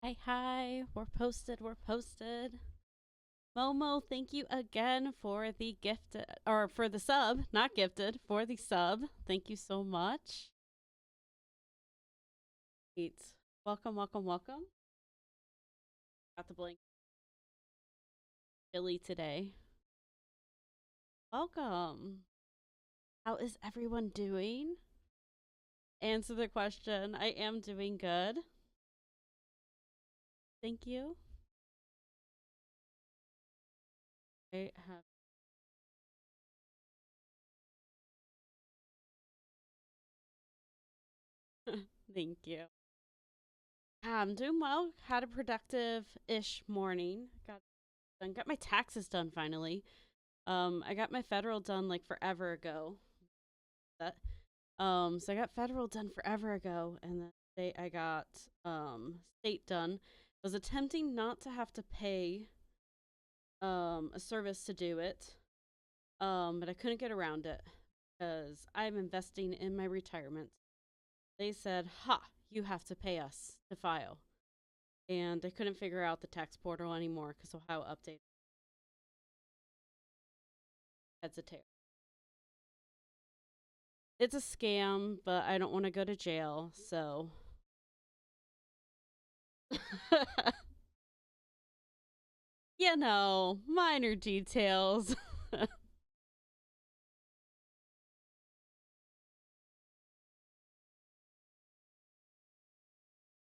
Hi, hi. We're posted. We're posted. Momo, thank you again for the gift or for the sub, not gifted, for the sub. Thank you so much. Great. Welcome, welcome, welcome. Got the blank chili today. Welcome. How is everyone doing? Answer the question. I am doing good. Thank you. I have thank you. I'm doing well. Had a productive ish morning. Got my taxes done finally. I got my federal done like forever ago. That so I got federal done forever ago, and then I got state done. Was attempting not to have to pay a service to do it, but I couldn't get around it because I'm investing in my retirement. They said, "Ha, you have to pay us to file," and I couldn't figure out the tax portal anymore because Ohio updated. Heads a tear. It's a scam, but I don't want to go to jail, so minor details.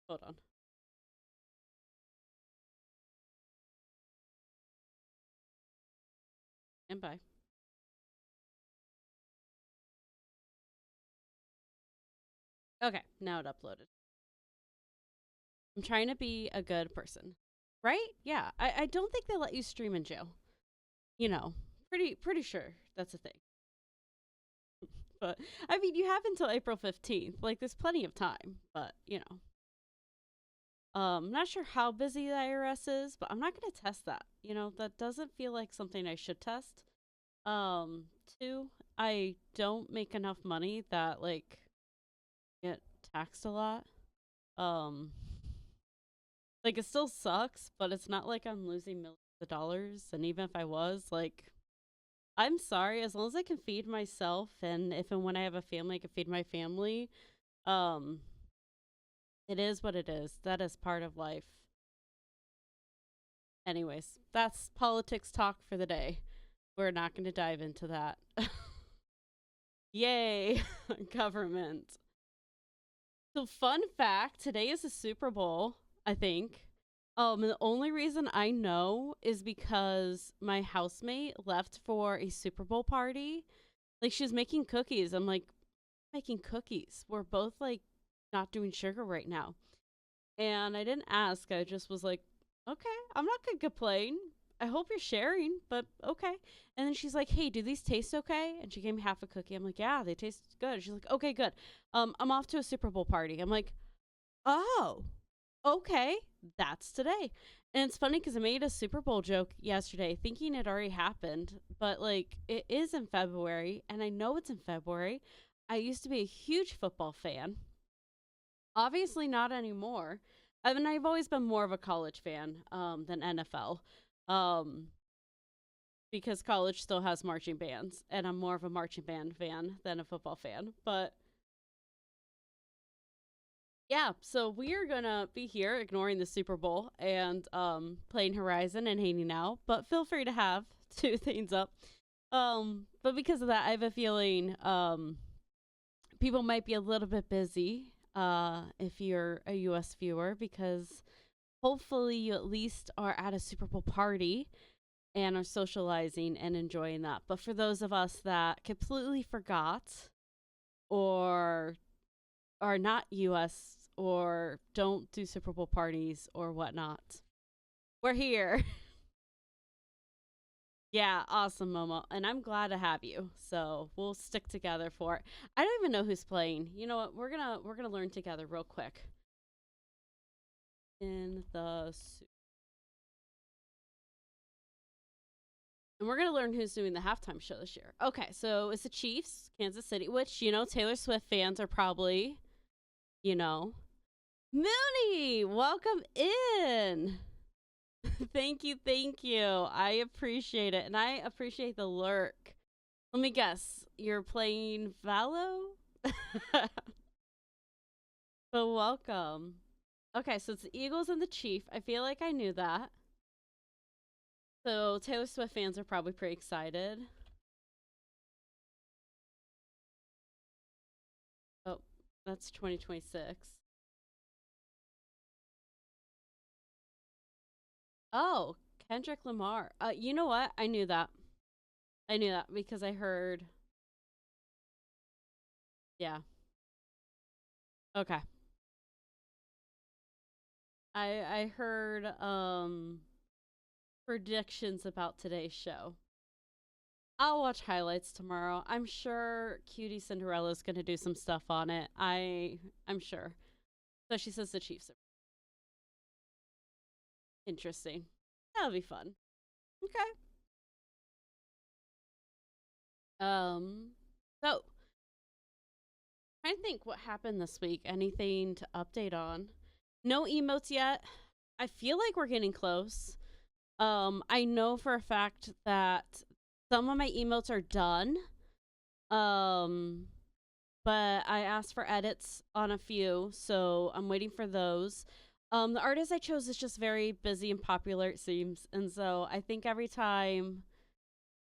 Hold on. And bye. Okay, now it uploaded. I'm trying to be a good person. Right? Yeah. I don't think they let you stream in jail. You know, pretty sure that's a thing. But I mean, you have until April 15th. Like there's plenty of time, but not sure how busy the IRS is, but I'm not going to test that. That doesn't feel like something I should test. Um, Two, I don't make enough money that like get taxed a lot. Um, like it still sucks, but it's not like I'm losing millions of dollars. And even if I was, like, I'm sorry, as long as I can feed myself, and if and when I have a family, I can feed my family. Um, it is what it is. That is part of life. Anyways, that's politics talk for the day. We're not going to dive into that. Yay, government. So, fun fact today is the Super Bowl, I think. The only reason I know is because my housemate left for a Super Bowl party. Like, she was making cookies. I'm like, making cookies. We're both like not doing sugar right now. And I didn't ask. I just was like, okay, I'm not going to complain. I hope you're sharing, but okay. And then she's like, hey, do these taste okay? And she gave me half a cookie. I'm like, yeah, they taste good. She's like, okay, good. I'm off to a Super Bowl party. I'm like, oh, okay, that's today. And it's funny because I made a Super Bowl joke yesterday thinking it already happened, but like it is in February, and I know it's in February. I used to be a huge football fan. Obviously, not anymore. I mean, I've always been more of a college fan than NFL because college still has marching bands, and I'm more of a marching band fan than a football fan. But yeah, so we are gonna be here ignoring the Super Bowl and playing Horizon and hanging out, but feel free to have two things up. But because of that, I have a feeling people might be a little bit busy if you're a US viewer because hopefully you at least are at a Super Bowl party and are socializing and enjoying that. But for those of us that completely forgot or are not US or don't do Super Bowl parties or whatnot, we're here. Yeah, awesome, Momo. And I'm glad to have you. So we'll stick together for it. I don't even know who's playing. You know what? We're gonna learn together real quick. In the and we're gonna learn who's doing the halftime show this year. Okay, so it's the Chiefs, Kansas City, which Taylor Swift fans are probably, you know, Mooney, welcome in. Thank you, thank you. I appreciate it. And I appreciate the lurk. Let me guess. You're playing Valo? But welcome. Okay, so it's the Eagles and the Chief. I feel like I knew that. So Taylor Swift fans are probably pretty excited. Oh, that's 2026. Oh, Kendrick Lamar. You know what? I knew that. I knew that because I heard. Yeah. Okay. I heard predictions about today's show. I'll watch highlights tomorrow. I'm sure Cutie Cinderella's gonna do some stuff on it. I'm sure. So she says the Chiefs are interesting. That'll be fun. Okay. Um so trying to think what happened this week. Anything to update on? No emotes yet. I feel like we're getting close. I know for a fact that some of my emotes are done. Um, but I asked for edits on a few, so I'm waiting for those. The artist I chose is just very busy and popular, it seems, and so I think every time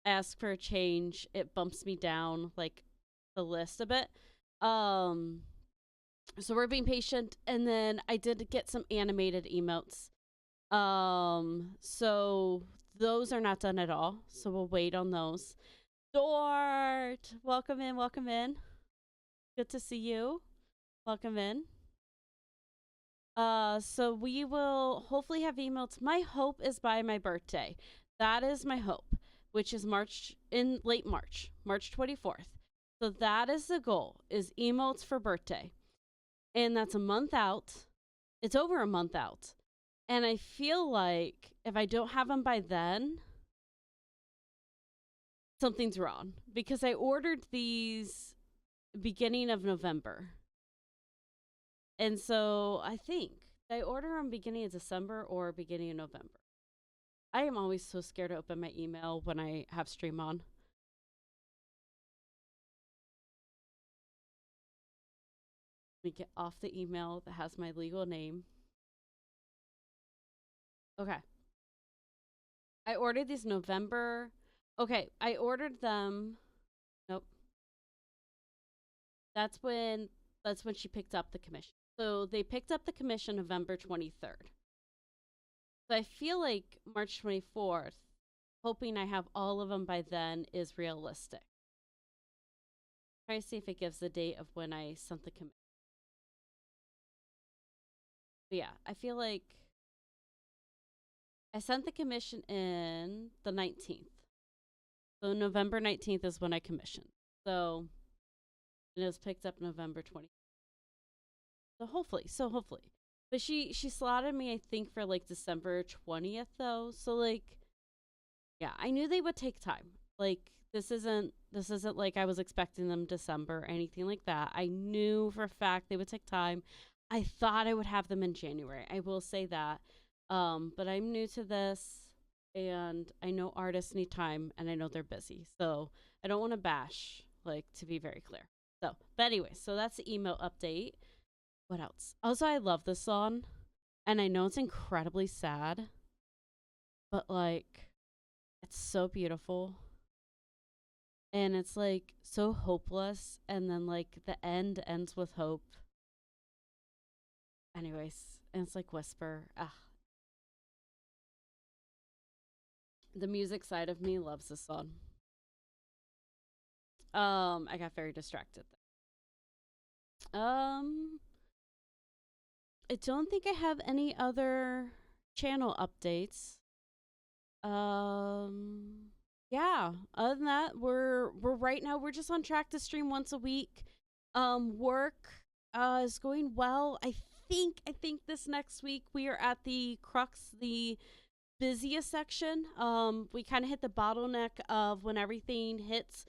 I ask for a change, it bumps me down like the list a bit. Um, so we're being patient, and then I did get some animated emotes. So those are not done at all, so we'll wait on those. Dort, welcome in, welcome in. Good to see you. Welcome in. So we will hopefully have emails. My hope is by my birthday. That is my hope, which is March in late March, March 24th. So that is the goal, is emotes for birthday. And that's a month out. It's over a month out. And I feel like if I don't have them by then, something's wrong because I ordered these beginning of November. And so I think did I order them beginning of December or beginning of November. I am always so scared to open my email when I have stream on. Let me get off the email that has my legal name. Okay. I ordered these November. Okay, I ordered them. Nope. That's when she picked up the commission. So they picked up the commission November 23rd. So I feel like March 24th, hoping I have all of them by then, is realistic. Try to see if it gives the date of when I sent the commission. But yeah, I feel like I sent the commission in the 19th. So November 19th is when I commissioned. So it was picked up November 20th. So hopefully. But she slotted me, I think, for like December 20th though. So like yeah, I knew they would take time. Like this isn't like I was expecting them December or anything like that. I knew for a fact they would take time. I thought I would have them in January. I will say that. But I'm new to this and I know artists need time and I know they're busy. So I don't want to bash, like to be very clear. So, but anyway, so that's the email update. What else? Also, I love this song and I know it's incredibly sad, but like it's so beautiful. And it's like so hopeless and then like the end ends with hope. Anyways, and it's like whisper. Ah, the music side of me loves this song. I got very distracted there. I don't think I have any other channel updates. Yeah. Other than that, we're right now we're just on track to stream once a week. Work is going well. I think this next week we are at the crux, the busiest section. We kind of hit the bottleneck of when everything hits.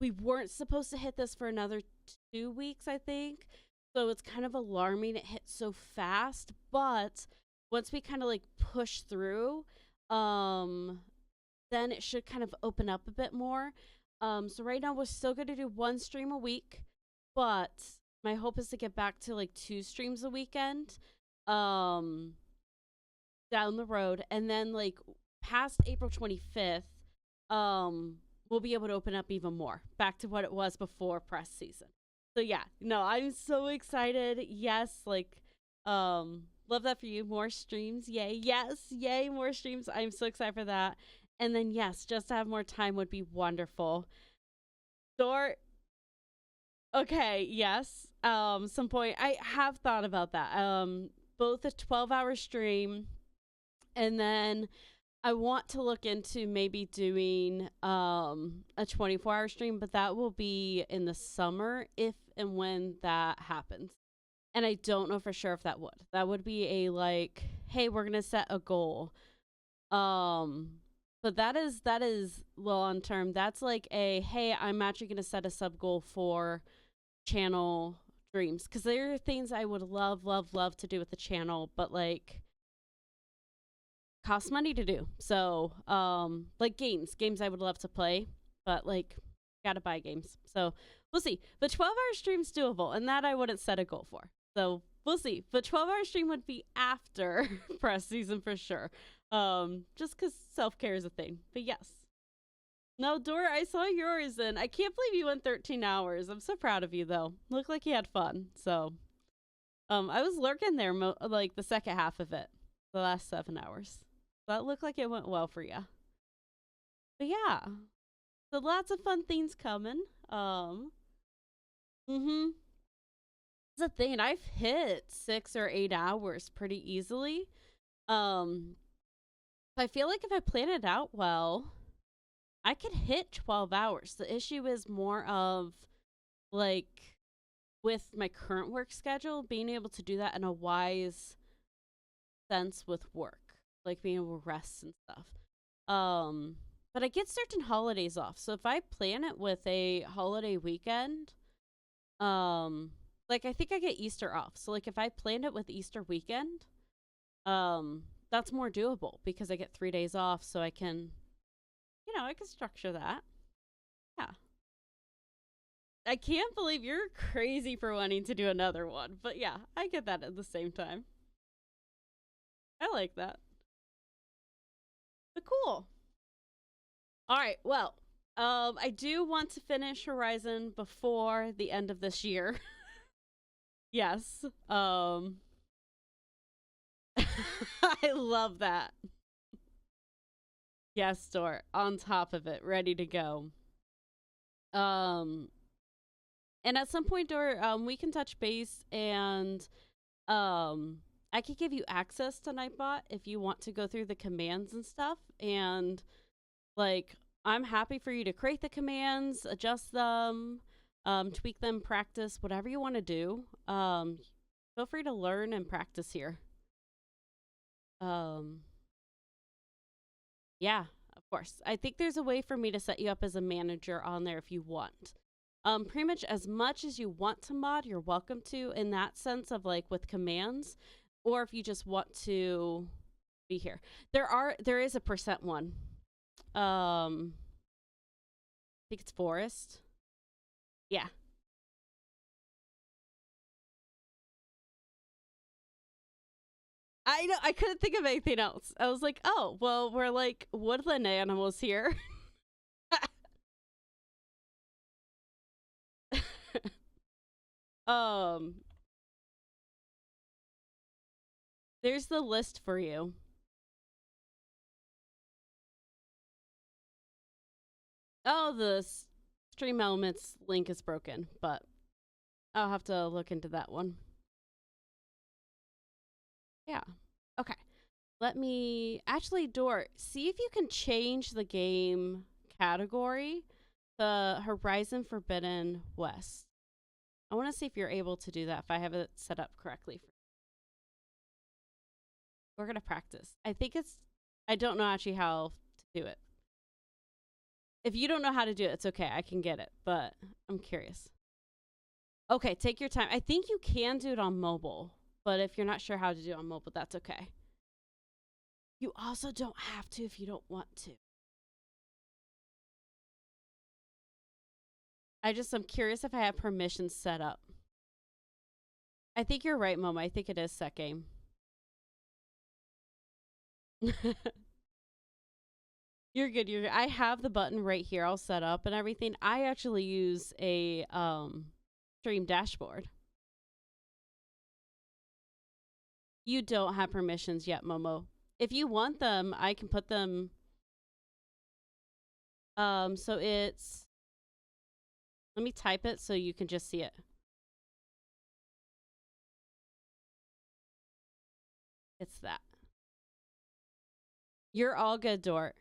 We weren't supposed to hit this for another 2 weeks, I think. So it's kind of alarming it hit so fast, but once we kind of like push through, um then it should kind of open up a bit more. So right now we're still going to do one stream a week, but my hope is to get back to like two streams a weekend um down the road, and then like past April 25th, we'll be able to open up even more back to what it was before press season. So yeah, no, I'm so excited. Yes, like love that for you. More streams. Yay. Yes, yay, more streams. I'm so excited for that. And then yes, just to have more time would be wonderful. Door. Okay, yes. Some point I have thought about that. Both a 12-hour stream, and then I want to look into maybe doing a 24-hour stream, but that will be in the summer if and when that happens. And I don't know for sure if that would. That would be a like, hey, we're going to set a goal. But that is long term. That's like a, hey, I'm actually going to set a sub goal for channel streams, because there are things I would love to do with the channel, but like costs money to do. So like games I would love to play, but like gotta buy games. So we'll see. But 12-hour stream's doable, and that I wouldn't set a goal for. So we'll see. But 12-hour stream would be after press season for sure. Just because self-care is a thing. But yes. No, Dora, I saw yours, and I can't believe you went 13 hours. I'm so proud of you, though. Looked like you had fun. So, I was lurking there, like the second half of it, the last 7 hours. That looked like it went well for you. But yeah, so lots of fun things coming. Mm-hmm. That's the thing. I've hit 6 or 8 hours pretty easily. I feel like if I plan it out well, I could hit 12 hours. The issue is more of like with my current work schedule, being able to do that in a wise sense with work, like being able to rest and stuff. But I get certain holidays off. So if I plan it with a holiday weekend, like I think I get Easter off. So like if I planned it with Easter weekend, that's more doable because I get 3 days off, so I can, I can structure that. Yeah. I can't believe you're crazy for wanting to do another one. But yeah, I get that at the same time. I like that. But cool. All right. Well, I do want to finish Horizon before the end of this year. Yes. I love that. Yes, store on top of it, ready to go. Um, and at some point, Dor, we can touch base, and I could give you access to Nightbot if you want to go through the commands and stuff. And like, I'm happy for you to create the commands, adjust them, tweak them, practice, whatever you want to do. Feel free to learn and practice here. Yeah, of course. I think there's a way for me to set you up as a manager on there if you want. Pretty much as you want to mod, you're welcome to, in that sense of like with commands, or if you just want to be here. There is a percent one. I think it's forest. Yeah. I know. I couldn't think of anything else. I was like, oh, well, we're like woodland animals here. um, there's the list for you. Oh, the stream elements link is broken, but I'll have to look into that one. Yeah. Okay. Let me actually, Dor, see if you can change the game category to Horizon Forbidden West. I want to see if you're able to do that, if I have it set up correctly. We're going to practice. I don't know actually how to do it. If you don't know how to do it, it's okay. I can get it, but I'm curious. Okay, take your time. I think you can do it on mobile, but if you're not sure how to do it on mobile, that's okay. You also don't have to if you don't want to. I'm curious if I have permissions set up. I think you're right, Momo. I think it is set game. You're good. You're good. I have the button right here all set up and everything. I actually use a stream dashboard. You don't have permissions yet, Momo. If you want them, I can put them. So it's. Let me type it so you can just see it. It's that. You're all good, Dort.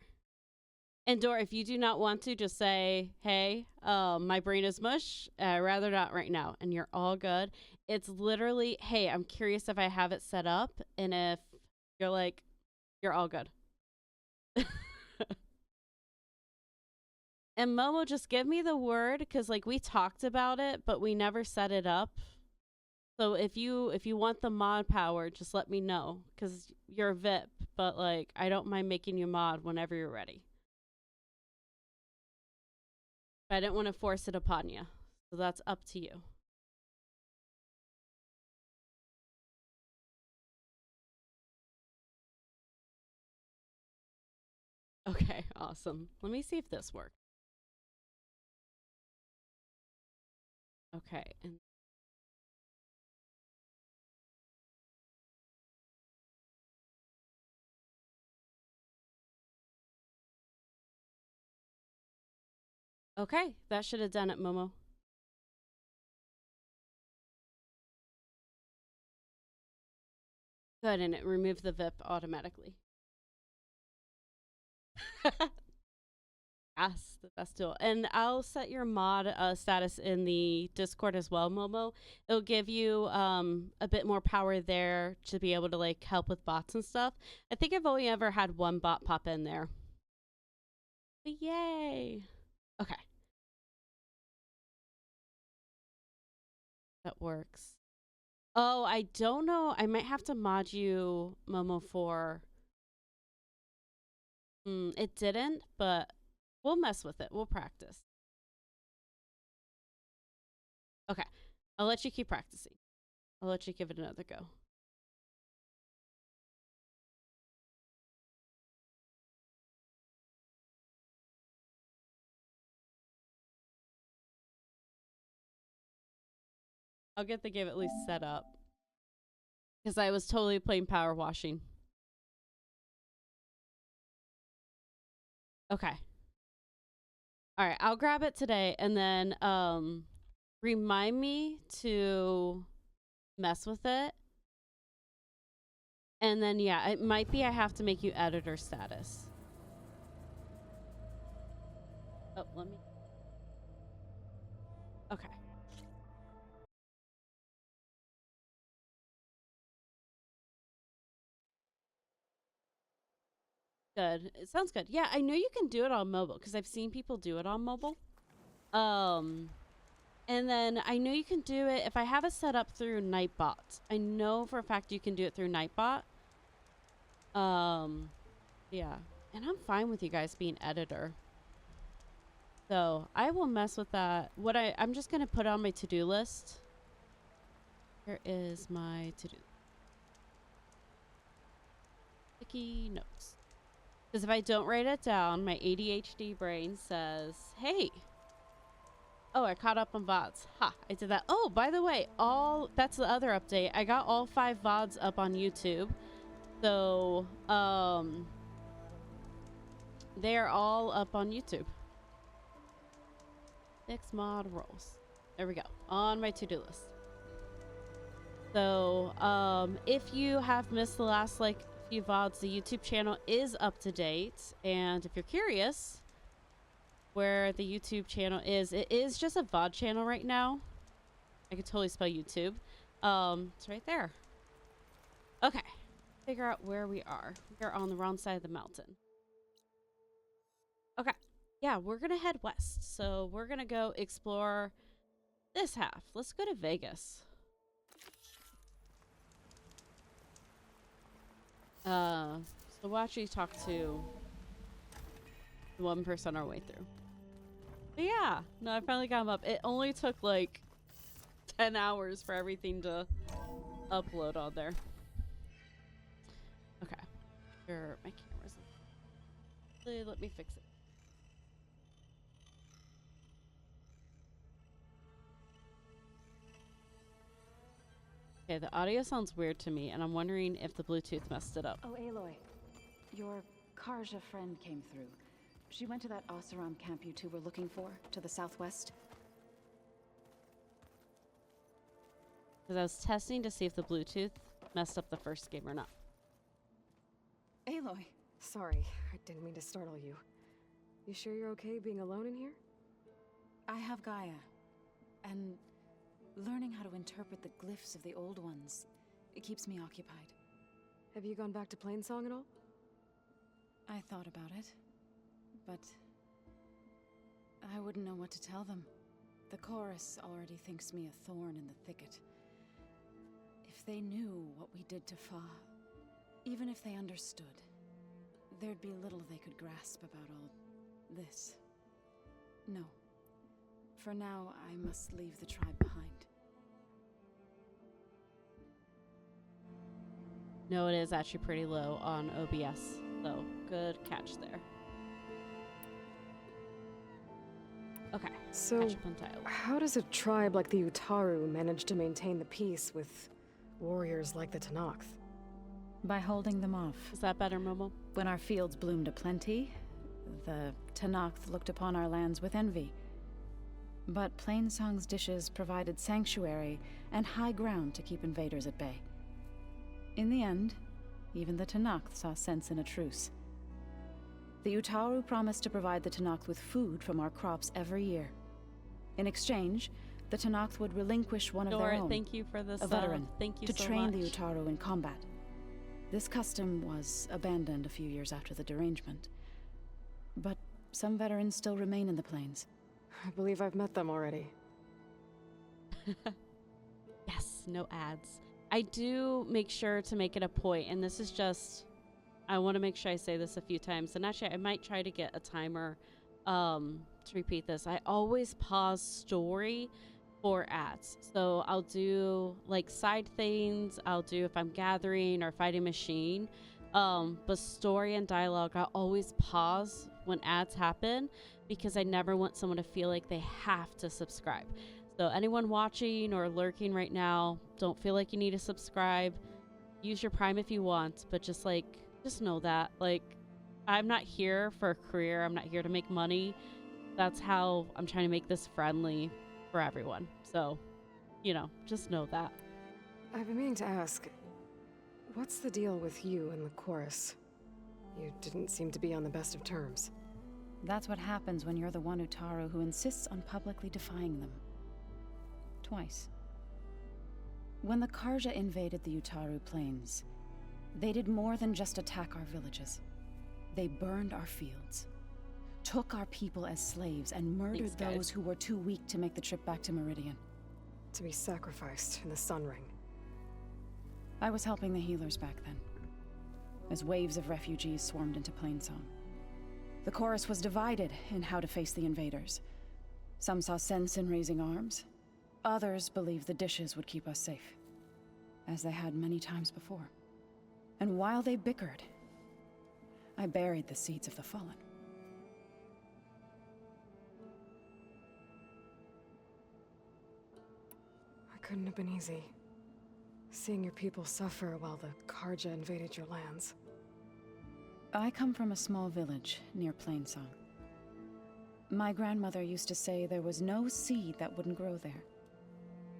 And Dor, if you do not want to, just say, hey, my brain is mush. I'd rather not right now. And you're all good. It's literally, hey, I'm curious if I have it set up. And if you're like, you're all good. And Momo, just give me the word because like we talked about it, but we never set it up. So if you want the mod power, just let me know because you're a VIP. But like I don't mind making you mod whenever you're ready. But I didn't want to force it upon you. So that's up to you. Okay, awesome. Let me see if this works. Okay. And okay, that should have done it, Momo. Good, and it removed the VIP automatically. Yes, the best tool. And I'll set your mod status in the Discord as well, Momo. It'll give you a bit more power there to be able to like help with bots and stuff. I think I've only ever had one bot pop in there. But yay. Okay. That works. Oh, I don't know. I might have to mod you, Momo, for. It didn't, but we'll mess with it. We'll practice. Okay. I'll let you keep practicing. I'll let you give it another go. I'll get the game at least set up. Because I was totally playing power washing. Okay. All right, I'll grab it today and then remind me to mess with it. And then yeah, it might be I have to make you editor status. Oh, let me. Okay. Good. It sounds good. Yeah, I know you can do it on mobile because I've seen people do it on mobile. And then I know you can do it if I have it set up through Nightbot. I know for a fact you can do it through Nightbot. Yeah. And I'm fine with you guys being editor. So I will mess with that. I'm just gonna put on my to-do list. Here is my to-do. Sticky notes. Because if I don't write it down, my ADHD brain says, hey. Oh, I caught up on VODs. Ha, I did that. Oh, by the way, that's the other update. I got all 5 VODs up on YouTube. So, they're all up on YouTube. 6 mod rolls. There we go. On my to-do list. So, if you have missed the last, few VODs, the YouTube channel is up to date. And if you're curious where the YouTube channel is, it is just a VOD channel right now. I could totally spell YouTube. It's right there. Okay. Figure out where we are. We're on the wrong side of the mountain. Okay. Yeah, we're gonna head west. So we're gonna go explore this half. Let's go to Vegas. So we'll actually talk to the one person our way through. But yeah, no, I finally got him up. It only took like 10 hours for everything to upload on there. Okay. Sure, my camera's... Let me fix it. Okay, the audio sounds weird to me, and I'm wondering if the Bluetooth messed it up. Oh, Aloy. Your Karja friend came through. She went to that Oseram camp you two were looking for, to the southwest. Because I was testing to see if the Bluetooth messed up the first game or not. Aloy. Sorry, I didn't mean to startle you. You sure you're okay being alone in here? I have Gaia. And learning how to interpret the glyphs of the old ones, it keeps me occupied. Have you gone back to Plainsong at all? I thought about it, but I wouldn't know what to tell them. The chorus already thinks me a thorn in the thicket. If they knew what we did to Fa, even if they understood, there'd be little they could grasp about all this. No. For now, I must leave the tribe behind. No, it is actually pretty low on OBS, so good catch there. Okay. So, catch up on dialogue. how does a tribe like the Utaru manage to maintain the peace with warriors like the Tenakth? By holding them off. Is that better, Momo? When our fields bloomed aplenty, the Tenakth looked upon our lands with envy. But Plainsong's dishes provided sanctuary and high ground to keep invaders at bay. In the end, even the Tenakth saw sense in a truce. The Utaru promised to provide the Tenakth with food from our crops every year. In exchange, the Tenakth would relinquish one of their own, thank you for this, a veteran, thank you to so train much. the Utaru in combat. This custom was abandoned a few years after the derangement. But some veterans still remain in the plains. I believe I've met them already. Yes, no ads. I do make sure to make it a point, and this is just, I want to make sure I say this a few times, and actually I might try to get a timer to repeat this. I always pause story for ads. So I'll do like side things, I'll do if I'm gathering or fighting machine, but story and dialogue, I always pause when ads happen because I never want someone to feel like they have to subscribe. So anyone watching or lurking right now, don't feel like you need to subscribe. Use your Prime if you want, but just know that, like, I'm not here for a career. I'm not here to make money. That's how I'm trying to make this friendly for everyone. So, just know that. I've been meaning to ask, what's the deal with you and the chorus? You didn't seem to be on the best of terms. That's what happens when you're the one Utaru who insists on publicly defying them. Twice. When the Karja invaded the Utaru plains, they did more than just attack our villages. They burned our fields, took our people as slaves, and murdered those who were too weak to make the trip back to Meridian. To be sacrificed in the Sun Ring. I was helping the healers back then, as waves of refugees swarmed into Plainsong. The chorus was divided in how to face the invaders. Some saw sense in raising arms. Others believed the dishes would keep us safe, as they had many times before. And while they bickered, I buried the seeds of the fallen. It couldn't have been easy. Seeing your people suffer while the Karja invaded your lands. I come from a small village near Plainsong. My grandmother used to say there was no seed that wouldn't grow there.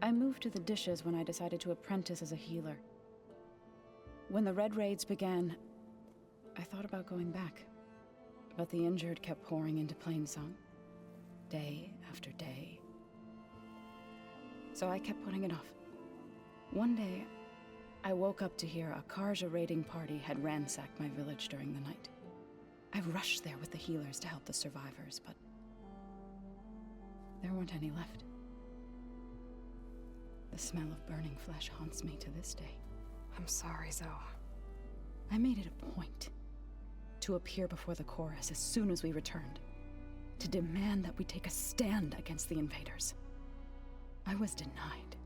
I moved to the dishes when I decided to apprentice as a healer. When the Red Raids began, I thought about going back. But the injured kept pouring into Plainsong, day after day. So I kept putting it off. One day, I woke up to hear a Karja raiding party had ransacked my village during the night. I rushed there with the healers to help the survivors, but there weren't any left. The smell of burning flesh haunts me to this day. I'm sorry, Zoe. I made it a point to appear before the chorus as soon as we returned, to demand that we take a stand against the invaders. I was denied.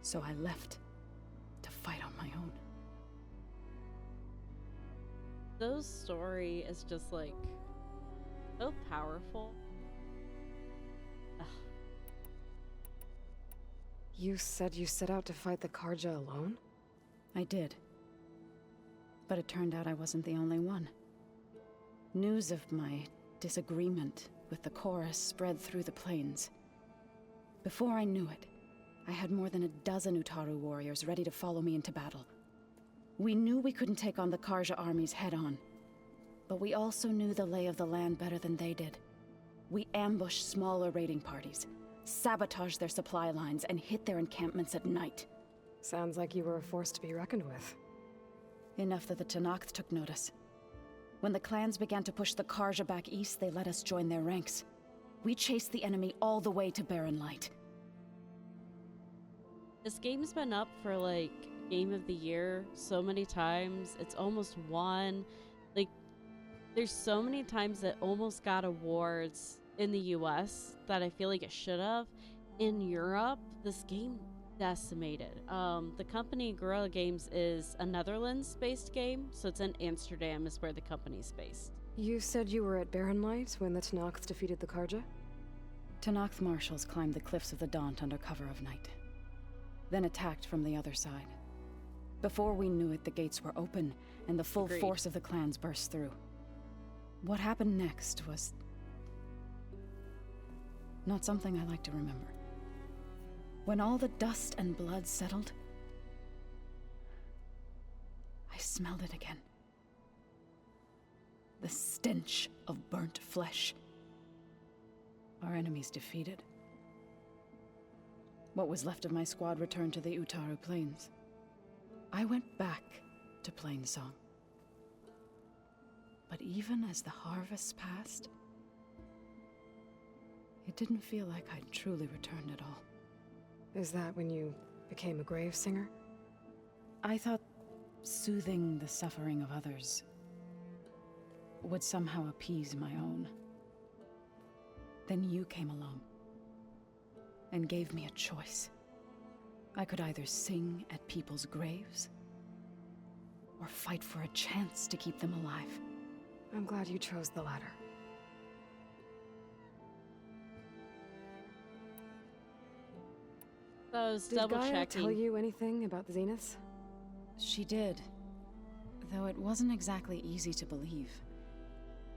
So I left to fight on my own. Zoe's story is just like so powerful. Ugh. You said you set out to fight the Karja alone? I did. But it turned out I wasn't the only one. News of my disagreement with the chorus spread through the plains. Before I knew it, I had more than a dozen Utaru warriors ready to follow me into battle. We knew we couldn't take on the Karja armies head-on, but we also knew the lay of the land better than they did. We ambushed smaller raiding parties, sabotaged their supply lines, and hit their encampments at night. Sounds like you were a force to be reckoned with. Enough that the Tenakth took notice. When the clans began to push the Karja back east, they let us join their ranks. We chased the enemy all the way to Barren Light. This game's been up for like Game of the Year so many times. It's almost won. Like, there's so many times that almost got awards in the US that I feel like it should have. In Europe, this game decimated. The company Guerrilla Games is a Netherlands-based game, so it's in Amsterdam is where the company's based. You said you were at Barren Light when the Tenakth defeated the Karja? Tenakth marshals climbed the cliffs of the Daunt under cover of night, then attacked from the other side. Before we knew it, the gates were open, and the full Agreed. force of the clans burst through. What happened next was not something I like to remember. When all the dust and blood settled, I smelled it again. The stench of burnt flesh. Our enemies defeated. What was left of my squad returned to the Utaru Plains. I went back to Plainsong. But even as the harvest passed, it didn't feel like I'd truly returned at all. Is that when you became a grave singer? I thought soothing the suffering of others would somehow appease my own. Then you came along and gave me a choice. I could either sing at people's graves or fight for a chance to keep them alive. I'm glad you chose the latter. So I was Did double Gaia checking. tell you anything about the Zeniths? She did, though it wasn't exactly easy to believe.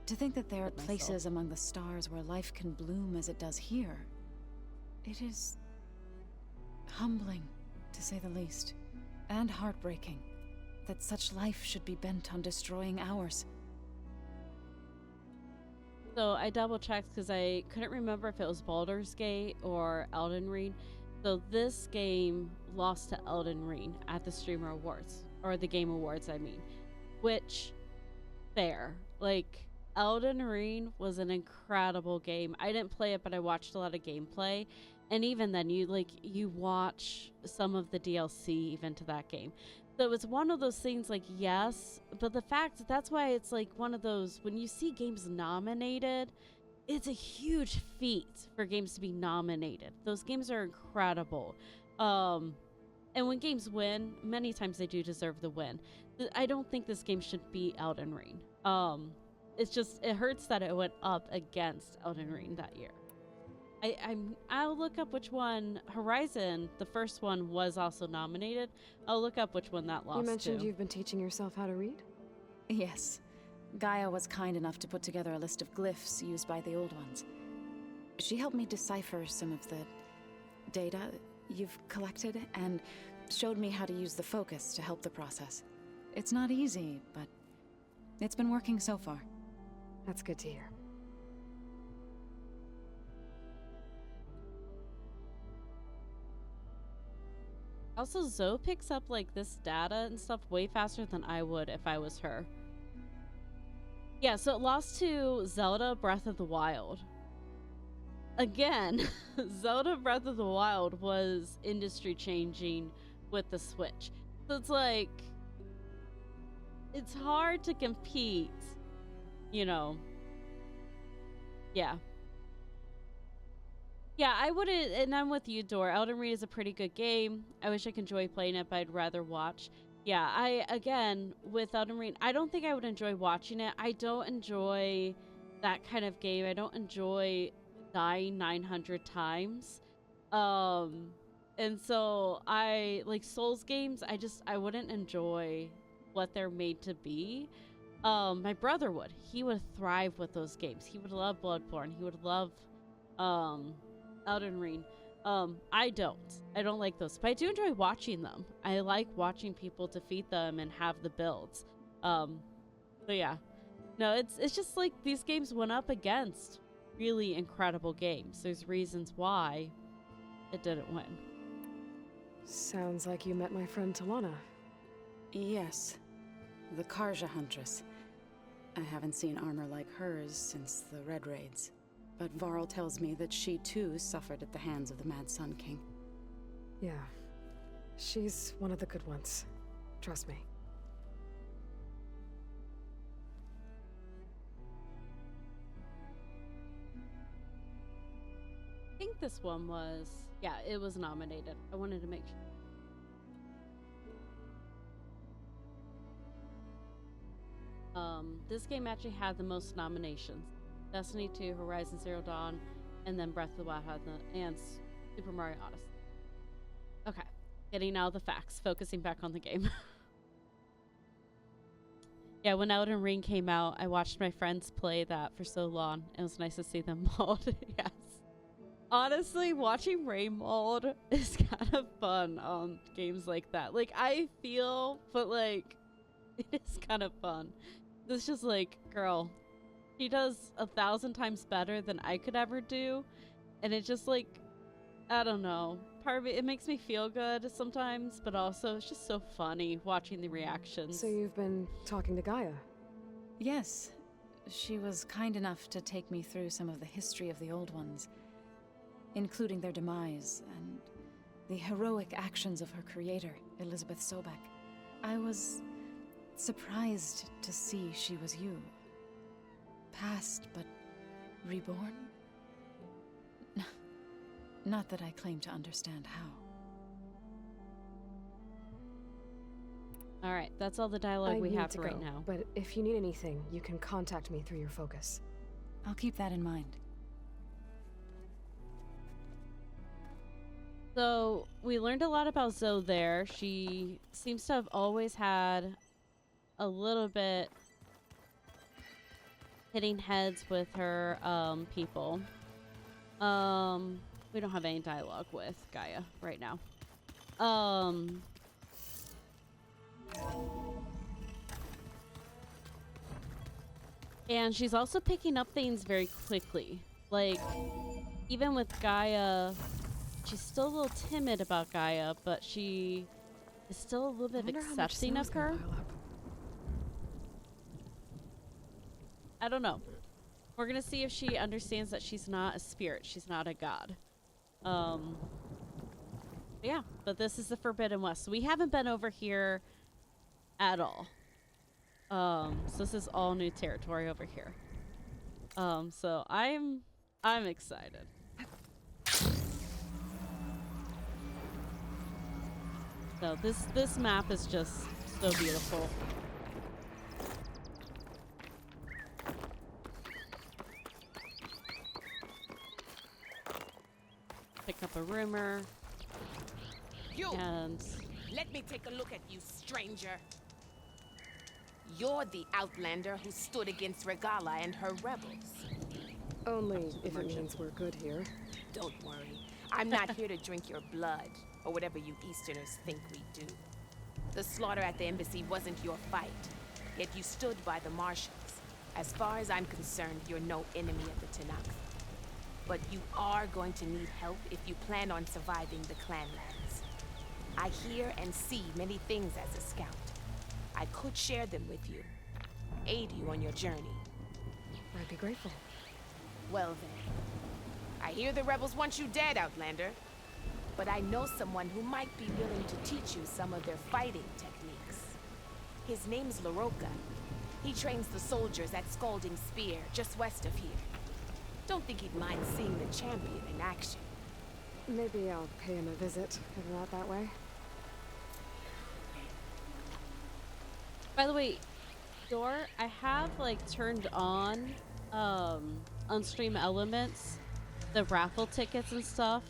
To think that there are Myself. places among the stars where life can bloom as it does here, it is humbling, to say the least, and heartbreaking that such life should be bent on destroying ours. So I double checked because I couldn't remember if it was Baldur's Gate or Elden Ring. So this game lost to Elden Ring at the Streamer Awards, or the Game Awards, I mean. Which, fair. Like, Elden Ring was an incredible game. I didn't play it, but I watched a lot of gameplay. And even then, you watch some of the DLC even to that game. So it's one of those things, like, yes, but the fact that's why it's like one of those, when you see games nominated, it's a huge feat for games to be nominated. Those games are incredible. And when games win, many times they do deserve the win. I don't think this game should be Elden Ring. It's just, it hurts that it went up against Elden Ring that year. I'll look up which one. Horizon, the first one, was also nominated. I'll look up which one that lost You mentioned to. you've been teaching yourself how to read? Yes, Gaia was kind enough to put together a list of glyphs used by the old ones. She helped me decipher some of the data you've collected and showed me how to use the focus to help the process. It's not easy, but it's been working so far. That's good to hear. Also, Zoe picks up like this data and stuff way faster than I would if I was her. Yeah, so it lost to Zelda Breath of the Wild. again, Zelda Breath of the Wild was industry changing with the Switch. So it's like, it's hard to compete, you know. Yeah. Yeah, I wouldn't, and I'm with you, Dor. Elden Ring is a pretty good game. I wish I could enjoy playing it, but I'd rather watch. Yeah, again, with Elden Ring, I don't think I would enjoy watching it. I don't enjoy that kind of game. I don't enjoy dying 900 times. And so like Souls games, I wouldn't enjoy what they're made to be. My brother would. He would thrive with those games. He would love Bloodborne. He would love, Elden Ring. I don't like those, but I do enjoy watching them. I like watching people defeat them and have the builds. But yeah, no, it's just like these games went up against really incredible games. There's reasons why it didn't win. Sounds like you met my friend Talana. Yes, the Karja Huntress. I haven't seen armor like hers since the Red Raids. But Varl tells me that she too suffered at the hands of the Mad Sun King. Yeah. She's one of the good ones. Trust me. I think this one was, yeah, it was nominated. I wanted to make sure. This game actually had the most nominations. Destiny 2, Horizon Zero Dawn, and then Breath of the Wild had and Super Mario Odyssey. Okay, getting out the facts, focusing back on the game. Yeah, when Elden Ring came out, I watched my friends play that for so long. It was nice to see them mold. Yes. Honestly, watching Ray mold is kind of fun on games like that. Like, I feel, but like, it is kind of fun. It's just like, girl, she does 1,000 times better than I could ever do. And it's just like, I don't know. Part of it makes me feel good sometimes, but also it's just so funny watching the reactions. So you've been talking to Gaia? Yes, she was kind enough to take me through some of the history of the Old Ones, including their demise and the heroic actions of her creator, Elizabeth Sobek. I was surprised to see she was you. Past, but reborn? Not that I claim to understand how. All right, that's all the dialogue we have right now. But if you need anything, you can contact me through your focus. I'll keep that in mind. So we learned a lot about Zoe there. She seems to have always had a little bit hitting heads with her people. We don't have any dialogue with Gaia right now. And she's also picking up things very quickly. Like, even with Gaia, she's still a little timid about Gaia, but she is still a little bit accepting of her. I don't know. We're gonna see if she understands that she's not a spirit. She's not a god. Yeah, but this is the Forbidden West. So we haven't been over here at all. So this is all new territory over here. So I'm excited. So this map is just so beautiful. Pick up a rumor. You! And let me take a look at you, stranger. You're the outlander who stood against Regala and her rebels. Only if it means we're good here. Don't worry. I'm not here to drink your blood, or whatever you Easterners think we do. The slaughter at the embassy wasn't your fight, yet you stood by the marshals. As far as I'm concerned, you're no enemy of the Tanakh. But you are going to need help if you plan on surviving the clanlands. I hear and see many things as a scout. I could share them with you, aid you on your journey. I'd be grateful. Well then, I hear the rebels want you dead, Outlander. But I know someone who might be willing to teach you some of their fighting techniques. His name's LaRocca. He trains the soldiers at Scalding Spear, just west of here. Don't think he'd mind seeing the champion in action. Maybe I'll pay him a visit, if not that way. By the way, Door, I have like turned on Stream Elements, the raffle tickets and stuff.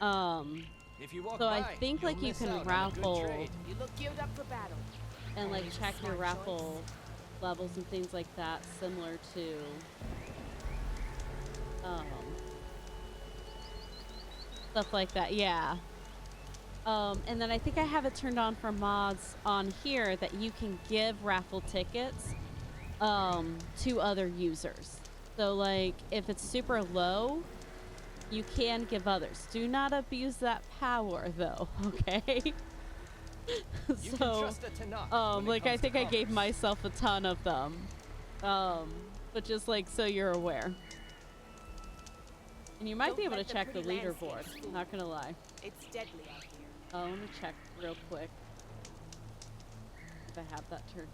If you walk So I by, think you'll like you miss can out on a good raffle trade. You look geared up for battle. and like Always a check your smart raffle levels and things like that, similar to stuff like that. Yeah. And then I think I have it turned on for mods on here that you can give raffle tickets to other users. So like if it's super low, you can give others. Do not abuse that power though, okay? You can trust a Tanakh when it like I comes to think I gave commerce. myself a ton of them. But just like so you're aware. And you might Don't be able to let the check the pretty leaderboard, landscapes fool not gonna lie. It's deadly out here. Let me check real quick. If I have that turned.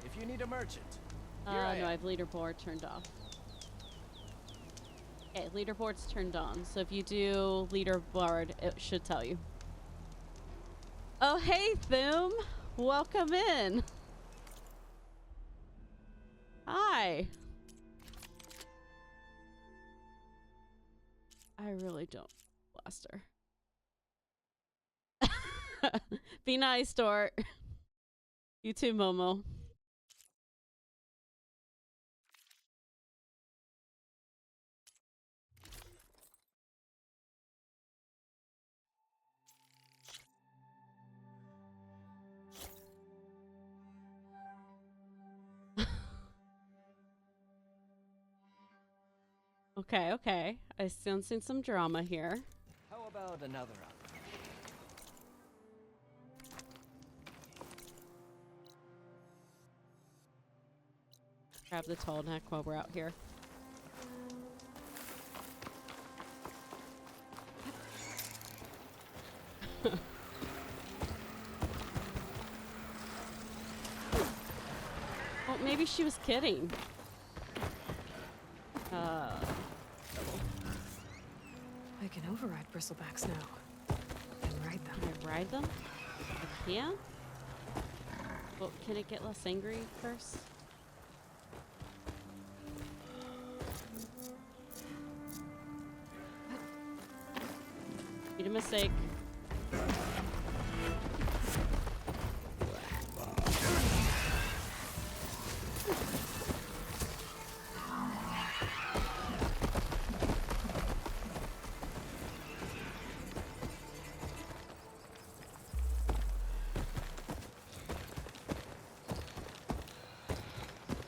If you need a merchant, here No, I am. I have leaderboard turned off. Okay, leaderboard's turned on. So if you do leaderboard, it should tell you. Oh, hey, Thum! Welcome in! Hi! I really don't blast her. Be nice, Dort. You too, Momo. Okay, okay. I still seen some drama here. How about another up? Grab the tall neck while we're out here. Well, maybe she was kidding. I can override bristlebacks now. And ride them. Can I ride them? I can? Well, can it get less angry first? Made a mistake.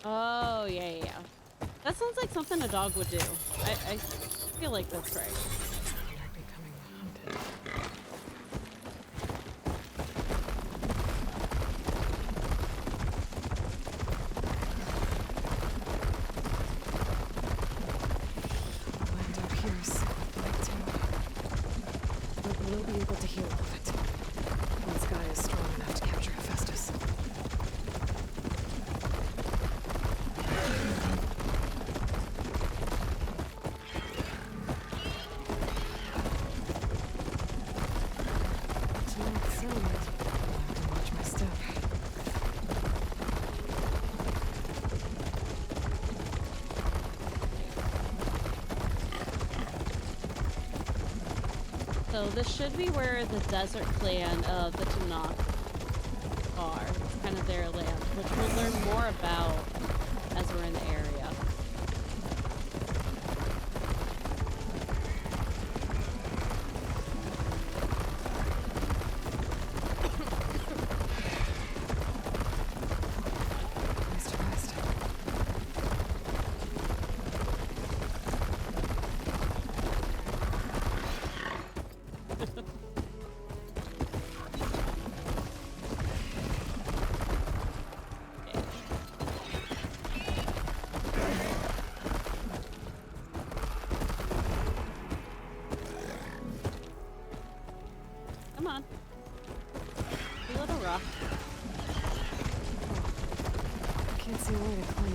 Oh, yeah, yeah, yeah. That sounds like something a dog would do. I feel like that's right. We are becoming hunted. Land up here is like too. But we'll be able to heal with it. This guy is strong enough to capture Hephaestus. So this should be where the desert clan of the Tanakh are. It's kind of their land, which we'll learn more about as we're in the area. Nice to rest.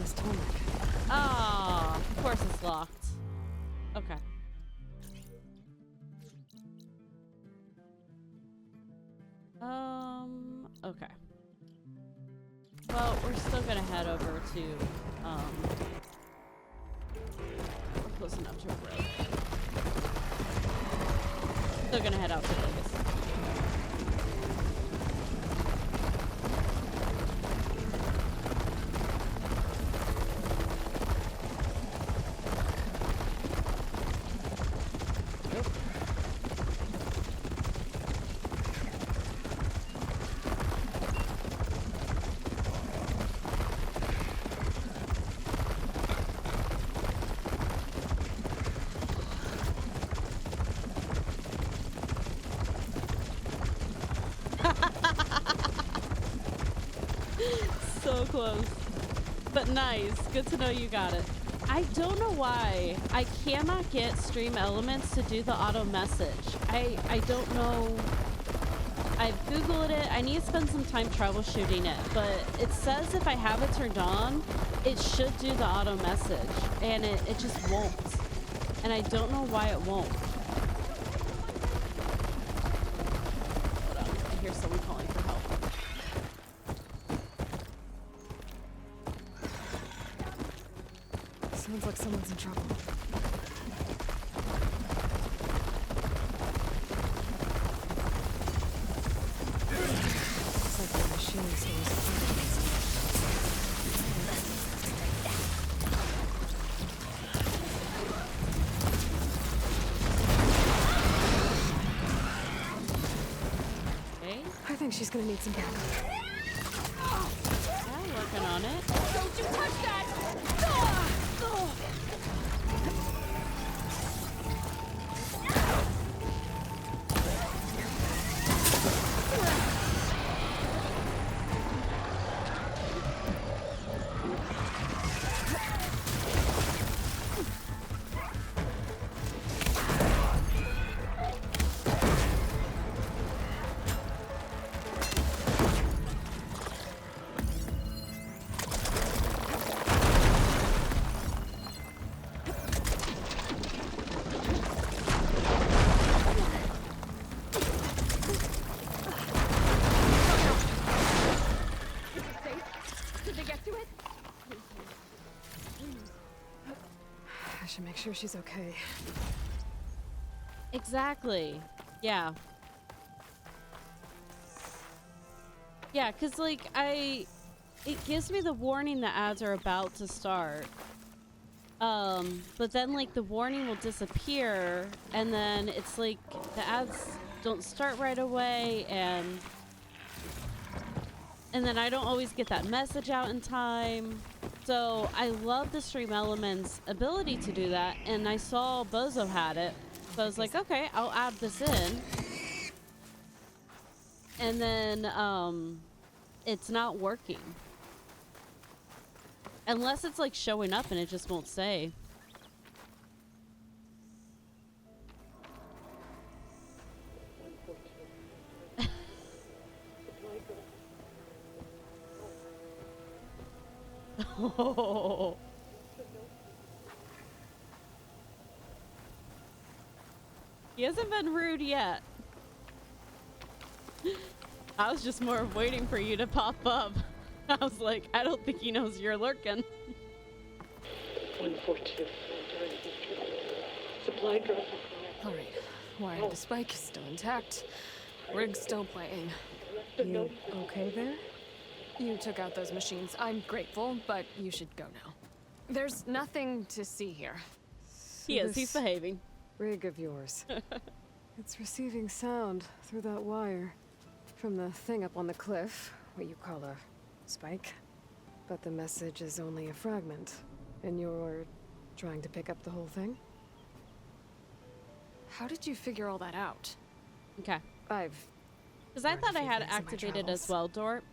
his tarmac. Ah, of course it's locked. Okay. Okay. Well, we're still gonna head over to, we're close enough to a road. Still gonna head out to Vegas. So close. But nice. Good to know you got it. I don't know why I cannot get Stream Elements to do the auto message. I don't know. I've Googled it. I need to spend some time troubleshooting it. But it says if I have it turned on, it should do the auto message. And it just won't. And I don't know why it won't. Hold on. I hear someone calling for help. Sounds like someone's in trouble. Looks like the machine stores Okay. I think she's gonna need some backup. Yeah, working on it. Don't you touch that! I should make sure she's okay. Exactly. Yeah. Yeah, because, like, it gives me the warning that ads are about to start. But then, like, the warning will disappear, and then it's like the ads don't start right away, and then I don't always get that message out in time. So I love the Stream Elements ability to do that, and I saw Bozo had it, so I was like, okay, I'll add this in. And then it's not working. Unless it's like showing up and it just won't say. Oh. He hasn't been rude yet. I was just more waiting for you to pop up. I was like, I don't think he knows you're lurking. 142. Supply drop. All right. Wired to spike is still intact. Rig's still playing. You okay there? You took out those machines. I'm grateful, but you should go now. There's nothing to see here. He is. He's behaving. Rig of yours. It's receiving sound through that wire from the thing up on the cliff, what you call a spike. But the message is only a fragment, and you're trying to pick up the whole thing? How did you figure all that out? Okay. Because I thought I had it activated as well, Dort.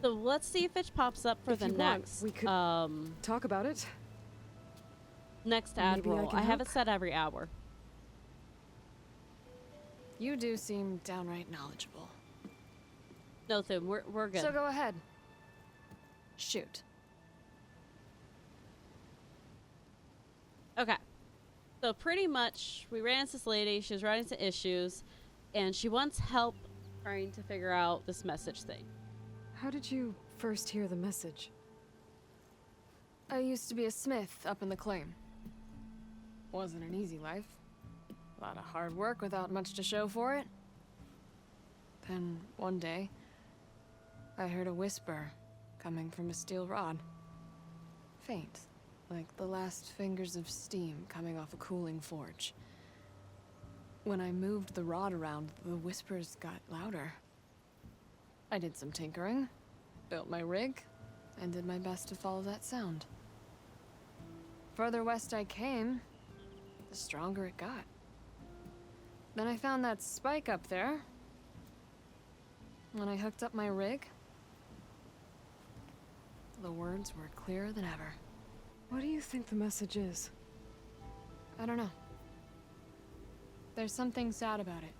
So let's see if it pops up for if the you next want, we could talk about it. Next ad Maybe I roll. can I have help? it set every hour. You do seem downright knowledgeable. No, Thum, we're good. So go ahead. Shoot. Okay. So pretty much, we ran into this lady. She was running into issues, and she wants help trying to figure out this message thing. How did you first hear the message? I used to be a smith up in the claim. Wasn't an easy life. A lot of hard work without much to show for it. Then, one day, I heard a whisper coming from a steel rod. Faint, like the last fingers of steam coming off a cooling forge. When I moved the rod around, the whispers got louder. I did some tinkering, built my rig, and did my best to follow that sound. Further west I came, the stronger it got. Then I found that spike up there. When I hooked up my rig, the words were clearer than ever. What do you think the message is? I don't know. There's something sad about it.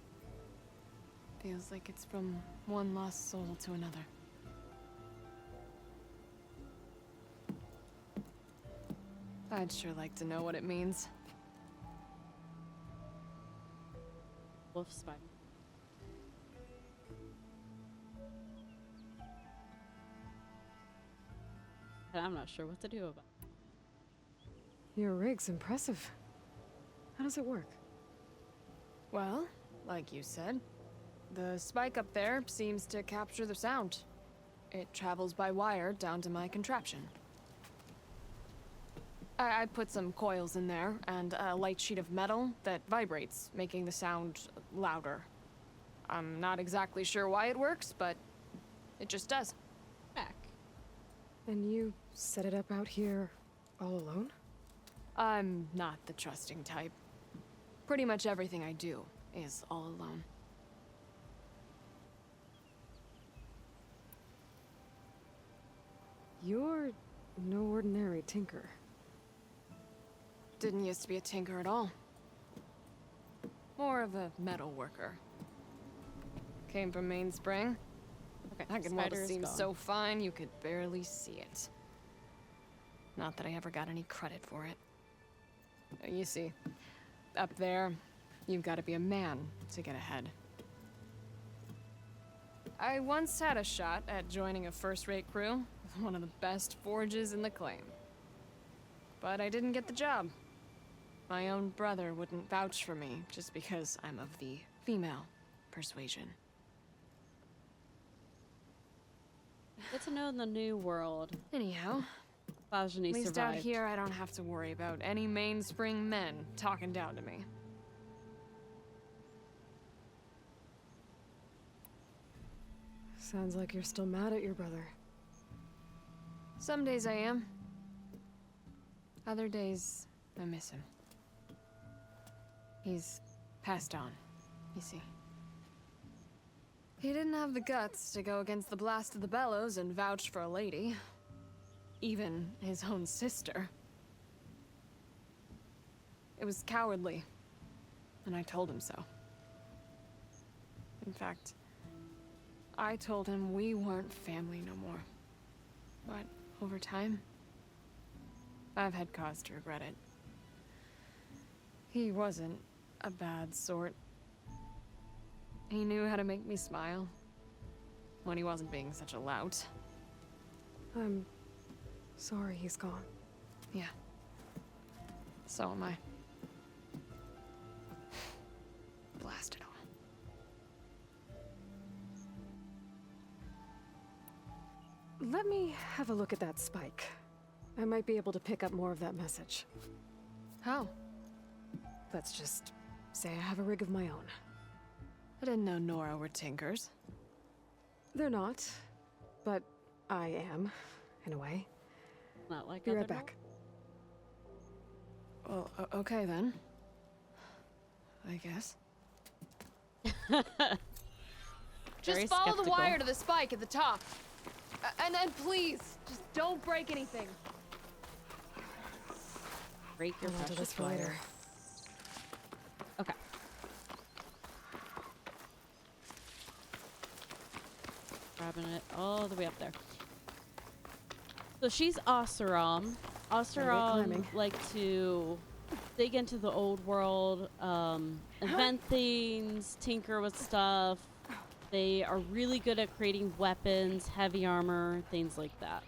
Feels like it's from one lost soul to another. I'd sure like to know what it means. Wolf spider. And I'm not sure what to do about it. Your rig's impressive. How does it work? Well, like you said, the spike up there seems to capture the sound. It travels by wire down to my contraption. I put some coils in there and a light sheet of metal that vibrates, making the sound louder. I'm not exactly sure why it works, but it just does. Back. And you set it up out here all alone? I'm not the trusting type. Pretty much everything I do is all alone. You're no ordinary tinker. Didn't used to be a tinker at all. More of a metal worker. Came from Mainspring. Okay. That can spider is seems gone. so fine you could barely see it. Not that I ever got any credit for it. You see, up there, you've got to be a man to get ahead. I once had a shot at joining a first-rate crew with one of the best forges in the claim. But I didn't get the job. My own brother wouldn't vouch for me just because I'm of the female persuasion. Good to know in the new world. Anyhow, Bajani at least survived. out here I don't have to worry about any mainspring men talking down to me. Sounds like you're still mad at your brother. Some days I am. Other days, I miss him. He's passed on, you see. He didn't have the guts to go against the blast of the bellows and vouch for a lady. Even his own sister. It was cowardly, and I told him so. In fact, I told him we weren't family no more. But over time, I've had cause to regret it. He wasn't a bad sort. He knew how to make me smile when he wasn't being such a lout. I'm sorry he's gone. Yeah. So am I. Blast it all. Let me have a look at that spike. I might be able to pick up more of that message. How? Let's just say I have a rig of my own. I didn't know Nora were tinkers. They're not, but I am, in a way. Not like Be other right back. Well, okay then. I guess. Very Just follow the skeptical. wire to the spike at the top. And then please, just don't break anything. Break your Hold on to precious this for wire. later. Okay. Grabbing it all the way up there. So she's Oseram. Oseram climbing. like to dig into the old world, invent things, tinker with stuff. They are really good at creating weapons, heavy armor, things like that.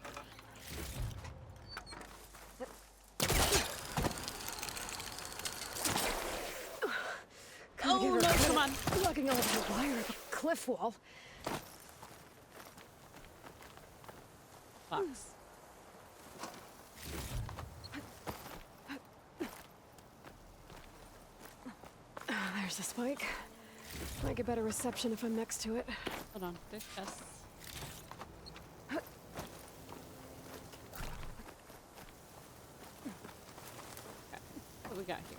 Oh no, come on. Lugging all of the wire up a cliff wall. Box. There's the spike. Might get better reception if I'm next to it. Hold on, there's chests. Okay, what we got here?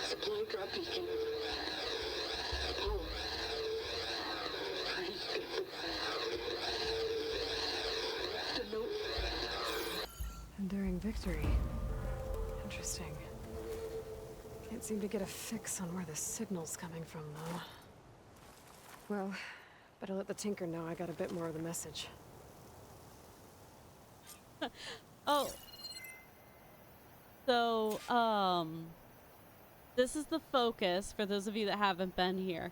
Supply drop beacon. Power. The note. Enduring victory. Interesting. Can't seem to get a fix on where the signal's coming from, though. Well, better let the Tinker know I got a bit more of the message. Oh. So, this is the focus for those of you that haven't been here.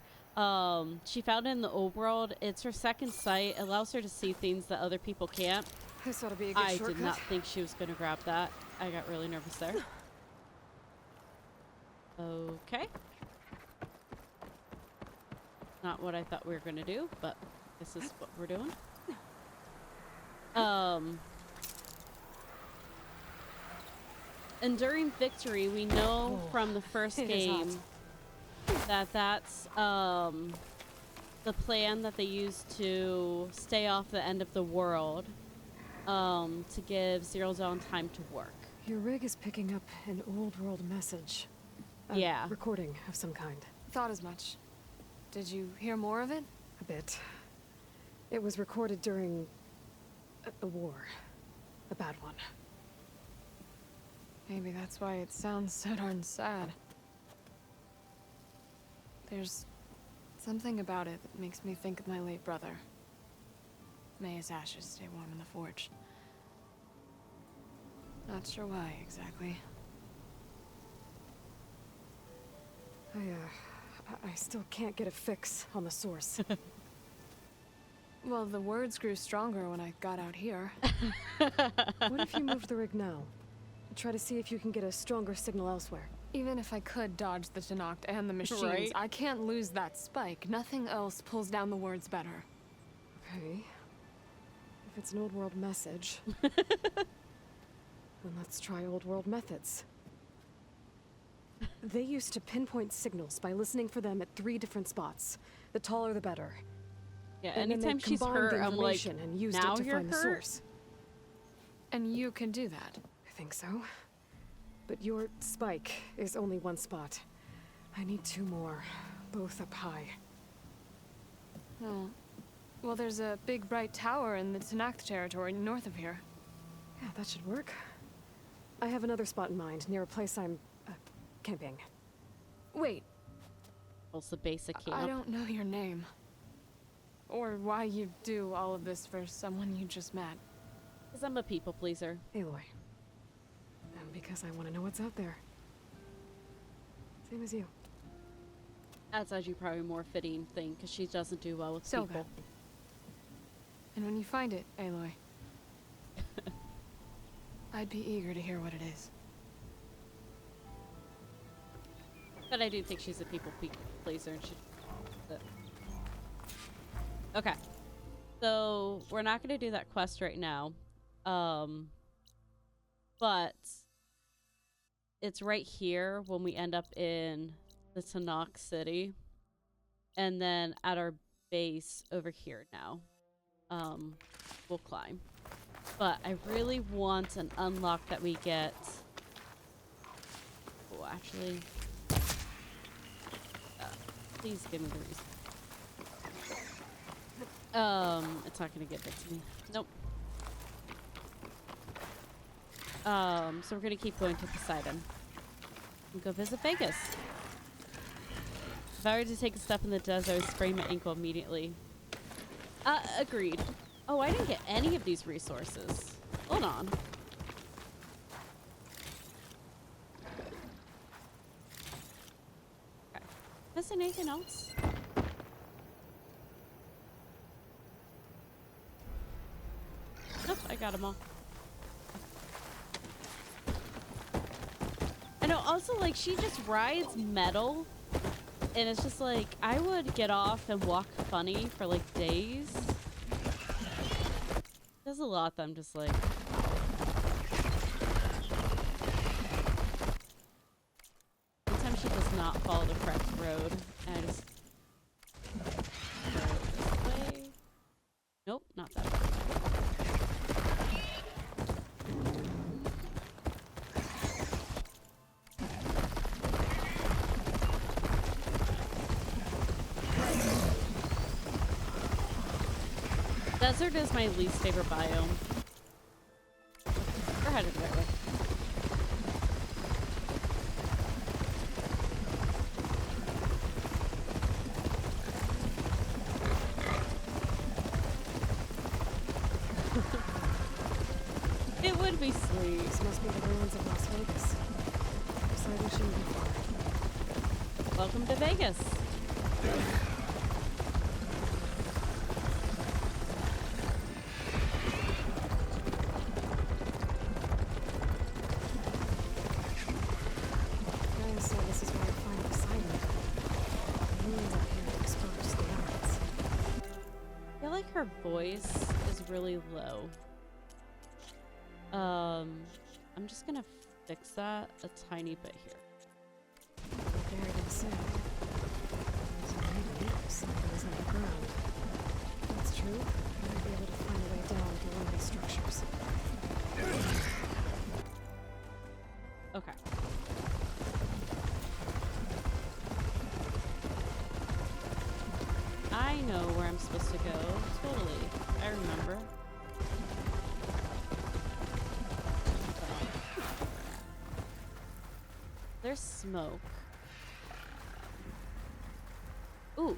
She found it in the old world. It's her second sight. It allows her to see things that other people can't. This ought to be a good I shortcut. did not think she was going to grab that. I got really nervous there. Okay. Not what I thought we were going to do, but this is what we're doing. Enduring victory, we know from the first game that that's the plan that they used to stay off the end of the world, to give Zero Dawn time to work. Your rig is picking up an old world message. Yeah. Recording of some kind. Thought as much. Did you hear more of it? A bit. It was recorded during a war. A bad one. Maybe that's why it sounds so darn sad. There's something about it that makes me think of my late brother. May his ashes stay warm in the forge. Not sure why exactly. I still can't get a fix on the source. Well, the words grew stronger when I got out here. What if you moved the rig now? Try to see if you can get a stronger signal elsewhere. Even if I could dodge the Tenakth and the machines, Right? I can't lose that spike. Nothing else pulls down the words better. Okay. If it's an old world message, then let's try old world methods. They used to pinpoint signals by listening for them at 3 different spots. The taller the better. Yeah, And then anytime they'd she's combine hurt, the I'm like, information and used now it to you're find the hurt? source. And you can do that. I think so. But your spike is only one spot. I need 2 more, both up high. Oh. Well, there's a big bright tower in the Tenakth territory north of here. Yeah, that should work. I have another spot in mind, near a place I'm camping. Wait, Also basic camp. I don't know your name. Or why you do all of this for someone you just met. Because I'm a people pleaser. Aloy. And because I want to know what's out there. Same as you. That's actually probably a more fitting thing, because she doesn't do well with So people. good. And when you find it, Aloy, I'd be eager to hear what it is. But I do think she's a people pleaser, and she. Okay, so we're not going to do that quest right now, but it's right here when we end up in the Tenakth city, and then at our base over here now, we'll climb. But I really want an unlock that we get. Oh, actually. Please give me the reason. It's not gonna give it to me. Nope. So we're gonna keep going to Poseidon and go visit Vegas. If I were to take a step in the desert, I would sprain my ankle immediately. Agreed. Oh, I didn't get any of these resources. Hold on. Okay. Missing anything else? Nope, I got them all. I know, also, like, she just rides metal, and it's just like, I would get off and walk funny for, like, days. There's a lot that I'm just like... Sometimes she does not follow the correct road, and I just... go this way. Nope, not that way. Desert is my least favorite biome. We're headed the right way. It would be sweet. This must be the ruins of Las Vegas. Looks like we shouldn't be far. Welcome to Vegas. Gaia said this is where I find Poseidon. The ruins up here are exposed to the elements. I feel like her voice is really low. I'm just gonna fix that a tiny bit here. Buried in sand. There's a way to leap something is underground. If that's true, I might be able to find a way down to one of these structures. Okay. I know where I'm supposed to go. Totally. I remember. There's smoke. Ooh,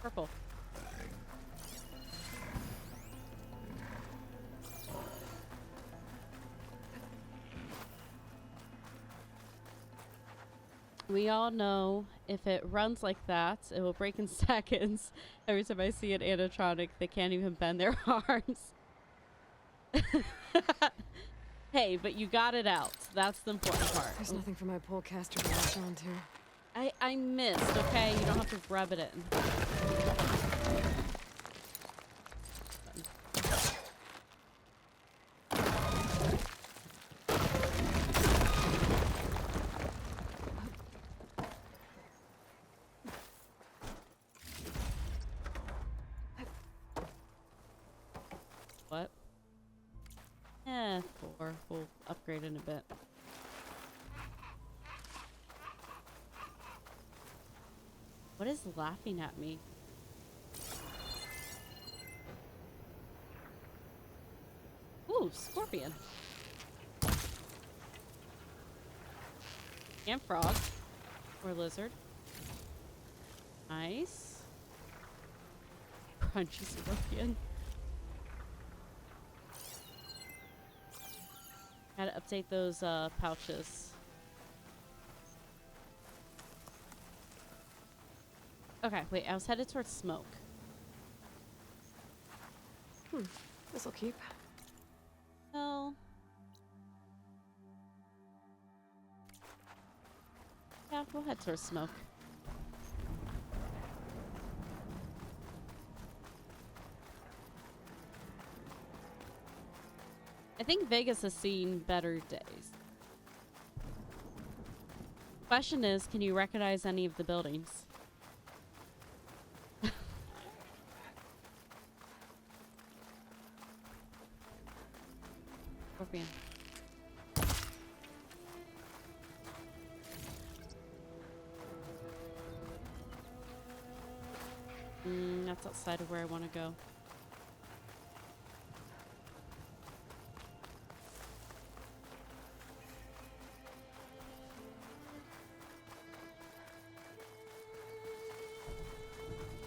purple. We all know if it runs like that, it will break in seconds. Every time I see an animatronic, they can't even bend their arms. Hey, but you got it out. That's the important part. There's nothing for my polecaster to latch onto. I missed, okay? You don't have to rub it in. What? 4. We'll upgrade in a bit. What is laughing at me? Ooh, scorpion. And frog. Or lizard. Nice. Crunchy scorpion. Gotta update those pouches. Okay, wait, I was headed towards smoke. This'll keep. Well. Yeah, we'll head towards smoke. I think Vegas has seen better days. Question is, can you recognize any of the buildings? Scorpion. That's outside of where I want to go.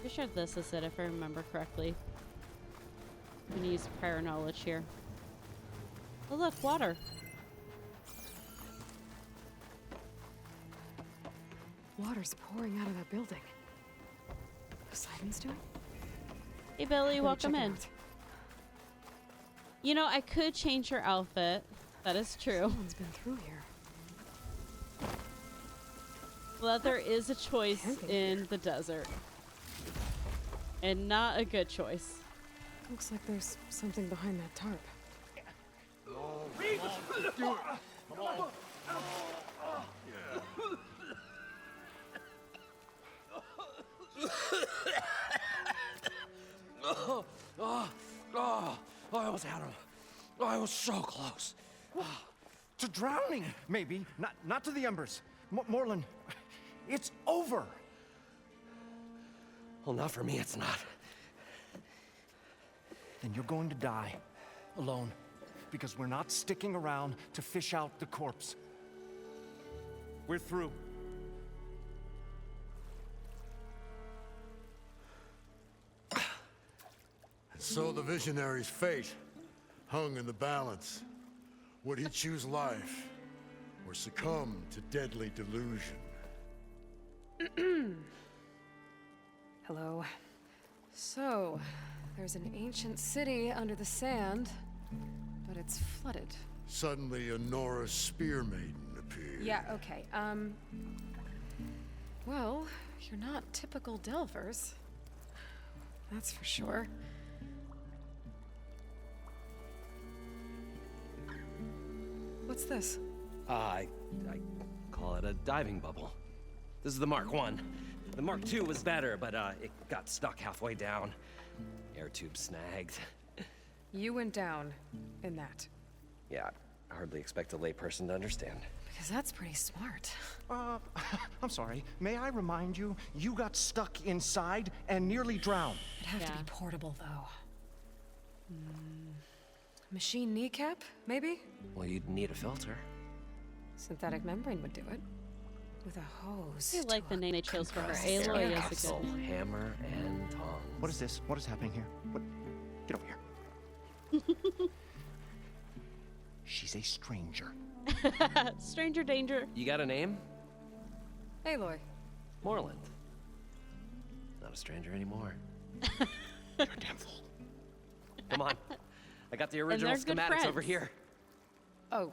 Pretty sure this is it if I remember correctly. I'm gonna use prior knowledge here. Oh look, water. Water's pouring out of that building. Poseidon's doing? Hey Billy, Better welcome check it in. out. You know, I could change her outfit. That is true. Someone's been through here. Leather is a choice Camping in the desert. And not a good choice. Looks like there's something behind that tarp. I almost had him. I was so close. To drowning, maybe. Not to the embers. Morland, it's over. Well, not for me, it's not. Then you're going to die. Alone. Because we're not sticking around to fish out the corpse. We're through. So the visionary's fate hung in the balance. Would he choose life or succumb to deadly delusion? Hello. So, there's an ancient city under the sand, but it's flooded. Suddenly a Nora spear maiden appeared. Yeah, okay. Well, you're not typical Delvers. That's for sure. What's this? I call it a diving bubble. This is the Mark I. The Mark II was better, but it got stuck halfway down. Air tube snagged. You went down in that. Yeah, I hardly expect a layperson to understand. Because that's pretty smart. I'm sorry. May I remind you, you got stuck inside and nearly drowned. It'd have to be portable, though. Machine kneecap, maybe? Well, you'd need a filter. Synthetic membrane would do it. With a hose. I like the name they chose for her. Compressed air Aloy is a capsule, good name. hammer and tongs. What is this? What is happening here? What? Get over here. She's a stranger. Stranger danger. You got a name? Aloy. Moreland. Not a stranger anymore. You're a damn fool. Come on. I got the original they're good schematics over friends. here. Oh,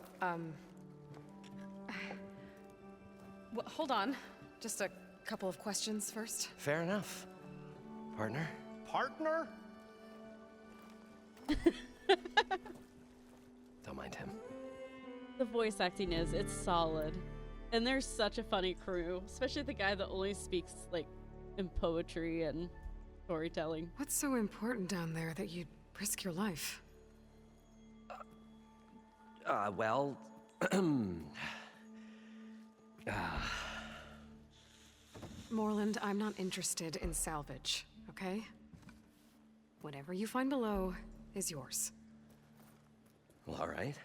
well, hold on. Just a couple of questions first. Fair enough. Partner? Partner? Don't mind him. The voice acting it's solid. And they're such a funny crew, especially the guy that only speaks like in poetry and storytelling. What's so important down there that you'd risk your life? Well... Moreland, I'm not interested in salvage, okay? Whatever you find below is yours. Well, all right.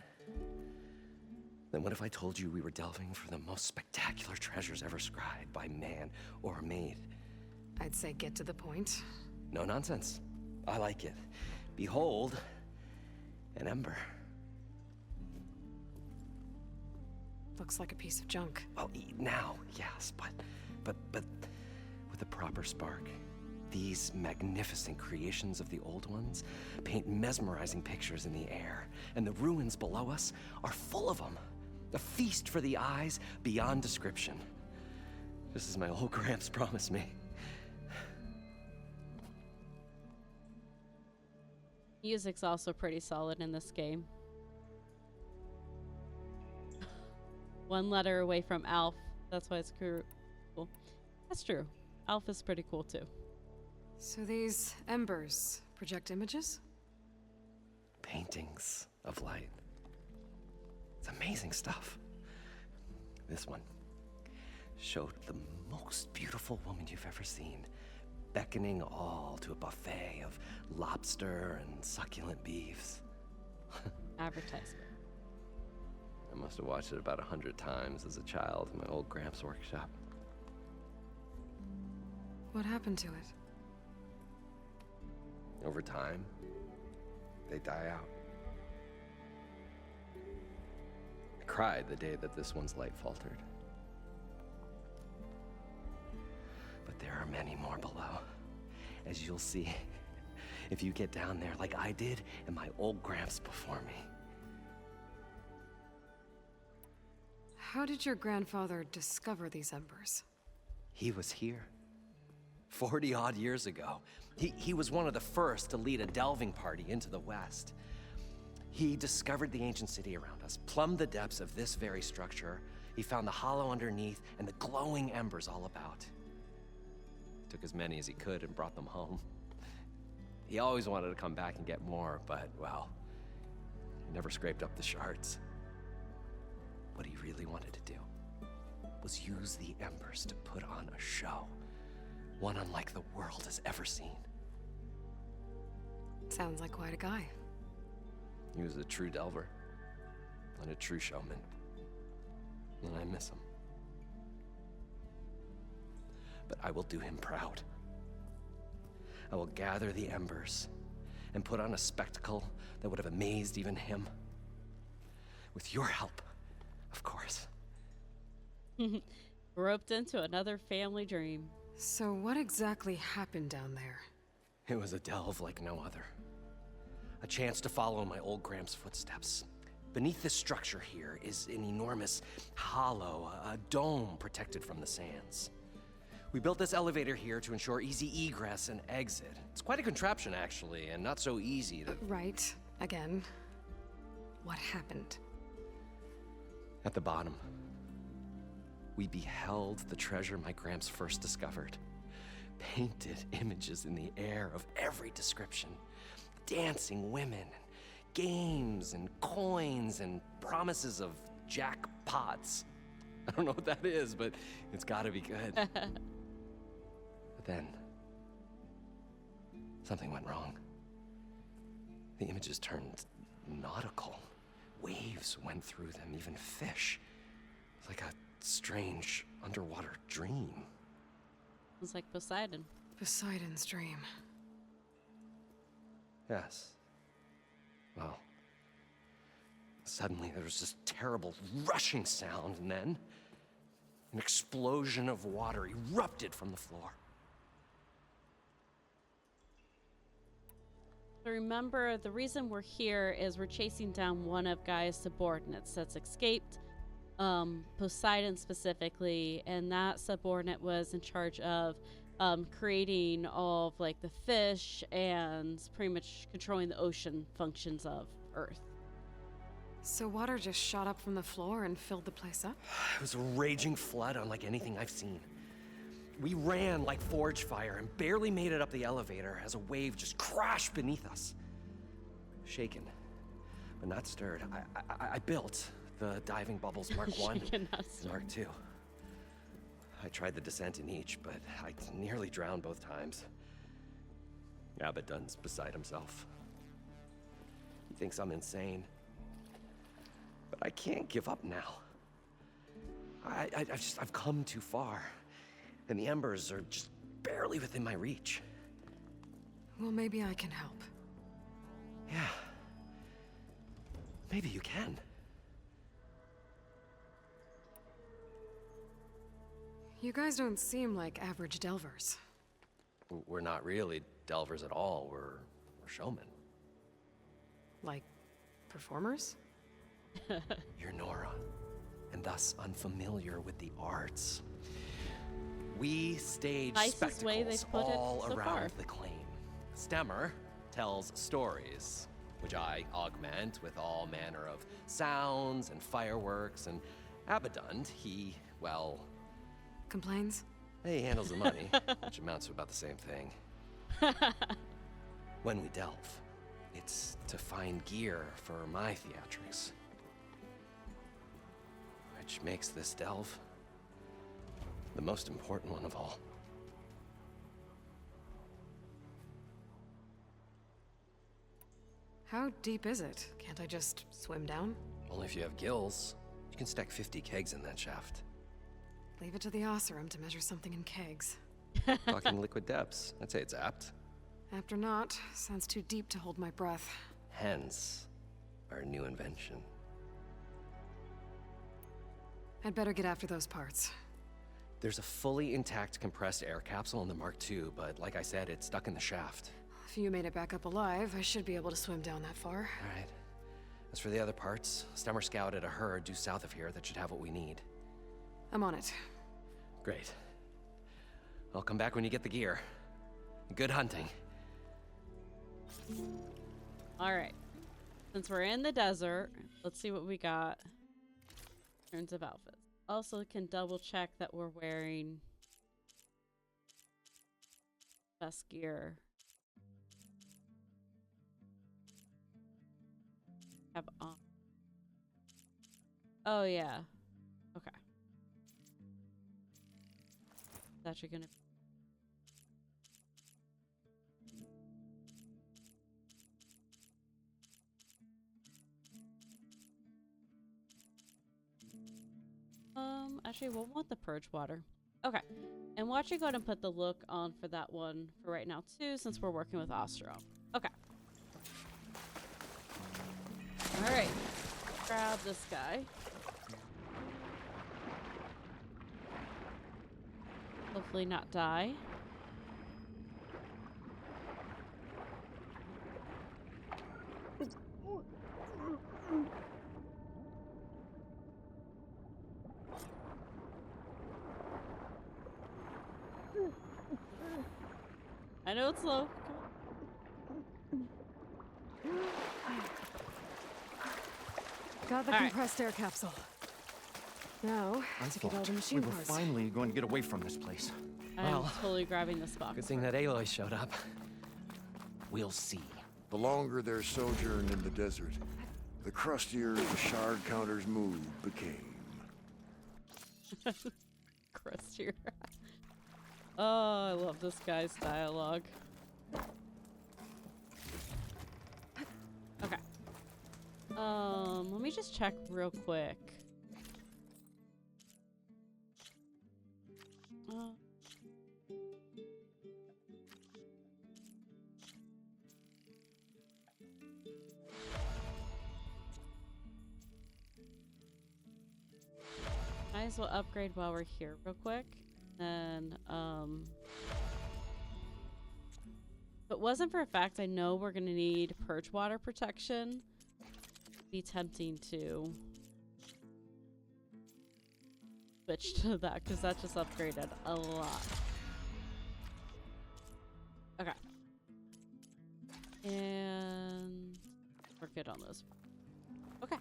Then what if I told you we were delving for the most spectacular treasures ever scribed by man or maid? I'd say get to the point. No nonsense. I like it. Behold, an ember. Looks like a piece of junk. Well, now, yes, but with a proper spark. These magnificent creations of the old ones paint mesmerizing pictures in the air, and the ruins below us are full of them. A feast for the eyes beyond description. Just as my old Gramps promised me. Music's also pretty solid in this game. One letter away from Alf. That's why it's cool. That's true. Alf is pretty cool too. So these embers project images? Paintings of light. It's amazing stuff. This one showed the most beautiful woman you've ever seen, beckoning all to a buffet of lobster and succulent beefs. Advertisement. I must have watched it about 100 times as a child in my old Gramps workshop. What happened to it? Over time, they die out. I cried the day that this one's light faltered. But there are many more below, as you'll see if you get down there like I did and my old Gramps before me. How did your grandfather discover these embers? He was here 40-odd years ago. He was one of the first to lead a delving party into the West. He discovered the ancient city around us, plumbed the depths of this very structure. He found the hollow underneath and the glowing embers all about. Took as many as he could and brought them home. He always wanted to come back and get more, but, well, he never scraped up the shards. What he really wanted to do was use the embers to put on a show, one unlike the world has ever seen. Sounds like quite a guy. He was a true delver and a true showman, and I miss him. But I will do him proud. I will gather the embers and put on a spectacle that would have amazed even him. With your help, of course. Roped into another family dream. So what exactly happened down there? It was a delve like no other. A chance to follow my old Gramps' footsteps. Beneath this structure here is an enormous hollow, a dome protected from the sands. We built this elevator here to ensure easy egress and exit. It's quite a contraption, actually, and not so easy to... Right. Again. What happened? At the bottom, we beheld the treasure my Gramps first discovered. Painted images in the air of every description. Dancing women, games and coins and promises of jackpots. I don't know what that is, but it's gotta be good. But then, something went wrong. The images turned nautical. Waves went through them, even fish. Like a strange underwater dream. It was like Poseidon. Poseidon's dream. Yes. Well, suddenly there was this terrible rushing sound, and then an explosion of water erupted from the floor. So remember, the reason we're here is we're chasing down one of Gaia's subordinates that's escaped, Poseidon specifically, and that subordinate was in charge of creating all of like the fish and pretty much controlling the ocean functions of Earth. So water just shot up from the floor and filled the place up? It was a raging flood unlike anything I've seen. We ran like forge fire and barely made it up the elevator as a wave just crashed beneath us. Shaken, but not stirred. I built the diving bubbles Mark 1 and Mark 2. I tried the descent in each, but I nearly drowned both times. Abaddon's beside himself. He thinks I'm insane. But I can't give up now. I've come too far. And the embers are just barely within my reach. Well, maybe I can help. Yeah. Maybe you can. You guys don't seem like average delvers. We're not really delvers at all. We're showmen. Like, performers? You're Nora, and thus unfamiliar with the arts. We stage Nicest way they've spectacles put it all so around far. the claim. Stemmer tells stories, which I augment with all manner of sounds and fireworks, and Abaddon, he, well... Complains? He handles the money, which amounts to about the same thing. When we delve, it's to find gear for my theatrics. Which makes this delve the most important one of all. How deep is it? Can't I just swim down? Only if you have gills. You can stack 50 kegs in that shaft. Leave it to the Osserum to measure something in kegs. Talking liquid depths. I'd say it's apt. Apt or not, sounds too deep to hold my breath. Hence, our new invention. I'd better get after those parts. There's a fully intact compressed air capsule in the Mark II, but like I said, it's stuck in the shaft. If you made it back up alive, I should be able to swim down that far. All right. As for the other parts, Stemmer scouted a herd due south of here that should have what we need. I'm on it. Great. I'll come back when you get the gear. Good hunting. All right. Since we're in the desert, let's see what we got in terms of outfits. Also can double check that we're wearing best gear. Have on. Oh yeah. Okay. It's actually gonna. Actually, we'll want the purge water. Okay. And we'll actually go ahead and put the look on for that one for right now too, since we're working with Ostro. Okay. Alright. Grab this guy. Hopefully not die. I know it's slow. Got the compressed air capsule. Now, I to get all thought the we machine were parts. finally going to get away from this place. I'm Well, totally grabbing this box. Good thing that Aloy showed up. We'll see. The longer their sojourn in the desert, the crustier the shard counter's mood became. Crust here. Oh, I love this guy's dialogue. Okay. Let me just check real quick. Might as well upgrade while we're here real quick. And, if it wasn't for a fact, I know we're gonna need purge water protection. It'd be tempting to switch to that because that just upgraded a lot. Okay. And we're good on those. Okay.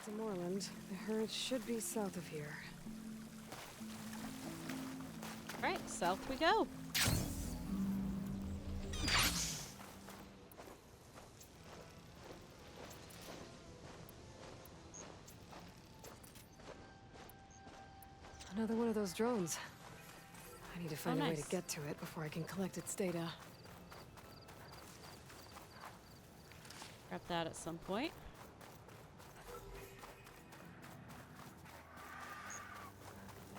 To Moorland. The herd should be south of here. Alright, south we go. Another one of those drones. I need to find a way nice. to get to it before I can collect its data. Grab that at some point.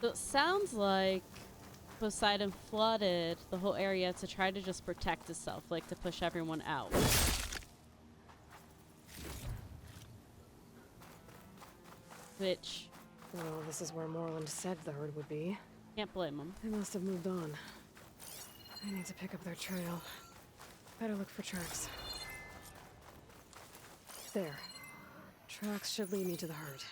So it sounds like Poseidon flooded the whole area to try to just protect itself, like to push everyone out. Which, Well, this is where Moorland said the herd would be. can't blame them. They must have moved on. I need to pick up their trail. Better look for tracks. There. Tracks should lead me to the herd.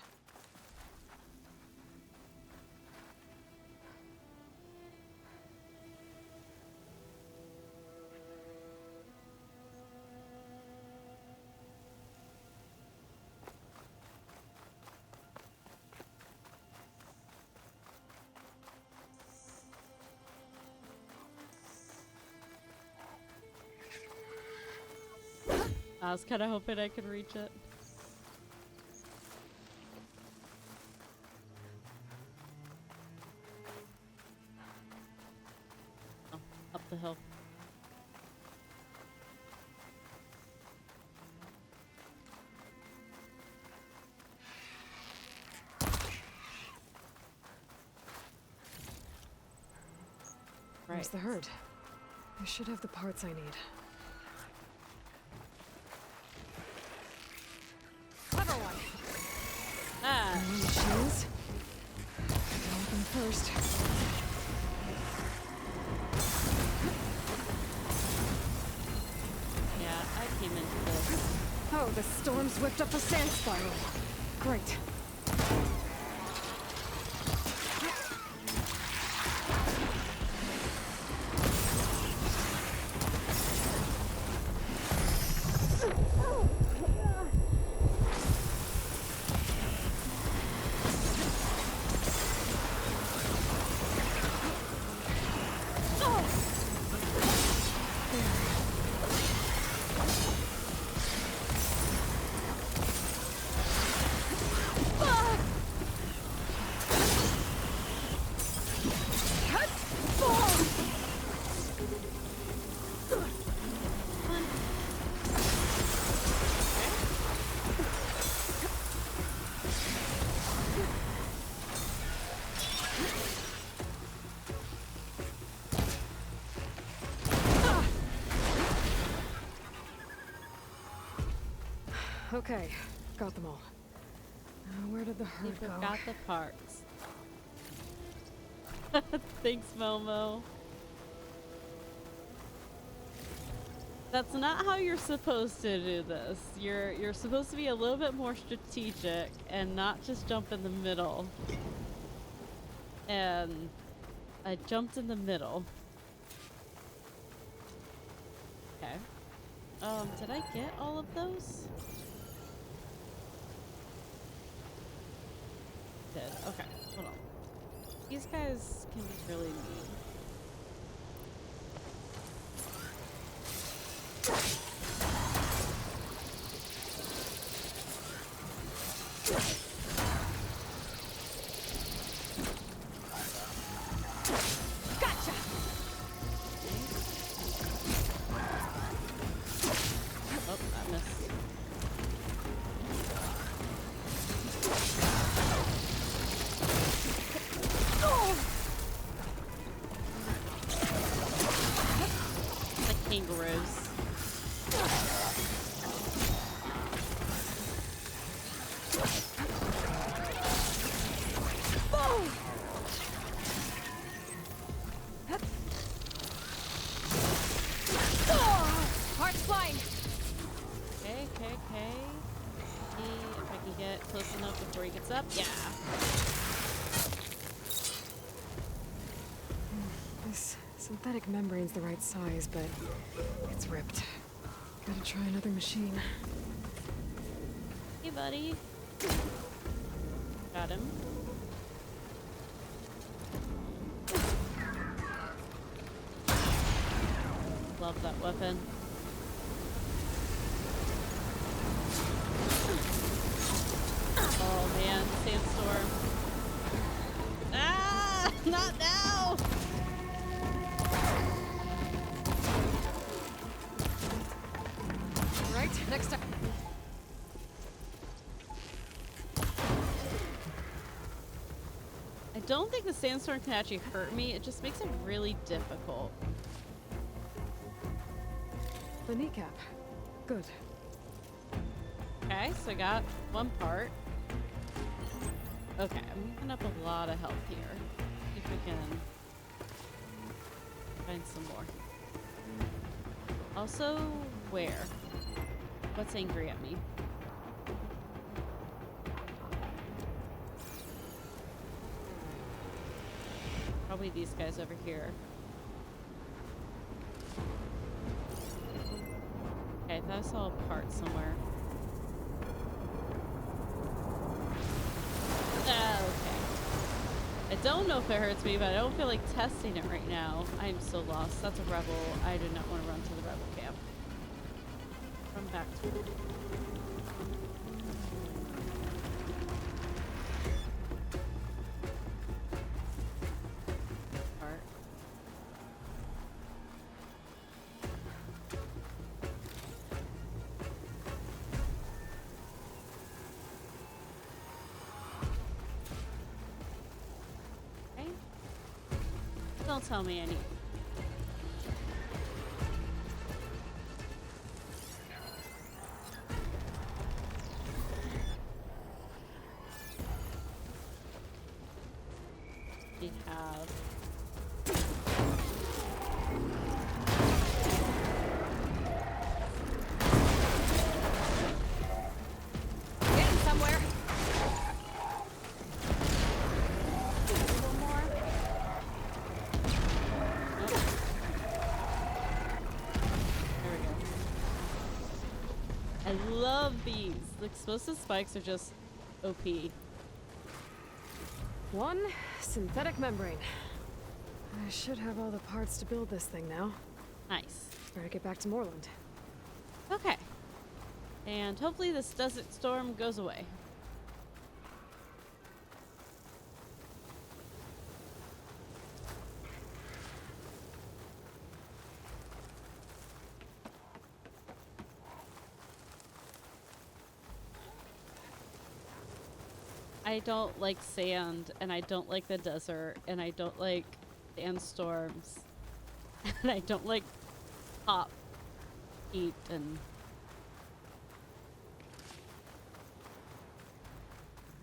I was kind of hoping I could reach it. Oh, up the hill. Where's Right. the herd? I should have the parts I need. Clever one. Ah. More machines. Open first. Yeah, I came into this. Oh, the storm's whipped up a sand spiral. Great. Okay, got them all. Where did the You herd go? forgot the parts. Thanks, Momo. That's not how you're supposed to do this. You're supposed to be a little bit more strategic and not just jump in the middle. And I jumped in the middle. Okay. Did I get all of those? Did. Okay, hold on. These guys can be really mean. Gotcha. Oh, I missed. Like kangaroos. Parts flying. Okay. See if I can get close enough before he gets up. Yeah. This synthetic membrane's the right size, but it's ripped. Gotta try another machine. Hey, buddy. Got him. Love that weapon. Oh man, sandstorm. Ah, not now. Right, next up. I don't think the sandstorm can actually hurt me. It just makes it really difficult. The kneecap. Good. Okay, so I got one part. Okay, I'm moving up a lot of health here. See if we can find some more. Also, where? What's angry at me? Probably these guys over here. Okay, I thought I saw a part somewhere. Okay. I don't know if it hurts me, but I don't feel like testing it right now. I am so lost. That's a rebel. I do not want to run to the rebel camp. Run back to it. Part. Okay. Don't tell me any. We have Getting somewhere. a little more. Nope. There we go. I love these. The explosive spikes are just OP. One synthetic membrane. I should have all the parts to build this thing now. Nice. Better get back to Moreland. Okay. And hopefully this desert storm goes away. I don't like sand, and I don't like the desert, and I don't like sandstorms, and I don't like hot heat, and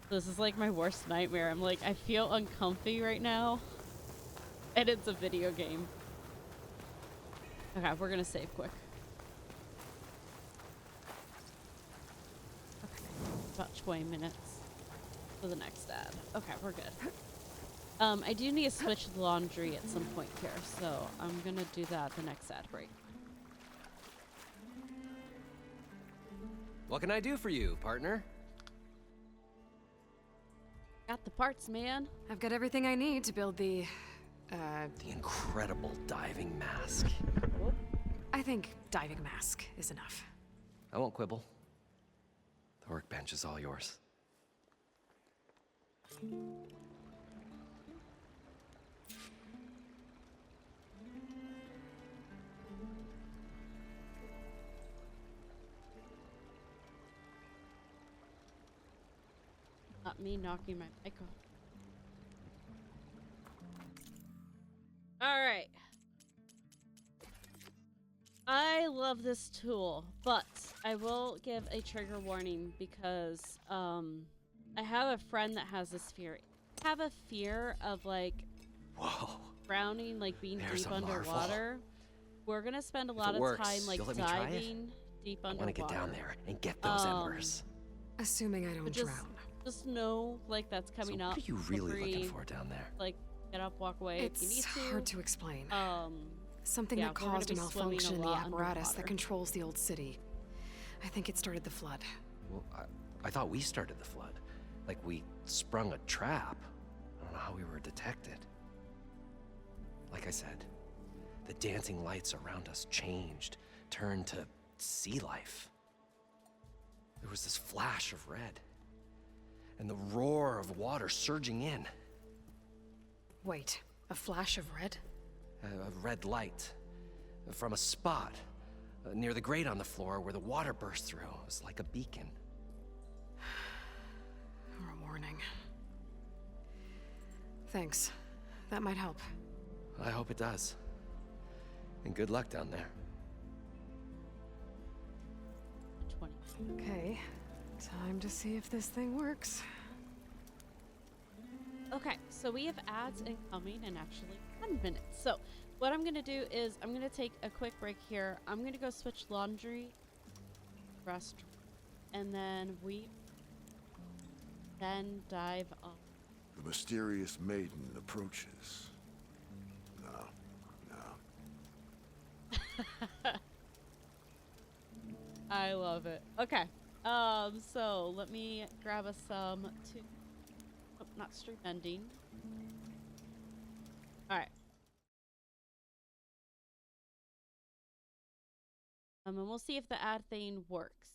this is like my worst nightmare. I'm like, I feel uncomfy right now, and it's a video game. Okay, we're gonna save quick. Okay, about 20 minutes. For the next ad. Okay, we're good. I do need to switch laundry at some point here, so I'm gonna do that the next ad break. What can I do for you, partner? Got the parts, man. I've got everything I need to build the incredible diving mask. I think diving mask is enough. I won't quibble. The workbench is all yours. Not me knocking my mic off. Alright. I love this tool, but I will give a trigger warning because I have a friend that has this fear. I have a fear of like drowning, like being There's deep a marvel. underwater. We're gonna spend a lot of works, time like you'll let me try it? diving deep I underwater. want to get down there and get those embers. Assuming I don't But just, drown. just know like that's coming So up. what are you really Feel looking free, for down there? Like get up, walk away if you need It's to. hard to explain. Something yeah, that we're gonna caused a be swimming malfunction a in the lot apparatus underwater. that controls the old city. I think it started the flood. Well, I thought we started the flood. Like we sprung a trap. I don't know how we were detected. Like I said, the dancing lights around us changed, turned to sea life. There was this flash of red, and the roar of water surging in. Wait, a flash of red? A red light from a spot near the grate on the floor where the water burst through. It was like a beacon. Or a warning. Thanks. That might help. I hope it does. And good luck down there. 20. Okay, time to see if this thing works. Okay, so we have ads incoming in actually 1 minute. So what I'm gonna do is I'm gonna take a quick break here. I'm gonna go switch laundry, rest, and then we then dive off. The mysterious maiden approaches. No, no. I love it. Okay, so let me grab us some not stream ending. All right. And we'll see if the ad thing works.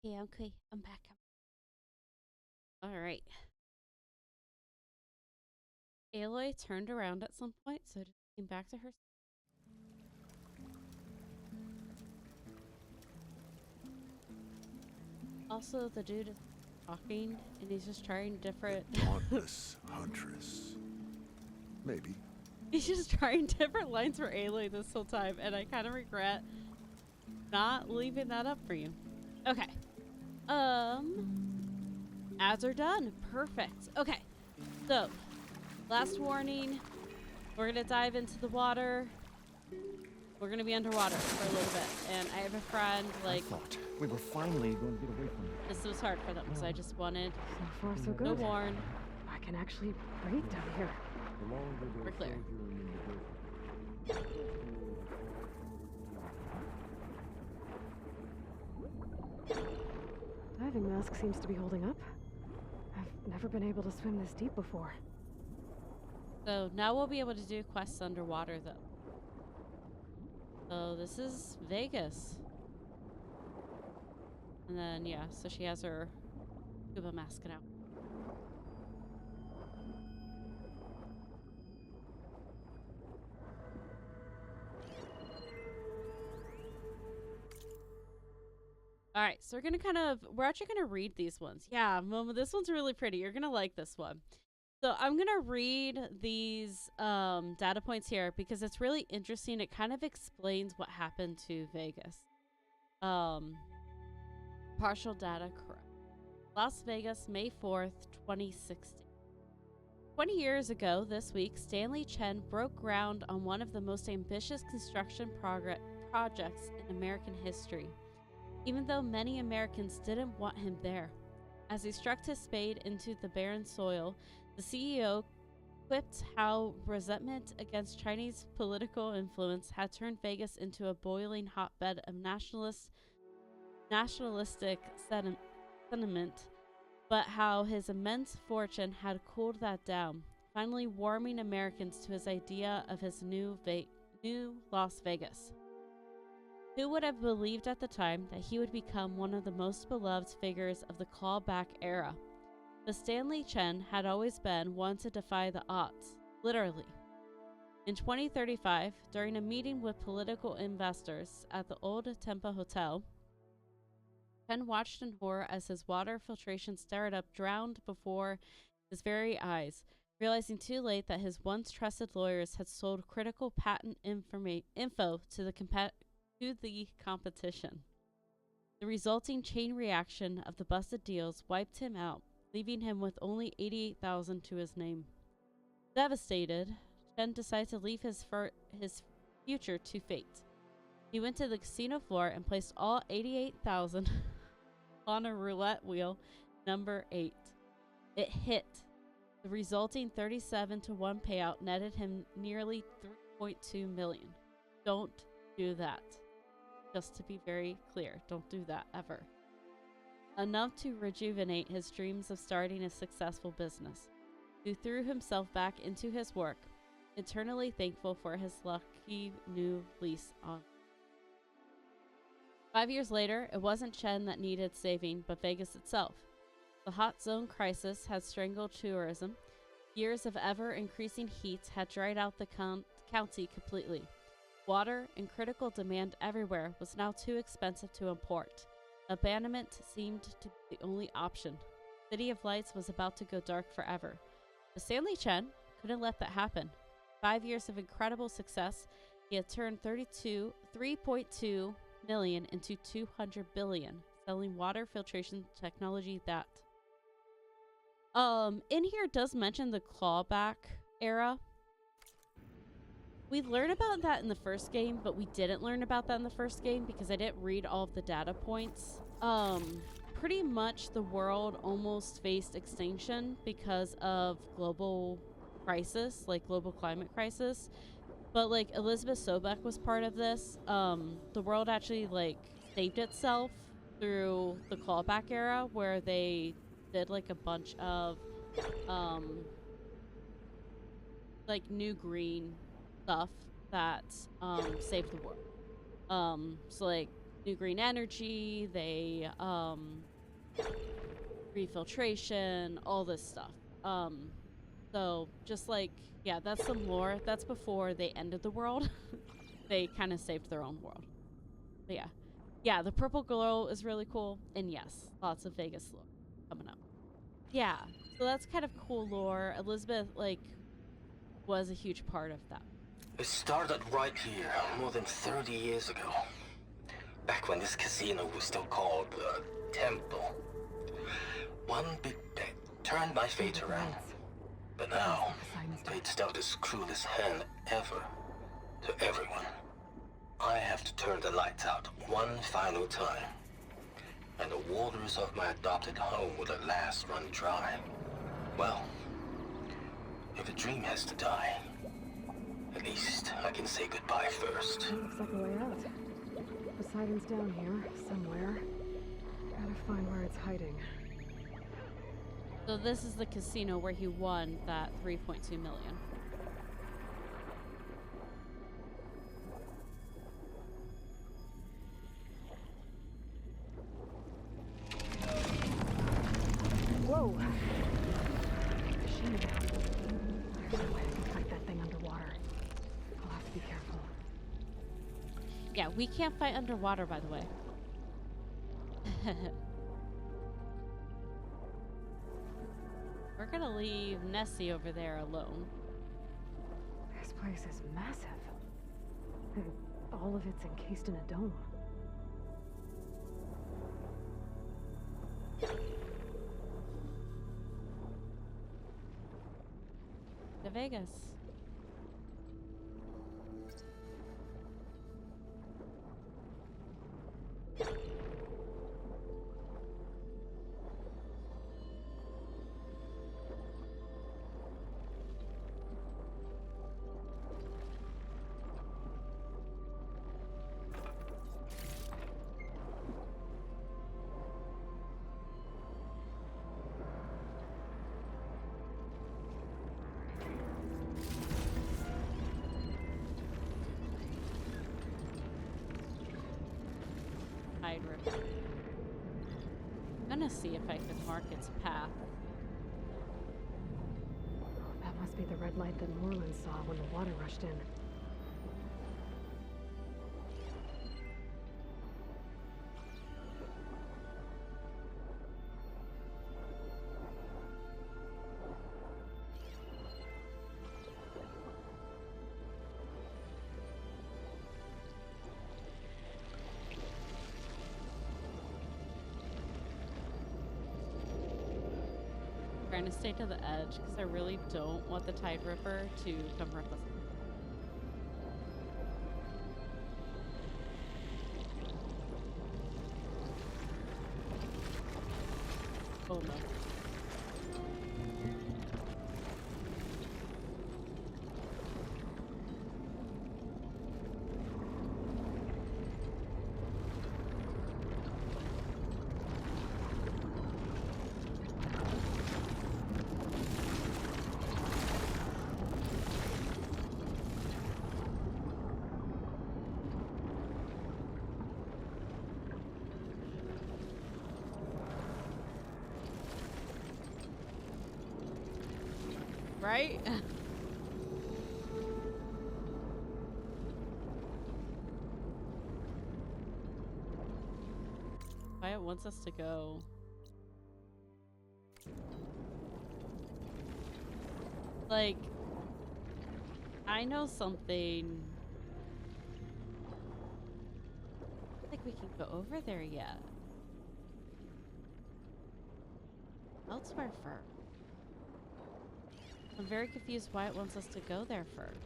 Yeah, okay. I'm back. All right. Aloy turned around at some point, so it came back to her. Also, the dude is talking, and he's just trying different... Dauntless huntress. Maybe. He's just trying different lines for Aloy this whole time, and I kind of regret not leaving that up for you. Okay. Ads are done. Perfect. Okay. So, last warning. We're gonna dive into the water. We're gonna be underwater for a little bit, and I have a friend, like... I thought we were finally going to get away from it. This was hard for them, so I just wanted So far, so to good. warn. I can actually breathe down here. We're clear. Diving mask seems to be holding up. I've never been able to swim this deep before. So now we'll be able to do quests underwater, though. So this is Vegas. And then, yeah, so she has her scuba mask now. All right, so we're actually gonna read these ones. Yeah, Momo, this one's really pretty. You're gonna like this one. So I'm gonna read these data points here because it's really interesting. It kind of explains what happened to Vegas. Partial data correct. Las Vegas, May 4th, 2016. 20 years ago this week, Stanley Chen broke ground on one of the most ambitious construction projects in American history, even though many Americans didn't want him there. As he struck his spade into the barren soil, the CEO quipped how resentment against Chinese political influence had turned Vegas into a boiling hotbed of nationalistic sentiment, but how his immense fortune had cooled that down, finally warming Americans to his idea of his new Las Vegas. Who would have believed at the time that he would become one of the most beloved figures of the clawback era? But Stanley Chen had always been one to defy the odds, literally. In 2035, during a meeting with political investors at the Old Tempa Hotel, Chen watched in horror as his water filtration startup drowned before his very eyes, realizing too late that his once trusted lawyers had sold critical patent info to the competition. The resulting chain reaction of the busted deals wiped him out, leaving him with only $88,000 to his name. Devastated, Chen decided to leave his future to fate. He went to the casino floor and placed all $88,000 on a roulette wheel, number 8. It hit. The resulting 37-1 payout netted him nearly $3.2 million. Don't do that. Just to be very clear, don't do that ever. Enough to rejuvenate his dreams of starting a successful business, who threw himself back into his work, eternally thankful for his lucky new lease on. 5 years later, it wasn't Chen that needed saving, but Vegas itself. The hot zone crisis had strangled tourism. Years of ever-increasing heat had dried out the county completely. Water, in critical demand everywhere, was now too expensive to import. Abandonment seemed to be the only option. City of Lights was about to go dark forever. But Stanley Chen couldn't let that happen. 5 years of incredible success, he had turned $3.2 million into $200 billion, selling water filtration technology that. In here it does mention the clawback era. We learned about that in the first game, but we didn't learn about that in the first game because I didn't read all of the data points. Pretty much the world almost faced extinction because of global crisis, like global climate crisis. But like Elizabeth Sobek was part of this. The world actually like saved itself through the clawback era where they did like a bunch of like new green stuff that saved the world. So like new green energy, they refiltration, all this stuff. So just like, yeah, that's some lore. That's before they ended the world. They kind of saved their own world. But yeah. Yeah, the purple glow is really cool. And yes, lots of Vegas lore coming up. Yeah, so that's kind of cool lore. Elizabeth, like, was a huge part of that. It started right here, more than 30 years ago. Back when this casino was still called the Temple. One big bet turned my fate around. But now, fate's dealt its cruelest hand ever to everyone. I have to turn the lights out one final time. And the waters of my adopted home will at last run dry. Well, if a dream has to die, at least I can say goodbye first. That looks like a way out. Poseidon's down here, somewhere. Gotta find where it's hiding. So this is the casino where he won that 3.2 million. Whoa! Machine gun. There's no way I can fight that thing underwater. I'll have to be careful. Yeah, we can't fight underwater, by the way. We're gonna leave Nessie over there alone. This place is massive. And all of it's encased in a dome. To Vegas. Tide River. I'm gonna see if I can mark its path. That must be the red light that Moreland saw when the water rushed in. Trying to stay to the edge because I really don't want the Tide Ripper to come rip us. Oh no. Right? Wyatt wants us to go. Like, I know something. I don't think we can go over there yet. Elsewhere first. I'm very confused why it wants us to go there first.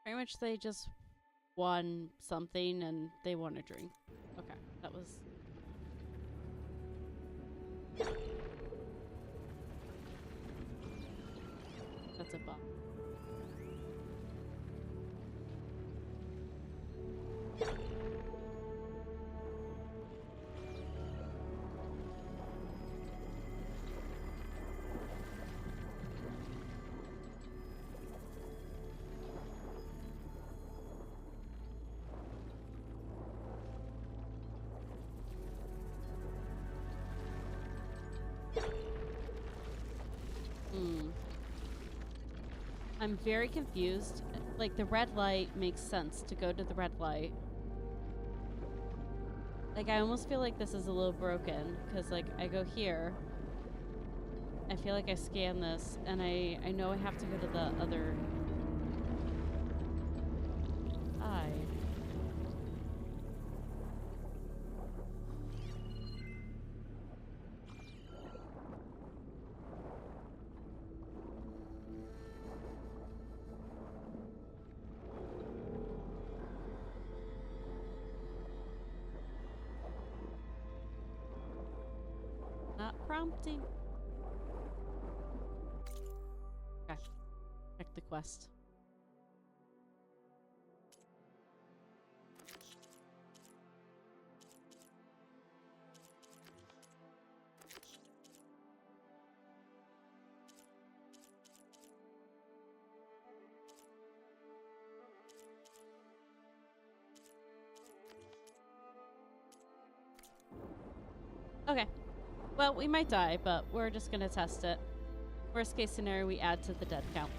Pretty much they just won something and they want a drink. Okay, that was... That's a bum. I'm very confused. Like, the red light makes sense to go to the red light. Like, I almost feel like this is a little broken, because, like, I go here. I feel like I scan this, and I know I have to go to the other side. Not prompting. Okay. Check the quest. Okay. Well, we might die, but we're just gonna test it. Worst case scenario, we add to the dead count.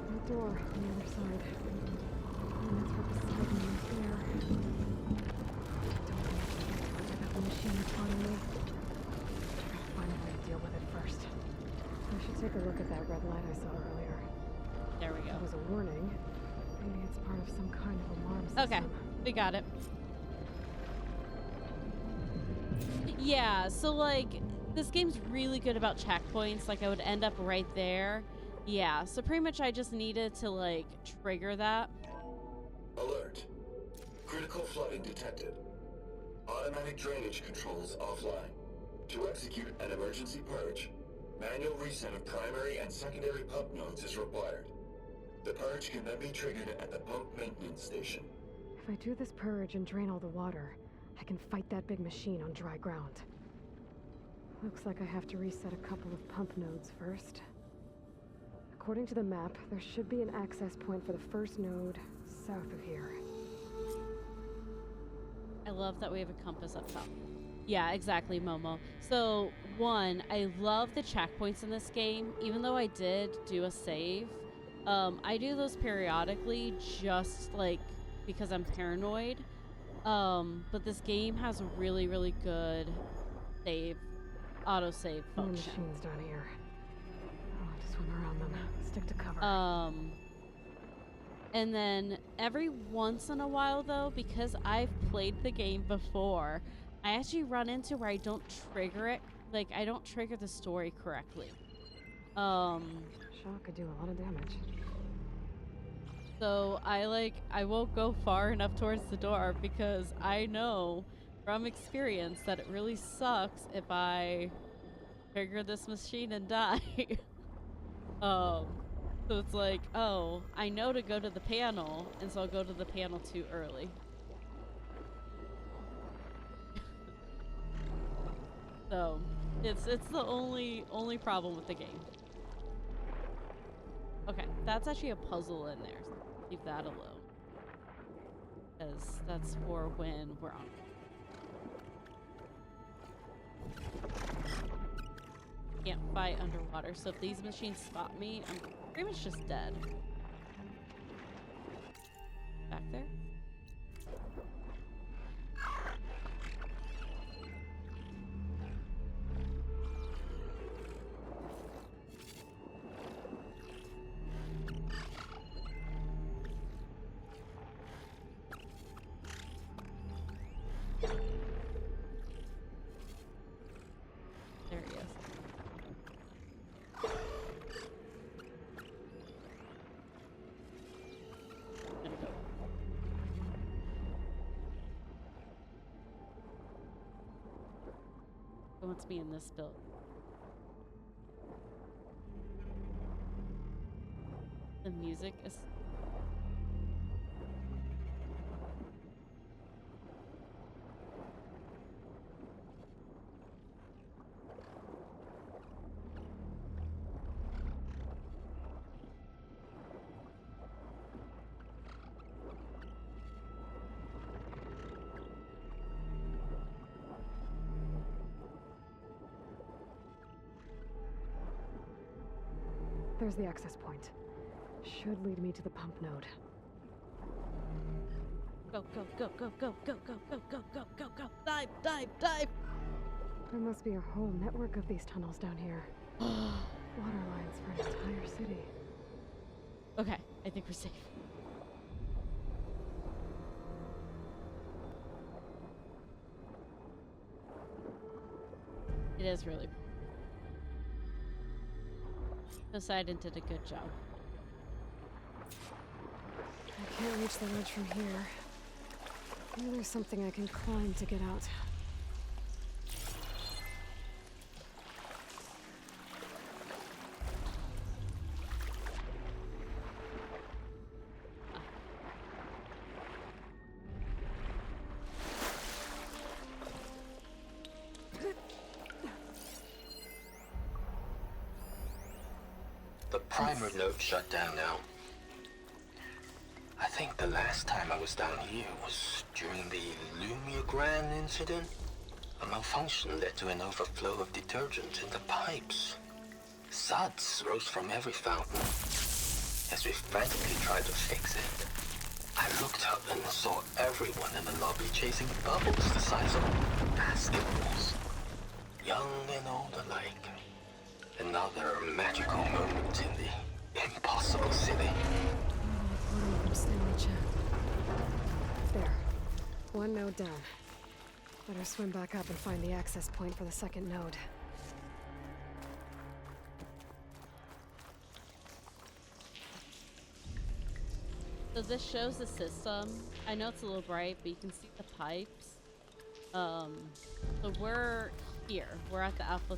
The door on the other side. And it's right beside me here. Don't let the machine upon me. I'll find a way to deal with it first. I should take a look at that red light I saw earlier. There we go. It was a warning. Maybe it's part of some kind of alarm system. Okay, we got it. Yeah, so like, this game's really good about checkpoints. Like, I would end up right there. Yeah, so pretty much I just needed to, like, trigger that. Alert. Critical flooding detected. Automatic drainage controls offline. To execute an emergency purge, manual reset of primary and secondary pump nodes is required. The purge can then be triggered at the pump maintenance station. If I do this purge and drain all the water, I can fight that big machine on dry ground. Looks like I have to reset a couple of pump nodes first. According to the map, there should be an access point for the first node south of here. I love that we have a compass up top. Yeah, exactly, Momo. So, one, I love the checkpoints in this game. Even though I did do a save, I do those periodically just, like, because I'm paranoid. But this game has a really, really good auto-save More function. machines down here. I'll have to swim around them. Stick to cover. And then every once in a while, though, because I've played the game before, I actually run into where I don't trigger it. Like, I don't trigger the story correctly. Shock could do a lot of damage. So I won't go far enough towards the door because I know from experience that it really sucks if I trigger this machine and die. So it's like, oh, I know to go to the panel, and so I'll go to the panel too early. So it's the only problem with the game. Okay, that's actually a puzzle in there. So leave that alone, because that's for when we're on. Can't fight underwater, so if these machines spot me, I'm pretty much just dead. Back there? There he is. There we go. gets me in this build. The music is... There's the access point. Should lead me to the pump node. Go, go, go, go, go, go, go, go, go, go, go, go. Dive, dive, dive! There must be a whole network of these tunnels down here. Water lines for an entire city. Okay, I think we're safe. It is really... Poseidon did a good job. I can't reach the ledge from here. Maybe there's something I can climb to get out. The primer node shut down now. I think the last time I was down here was during the Lumiogran incident. A malfunction led to an overflow of detergent in the pipes. Suds rose from every fountain. As we frantically tried to fix it, I looked up and saw everyone in the lobby chasing bubbles the size of basketballs. Young and old alike. Another magical moment in the impossible city. There. One node down. Better swim back up and find the access point for the second node. So this shows the system. I know it's a little bright, but you can see the pipes. So we're here. We're at the Eiffel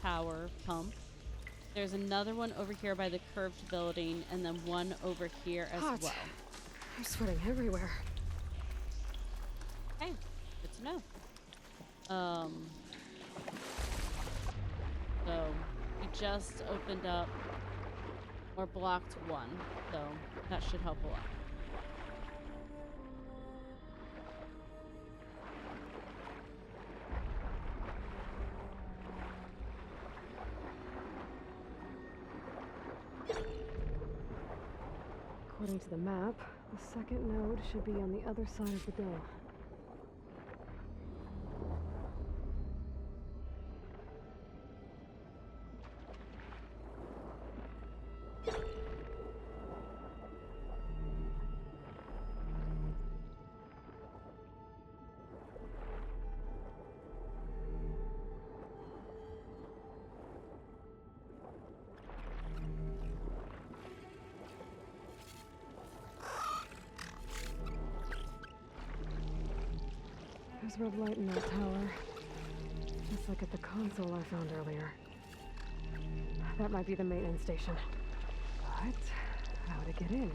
Tower pump. There's another one over here by the curved building, and then one over here as Hot. well. I'm sweating everywhere. Okay, good to know. So we just opened up or blocked one, so that should help a lot. According to the map, the second node should be on the other side of the dome. There's red light in that tower. Just like at the console I found earlier. That might be the maintenance station. But how to get in?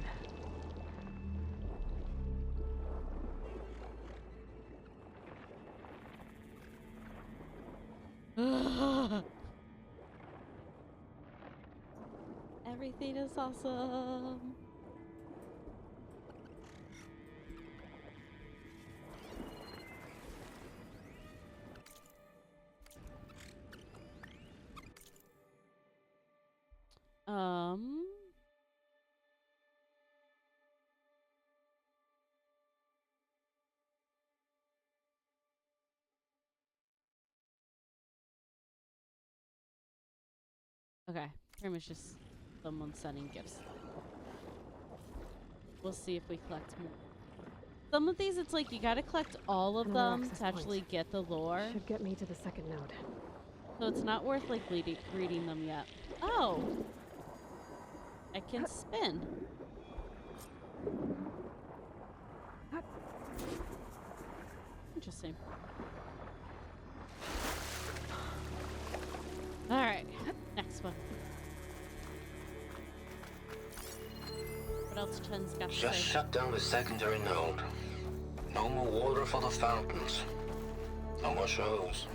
Everything is awesome. Okay, pretty much just someone sending gifts. We'll see if we collect more. Some of these, it's like you gotta collect all of them to actually get the lore. Should get me to the second node. So it's not worth like reading them yet. Oh! I can spin. Interesting. Alright, next one. What else Chen's got to Just say? shut down the secondary node. No more water for the fountains. No more shows.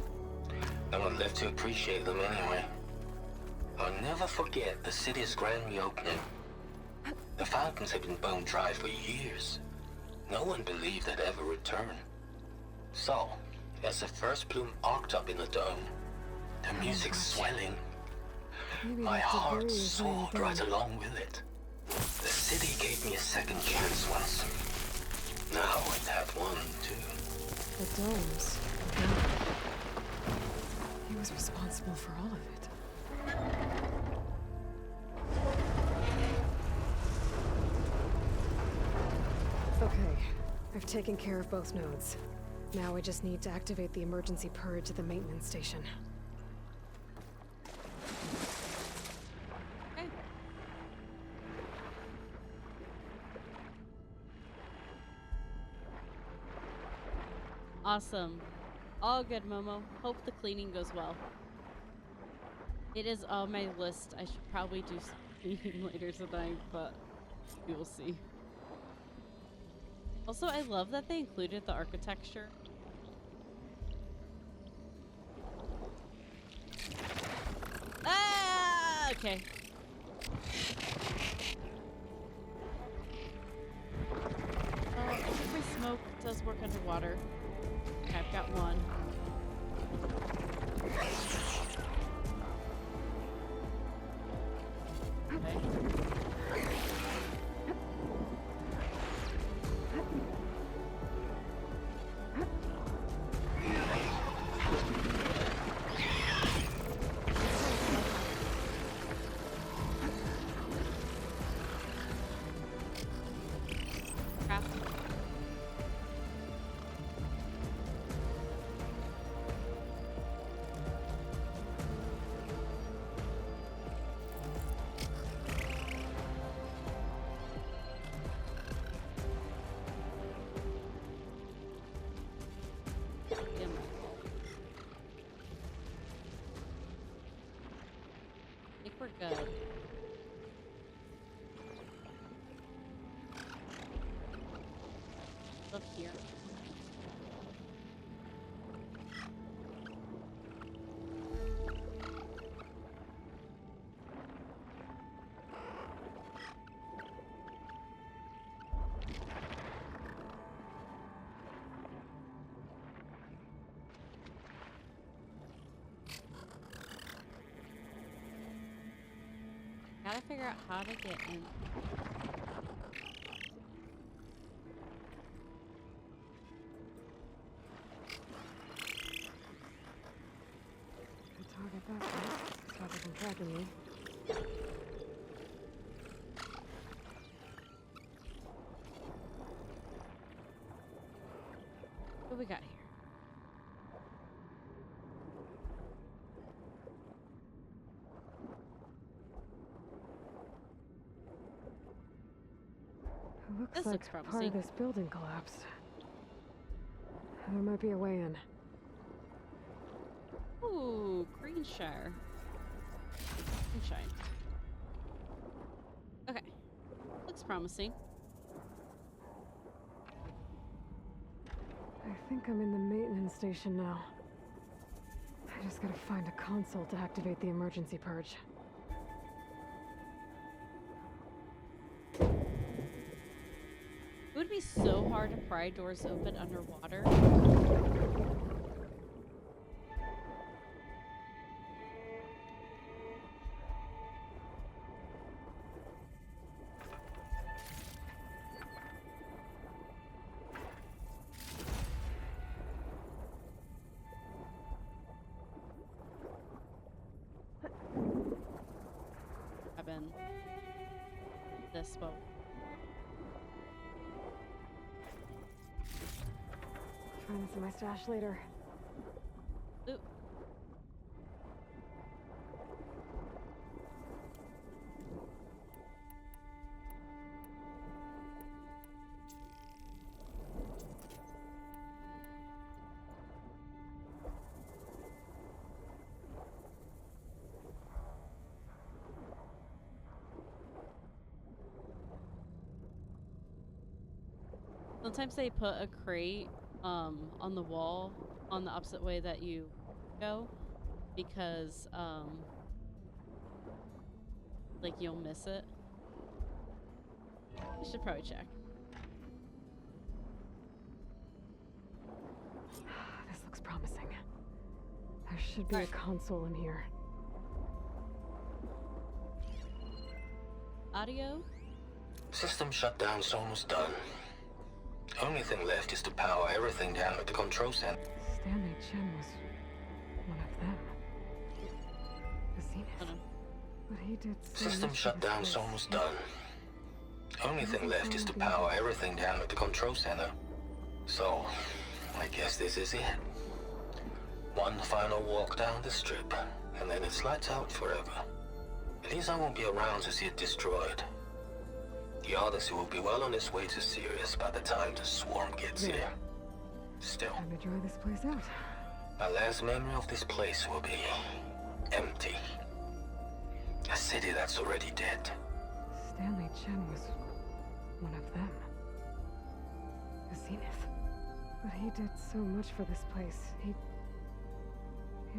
No one left to appreciate them anyway. I'll never forget the city's grand reopening. The fountains had been bone dry for years. No one believed they'd ever return. So, as the first bloom arced up in the dome, the music swelling, Maybe my that heart debris is weighing soared down. right along with it. The city gave me a second chance once. Now it had one, too. The domes. Yeah. He was responsible for all of it. Okay, I've taken care of both nodes. Now I just need to activate the emergency purge at the maintenance station. Okay. Awesome. All good, Momo. Hope the cleaning goes well. It is on my list. I should probably do some cleaning later tonight, but we will see. Also, I love that they included the architecture. Ah, okay. I think my smoke does work underwater. Okay, I've got one. Okay. Craft. Damn. I think we're good. Up here. Gotta figure out how to get in. Target that way. Stop it from tracking me. What we got here? It looks This like looks part promising. of this building collapsed. There might be a way in. Ooh, Greenshire. Greenshine. Okay. Looks promising. I think I'm in the maintenance station now. I just gotta find a console to activate the emergency purge. It would be so hard to pry doors open underwater. Cabin. This boat. Find this in my stash later. Ooh. Sometimes they put a crate on the wall on the opposite way that you go because like you'll miss it. I should probably check. This looks promising. There should be a console in here. Audio? System shutdown's almost done. Only thing left is to power everything down at the control center. Stanley Chen was one of them. The Zenith. But he did so System much for this shutdown's place. almost done. Only thing left is to power everything down at the control center. So, I guess this is it. One final walk down the strip, and then it's lights out forever. At least I won't be around to see it destroyed. The Odyssey will be well on its way to Sirius by the time the swarm gets here. Still, Time to dry this place out. my last memory of this place will be empty. A city that's already dead. Stanley Chen was one of them. The Zenith. But he did so much for this place. He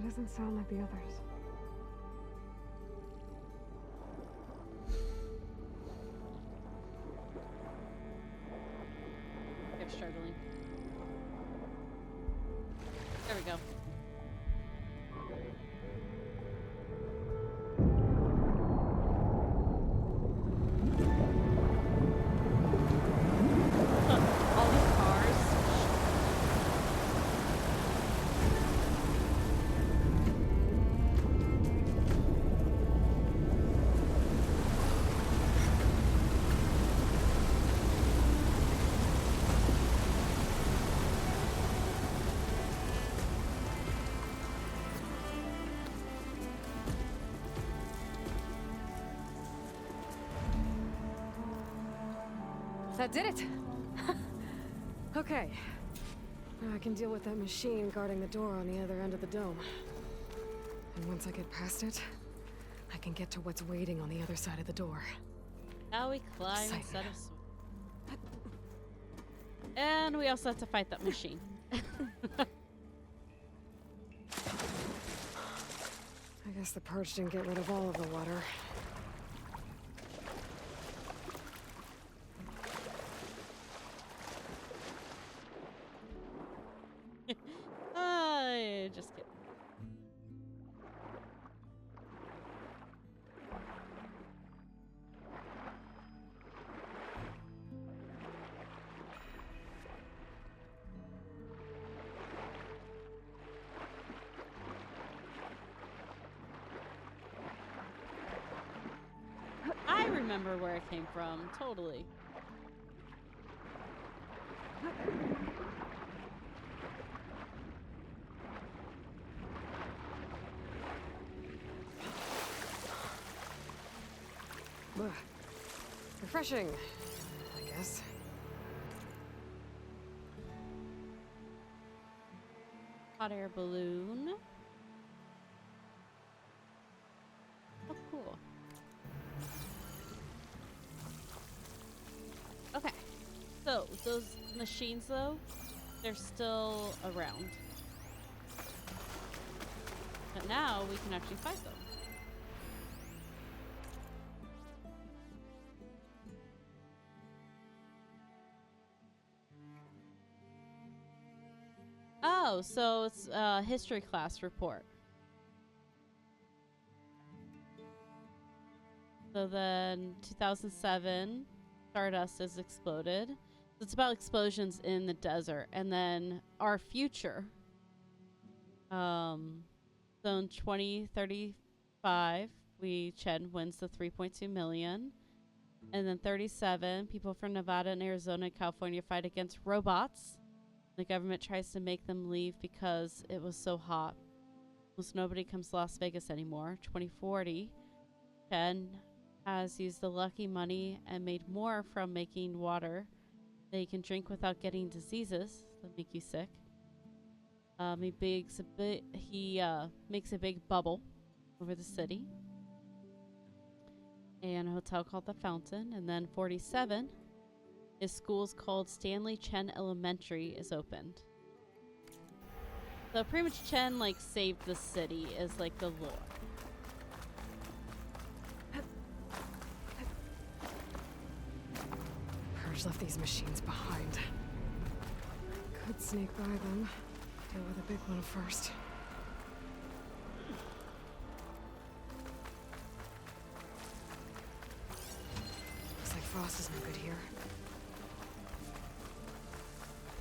doesn't sound like the others. They're struggling. There we go. All these cars. That did it! Okay. Now I can deal with that machine guarding the door on the other end of the dome. And once I get past it, I can get to what's waiting on the other side of the door. Now we climb Exciting. instead of swim. And we also have to fight that machine. I guess the purge didn't get rid of all of the water. Just kidding. I remember where it came from, totally. Ugh. Refreshing, I guess. Hot air balloon. Oh, cool. Okay. So, those machines, though, they're still around. But now we can actually fight them. Oh, so it's a history class report. So then 2007, Stardust has exploded. So it's about explosions in the desert. And then our future. So in 2035, Chen wins the 3.2 million. And then 37, people from Nevada and Arizona and California fight against robots. The government tries to make them leave because it was so hot. Almost nobody comes to Las Vegas anymore. 2040, Chen has used the lucky money and made more from making water that he can drink without getting diseases that make you sick. He makes a big bubble over the city. And a hotel called the Fountain. And then 47, His school's called Stanley Chen Elementary is opened. So pretty much Chen like saved the city is like the lore. Purge left these machines behind. Could sneak by them. Deal with the big one first. Looks like Frost is no good here.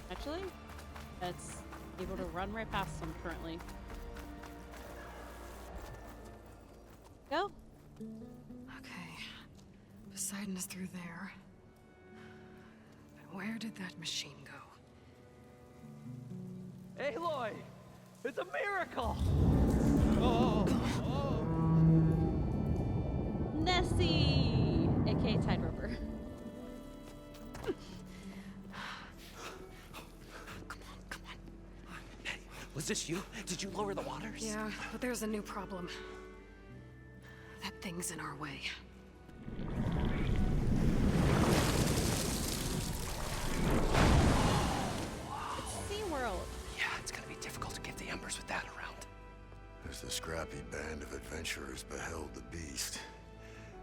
Actually, that's able to run right past them currently. Go. Okay. Poseidon is through there. But where did that machine go? Aloy! It's a miracle! Nessie, aka Tide Roper. Was this you? Did you lower the waters? Yeah, but there's a new problem. That thing's in our way. SeaWorld. Yeah, it's gonna be difficult to get the embers with that around. As the scrappy band of adventurers beheld the beast,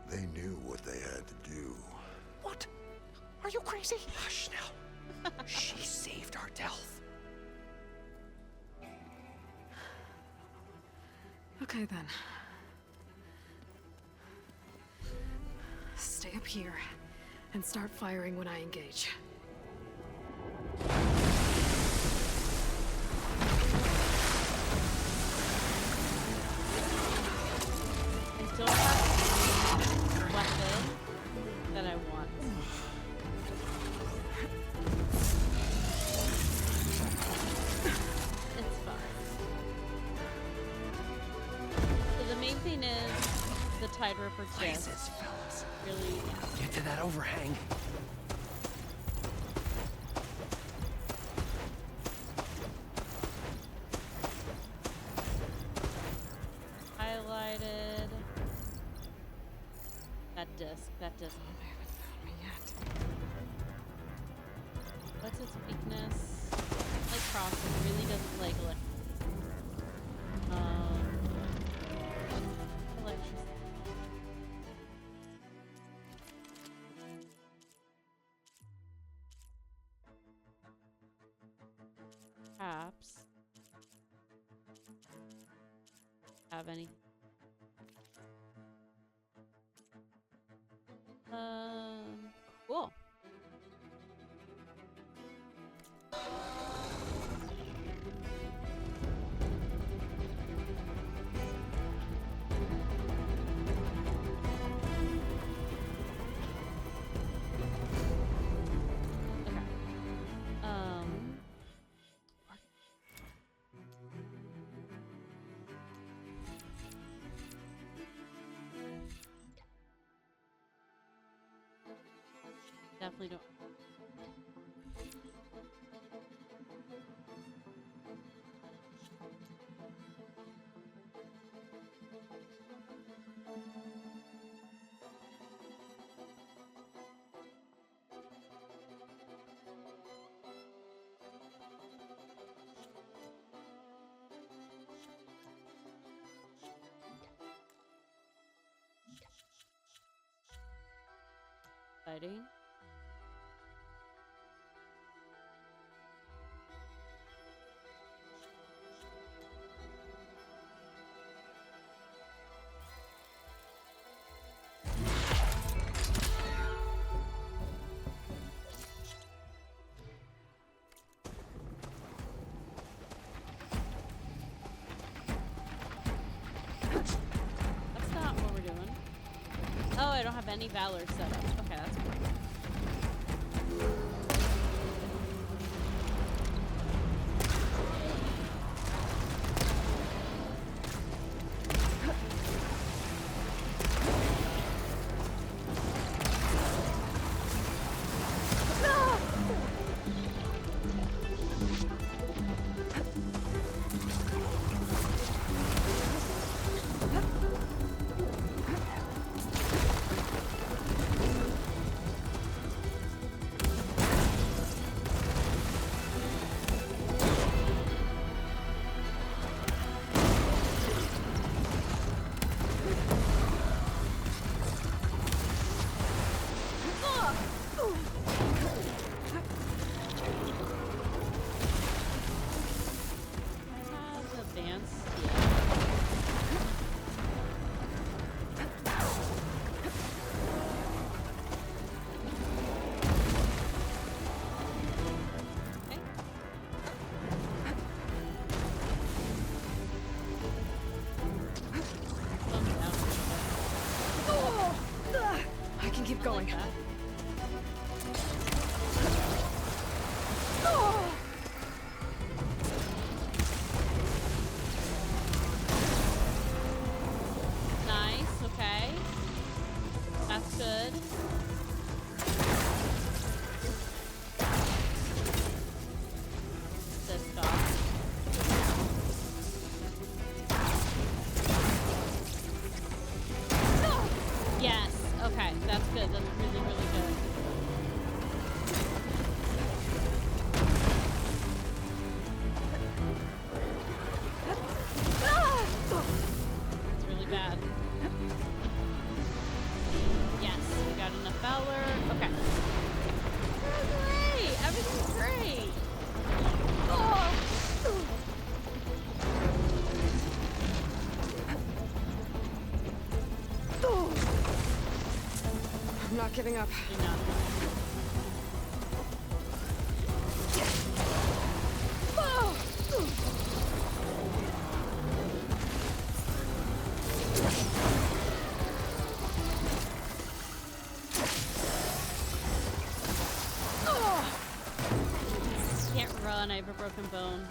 they knew what they had to do. What? Are you crazy? Hush now. She saved our Delph. Okay then. Stay up here and start firing when I engage. I don't have a weapon that I want. It's fine. So the main thing is the Tide Roper Places, disc. fellas. Really, Get to that overhang. highlighted. That disc. That disc. They haven't found me yet. What's its weakness? Like crossing. Really doesn't like electricity. Perhaps have any. Cool. Okay. Definitely don't. Exciting. That's not what we're doing. Oh, I don't have any Valor set up. Okay, that's cool. can keep I going. like that. Nice, okay. That's good. This dog. Yes, okay, that's good. That's really, really good. It's really bad. Yes, we got enough valor. Okay. Great! Everything's great! I'm not giving up. Enough. Can't run, I have a broken bone.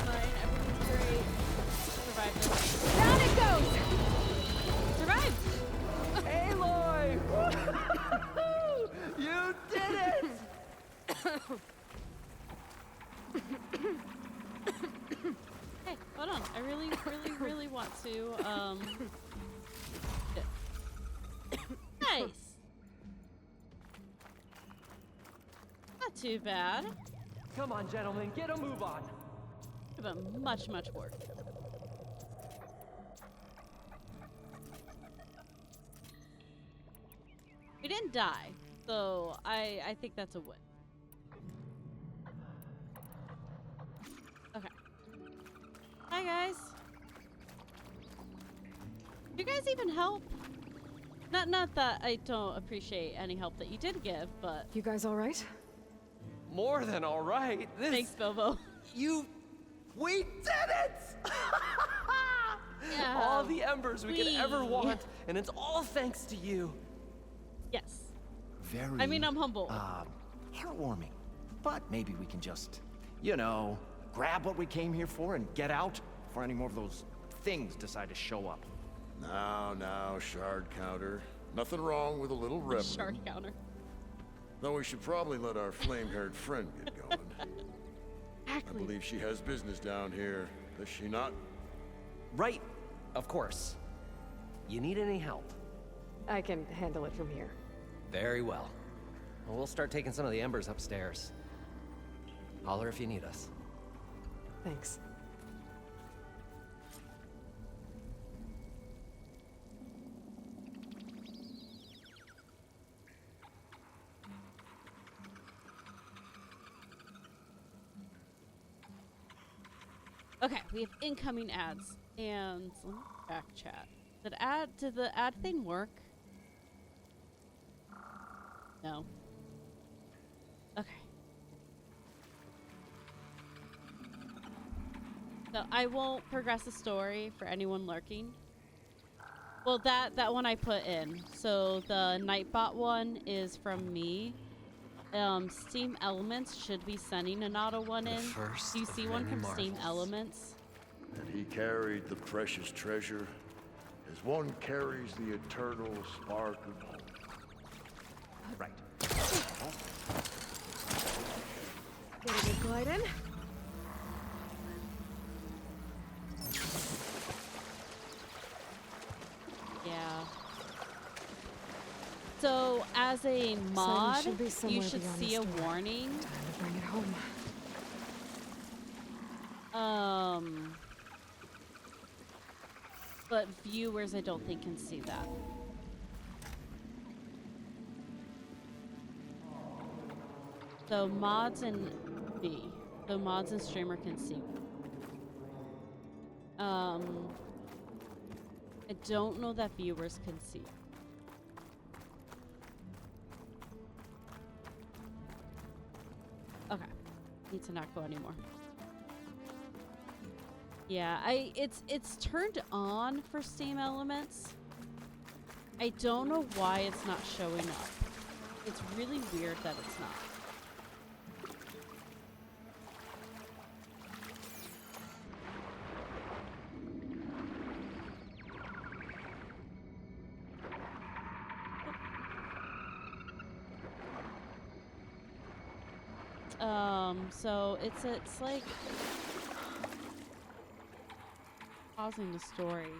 Fine, everything's great. Survived this. Down it goes! Survived! Aloy! You did it! Hey, hold on. I really, really, really want to, Nice! Not too bad. Come on, gentlemen, get a move on. But much, much work. We didn't die, so I think that's a win. Okay. Hi guys. You guys even help? Not that I don't appreciate any help that you did give, but You guys all right? More than all right. This, thanks, Bobo. we did it! Yeah, All the embers we could ever want, and it's all thanks to you. Yes. Very. I mean, I'm humble. Heartwarming. But maybe we can just, you know, grab what we came here for and get out before any more of those things decide to show up. Now, shard counter. Nothing wrong with a little revenue. Shark counter. Though we should probably let our flame-haired friend get going. I Exactly. believe she has business down here, does she not? Right, of course. You need any help? I can handle it from here. Very well. Well, we'll start taking some of the embers upstairs. Holler if you need us. Thanks. Okay, we have incoming ads. And let me back chat. Did the ad thing work? No. Okay. So I won't progress the story for anyone lurking. Well, that one I put in. So the Nightbot one is from me. Steam Elements should be sending an auto one in. Do you see one from Steam Elements? And he carried the precious treasure, as one carries the eternal spark of hope. Right. Get a good glide in. Yeah. So as a mod, should be you somewhere should beyond see the a store. warning. Time to bring it home. But viewers, I don't think can see that. So mods and mods and streamer can see. I don't know that viewers can see. Okay, need to not go anymore. Yeah, it's turned on for steam elements. I don't know why it's not showing up. It's really weird that it's not. So it's like pausing the story.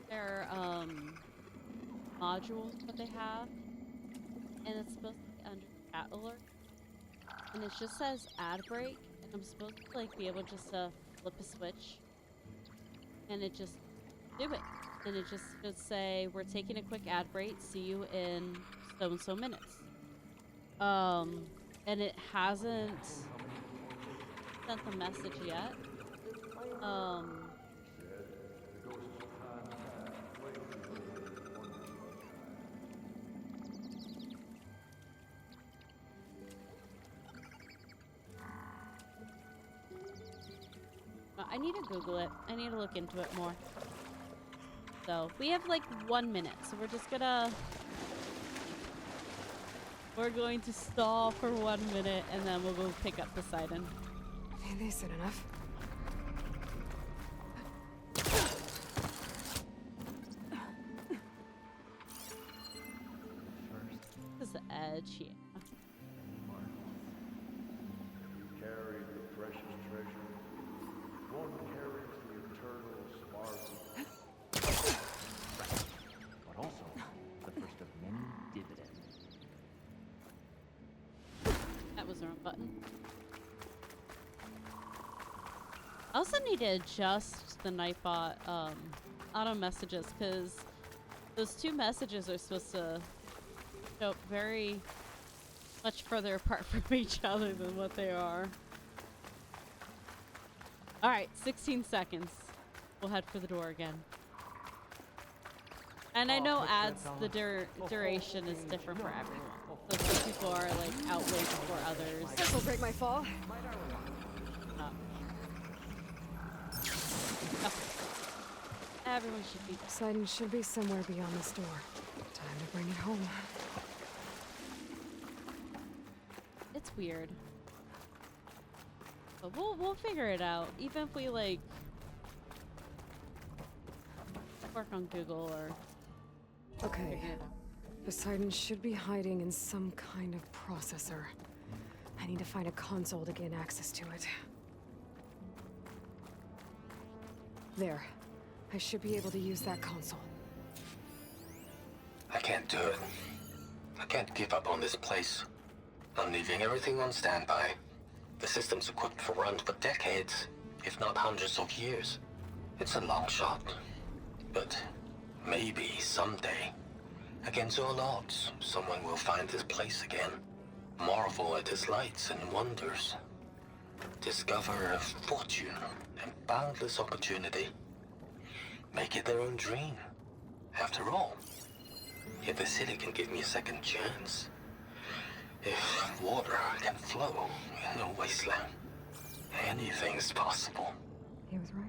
There are modules that they have, and it's supposed to be under chat alert, and it just says ad break, and I'm supposed to like be able just to flip a switch, and it just do it. And it just would say, we're taking a quick ad break, see you in so and so minutes. And it hasn't sent the message yet. I need to Google it. I need to look into it more. So we have like 1 minute, so we're just gonna going to stall for 1 minute, and then we'll go pick up Poseidon. Maybe soon enough. This is the edge, yeah. You carried the precious treasure. One carries the eternal sparkle. But also the first of many dividends. That was the wrong button. I also need to adjust the Nightbot auto messages, because those two messages are supposed to show up very much further apart from each other than what they are. Alright, 16 seconds. We'll head for the door again. And I know ads, the duration is different for everyone. So some people are like out way before others. This will break my fall. Everyone should be. Poseidon should be somewhere beyond this door. Time to bring it home. It's weird. But we'll figure it out. Even if we like work on Google or Okay. Poseidon should be hiding in some kind of processor. I need to find a console to gain access to it. There. I should be able to use that console. I can't do it. I can't give up on this place. I'm leaving everything on standby. The system's equipped for runs for decades, if not hundreds of years. It's a long shot. But maybe someday, against all odds, someone will find this place again. Marvel at its lights and wonders. Discover a fortune and boundless opportunity. Make it their own dream. After all, if the city can give me a second chance, if water can flow in a wasteland, anything's possible. He was right.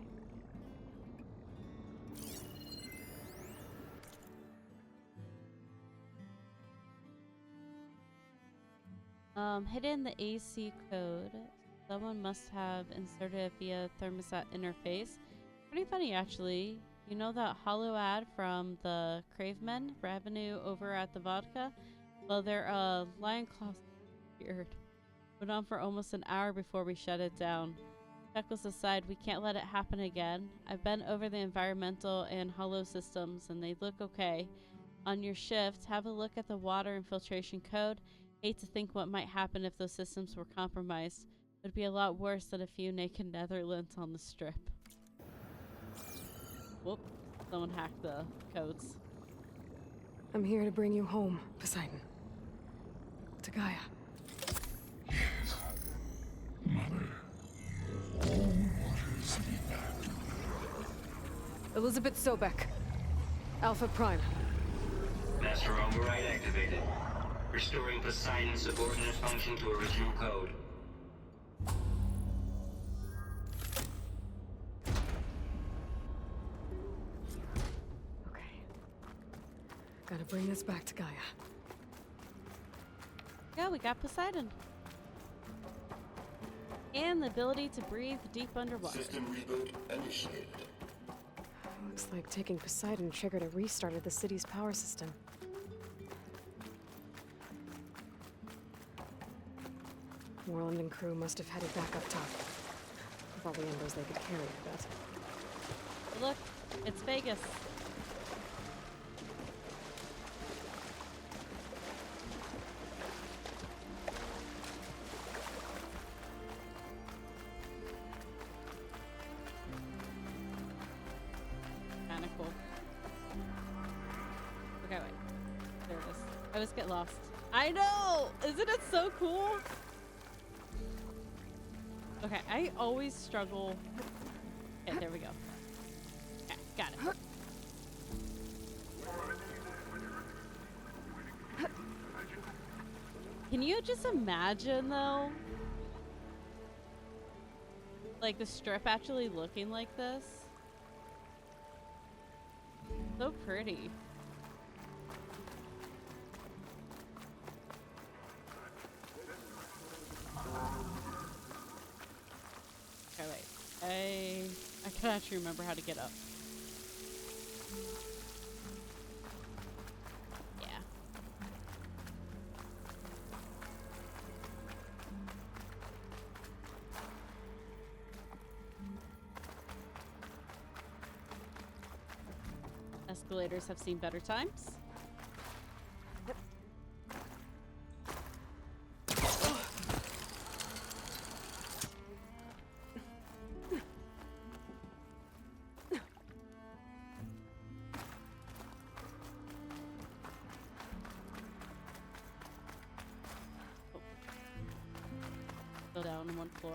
Hidden the AC code. Someone must have inserted it via thermostat interface. Pretty funny, actually. You know that hollow ad from the Cravemen revenue over at the vodka? Well, their lion claws appeared. Went on for almost an hour before we shut it down. Chuckles aside, we can't let it happen again. I've been over the environmental and hollow systems, and they look okay. On your shift, have a look at the water infiltration code. Hate to think what might happen if those systems were compromised. It would be a lot worse than a few naked Netherlands on the strip. Whoop. Someone hacked the codes. I'm here to bring you home, Poseidon. To Gaia. Mother. Oh, what is it? Elizabeth Sobek. Alpha Prime. Master override activated. Restoring Poseidon's subordinate function to original code. Okay. Gotta bring this back to Gaia. Yeah, we got Poseidon. And the ability to breathe deep underwater. System reboot initiated. Looks like taking Poseidon triggered a restart of the city's power system. Moreland and crew must have headed back up top. With all the embers they could carry, I bet. Look, it's Vegas. Kinda cool. Okay, wait. There it is. I always get lost. I know! Isn't it so cool? Okay, I always struggle. Okay, there we go. Okay, got it. Can you just imagine, though? Like, the strip actually looking like this? So pretty. Okay, wait. I can actually remember how to get up. Yeah. Escalators have seen better times. Go down on one floor.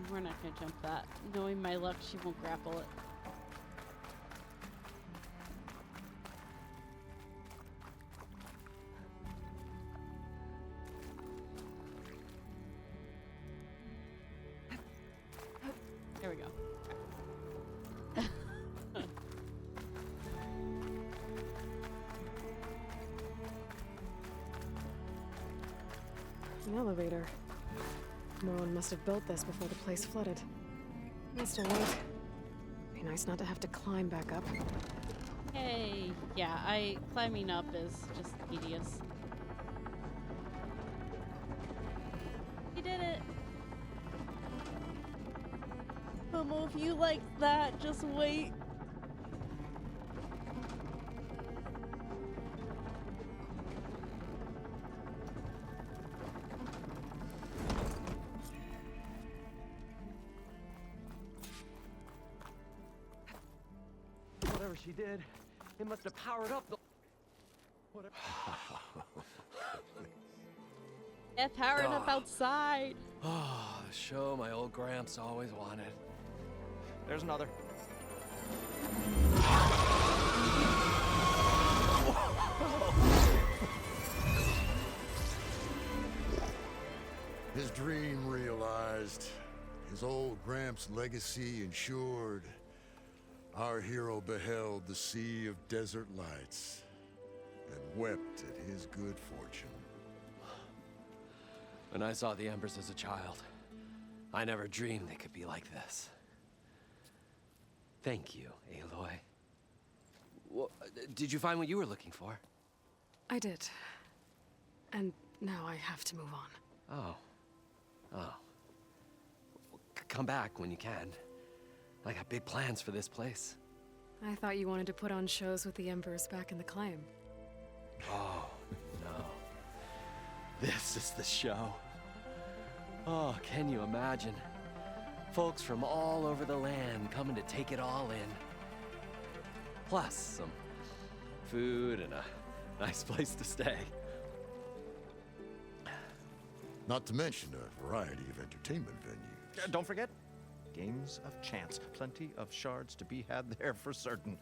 We're not gonna jump that. Knowing my luck, she won't grapple it. There we go. An elevator. Moreland must have built this before the place flooded. Must have wait. Be nice not to have to climb back up. Hey, yeah, climbing up is just tedious. You did it! Momo, if you like that, just wait. Whatever she did, it must have powered up the... Whatever. Yeah, powering up outside. Oh, the show my old Gramps always wanted. There's another. His dream realized, his old Gramps' legacy ensured. Our hero beheld the sea of desert lights and wept at his good fortune. When I saw the embers as a child, I never dreamed they could be like this. Thank you, Aloy. Well, did you find what you were looking for? I did. And now I have to move on. Oh. Oh. Come back when you can. I got big plans for this place. I thought you wanted to put on shows with the Embers back in the claim. Oh, no. This is the show. Oh, can you imagine? Folks from all over the land coming to take it all in. Plus some food and a nice place to stay. Not to mention a variety of entertainment venues. Don't forget, games of chance. Plenty of shards to be had there for certain.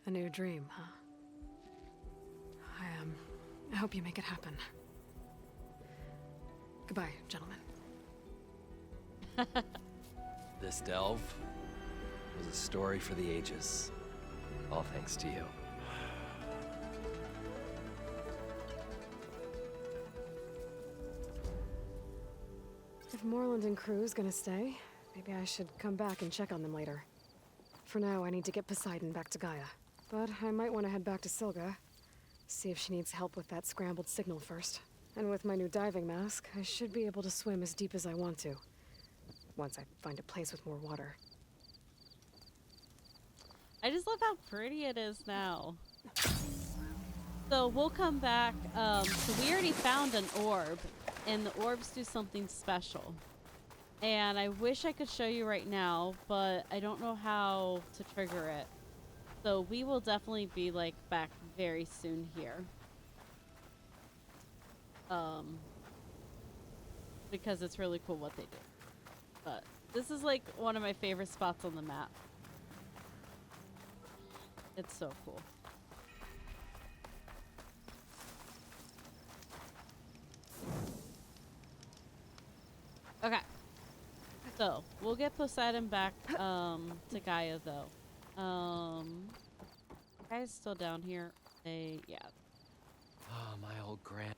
A new dream, huh? I hope you make it happen. Goodbye, gentlemen. This delve was a story for the ages. All thanks to you. If Moreland and crew's gonna stay, maybe I should come back and check on them later. For now, I need to get Poseidon back to Gaia. But I might want to head back to Silga, see if she needs help with that scrambled signal first. And with my new diving mask, I should be able to swim as deep as I want to, once I find a place with more water. I just love how pretty it is now. So we'll come back. So we already found an orb, and the orbs do something special. And I wish I could show you right now, but I don't know how to trigger it. So we will definitely be like back very soon here. Because it's really cool what they do. But this is like one of my favorite spots on the map. It's so cool. Okay. So, we'll get Poseidon back to Gaia though. Guy's still down here. Yeah. Oh, my old grand.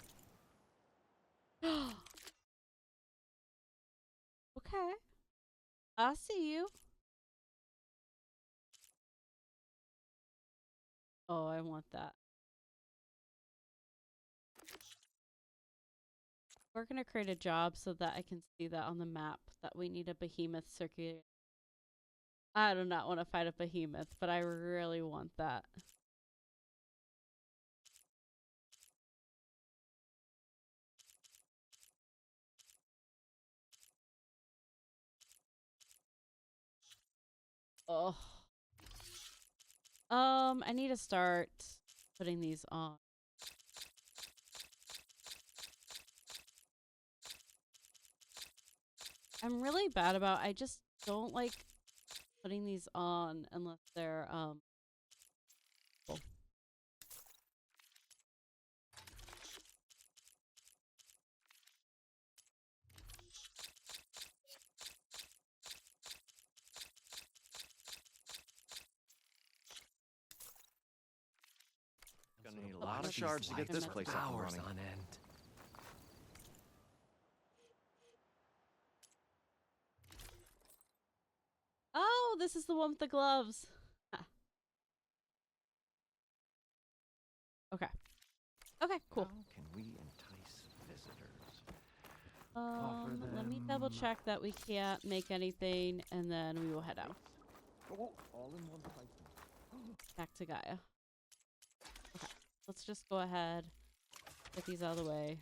Okay. I see you. Oh, I want that. We're gonna create a job so that I can see that on the map that we need a behemoth circular. I do not want to fight a behemoth, but I really want that. Oh. I need to start putting these on. I'm really bad about, I just don't like putting these on unless they're, full. Gonna need a lot of shards to get this place up and running. On end. Oh, this is the one with the gloves. Ah. Okay. Okay, cool. How can we entice visitors? Let me double check that we can't make anything, and then we will head out. All in one python. Back to Gaia. Okay, let's just go ahead, get these out of the way.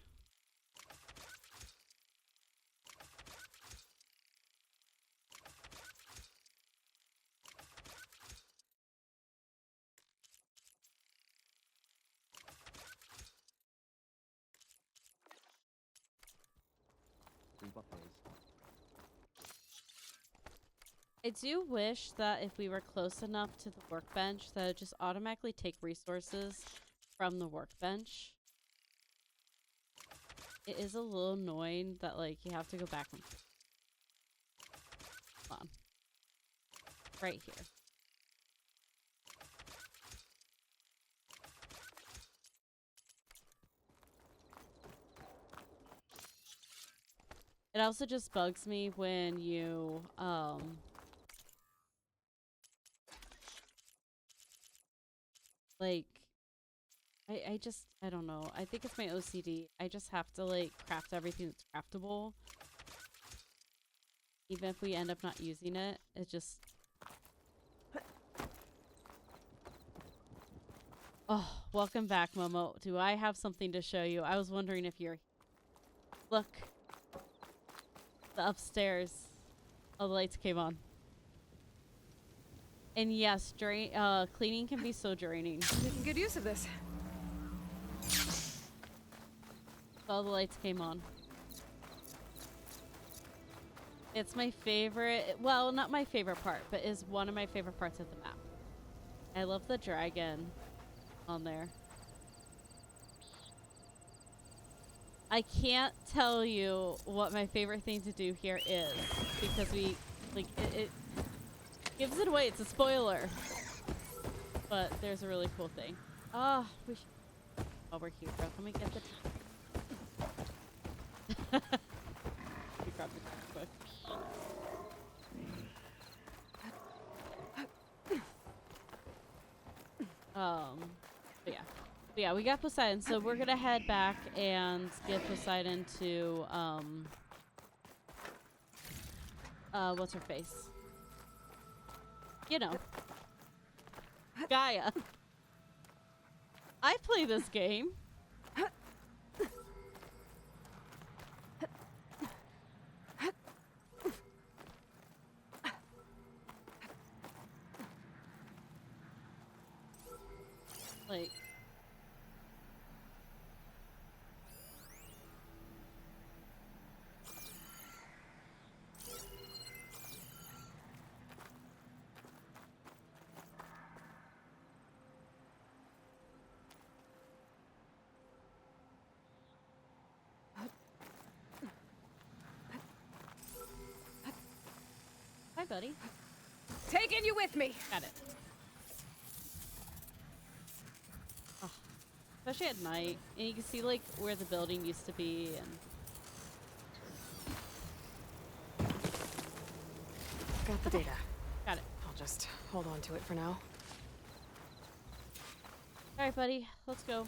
I do wish that if we were close enough to the workbench that it just automatically take resources from the workbench. It is a little annoying that like you have to go back and hold on. Right here. It also just bugs me when you like, I don't know. I think it's my OCD. I just have to, like, craft everything that's craftable. Even if we end up not using it, it just... Oh, welcome back, Momo. Do I have something to show you? I was wondering if you're... Look. The upstairs. Oh, the lights came on. And yes, cleaning can be so draining. Making good use of this. All the lights came on. It's my favorite. Well, not my favorite part, but is one of my favorite parts of the map. I love the dragon on there. I can't tell you what my favorite thing to do here is because it gives it away. It's a spoiler. But there's a really cool thing. Oh, while we're here, bro, let me get the we grabbed it quick. But yeah, we got Poseidon, so we're gonna head back and get Poseidon to what's her face? You know, Gaia. I play this game. Like, hi, buddy. Taking you with me. Got it. Oh, especially at night, and you can see like where the building used to be, and Got the data. got it. I'll just hold on to it for now. All right, buddy, let's go.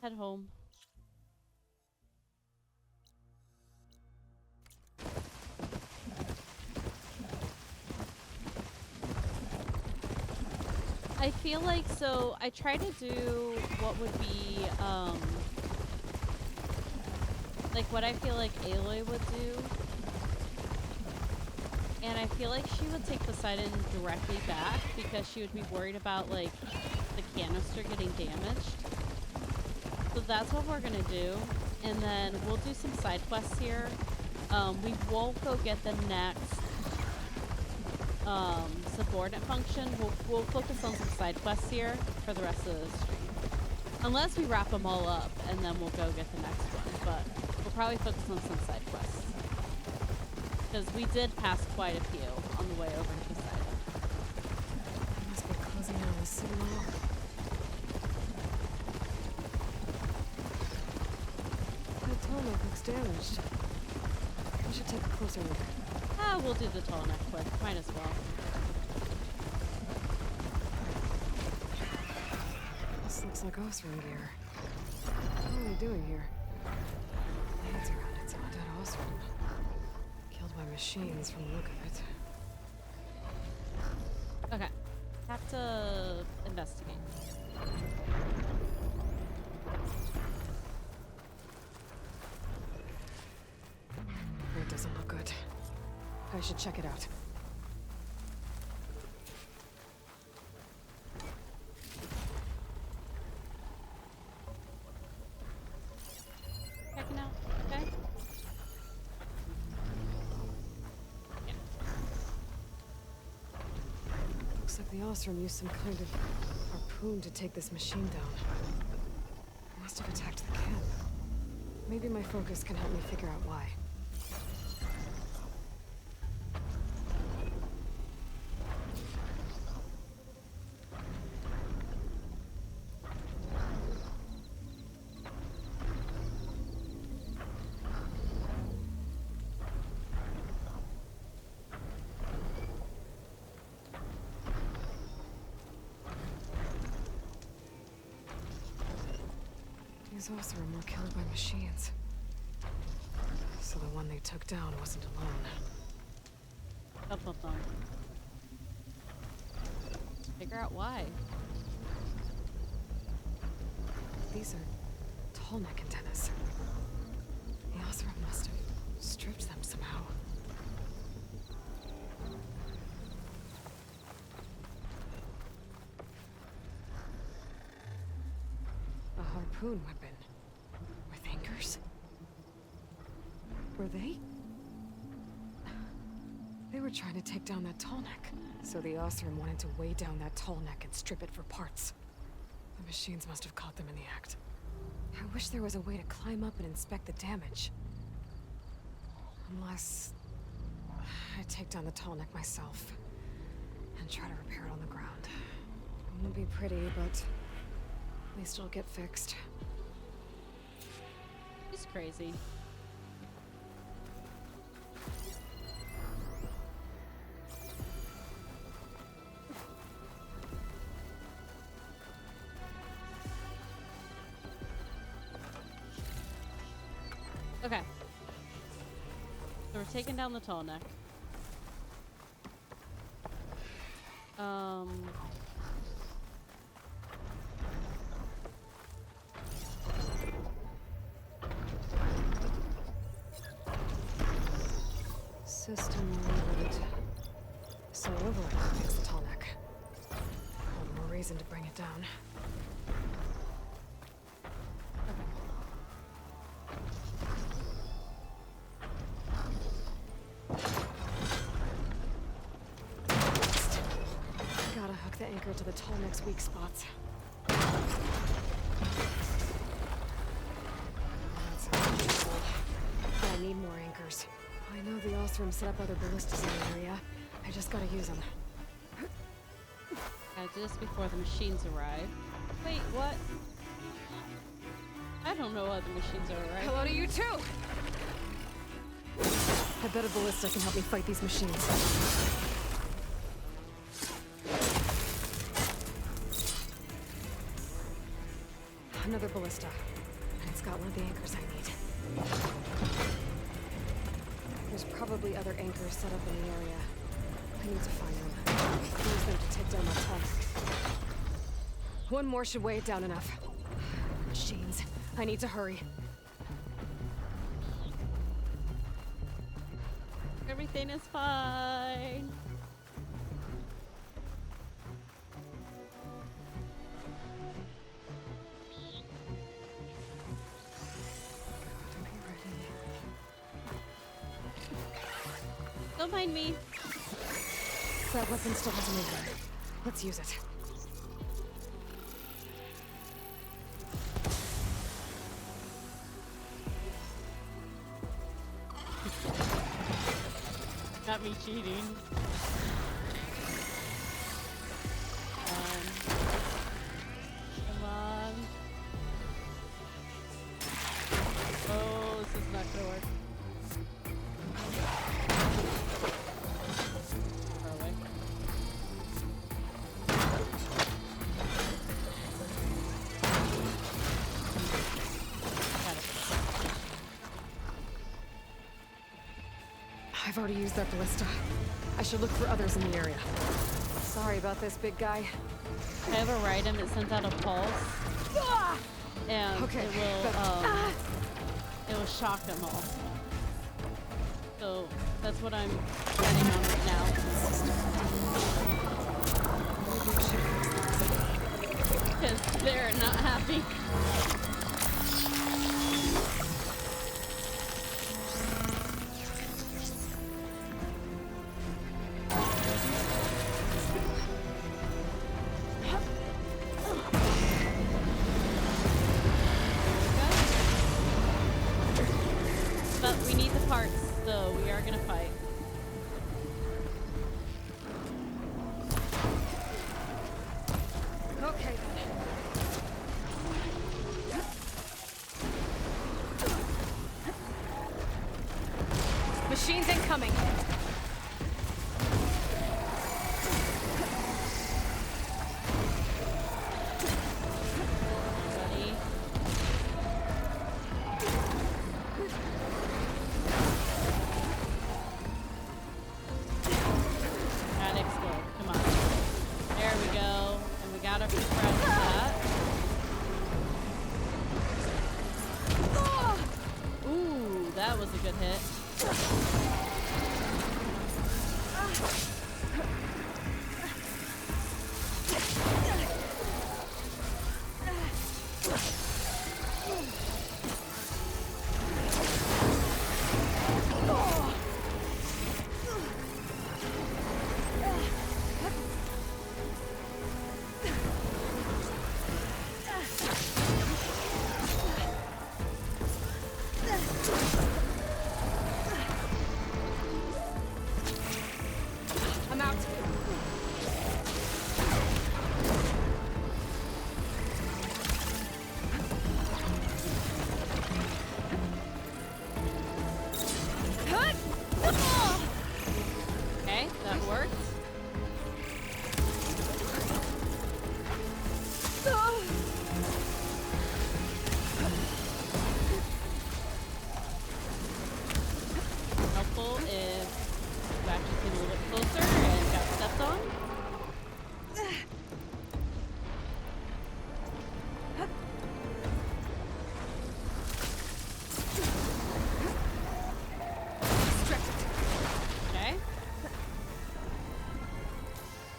Head home. I feel like, so I try to do what would be, like what I feel like Aloy would do. And I feel like she would take Poseidon directly back because she would be worried about like the canister getting damaged. So that's what we're gonna do. And then we'll do some side quests here. We won't go get the next subordinate function. We'll focus on some side quests here for the rest of the stream. Unless we wrap them all up and then we'll go get the next one. But we'll probably focus on some side quests. Because we did pass quite a few on the way over to Poseidon. I must be closing in on the city wall. That tunnel looks damaged. We should take a closer look. Ah, we'll do the tall neck quick. Might as well. This looks like Osram gear. What are they doing here? Blades around it's all dead Osram. Killed by machines from the look of it. Okay. Have to investigate. It doesn't look good. I should check it out. Checking out. Okay. Yeah. Looks like the Osram used some kind of harpoon to take this machine down. Must have attacked the camp. Maybe my focus can help me figure out why. These Osram were killed by machines. So the one they took down wasn't alone. Up. Figure out why. These are tall neck antennas. The Osram must have stripped them somehow. A harpoon weapon with Were they? They were trying to take down that tall neck. So the Osram wanted to weigh down that tall neck and strip it for parts. The machines must have caught them in the act. I wish there was a way to climb up and inspect the damage. Unless... I take down the tall neck myself. And try to repair it on the ground. It won't be pretty, but... at least it'll get fixed. He's crazy. Okay. So we're taking down the tall neck. System reboot. So override fix the tall neck. One more reason to bring it down. Gotta hook the anchor to the tall neck's weak spots. That's unusual. But I need more anchors. I know the Osram set up other ballistas in the area. I just gotta use them. Just before the machines arrive. Wait, what? I don't know why the machines are arriving. Hello to you too! I bet a ballista can help me fight these machines. Another ballista. And it's got one of the anchors I need. There's probably other anchors set up in the area. I need to find them. Use them to take down my tall neck. One more should weigh it down enough. Machines. I need to hurry. Everything is fine. Don't mind me. That weapon still has a mover. Let's use it. Got me cheating. Come on. Oh, this is not gonna work. Far away. Got it. I've already used that ballista. I should look for others in the area. Sorry about this, big guy. I have a item that sends out a pulse. And Okay, it will shock them all. So that's what I'm running on right now. Because they're not happy. But we need the parts, so we are gonna fight. Okay, then. Machines incoming. Ready? Addict's good. Come on. There we go. And we gotta press that. Ooh, that was a good hit. Okay, that worked. Helpful if you actually came a little bit closer and got stepped on. Okay.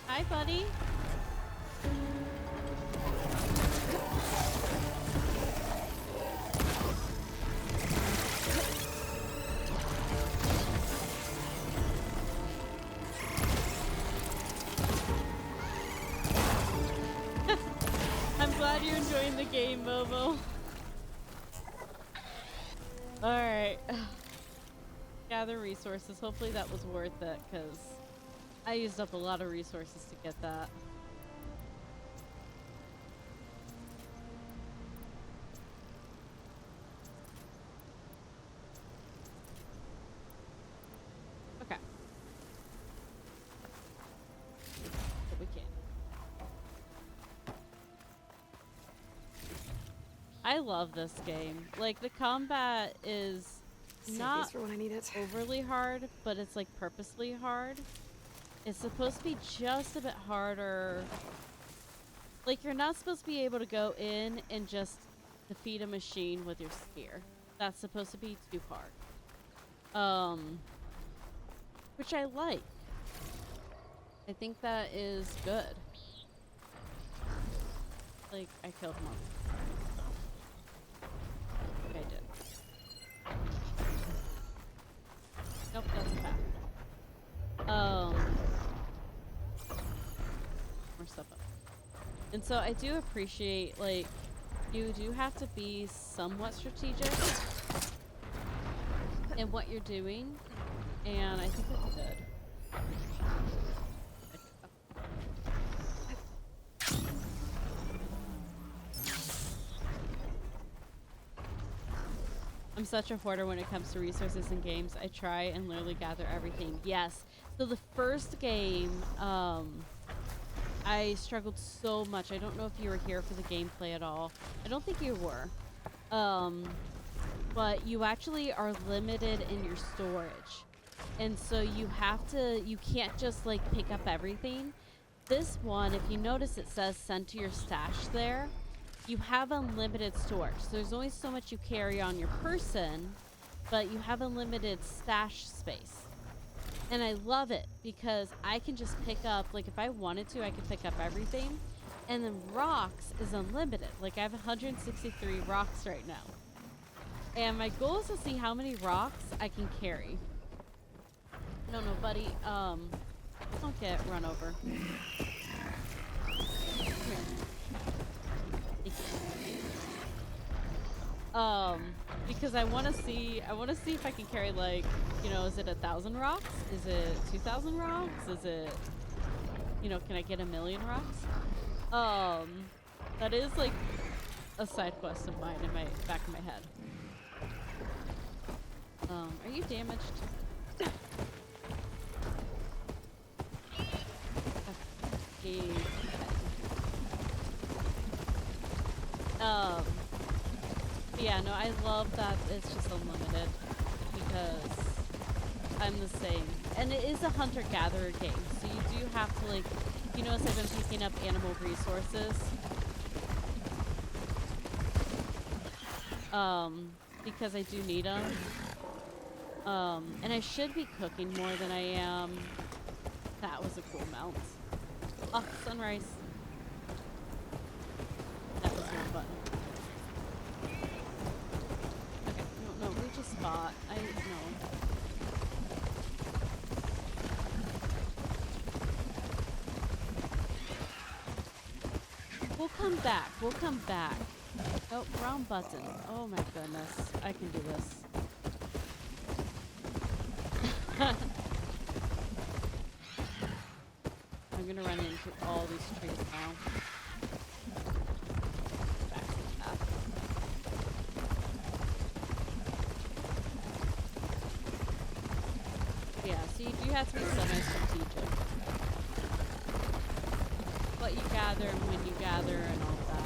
Hi, buddy. I'm glad you're enjoying the game, Bobo. Alright. Gather resources. Hopefully that was worth it, because I used up a lot of resources to get that. Okay. But we can. I love this game. Like, the combat is not for when I need it. overly hard, but it's like purposely hard. It's supposed to be just a bit harder. Like, you're not supposed to be able to go in and just defeat a machine with your spear. That's supposed to be too hard. Which I like. I think that is good. Like, I killed him all. I did. Nope, that's a path. More stuff up. And so I do appreciate, like, you do have to be somewhat strategic in what you're doing, and I think that's good. I'm such a hoarder when it comes to resources in games. I try and literally gather everything. Yes. So the first game, I struggled so much. I don't know if you were here for the gameplay at all. I don't think you were. But you actually are limited in your storage. And so you can't just like pick up everything. This one, if you notice, it says send to your stash there. You have unlimited storage. So there's only so much you carry on your person, but you have unlimited stash space. And I love it because I can just pick up, like if I wanted to, I could pick up everything. And then rocks is unlimited. Like I have 163 rocks right now. And my goal is to see how many rocks I can carry. No, buddy, don't get run over. Come here. Because I want to see if I can carry, like, you know, is it 1,000 rocks? Is it 2,000 rocks? Is it, you know, can I get 1,000,000 rocks? That is like a side quest of mine in my back of my head. Are you damaged? Okay. Yeah, no, I love that it's just unlimited because I'm the same. And it is a hunter-gatherer game, so you do have to, like, you notice I've been picking up animal resources. Because I do need them. And I should be cooking more than I am. That was a cool mount. Oh, sunrise. That was no button. Okay, no, reach a spot. No. We'll come back. Oh, wrong button. Oh my goodness. I can do this. I'm gonna run into all these trees now. Back to the path. you do have to be semi-strategic. What you gather and when you gather and all that.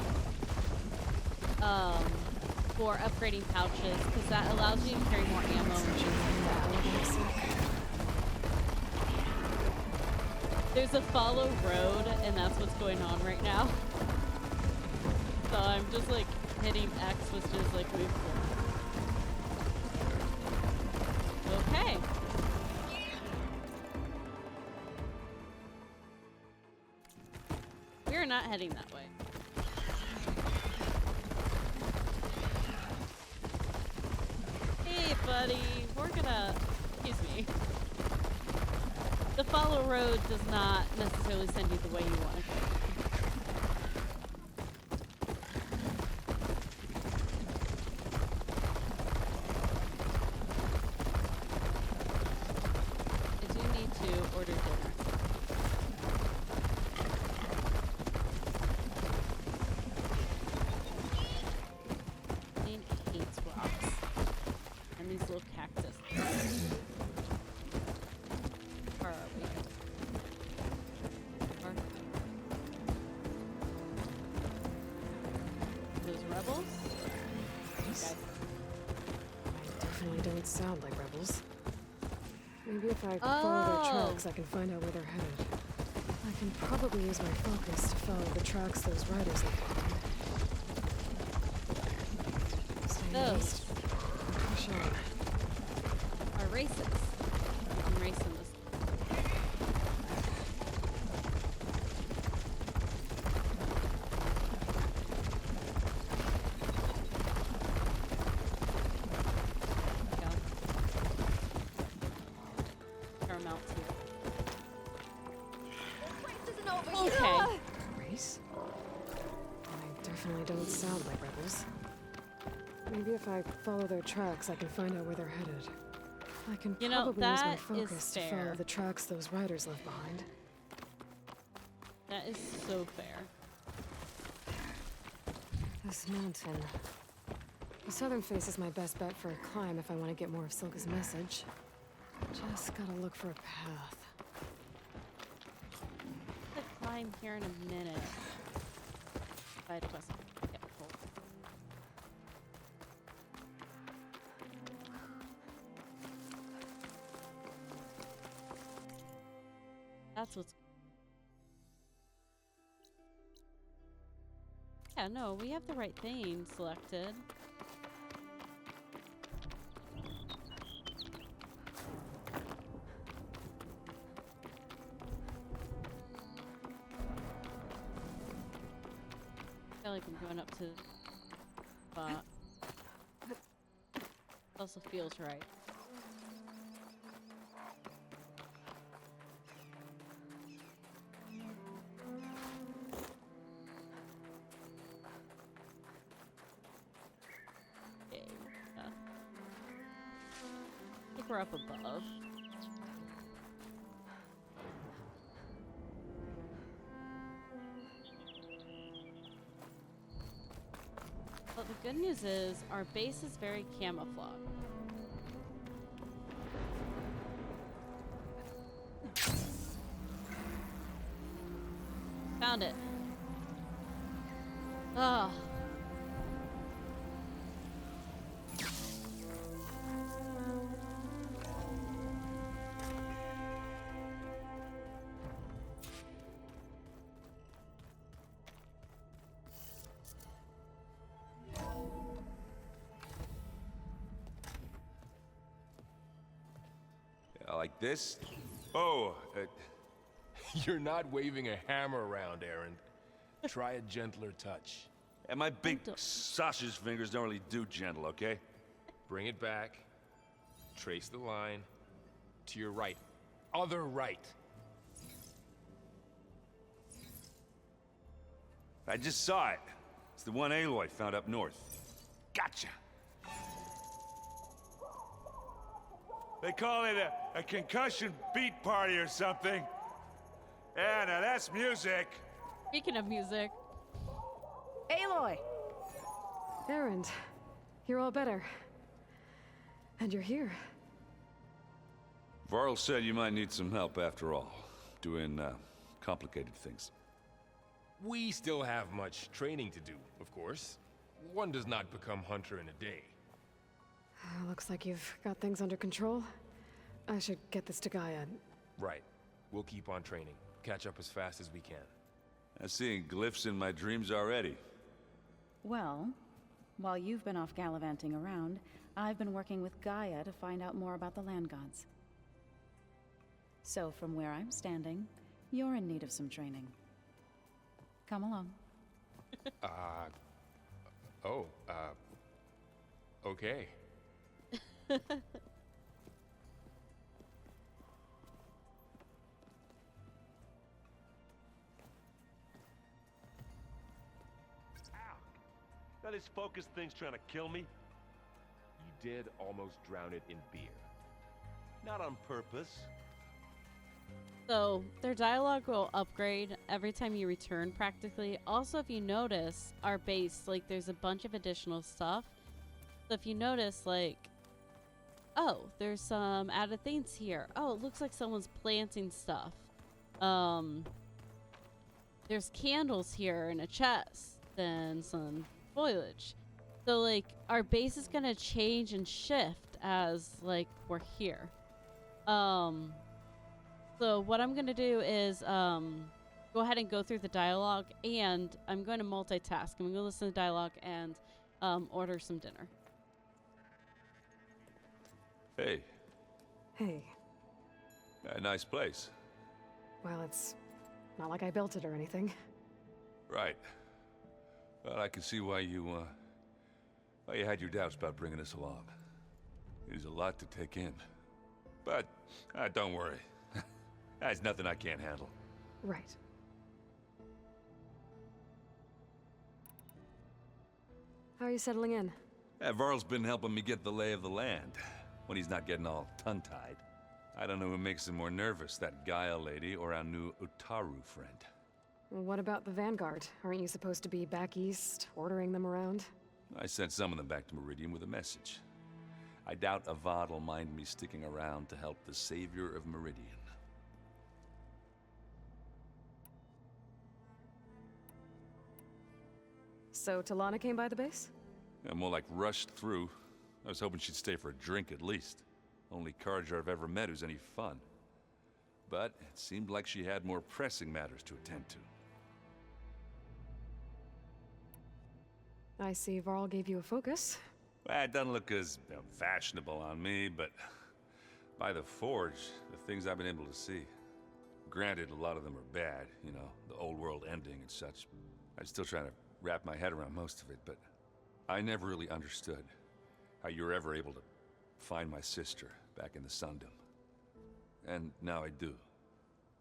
For upgrading pouches, because that allows you to carry more ammo and things like that. There's a follow road, and that's what's going on right now. So I'm just like hitting X, which is like move forward. Okay. We're not heading that way. Hey, buddy. We're gonna... Excuse me. The follow road does not necessarily send you the way you want to go. I do need to order dinner. Jane hates rocks. And these little cactus. Where are we? Those rebels? Okay. Definitely don't sound like rebels. Maybe if I follow their tracks, I can find out where they're headed. I can probably use my focus to follow the tracks those riders left behind. Stay Those east. Push on. are races. You can race in this. Go. Caramel too. Okay. Race? I definitely don't sound like rebels. Maybe if I follow their tracks, I can find out where they're headed. I can You know, probably use my that is focus to follow fair. the tracks those riders left behind. That is so fair. This mountain. The southern face is my best bet for a climb if I want to get more of Silka's message. Just gotta look for a path. The climb here in a minute. Side quest. Yeah, cool. That's what's... Yeah, no, we have the right thing selected. I feel like I'm going up to the spot. It also feels right. Okay, I think we're up above. Well, the good news is our base is very camouflaged. Found it. Ugh. Like this? Oh, you're not waving a hammer around, Aaron. Try a gentler touch. And my big sausage fingers don't really do gentle, okay? Bring it back. Trace the line. To your right. Other right. I just saw it. It's the one Aloy found up north. Gotcha! They call it a concussion beat party or something. Yeah, now that's music. Speaking of music. Aloy! Erend, you're all better. And you're here. Varl said you might need some help after all, doing complicated things. We still have much training to do, of course. One does not become hunter in a day. Looks like you've got things under control. I should get this to Gaia. Right. We'll keep on training. Catch up as fast as we can. I'm seeing glyphs in my dreams already. Well, while you've been off gallivanting around, I've been working with Gaia to find out more about the land gods. So from where I'm standing, you're in need of some training. Come along. Okay. Now this focus thing's trying to kill me? You did almost drown it in beer. Not on purpose. So, their dialogue will upgrade every time you return, practically. Also, if you notice, our base, like, there's a bunch of additional stuff. So if you notice, like, oh, there's some added things here. Oh, it looks like someone's planting stuff. There's candles here in a chest, then some foliage. So, like, our base is gonna change and shift as, like, we're here. So what I'm going to do is go ahead and go through the dialogue, and I'm going to multitask. I'm going to listen to the dialogue and order some dinner. Hey. Hey. A nice place. Well, it's not like I built it or anything. Right. Well, I can see why you had your doubts about bringing us along. It is a lot to take in. But don't worry. There's nothing I can't handle. Right. How are you settling in? Varl's been helping me get the lay of the land, when he's not getting all tongue-tied. I don't know who makes him more nervous, that Gaia lady or our new Utaru friend. What about the Vanguard? Aren't you supposed to be back east, ordering them around? I sent some of them back to Meridian with a message. I doubt Avad will mind me sticking around to help the savior of Meridian. So Talana came by the base? Yeah, more like rushed through. I was hoping she'd stay for a drink at least. Only Carja I've ever met who's any fun. But it seemed like she had more pressing matters to attend to. I see Varl gave you a focus. Well, it doesn't look as fashionable on me, but by the Forge, the things I've been able to see. Granted, a lot of them are bad, you know, the old world ending and such. I'm still trying to wrap my head around most of it, but I never really understood how you were ever able to find my sister back in the Sundom. And now I do,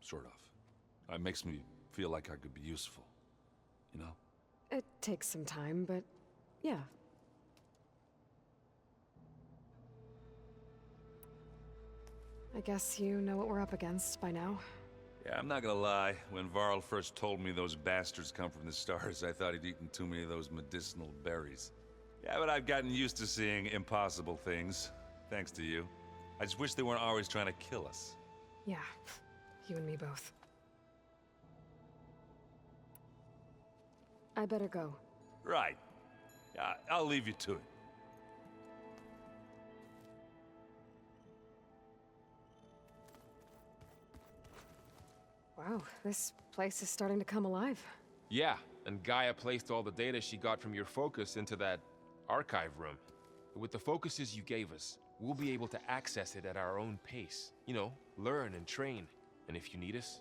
sort of. It makes me feel like I could be useful, you know? It takes some time, but yeah. I guess you know what we're up against by now. Yeah, I'm not gonna lie. When Varl first told me those bastards come from the stars, I thought he'd eaten too many of those medicinal berries. Yeah, but I've gotten used to seeing impossible things, thanks to you. I just wish they weren't always trying to kill us. Yeah, you and me both. I better go. Right. Yeah, I'll leave you to it. Wow, this place is starting to come alive. Yeah, and Gaia placed all the data she got from your focus into that archive room. With the focuses you gave us, we'll be able to access it at our own pace. You know, learn and train. And if you need us,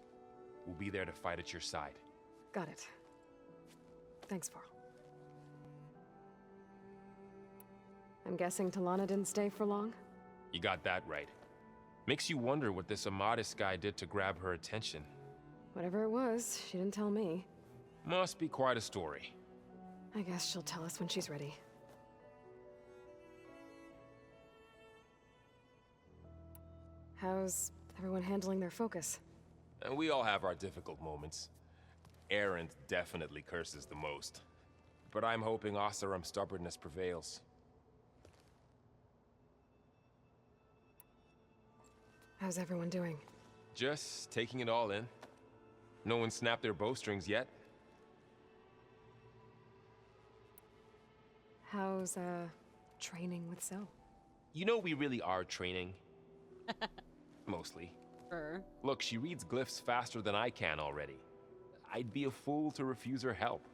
we'll be there to fight at your side. Got it. Thanks, Varl. I'm guessing Talana didn't stay for long? You got that right. Makes you wonder what this Amadis guy did to grab her attention. Whatever it was, she didn't tell me. Must be quite a story. I guess she'll tell us when she's ready. How's everyone handling their focus? And we all have our difficult moments. Erend definitely curses the most. But I'm hoping Oseram's stubbornness prevails. How's everyone doing? Just taking it all in. No one snapped their bowstrings yet. How's, training with Zoe? You know we really are training. Mostly. Sure. Look, she reads glyphs faster than I can already. I'd be a fool to refuse her help.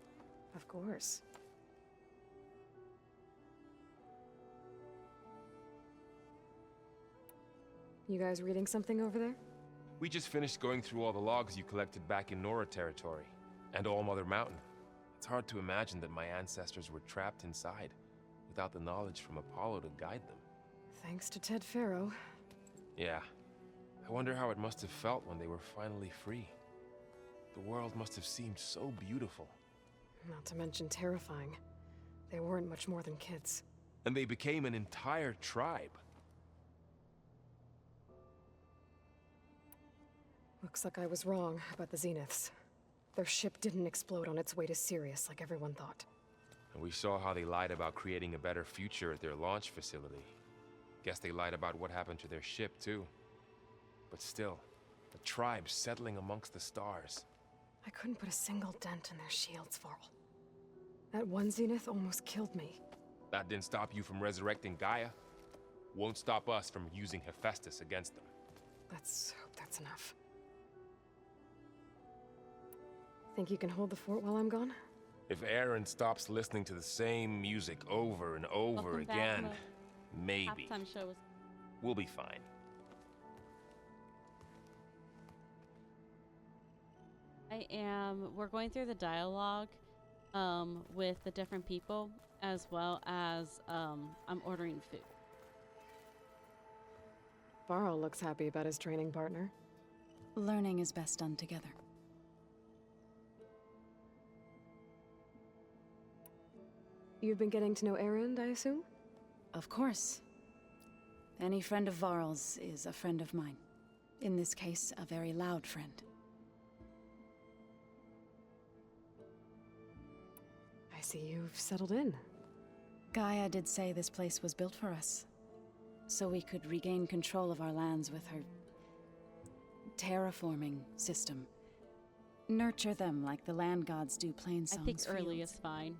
Of course. You guys reading something over there? We just finished going through all the logs you collected back in Nora territory, and All Mother Mountain. It's hard to imagine that my ancestors were trapped inside, without the knowledge from Apollo to guide them. Thanks to Ted Faro. Yeah. I wonder how it must have felt when they were finally free. The world must have seemed so beautiful. Not to mention terrifying. They weren't much more than kids. And they became an entire tribe. Looks like I was wrong about the Zeniths. Their ship didn't explode on its way to Sirius like everyone thought. And we saw how they lied about creating a better future at their launch facility. Guess they lied about what happened to their ship, too. But still, a tribe settling amongst the stars. I couldn't put a single dent in their shields, Varl. That one Zenith almost killed me. That didn't stop you from resurrecting Gaia. Won't stop us from using Hephaestus against them. Let's hope that's enough. Think you can hold the fort while I'm gone? If Aaron stops listening to the same music over and over Welcome back, again, Mo. maybe. Halftime show was. We'll be fine. We're going through the dialogue with the different people, as well as I'm ordering food. Varl looks happy about his training partner. Learning is best done together. You've been getting to know Erend, I assume? Of course. Any friend of Varl's is a friend of mine. In this case, a very loud friend. I see you've settled in. Gaia did say this place was built for us, so we could regain control of our lands with her terraforming system. Nurture them like the land gods do Plainsong's I think early fields. is fine.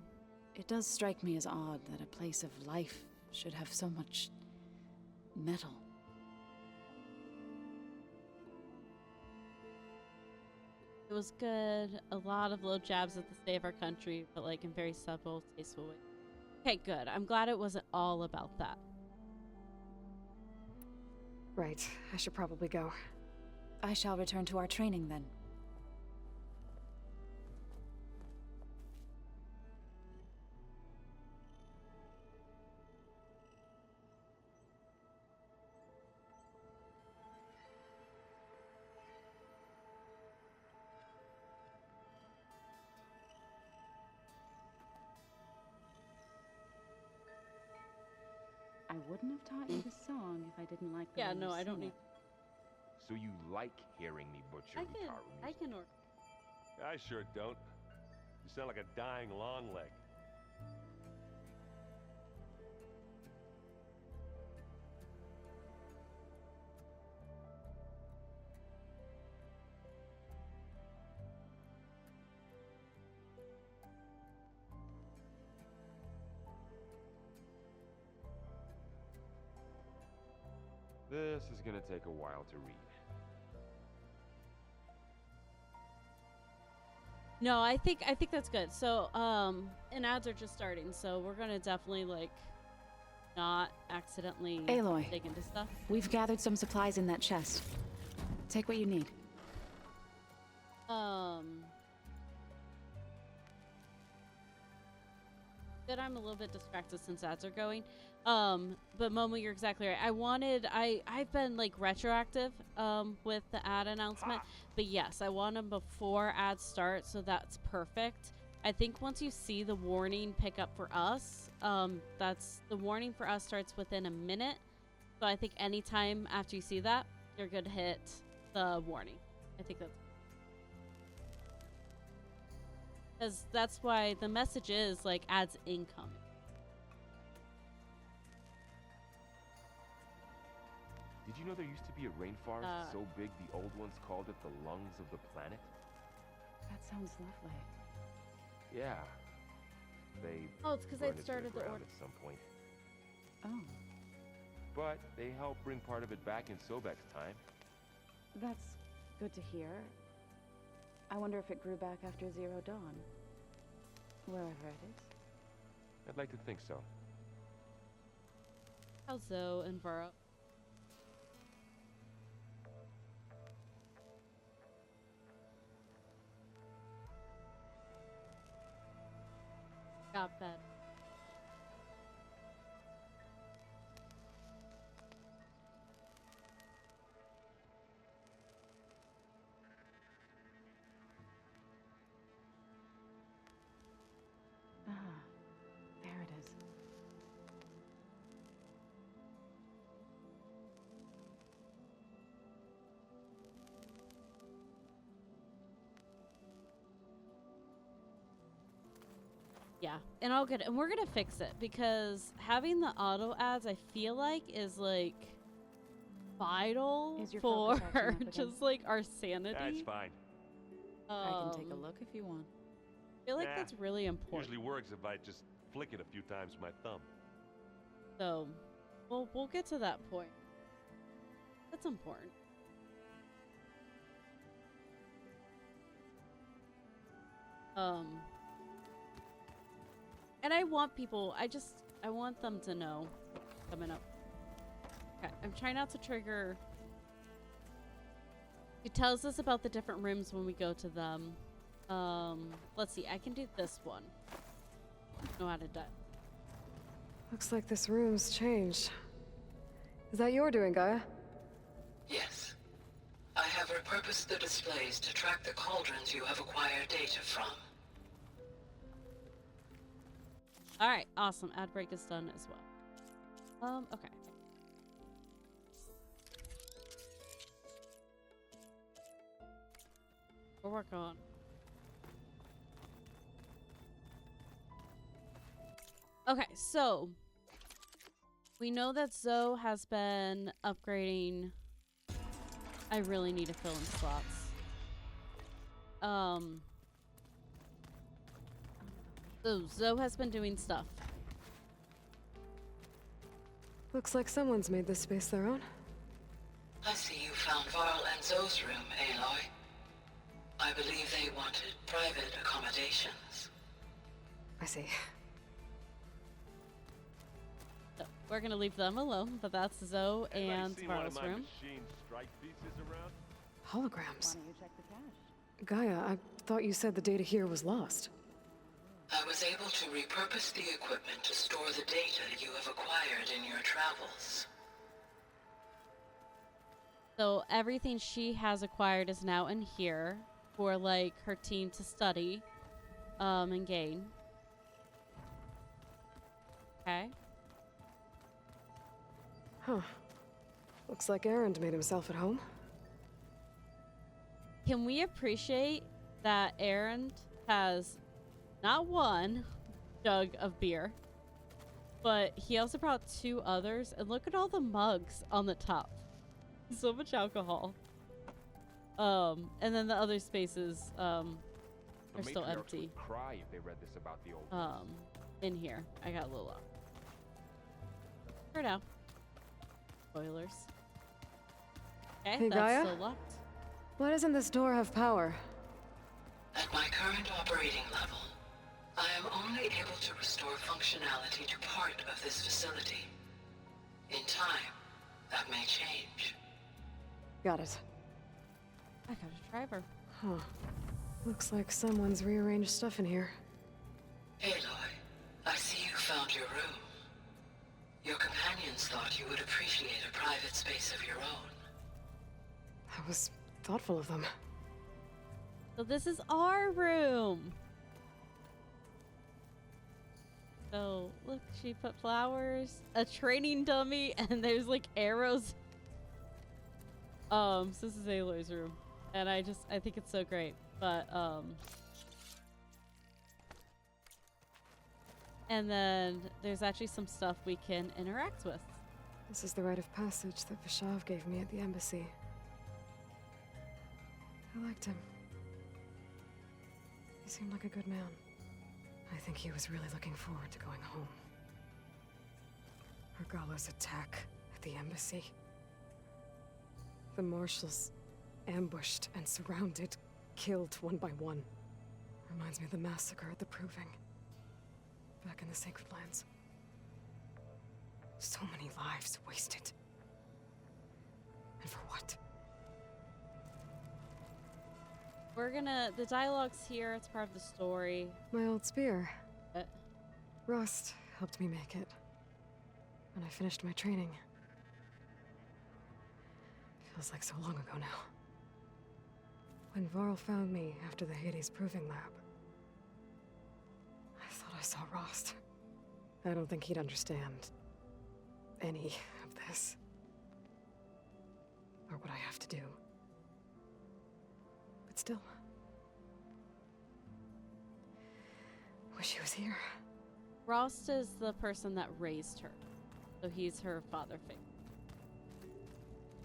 It does strike me as odd that a place of life should have so much metal. It was good. A lot of low jabs at the state of our country, but like in very subtle, tasteful ways. Okay, good. I'm glad it wasn't all about that. Right. I should probably go. I shall return to our training then. I wouldn't have taught you the song if I didn't like the Yeah, way no, you I don't sing need. it. So you like hearing me butcher Hikaru I can order. I sure don't. You sound like a dying long leg. This is gonna take a while to read. No, I think that's good. So, and ads are just starting, so we're gonna definitely like not accidentally Aloy, dig into stuff. we've gathered some supplies in that chest. Take what you need. That I'm a little bit distracted since ads are going. But Momo, you're exactly right. I've been like retroactive with the ad announcement, but yes, I want them before ads start, so that's perfect. I think once you see the warning pick up for us, that's the warning for us starts within a minute. So I think anytime after you see that, you're good to hit the warning. I think that's why the message is like ads incoming. Did you know there used to be a rainforest so big the old ones called it the lungs of the planet? That sounds lovely. Yeah. They Oh, it's because burned I'd it to started the ground order. at some point. Oh, But they helped bring part of it back in Sobek's time. that's good to hear. I wonder if it grew back after Zero Dawn. Wherever it is. I'd like to think so. How's Zoe and Vera? Got fed. Ah, there it is. Yeah, and I'll get it. And we're gonna fix it because having the auto ads, I feel like, is like vital Is your for focus acting up again? just like our sanity. That's fine. I can take a look if you want. I feel like Nah, that's really important. Usually works if I just flick it a few times with my thumb. So, we'll get to that point. That's important. And I want people, I want them to know coming up. Okay, I'm trying not to trigger. It tells us about the different rooms when we go to them. Let's see, I can do this one. Know how to do it. Looks like this room's changed. Is that your doing, Gaia? Yes. I have repurposed the displays to track the cauldrons you have acquired data from. Alright, awesome. Ad break is done as well. Okay. We're working on. Okay, so we know that Zoe has been upgrading. I really need to fill in slots. So Zoe has been doing stuff. Looks like someone's made this space their own. I see you found Varl and Zoe's room, Aloy. I believe they wanted private accommodations. I see. So we're gonna leave them alone, but that's Zoe and Seen one of Varl's my room. machine strike pieces around? Holograms. Why don't you check the cache? Gaia, I thought you said the data here was lost. I was able to repurpose the equipment to store the data you have acquired in your travels. So everything she has acquired is now in here for like her team to study and gain. Okay. Huh. Looks like Aaron made himself at home. Can we appreciate that Aaron has not one jug of beer, but he also brought 2 others, and look at all the mugs on the top. So much alcohol. And then the other spaces are still empty. Would cry if they read this about the old In here. I got a little off. For now. Spoilers. Okay, Hey, that's Gaia? still locked. Why doesn't this door have power? At my current operating level, I am only able to restore functionality to part of this facility. In time, that may change. Got it. I got a driver. Huh. Looks like someone's rearranged stuff in here. Aloy, I see you found your room. Your companions thought you would appreciate a private space of your own. That was thoughtful of them. So this is our room. So look, she put flowers, a training dummy, and there's like arrows. So this is Aloy's room, and I think it's so great. But and then there's actually some stuff we can interact with. This is the rite of passage that Vishav gave me at the embassy. I liked him. He seemed like a good man. I think he was really looking forward to going home. Argala's attack at the embassy. The marshals ambushed and surrounded, killed one by one. Reminds me of the massacre at the Proving. Back in the Sacred Lands. So many lives wasted. And for what? The dialogue's here, it's part of the story. My old spear. Rust helped me make it. When I finished my training. Feels like so long ago now. When Varl found me after the Hades Proving Lab, I thought I saw Rost. I don't think he'd understand any of this. Or what I have to do. But still. Wish he was here. Rost is the person that raised her. So he's her father figure.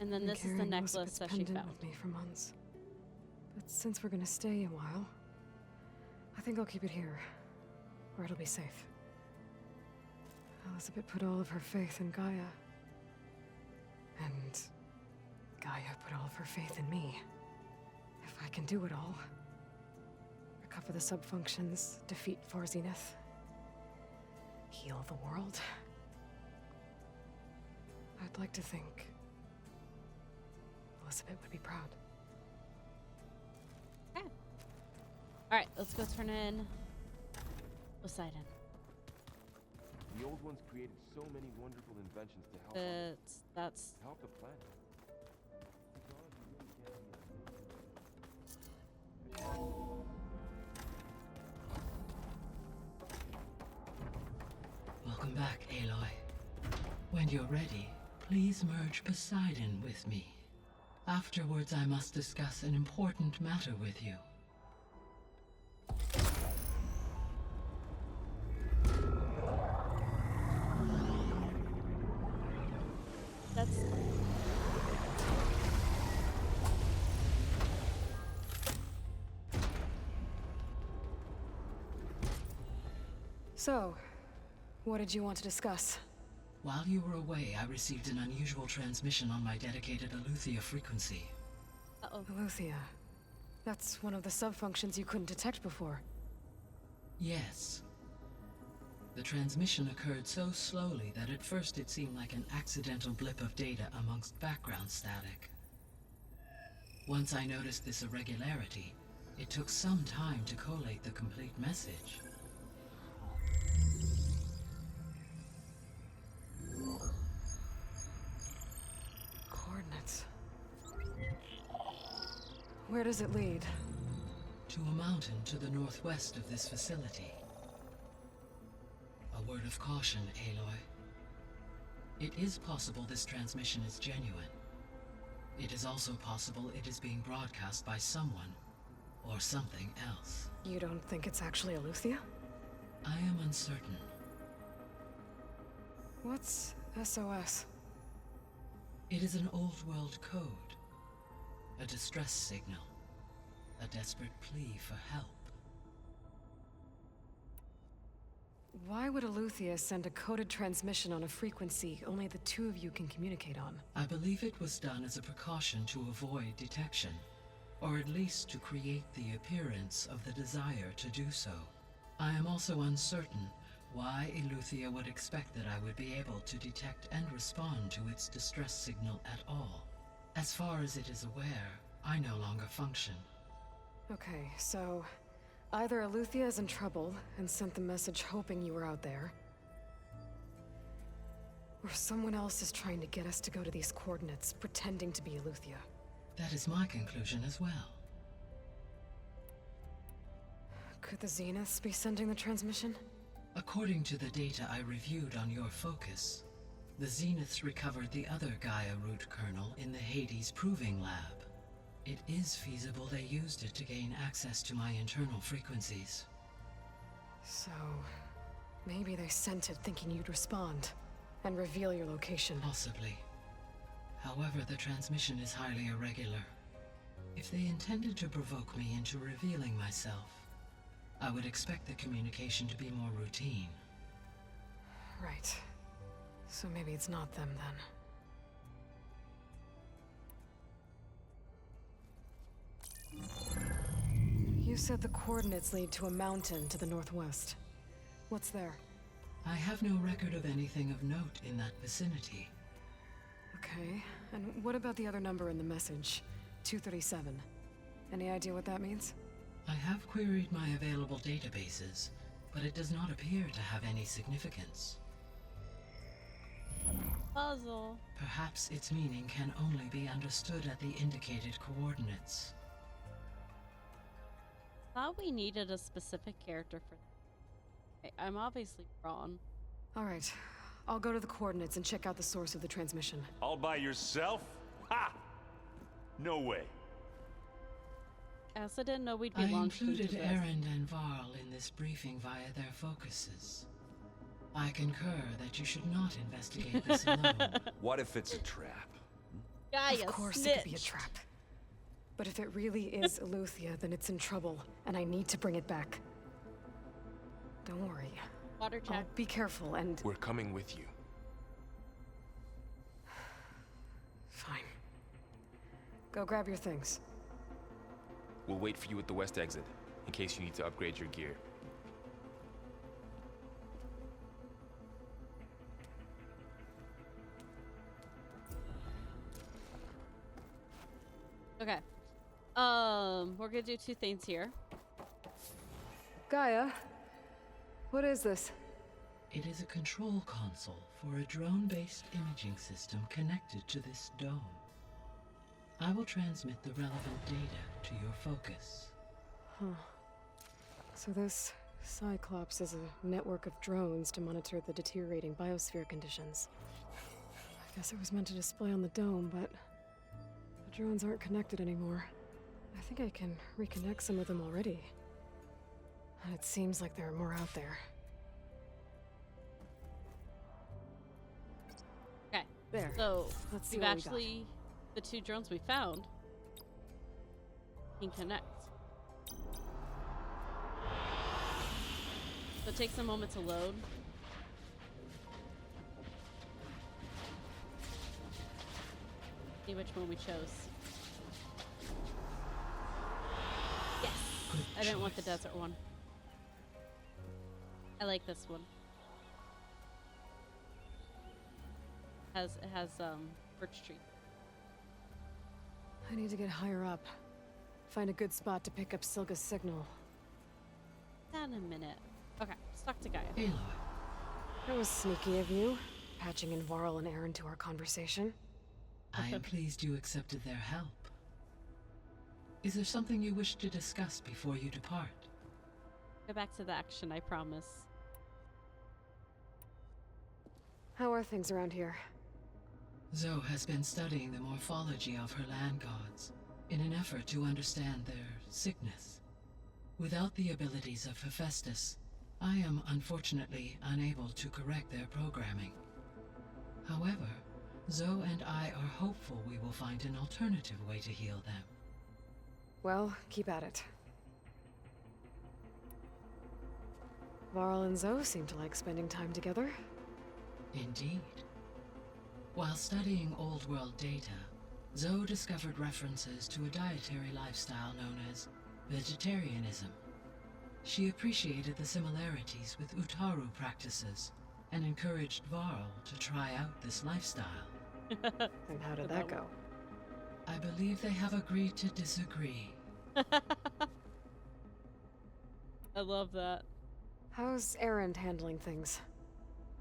And then this is the necklace that she found. With me for months. But since we're gonna stay a while, I think I'll keep it here, where it'll be safe. Elizabeth put all of her faith in Gaia. And Gaia put all of her faith in me. If I can do it all, recover the subfunctions, defeat For Zenith, heal the world, I'd like to think Elizabeth would be proud. Okay. Alright, let's go turn in Poseidon. The old ones created so many wonderful inventions to help help the planet. Welcome back, Aloy. When you're ready, please merge Poseidon with me. Afterwards, I must discuss an important matter with you. So, what did you want to discuss? While you were away, I received an unusual transmission on my dedicated Aletheia frequency. Aletheia. That's one of the subfunctions you couldn't detect before. Yes. The transmission occurred so slowly that at first it seemed like an accidental blip of data amongst background static. Once I noticed this irregularity, it took some time to collate the complete message. Coordinates. Where does it lead? To a mountain to the northwest of this facility. A word of caution, Aloy. It is possible this transmission is genuine. It is also possible it is being broadcast by someone or something else. You don't think it's actually Aletheia? I am uncertain. What's SOS? It is an old world code. A distress signal. A desperate plea for help. Why would Aletheia send a coded transmission on a frequency only the two of you can communicate on? I believe it was done as a precaution to avoid detection, or at least to create the appearance of the desire to do so. I am also uncertain why Aletheia would expect that I would be able to detect and respond to its distress signal at all. As far as it is aware, I no longer function. Okay, so either Aletheia is in trouble and sent the message hoping you were out there, or someone else is trying to get us to go to these coordinates, pretending to be Aletheia. That is my conclusion as well. Could the Zeniths be sending the transmission? According to the data I reviewed on your focus, the Zeniths recovered the other Gaia root kernel in the Hades Proving Lab. It is feasible they used it to gain access to my internal frequencies. So, maybe they sent it thinking you'd respond, and reveal your location. Possibly. However, the transmission is highly irregular. If they intended to provoke me into revealing myself, I would expect the communication to be more routine. Right. So maybe it's not them then. You said the coordinates lead to a mountain to the northwest. What's there? I have no record of anything of note in that vicinity. Okay, and what about the other number in the message? 237. Any idea what that means? I have queried my available databases, but it does not appear to have any significance. Puzzle. Perhaps its meaning can only be understood at the indicated coordinates. Thought we needed a specific character for that. I'm obviously wrong. All right, I'll go to the coordinates and check out the source of the transmission. All by yourself? Ha! No way. I also didn't know we'd be I launched into included this. Erend and Varl in this briefing via their focuses. I concur that you should not investigate this alone. What if it's a trap? Gaia Of course snitched. it could be a trap. But if it really is Eleuthia, then it's in trouble, and I need to bring it back. Don't worry. Water check. I'll be careful and... We're coming with you. Fine. Go grab your things. We'll wait for you at the west exit, in case you need to upgrade your gear. Okay. We're gonna do two things here. Gaia, what is this? It is a control console for a drone-based imaging system connected to this dome. I will transmit the relevant data to your focus. Huh. So this Cyclops is a network of drones to monitor the deteriorating biosphere conditions. I guess it was meant to display on the dome, but the drones aren't connected anymore. I think I can reconnect some of them already. And it seems like there are more out there. Okay. There. So Let's see we've what we got. actually the two drones we found can connect. So it takes a moment to load. See which one we chose. Yes! I didn't want the desert one. I like this one. It has birch tree. I need to get higher up. Find a good spot to pick up Silga's signal. That in a minute. Okay, let's talk to Gaia. Aloy. That was sneaky of you, patching in Varl and Erend to our conversation. I am pleased you accepted their help. Is there something you wish to discuss before you depart? Go back to the action, I promise. How are things around here? Zoe has been studying the morphology of her land gods in an effort to understand their sickness. Without the abilities of Hephaestus, I am unfortunately unable to correct their programming. However, Zoe and I are hopeful we will find an alternative way to heal them. Well, keep at it. Varl and Zoe seem to like spending time together. Indeed. While studying old world data, Zoe discovered references to a dietary lifestyle known as vegetarianism. She appreciated the similarities with Utaru practices and encouraged Varl to try out this lifestyle. And how did that go? I believe they have agreed to disagree. I love that. How's Erend handling things?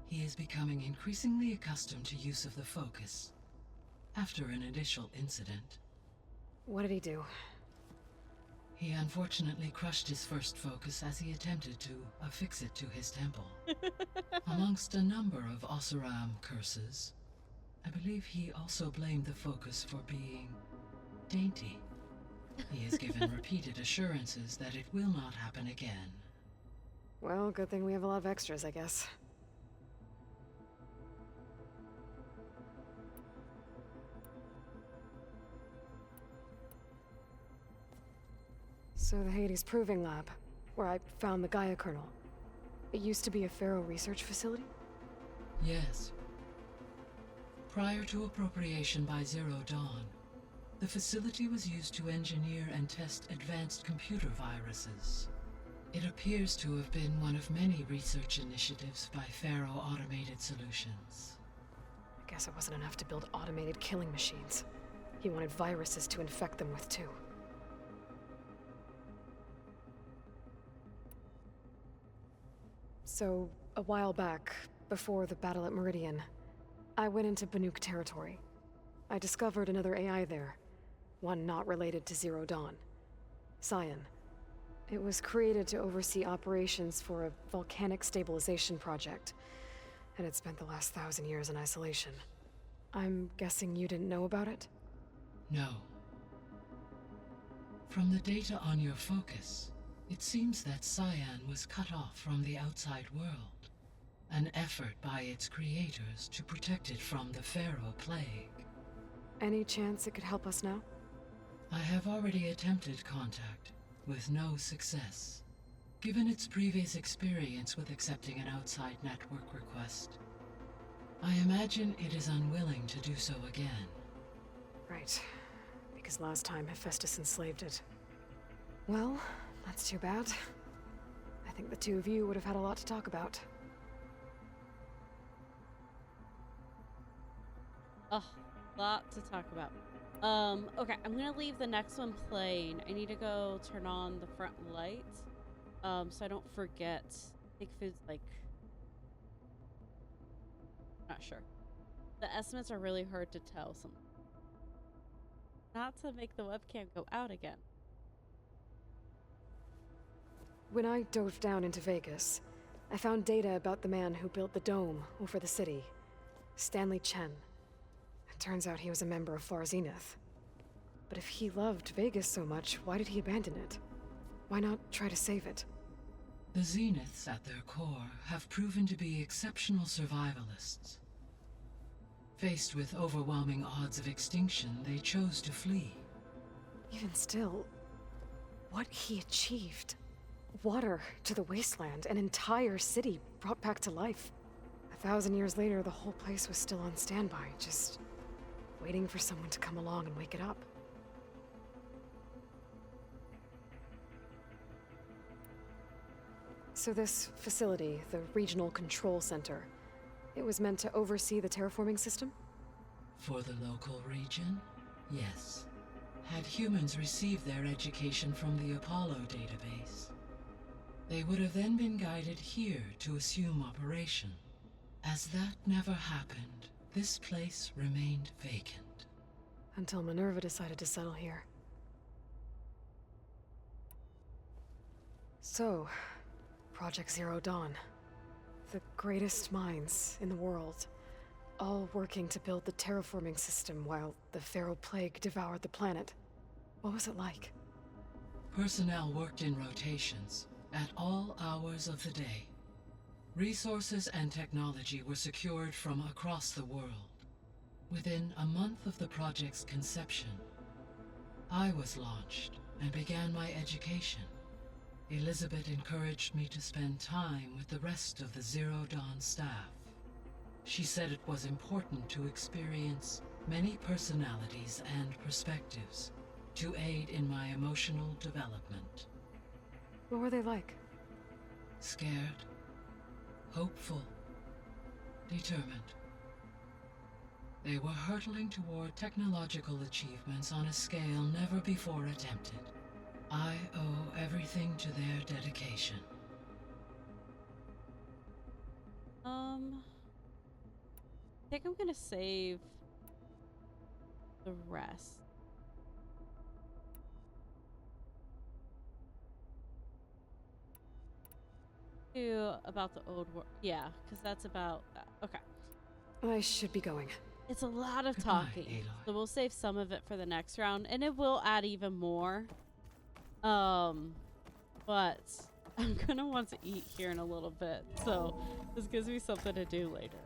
He is becoming increasingly accustomed to use of the focus after an initial incident. What did he do? He unfortunately crushed his first focus as he attempted to affix it to his temple. Amongst a number of Oseram curses, I believe he also blamed the focus for being dainty. He has given repeated assurances that it will not happen again. Well, good thing we have a lot of extras, I guess. So the Hades Proving Lab, where I found the Gaia kernel. It used to be a Pharaoh research facility? Yes. Prior to appropriation by Zero Dawn, the facility was used to engineer and test advanced computer viruses. It appears to have been one of many research initiatives by Pharaoh Automated Solutions. I guess it wasn't enough to build automated killing machines. He wanted viruses to infect them with, too. So, a while back, before the battle at Meridian, I went into Banuk territory. I discovered another AI there, one not related to Zero Dawn. Cyan. It was created to oversee operations for a volcanic stabilization project, and it spent the last 1,000 years in isolation. I'm guessing you didn't know about it? No. From the data on your focus, it seems that Cyan was cut off from the outside world, an effort by its creators to protect it from the Pharaoh Plague. Any chance it could help us now? I have already attempted contact, with no success. Given its previous experience with accepting an outside network request, I imagine it is unwilling to do so again. Right. Because last time Hephaestus enslaved it. Well, that's too bad. I think the two of you would have had a lot to talk about. A lot to talk about. Okay, I'm gonna leave the next one playing. I need to go turn on the front lights, so I don't forget. I think food's like... Not sure. The estimates are really hard to tell. Not to make the webcam go out again. When I dove down into Vegas, I found data about the man who built the dome over the city, Stanley Chen. It turns out he was a member of Far Zenith. But if he loved Vegas so much, why did he abandon it? Why not try to save it? The Zeniths at their core have proven to be exceptional survivalists. Faced with overwhelming odds of extinction, they chose to flee. Even still, what he achieved. Water to the wasteland, an entire city brought back to life. 1,000 years later, the whole place was still on standby, just waiting for someone to come along and wake it up. So this facility, the Regional Control Center, it was meant to oversee the terraforming system? For the local region, yes. Had humans received their education from the Apollo database, they would have then been guided here to assume operation. As that never happened, this place remained vacant. Until Minerva decided to settle here. So, Project Zero Dawn. The greatest minds in the world, all working to build the terraforming system while the Pharaoh Plague devoured the planet. What was it like? Personnel worked in rotations, at all hours of the day. Resources and technology were secured from across the world. Within a month of the project's conception, I was launched and began my education. Elizabeth encouraged me to spend time with the rest of the Zero Dawn staff. She said it was important to experience many personalities and perspectives to aid in my emotional development. What were they like? Scared, hopeful, determined. They were hurtling toward technological achievements on a scale never before attempted. I owe everything to their dedication. I think I'm gonna save the rest. About the old world. Yeah, because that's about that. Okay. I should be going. It's a lot of talking. So we'll save some of it for the next round, and it will add even more. But I'm gonna want to eat here in a little bit, so this gives me something to do later.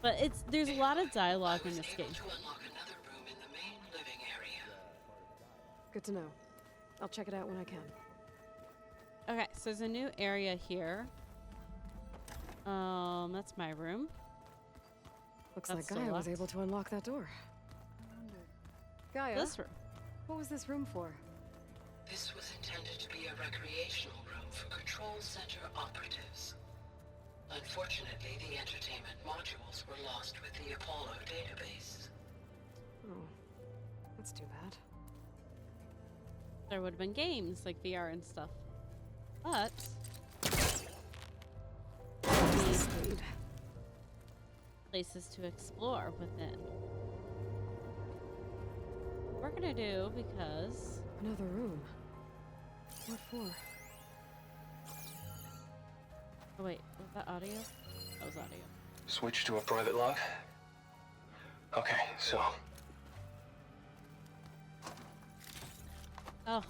But there's a lot of dialogue in this game. Good to know. I'll check it out when I can. Okay, so there's a new area here. That's my room. Looks That's like Gaia was locked. able to unlock that door. Gaia, This room. what was this room for? This was intended to be a recreational room for Control Center operatives. Unfortunately, the entertainment modules were lost with the Apollo database. Oh, that's too bad. There would have been games like VR and stuff. But places to explore within. We're gonna do because another room. What for? Oh wait, was that audio? That was audio. Switch to a private log? Okay, so... Oh.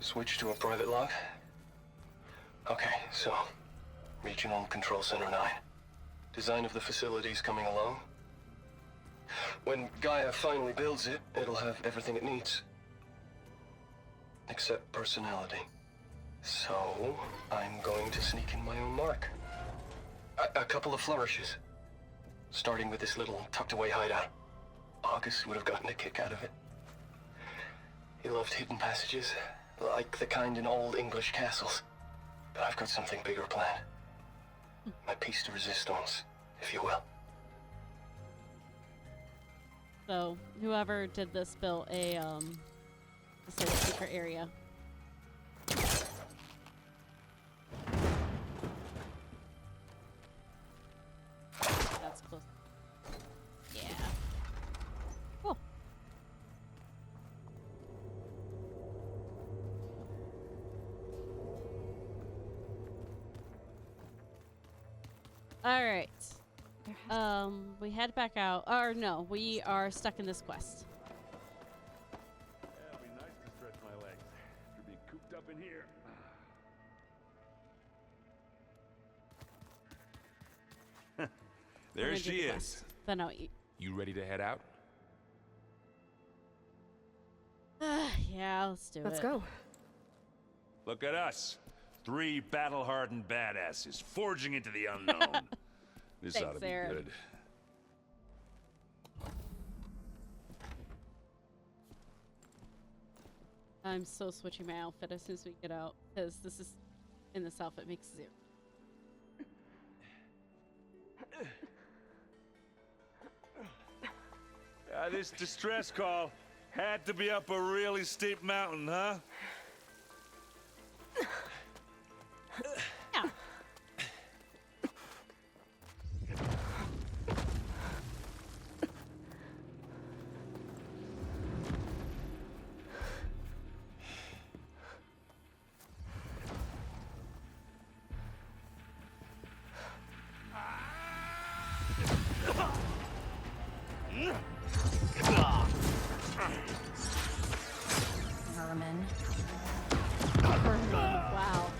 Switch to a private log? Okay, so... Regional Control Center 9. Design of the facility's coming along. When Gaia finally builds it, it'll have everything it needs. Except personality. So, I'm going to sneak in my own mark. A couple of flourishes. Starting with this little tucked-away hideout. August would have gotten a kick out of it. He loved hidden passages, like the kind in old English castles. But I've got something bigger planned. My piece de resistance, if you will. So whoever did this built a safe secret area. That's close. Yeah. Cool. All right. We head back out. Or no, we are stuck in this quest. Yeah, it'll be nice to stretch my legs after being cooped up in here. We're There gonna she do the is. quest. Then I'll eat. You ready to head out? Yeah, let's do it. Let's go. Look at us. 3 battle-hardened badasses forging into the unknown. This Thanks, ought to be Aaron. good. I'm so switching my outfit as soon as we get out, because this is in this outfit makes zero. This distress call had to be up a really steep mountain, huh? Yeah. Vermin. Wow.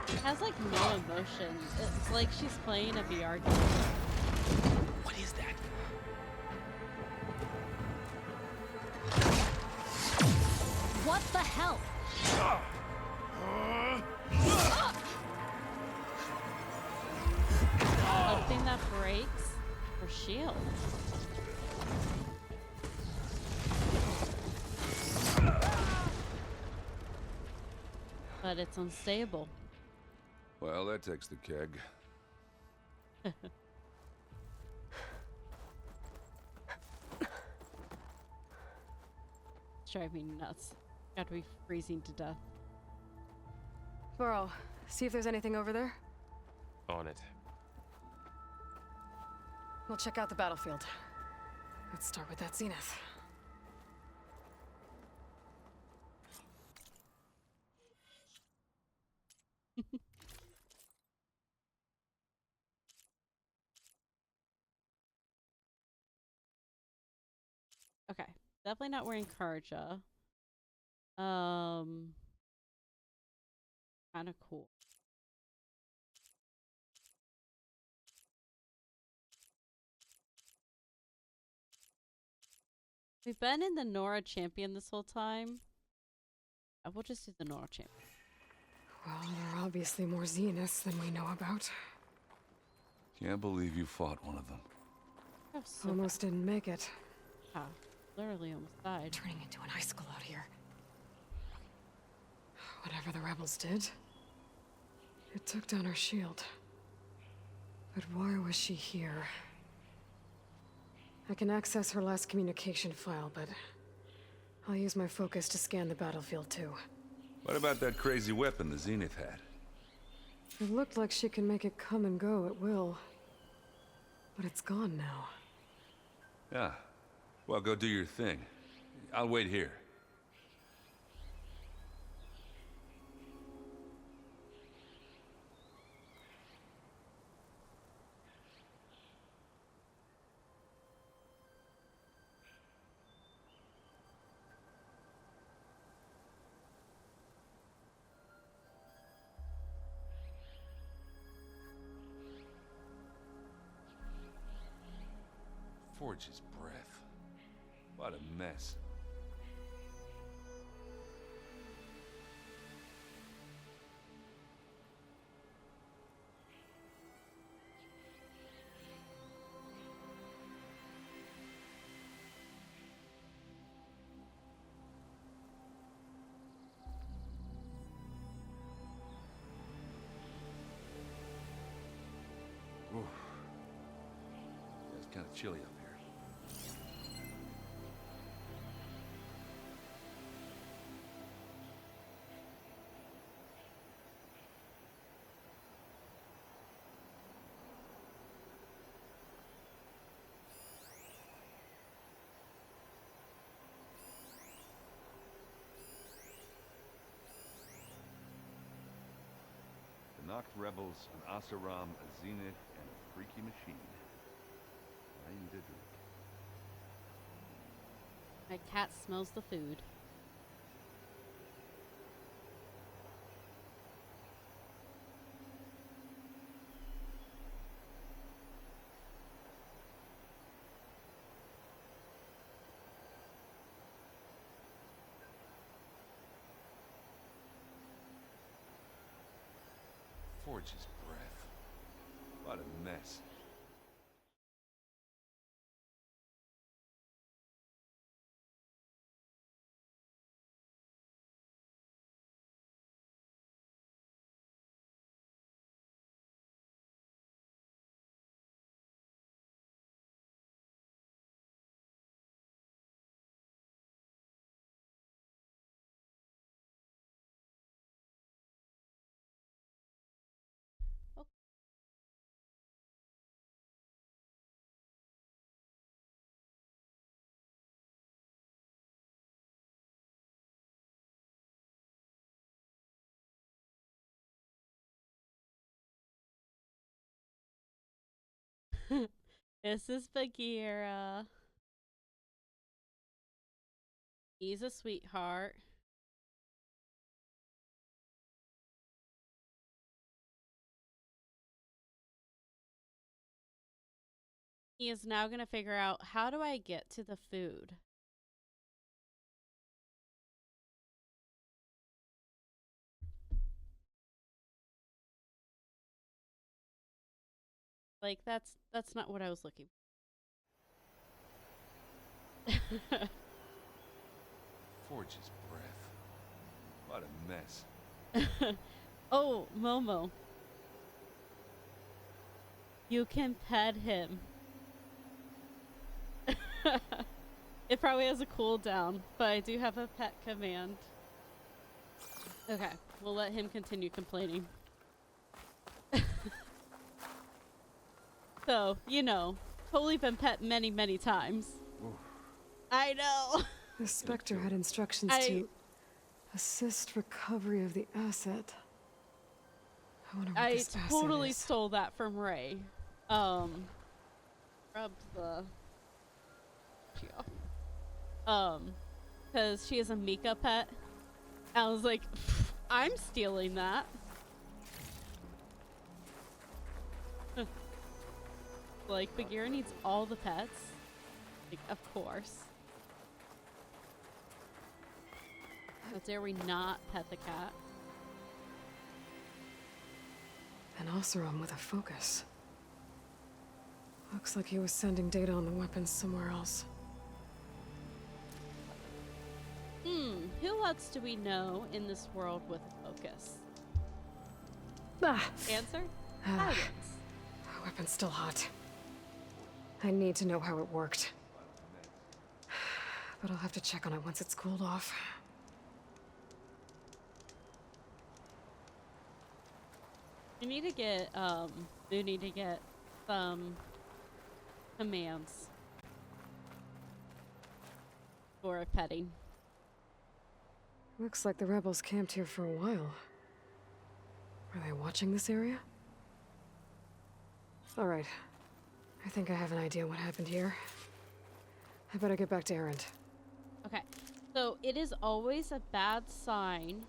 It has like no emotion. It's like she's playing a VR game. What is that? What the hell? Something that breaks her shield. But it's unstable. Well, that takes the keg. It's driving me nuts. Got to be freezing to death. Burrow, see if there's anything over there. On it. We'll check out the battlefield. Let's start with that zenith. Okay. Definitely not wearing Karja. Kind of cool. We've been in the Nora champion this whole time. We'll just do the Nora champion. Well, there are obviously more Zeniths than we know about. Can't believe you fought one of them. Almost didn't make it. Ah, literally almost died. Turning into an icicle out here. Whatever the rebels did, it took down her shield. But why was she here? I can access her last communication file, but I'll use my focus to scan the battlefield too. What about that crazy weapon the Zenith had? It looked like she can make it come and go at will. But it's gone now. Yeah. Well, go do your thing. I'll wait here. Forge's breath. What a mess. Oof. It's kind of chilly up here. The Noct rebels, an Asaram, a Zenith, and a freaky machine. I need a drink. My cat smells the food. Forge's breath. What a mess. This is Bagheera. He's a sweetheart. He is now going to figure out, how do I get to the food? Like, that's not what I was looking for. Forge's breath. What a mess. Oh, Momo. You can pet him. It probably has a cooldown, but I do have a pet command. Okay, we'll let him continue complaining. So, you know, totally been pet many, many times. Oof. I know. The Spectre had instructions to assist recovery of the asset. I wonder what this asset totally is. stole that from Ray. Rubbed the... because she is a Mika pet. I was like, I'm stealing that. Like, Bagheera needs all the pets. Like, of course. How dare we not pet the cat? An Oseram with a focus. Looks like he was sending data on the weapons somewhere else. Who else do we know in this world with a focus? Answer? Silence. The weapon's still hot. I need to know how it worked. But I'll have to check on it once it's cooled off. We need to get some commands for petting. Looks like the rebels camped here for a while. Are they watching this area? Alright. I think I have an idea what happened here. I better get back to Erend. Okay. So it is always a bad sign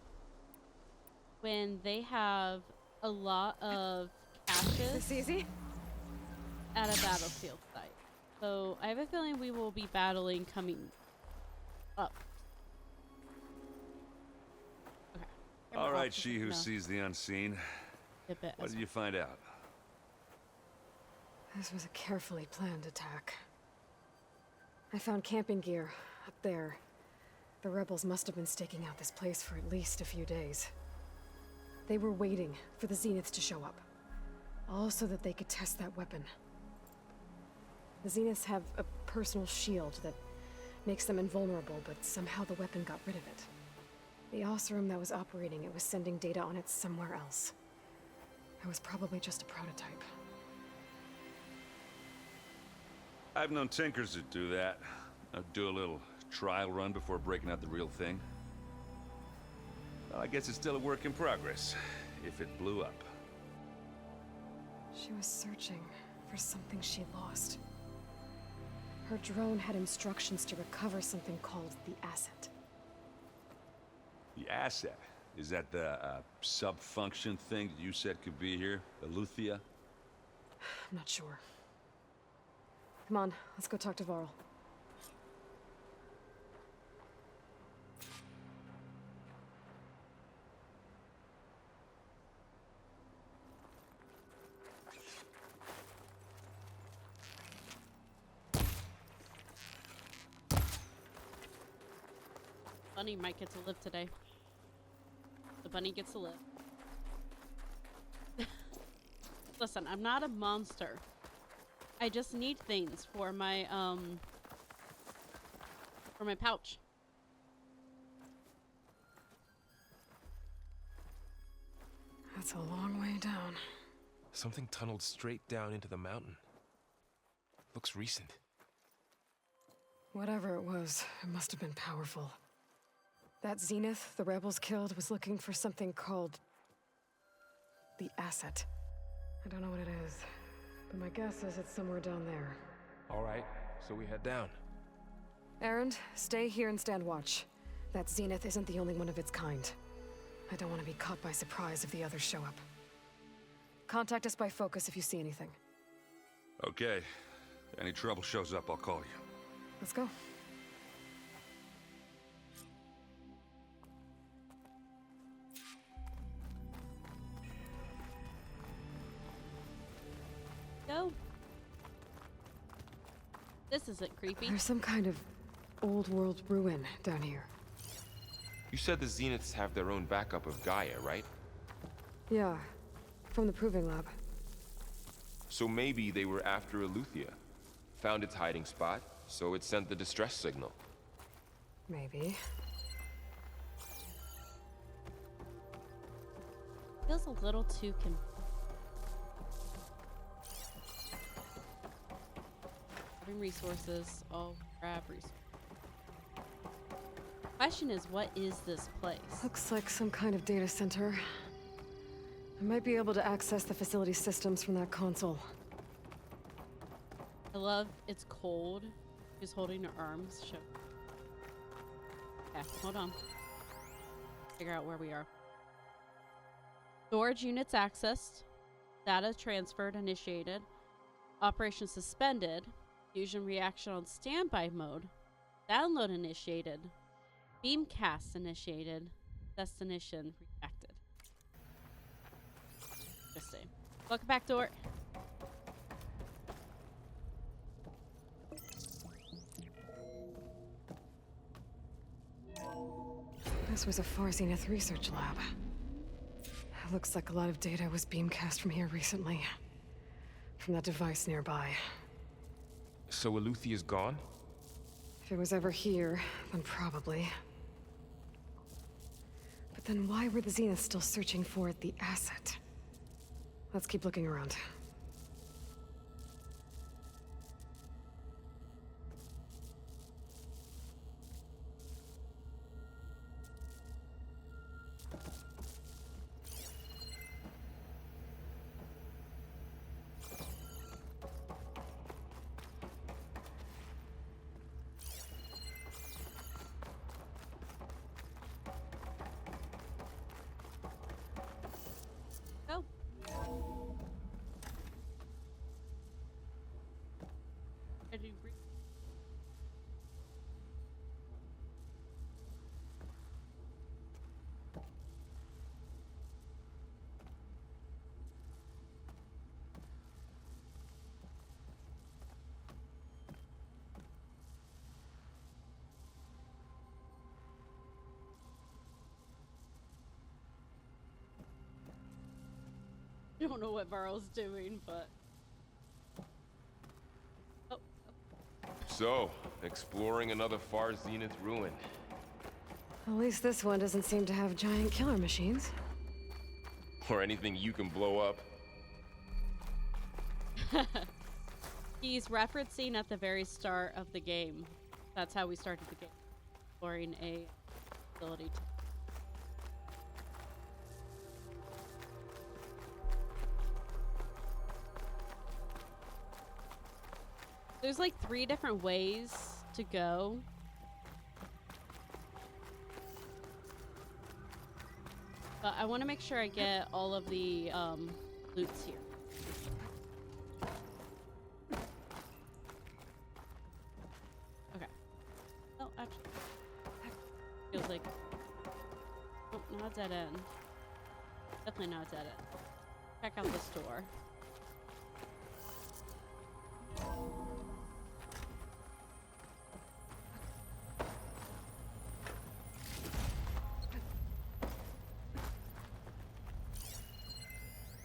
when they have a lot of caches This easy? at a battlefield site. So I have a feeling we will be battling coming up. All right, she who sees the unseen. What did you find out? This was a carefully planned attack. I found camping gear up there. The rebels must have been staking out this place for at least a few days. They were waiting for the Zeniths to show up. All so that they could test that weapon. The Zeniths have a personal shield that makes them invulnerable, but somehow the weapon got rid of it. The Oseram that was operating it was sending data on it somewhere else. It was probably just a prototype. I've known tinkers that do that. I'd do a little trial run before breaking out the real thing. Well, I guess it's still a work in progress, if it blew up. She was searching for something she lost. Her drone had instructions to recover something called the asset. The asset? Is that the sub-function thing that you said could be here? Eleuthia? I'm not sure. Come on, let's go talk to Varl. Bunny might get to live today. The bunny gets to live. Listen, I'm not a monster. I just need things for my pouch. That's a long way down. Something tunneled straight down into the mountain. Looks recent. Whatever it was, it must have been powerful. That Zenith the rebels killed was looking for something called the asset. I don't know what it is, but my guess is it's somewhere down there. All right, so we head down. Erend, stay here and stand watch. That Zenith isn't the only one of its kind. I don't want to be caught by surprise if the others show up. Contact us by focus if you see anything. Okay. Any trouble shows up, I'll call you. Let's go. Go. This isn't creepy. There's some kind of old world ruin down here. You said the Zeniths have their own backup of Gaia, right? Yeah, from the Proving Lab. So maybe they were after Eleuthia. Found its hiding spot, so it sent the distress signal. Maybe. Feels a little too grabbing resources. I'll grab resources. Question is, what is this place? Looks like some kind of data center. I might be able to access the facility systems from that console. I love it's cold. She's holding her arms. Okay, hold on. Figure out where we are. Storage units accessed. Data transferred, initiated. Operation suspended. Fusion reaction on standby mode. Download initiated. Beamcast initiated. Destination rejected. Interesting. Welcome back, door. This was a Far Zenith research lab. Looks like a lot of data was beamcast from here recently. From that device nearby. So Eleuthea's gone? If it was ever here, then probably. But then why were the Zeniths still searching for the asset? Let's keep looking around. Go. Did you re- I don't know what Varl's doing, but So, exploring another Far Zenith ruin. At least this one doesn't seem to have giant killer machines. Or anything you can blow up. he's referencing at the very start of the game. That's how we started the game. Exploring a facility. There's like 3 different ways to go. But I want to make sure I get all of the loots here. Okay. Oh, actually. Feels like... Oh, not a dead end. Definitely not a dead end. Check out this door.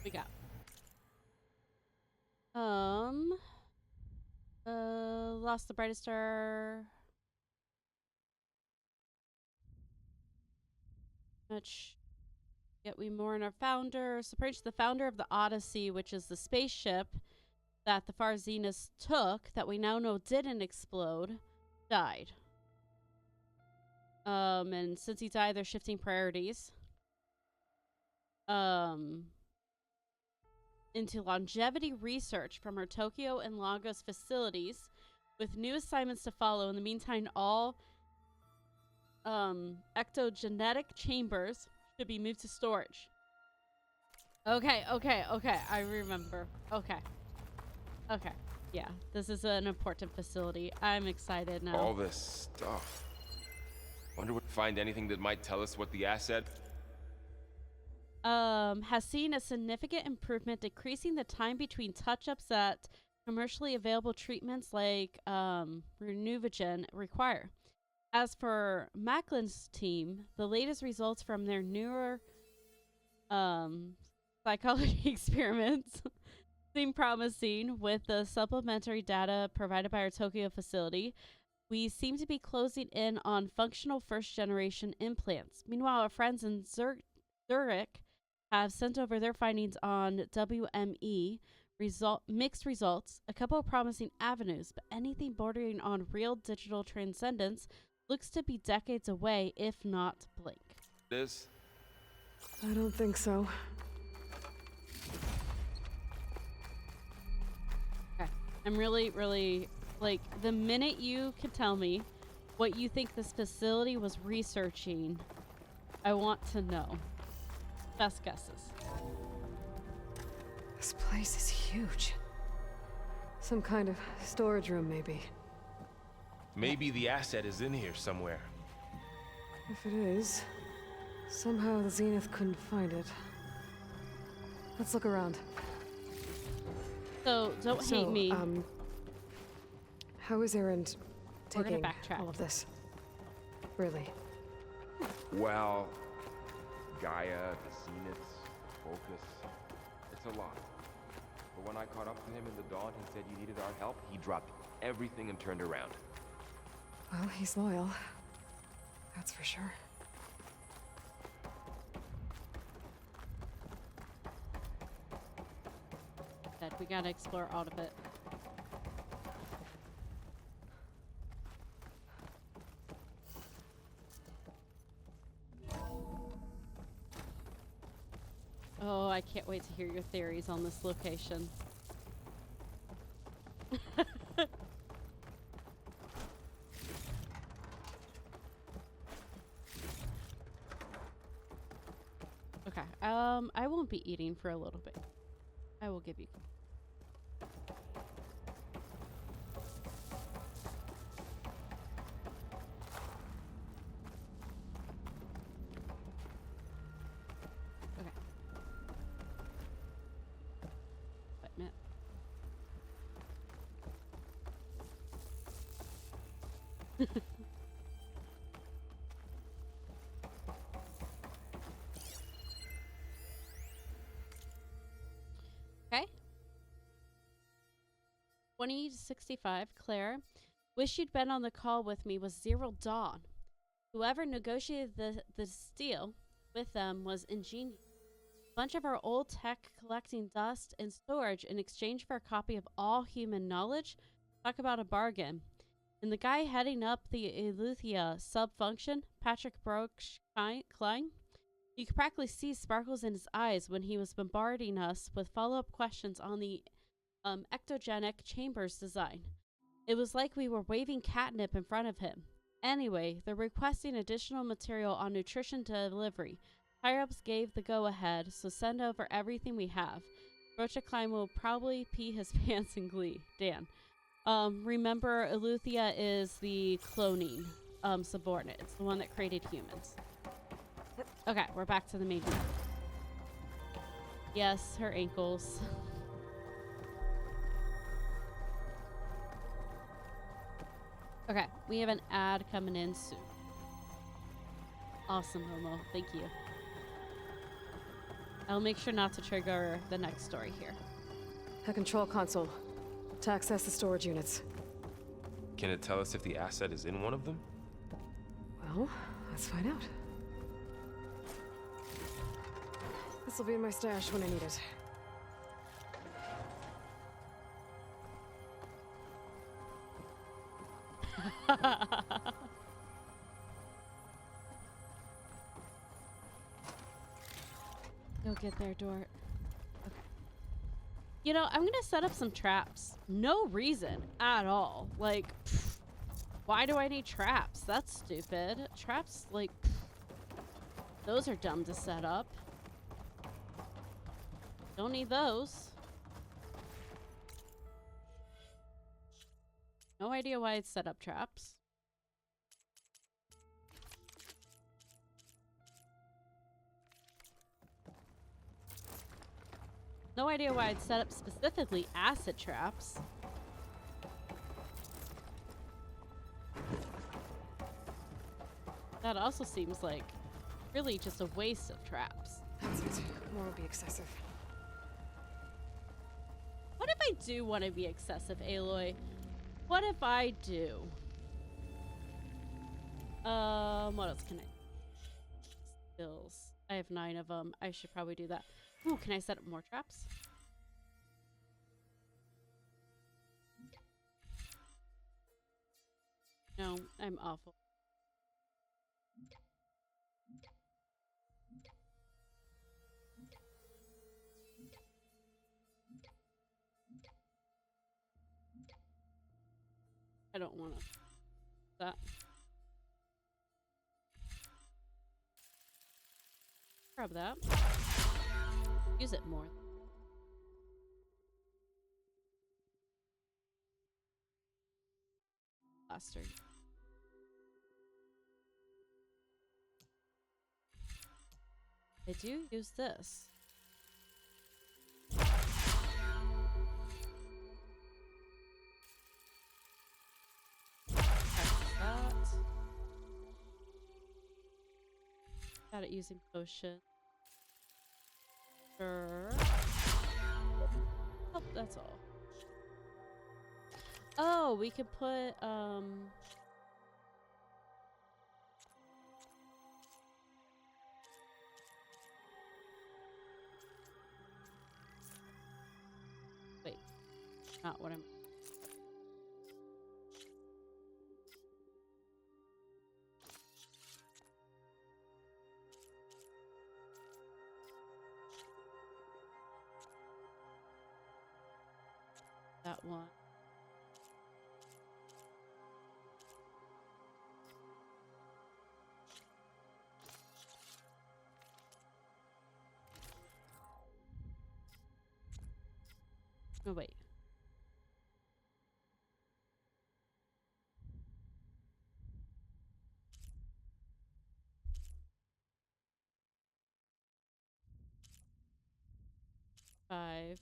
We got lost the brightest star. Much yet we mourn our founder. Approach the founder of the Odyssey, which is the spaceship that the Far Zeniths took that we now know didn't explode, died. And since he died, they're shifting priorities. Into longevity research from our Tokyo and Lagos facilities, with new assignments to follow. In the meantime, all ectogenetic chambers should be moved to storage. Okay, I remember. Okay. Yeah, this is an important facility. I'm excited now. All this stuff. Wonder if we find anything that might tell us what the asset... has seen a significant improvement, decreasing the time between touch-ups that commercially available treatments like Fernijen require. As for Macklin's team, the latest results from their newer psychology experiments seem promising. With the supplementary data provided by our Tokyo facility, we seem to be closing in on functional first-generation implants. Meanwhile, our friends in Zurich have sent over their findings on WME, mixed results, a couple of promising avenues, but anything bordering on real digital transcendence looks to be decades away, if not blink. This? I don't think so. Okay. I'm really, like, the minute you can tell me what you think this facility was researching, I want to know. Best guesses. This place is huge. Some kind of storage room, maybe. Maybe the asset is in here somewhere. If it is, somehow the Zenith couldn't find it. Let's look around. So, don't hate me. How is Erend We're gonna taking backtrack. all of this? Really? Well, Gaia, the Zeniths, Focus, it's a lot. But when I caught up to him in the dawn, he said you needed our help. He dropped everything and turned around. Well, he's loyal. That's for sure. We gotta explore all of it. Oh, I can't wait to hear your theories on this location. Okay, I won't be eating for a little bit. I will give you. Okay. Wait a minute. Okay. 2065, Claire. Wish you'd been on the call with me was Zero Dawn. Whoever negotiated the deal with them was ingenious. A bunch of our old tech collecting dust and storage in exchange for a copy of all human knowledge? Talk about a bargain. And the guy heading up the Eleuthia sub-function, Patrick Klein, you could practically see sparkles in his eyes when he was bombarding us with follow-up questions on the ectogenic chambers design. It was like we were waving catnip in front of him. Anyway, they're requesting additional material on nutrition delivery. Higher-ups gave the go-ahead, so send over everything we have. Rocha Klein will probably pee his pants in glee. Dan. Remember, Eleuthia is the cloning subordinate. It's the one that created humans. Okay, we're back to the main map. Yes, her ankles. Okay, we have an ad coming in soon. Awesome, Momo. Thank you. I'll make sure not to trigger the next story here. A control console. To access the storage units. Can it tell us if the asset is in one of them? Well, let's find out. This will be in my stash when I need it. Go get there, Dort. Okay. You know, I'm gonna set up some traps. No reason at all. Like, pfft, why do I need traps? That's stupid. Traps, like, pfft, those are dumb to set up. Don't need those. No idea why I'd set up traps. No idea why I'd set up specifically acid traps. That also seems like really just a waste of traps. That's it. More would be excessive. What if I do want to be excessive, Aloy? What if I do? What else can I? Skills. I have 9 of them. I should probably do that. Ooh, can I set up more traps? No, I'm awful. I don't want to. That. Grab that. Use it more. Bastard. I do use this. Got it using potion. Sure. Oh, that's all. Oh, we could put wait. Not what I'm that one. Oh, wait. Five.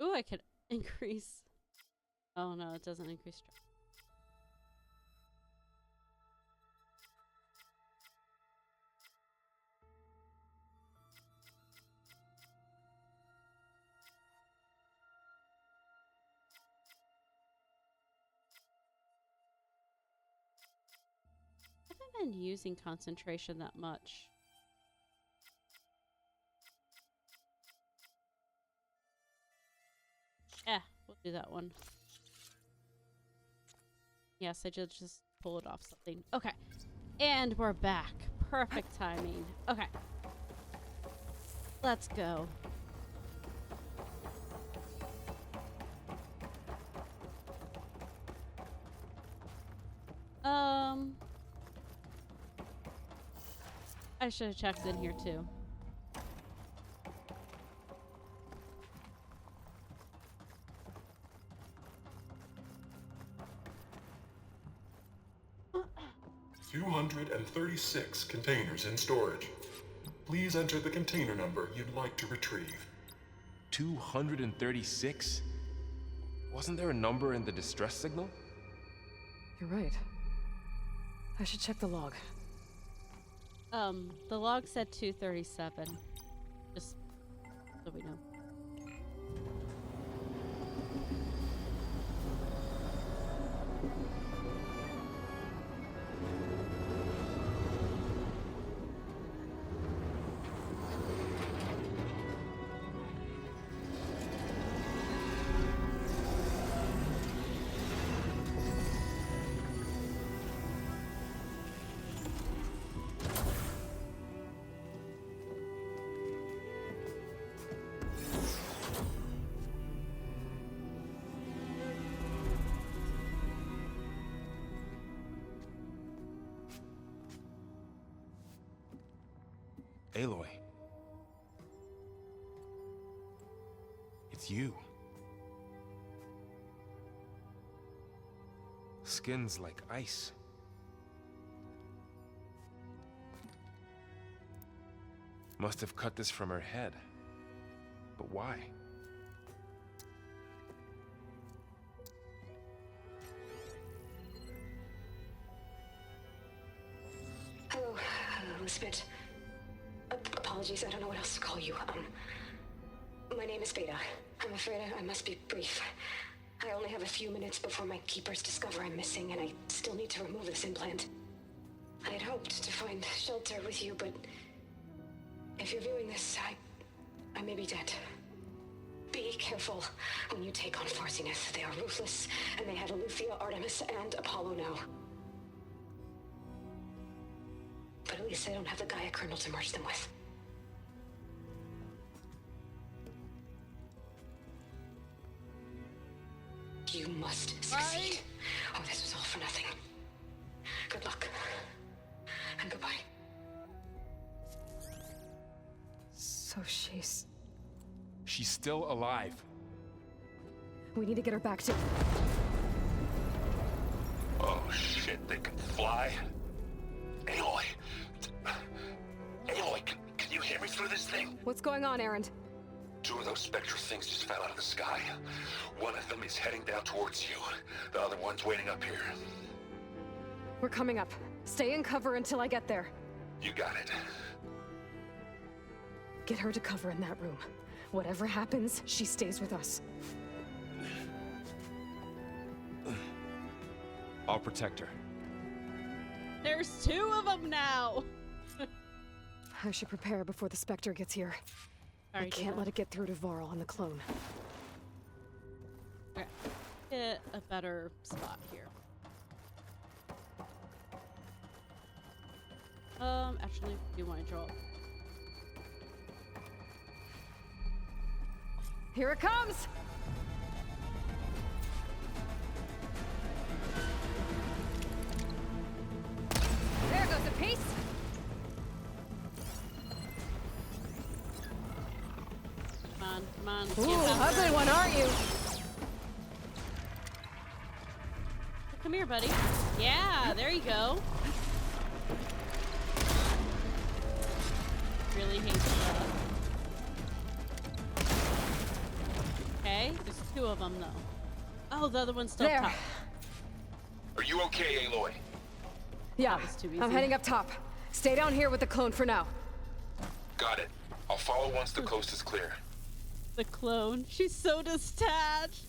Ooh, I could increase. Oh no, it doesn't increase strength. I haven't been using concentration that much. Yeah, we'll do that one. Yes, I did just pull it off something. Okay. And we're back. Perfect timing. Okay. Let's go. I should have checked in here too. $236 containers in storage. Please enter the container number you'd like to retrieve. 236? Wasn't there a number in the distress signal? You're right. I should check the log. The log said 237. Just so we know. Aloy. It's you. Skin's like ice. Must have cut this from her head. But why? Hello, Elizabeth. Apologies, I don't know what else to call you. My name is Beta. I'm afraid I must be brief. I only have a few minutes before my keepers discover I'm missing, and I still need to remove this implant. I had hoped to find shelter with you, but if you're viewing this, I may be dead. Be careful when you take on Farsiness. They are ruthless, and they have Aletheia, Artemis, and Apollo now. But at least I don't have the Gaia kernel to merge them with. You must succeed, or this was all for nothing. Good luck. And goodbye. So she's... She's still alive. We need to get her back to... Oh shit, they can fly? Aloy! Aloy, can you hear me through this thing? What's going on, Erend? 2 of those spectral things just fell out of the sky. One of them is heading down towards you. The other one's waiting up here. We're coming up. Stay in cover until I get there. You got it. Get her to cover in that room. Whatever happens, she stays with us. I'll protect her. There's 2 of them now. I should prepare before the Spectre gets here. I can't let it get through to Varl and the clone. Okay. Get a better spot here. Actually, do you want to draw? Here it comes! There goes a piece! Come on. Ooh, ugly one, aren't you? Come here, buddy. Yeah, there you go. Really hates that. Okay, there's 2 of them though. Oh, the other one's still there. top. Are you okay, Aloy? Yeah, too easy. I'm heading up top. Stay down here with the clone for now. Got it. I'll follow once the coast is clear. The clone. She's so detached.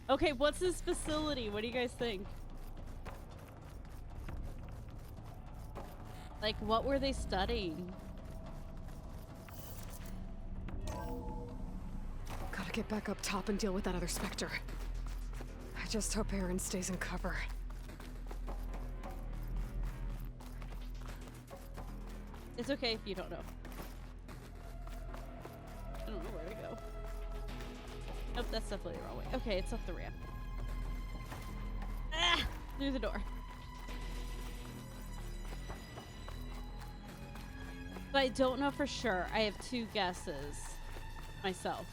Okay, what's this facility? What do you guys think? Like, what were they studying? Gotta get back up top and deal with that other Spectre. I just hope Aaron stays in cover. It's okay if you don't know. I don't know where to go. Nope, that's definitely the wrong way. Okay, it's up the ramp. Ah! Through the door. But I don't know for sure. I have 2 guesses myself.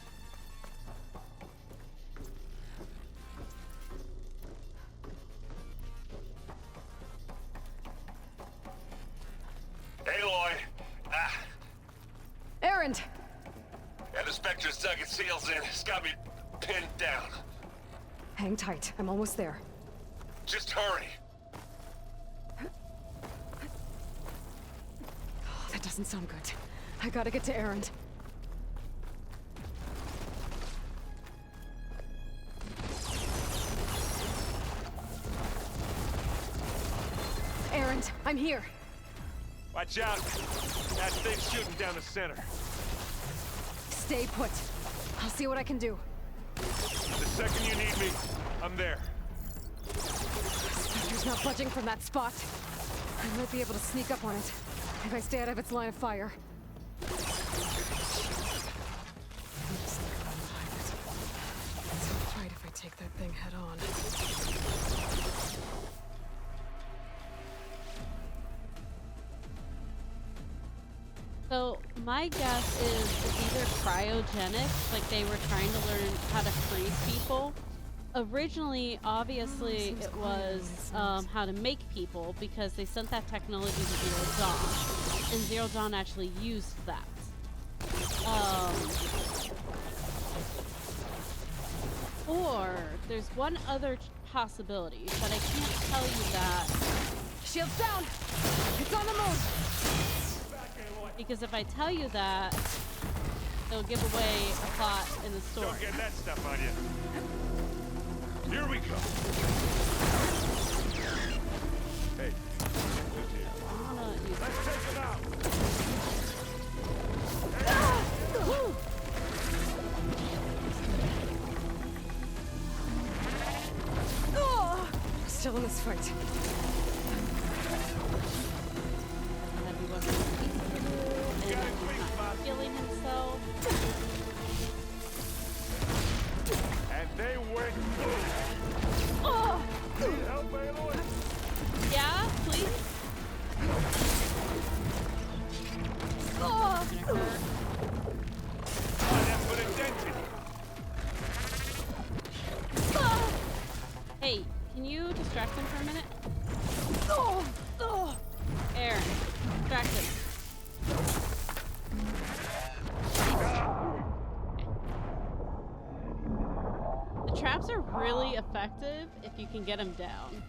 Aloy! Erend! Yeah, the Spectre's dug its heels in. It's got me pinned down. Hang tight. I'm almost there. Just hurry. Oh, that doesn't sound good. I gotta get to Erend. Erend, I'm here. Watch out. That thing's shooting down the center. Stay put. I'll see what I can do. The second you need me, I'm there. Spectre's not budging from that spot. I might be able to sneak up on it if I stay out of its line of fire. It's right if I take that thing head on. So my guess is it's either cryogenic, like they were trying to learn how to freeze people. Originally, obviously, it was how to make people because they sent that technology to Zero Dawn, and Zero Dawn actually used that. Or there's one other possibility, but I can't tell you that. Shields down! It's on the move! Because if I tell you that, it'll give away a plot in the story. Don't get that stuff on you. Here we go. Hey, look here. Let's take it out. Still in this fight. Killing himself. And they went. Oh! Need help, Aloy? Yeah, please. Oh! effective if you can get him down.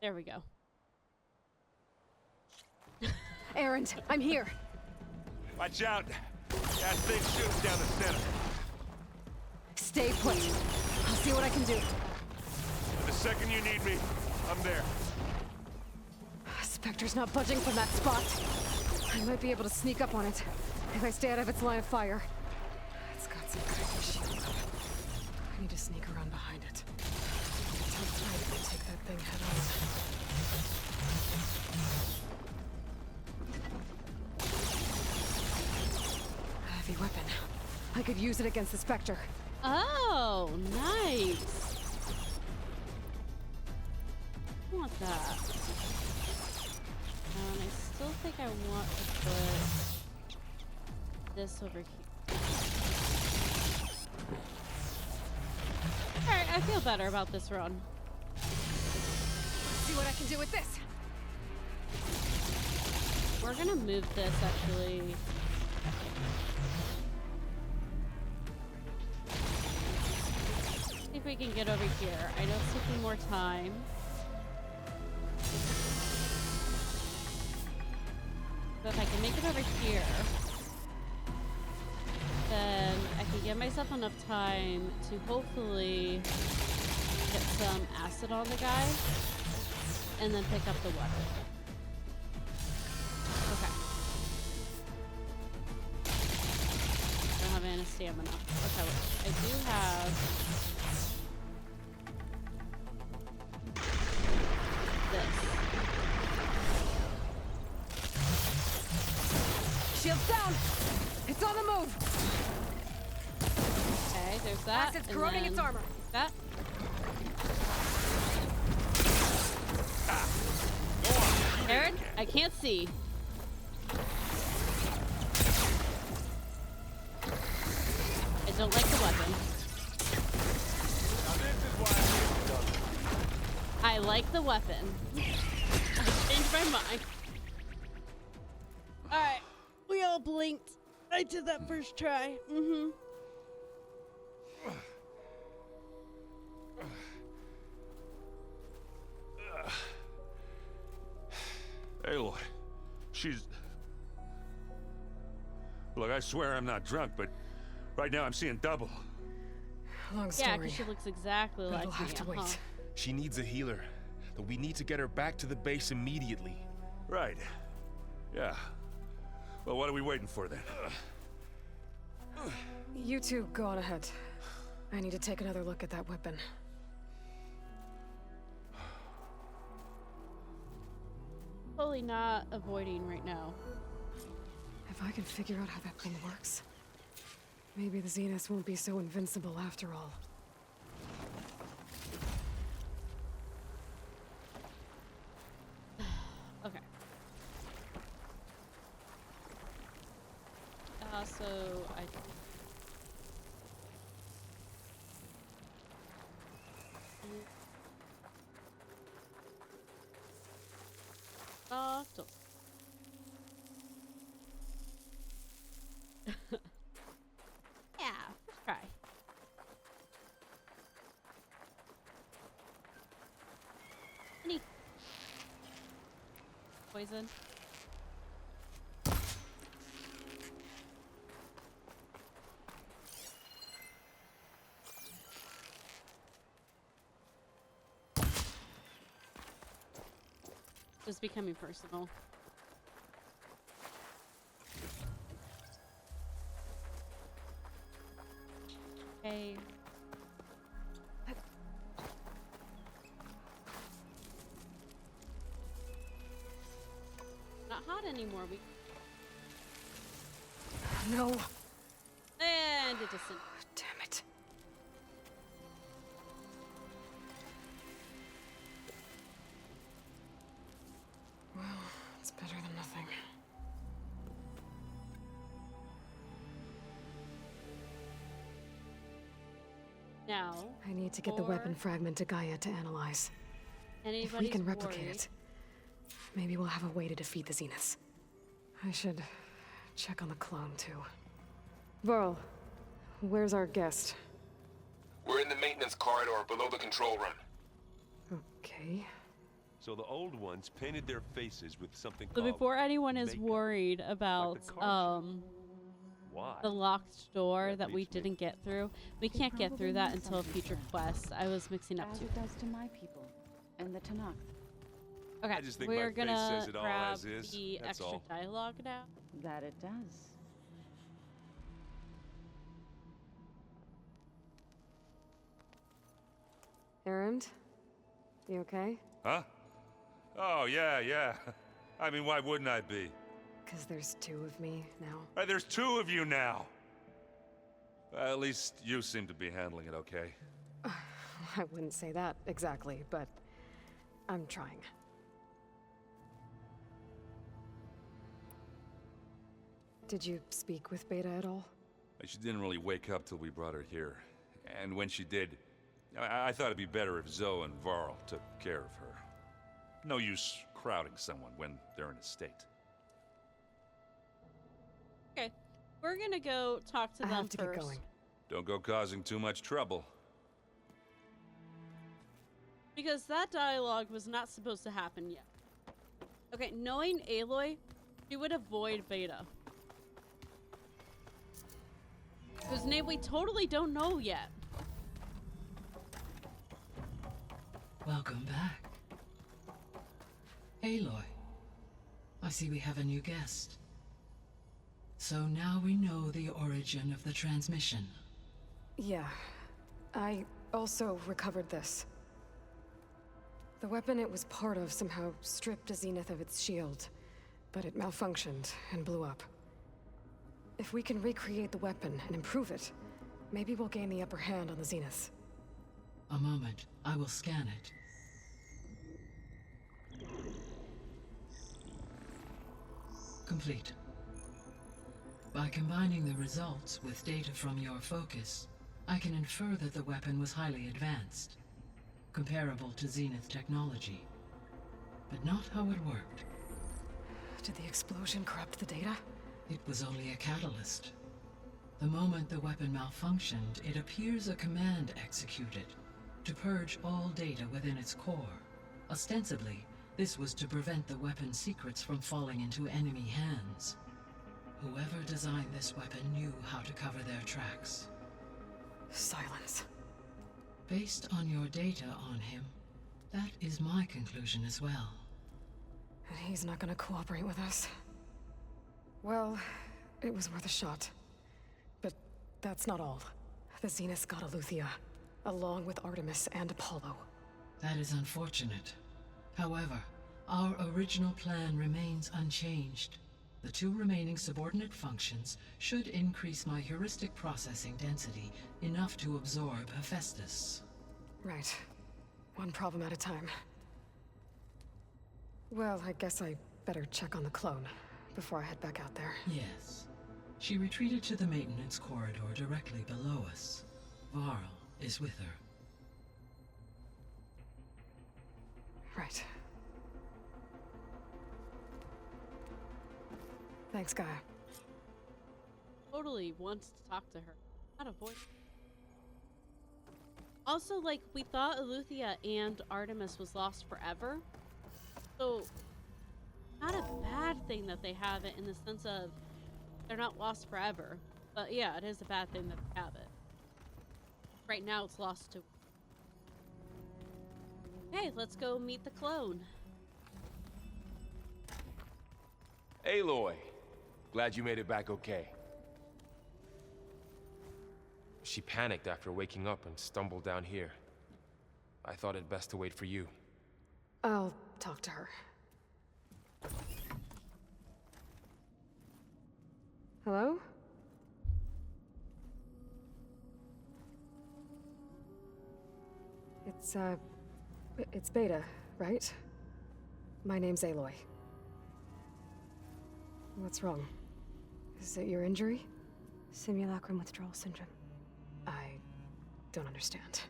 There we go. Errand, I'm here. Watch out. That thing shoots down the center. Stay put. I'll see what I can do. The second you need me, I'm there. Spectre's not budging from that spot. I might be able to sneak up on it if I stay out of its line of fire. It's got some kind of shield. I need to sneak around behind it. Tell Tide to take that thing head on. A heavy weapon. I could use it against the Spectre. Oh, nice. I want that. I still think I want to put this over here. Alright, I feel better about this run. See what I can do with this. We're gonna move this actually. See if we can get over here. I know it's taking more time. But if I can make it over here, then I can give myself enough time to hopefully get some acid on the guy and then pick up the weapon. Okay. I don't have any stamina. Okay, wait. I do have this. Shield's down! It's on the move! Okay, there's that. Acid's corroding its armor. That. Aaron, I can't see. I don't like the weapon. I like the weapon. I changed my mind. Alright, we all blinked. I did that first try. Mm-hmm. Aloy, she's... Look, I swear I'm not drunk, but right now I'm seeing double. Long story. Yeah, because she looks exactly like We'll have to wait. Huh? She needs a healer, but we need to get her back to the base immediately. Right. Yeah. Well, what are we waiting for then? You two go on ahead. I need to take another look at that weapon. Totally not avoiding right now. If I can figure out how that thing works, maybe the Zeniths won't be so invincible after all. Okay. So I... Still. Yeah, let's try. Any poison? It's becoming personal. Okay. Not hot anymore. We. No. And it doesn't. Damn it. Well, it's better than nothing. Now, I need to get the weapon fragment to Gaia to analyze. If we can replicate it, maybe we'll have a way to defeat the Zeniths. I should check on the clone, too. Varl, where's our guest? We're in the maintenance corridor below the control room. Okay. So the old ones painted their faces with something So called before anyone is makeup. worried about Why? the locked door That that we leaves me. didn't get through, we It can't get through probably that means until a something future to us. quest. I was mixing up As two. it does to my people, and the Tanakh. Okay, I just think we're my face gonna says it all grab as is, the that's extra all. dialogue now. That it does. Erend? You okay? Huh? Oh, yeah. I mean, why wouldn't I be? Because there's two of me now. There's two of you now! At least you seem to be handling it okay. I wouldn't say that exactly, but I'm trying. Did you speak with Beta at all? She didn't really wake up till we brought her here. And when she did, I thought it'd be better if Zoe and Varl took care of her. No use crowding someone when they're in a state. Okay, we're gonna go talk to I them have to first. get going. Don't go causing too much trouble. Because that dialogue was not supposed to happen yet. Okay, knowing Aloy, she would avoid Beta. Whose name we totally don't know yet. Welcome back. Aloy, I see we have a new guest. So now we know the origin of the transmission. Yeah. I also recovered this. The weapon it was part of somehow stripped Zenith of its shield, but it malfunctioned and blew up. If we can recreate the weapon and improve it, maybe we'll gain the upper hand on the Zeniths. A moment, I will scan it. Complete. By combining the results with data from your focus, I can infer that the weapon was highly advanced, comparable to Zenith technology, but not how it worked. Did the explosion corrupt the data? It was only a catalyst. The moment the weapon malfunctioned, it appears a command executed to purge all data within its core. Ostensibly, this was to prevent the weapon's secrets from falling into enemy hands. Whoever designed this weapon knew how to cover their tracks. Silence. Based on your data on him, that is my conclusion as well. And he's not gonna cooperate with us. Well, it was worth a shot. But that's not all. The Zeniths got Eleuthia, along with Artemis and Apollo. That is unfortunate. However, our original plan remains unchanged. The two remaining subordinate functions should increase my heuristic processing density enough to absorb Hephaestus. Right. One problem at a time. Well, I guess I better check on the clone before I head back out there. Yes. She retreated to the maintenance corridor directly below us. Varl is with her. Right. Thanks, Gaia. Totally wants to talk to her. Not avoid. Also, like, we thought Eleuthia and Artemis was lost forever. So, not a bad thing that they have it in the sense of they're not lost forever. But yeah, it is a bad thing that they have it. Right now, it's lost to. Hey, let's go meet the clone. Aloy, glad you made it back okay. She panicked after waking up and stumbled down here. I thought it best to wait for you. I'll talk to her. Hello? It's Beta, right? My name's Aloy. What's wrong? Is it your injury? Simulacrum withdrawal syndrome. I don't understand.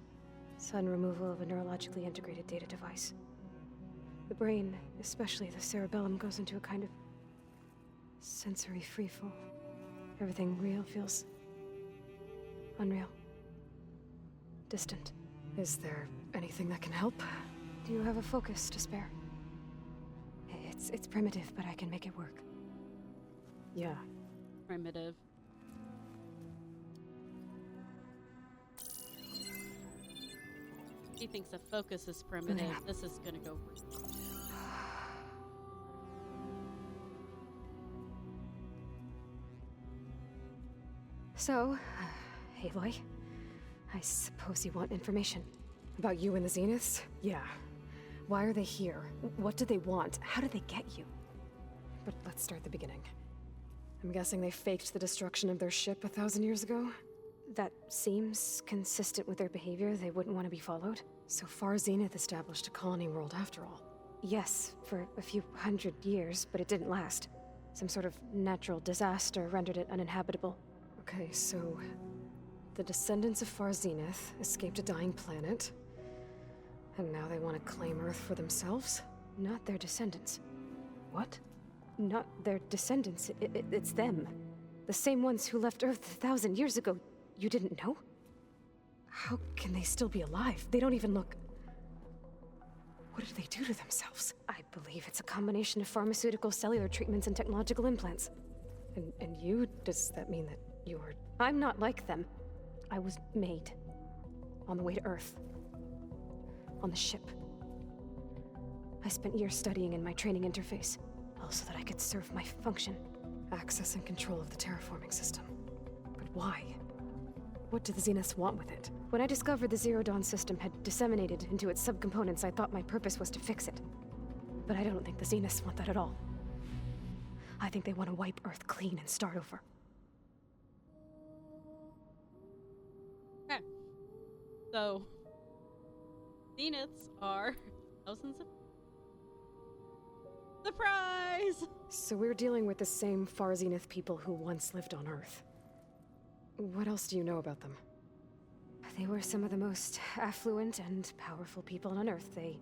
Sudden removal of a neurologically integrated data device. The brain, especially the cerebellum, goes into a kind of sensory freefall. Everything real feels Unreal. Distant. Is there anything that can help? Do you have a focus to spare? It's primitive, but I can make it work. Yeah. Primitive. He thinks a focus is primitive. This is gonna go. So, Aloy, I suppose you want information. About you and the Zeniths? Yeah. Why are they here? What do they want? How did they get you? But let's start at the beginning. I'm guessing they faked the destruction of their ship 1,000 years ago? That seems consistent with their behavior. They wouldn't want to be followed. So far, Zenith established a colony world after all. Yes, for a few hundred years, but it didn't last. Some sort of natural disaster rendered it uninhabitable. Okay, so the descendants of Far Zenith escaped a dying planet, and now they want to claim Earth for themselves? Not their descendants. What? Not their descendants. It's them. The same ones who left Earth 1,000 years ago. You didn't know? How can they still be alive? They don't even look... What did they do to themselves? I believe it's a combination of pharmaceutical, cellular treatments, and technological implants. And you? Does that mean that you're... I'm not like them. I was made. On the way to Earth. On the ship. I spent years studying in my training interface, all so that I could serve my function. Access and control of the terraforming system. But why? What do the Zeniths want with it? When I discovered the Zero Dawn system had disseminated into its subcomponents, I thought my purpose was to fix it. But I don't think the Zeniths want that at all. I think they want to wipe Earth clean and start over. Okay. So, Zeniths are thousands of... Surprise! So we're dealing with the same Far Zenith people who once lived on Earth. What else do you know about them? They were some of the most affluent and powerful people on Earth. They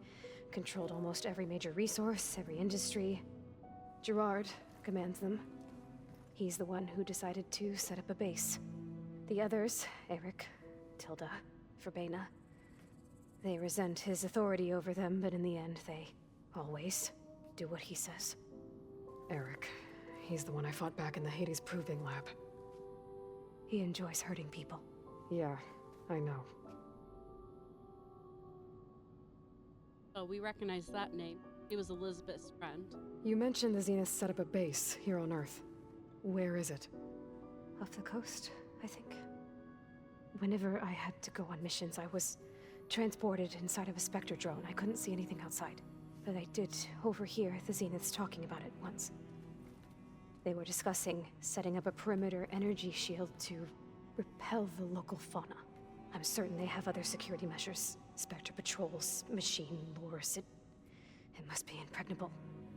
controlled almost every major resource, every industry. Gerard commands them. He's the one who decided to set up a base. The others, Eric, Tilda, Verbena, they resent his authority over them, but in the end, they always do what he says. Eric. He's the one I fought back in the Hades Proving Lab. He enjoys hurting people. Yeah, I know. Oh, we recognize that name. He was Elizabeth's friend. You mentioned the Zenith set up a base here on Earth. Where is it? Off the coast, I think. Whenever I had to go on missions, I was transported inside of a Spectre drone. I couldn't see anything outside. But I did overhear the Zeniths talking about it once. They were discussing setting up a perimeter energy shield to repel the local fauna. I'm certain they have other security measures. Spectre patrols, machine lures. It must be impregnable.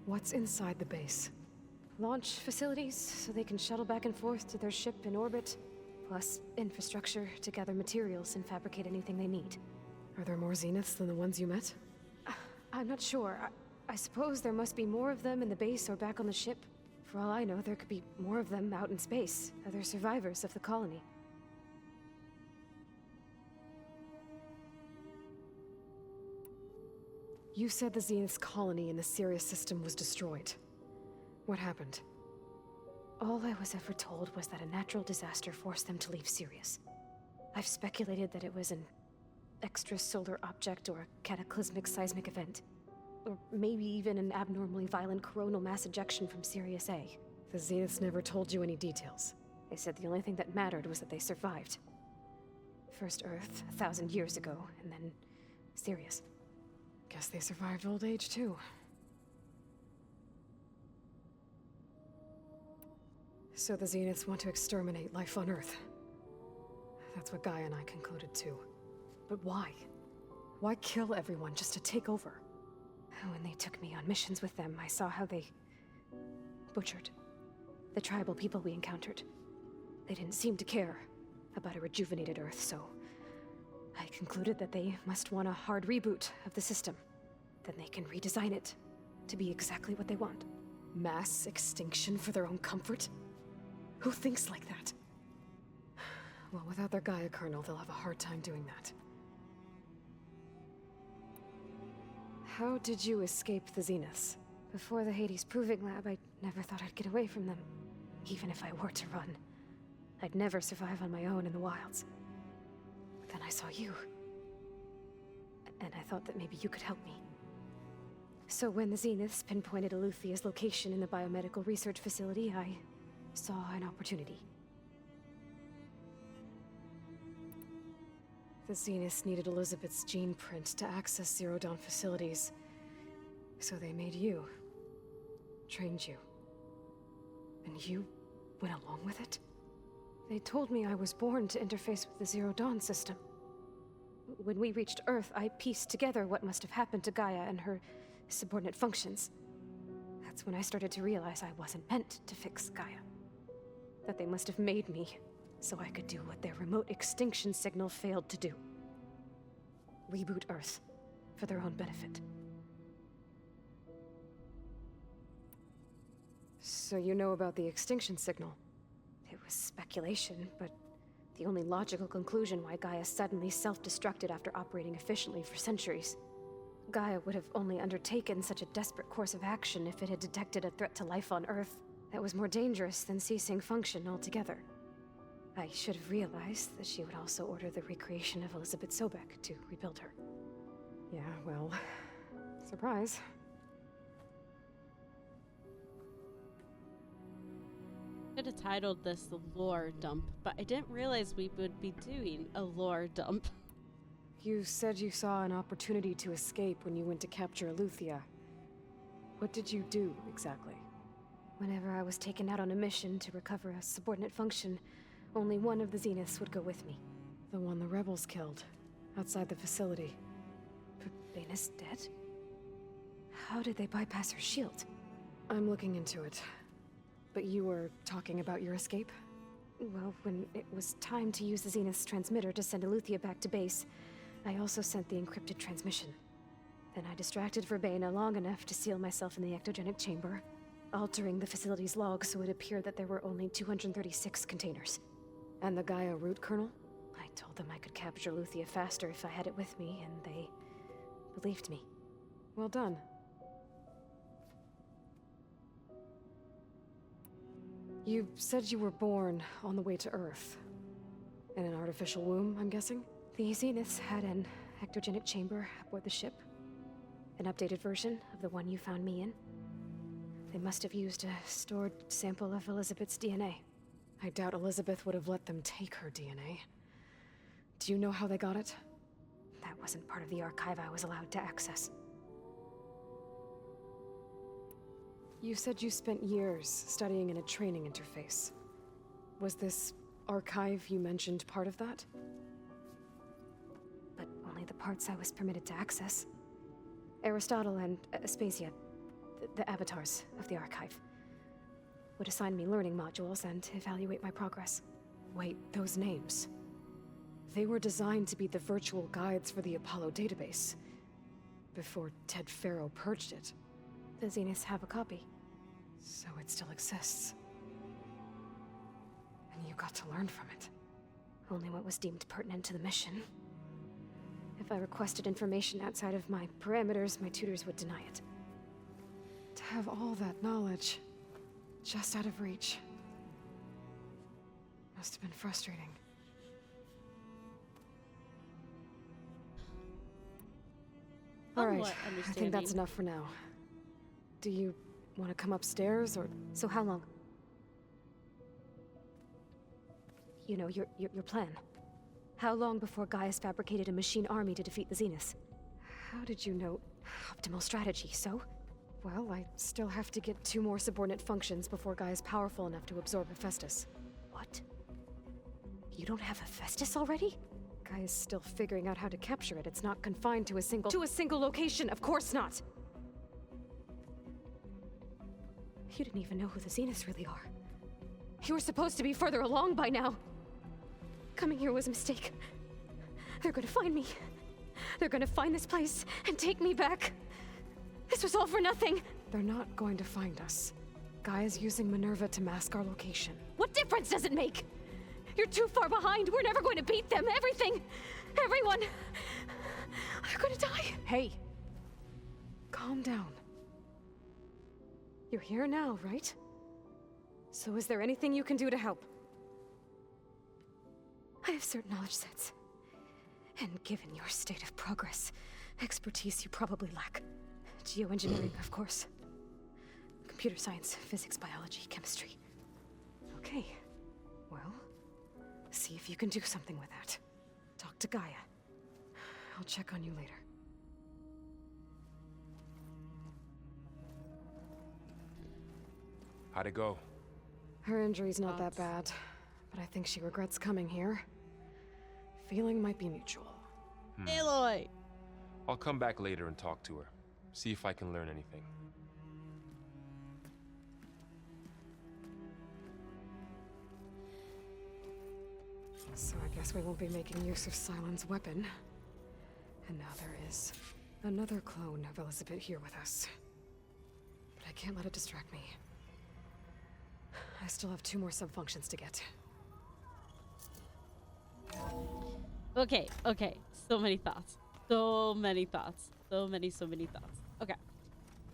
What's inside the base? Launch facilities, so they can shuttle back and forth to their ship in orbit. Plus infrastructure to gather materials and fabricate anything they need. Are there more Zeniths than the ones you met? I'm not sure. I suppose there must be more of them in the base or back on the ship. For all I know, there could be more of them out in space, other survivors of the colony. You said the Zenith's colony in the Sirius system was destroyed. What happened? All I was ever told was that a natural disaster forced them to leave Sirius. I've speculated that it was an extrasolar object or a cataclysmic seismic event. Or maybe even an abnormally violent coronal mass ejection from Sirius A. The Zeniths never told you any details. They said the only thing that mattered was that they survived. First Earth, 1,000 years ago, and then Sirius. Guess they survived old age, too. So the Zeniths want to exterminate life on Earth. That's what Gaia and I concluded, too. But why? Why kill everyone just to take over? When they took me on missions with them, I saw how they butchered the tribal people we encountered. They didn't seem to care about a rejuvenated Earth, so I concluded that they must want a hard reboot of the system. Then they can redesign it to be exactly what they want. Mass extinction for their own comfort? Who thinks like that? Well, without their Gaia kernel, they'll have a hard time doing that. How did you escape the Zeniths? Before the Hades Proving Lab, I never thought I'd get away from them. Even if I were to run, I'd never survive on my own in the wilds. But then I saw you. And I thought that maybe you could help me. So when the Zeniths pinpointed Eluthia's location in the biomedical research facility, I saw an opportunity. The Zeniths needed Elizabeth's gene print to access Zero Dawn facilities. So they made you. Trained you. And you went along with it? They told me I was born to interface with the Zero Dawn system. When we reached Earth, I pieced together what must have happened to Gaia and her subordinate functions. That's when I started to realize I wasn't meant to fix Gaia. That they must have made me so I could do what their remote extinction signal failed to do. Reboot Earth for their own benefit. So you know about the extinction signal? It was speculation, but the only logical conclusion why Gaia suddenly self-destructed after operating efficiently for centuries. Gaia would have only undertaken such a desperate course of action if it had detected a threat to life on Earth that was more dangerous than ceasing function altogether. I should have realized that she would also order the recreation of Elizabeth Sobek to rebuild her. Yeah, well, surprise. Could have titled this the lore dump, but I didn't realize we would be doing a lore dump. You said you saw an opportunity to escape when you went to capture Eluthia. What did you do, exactly? Whenever I was taken out on a mission to recover a subordinate function, only one of the Zeniths would go with me. The one the rebels killed, outside the facility. But Baina's dead? How did they bypass her shield? I'm looking into it. But you were talking about your escape? Well, when it was time to use the Zenith's transmitter to send Eluthia back to base, I also sent the encrypted transmission. Then I distracted Verbena long enough to seal myself in the ectogenic chamber, altering the facility's log so it appeared that there were only 236 containers. And the Gaia root kernel? I told them I could capture Eluthia faster if I had it with me, and they believed me. Well done. You said you were born on the way to Earth. In an artificial womb, I'm guessing? The Zeniths had an ectogenic chamber aboard the ship. An updated version of the one you found me in. They must have used a stored sample of Elizabeth's DNA. I doubt Elizabeth would have let them take her DNA. Do you know how they got it? That wasn't part of the archive I was allowed to access. You said you spent years studying in a training interface. Was this archive you mentioned part of that? But only the parts I was permitted to access. Aristotle and Aspasia, the avatars of the archive, would assign me learning modules and evaluate my progress. Wait, those names. They were designed to be the virtual guides for the Apollo database, before Ted Faro purged it. The Zeniths have a copy. So it still exists. And you got to learn from it. Only what was deemed pertinent to the mission. If I requested information outside of my parameters, my tutors would deny it. To have all that knowledge, just out of reach. Must have been frustrating. All right, I think that's enough for now. Do you want to come upstairs, or...? So how long? You know, your plan. How long before Gaius fabricated a machine army to defeat the Zeniths? How did you know? Optimal strategy, so? Well, I still have to get 2 more subordinate functions before Gaia's powerful enough to absorb Hephaestus. What? You don't have Hephaestus already? Gaia's still figuring out how to capture it. It's not confined to a single location, of course not! You didn't even know who the Zeniths really are. You were supposed to be further along by now. Coming here was a mistake. They're gonna find me. They're gonna find this place and take me back. This was all for nothing. They're not going to find us. Gaia's using Minerva to mask our location. What difference does it make? You're too far behind. We're never going to beat them. Everything. Everyone. They're going to die. Hey. Calm down. You're here now, right? So is there anything you can do to help? I have certain knowledge sets. And given your state of progress, expertise you probably lack. Geoengineering, of course. Computer science, physics, biology, chemistry. Okay. Well, see if you can do something with that. Talk to Gaia. I'll check on you later. How'd it go? Her injury's not that bad, but I think she regrets coming here. Feeling might be mutual. Aloy! I'll come back later and talk to her. See if I can learn anything. So I guess we won't be making use of Sylens' weapon. And now there is another clone of Elizabeth here with us. But I can't let it distract me. I still have 2 more sub-functions to get. Okay. So many thoughts. So many thoughts. So many thoughts. Okay.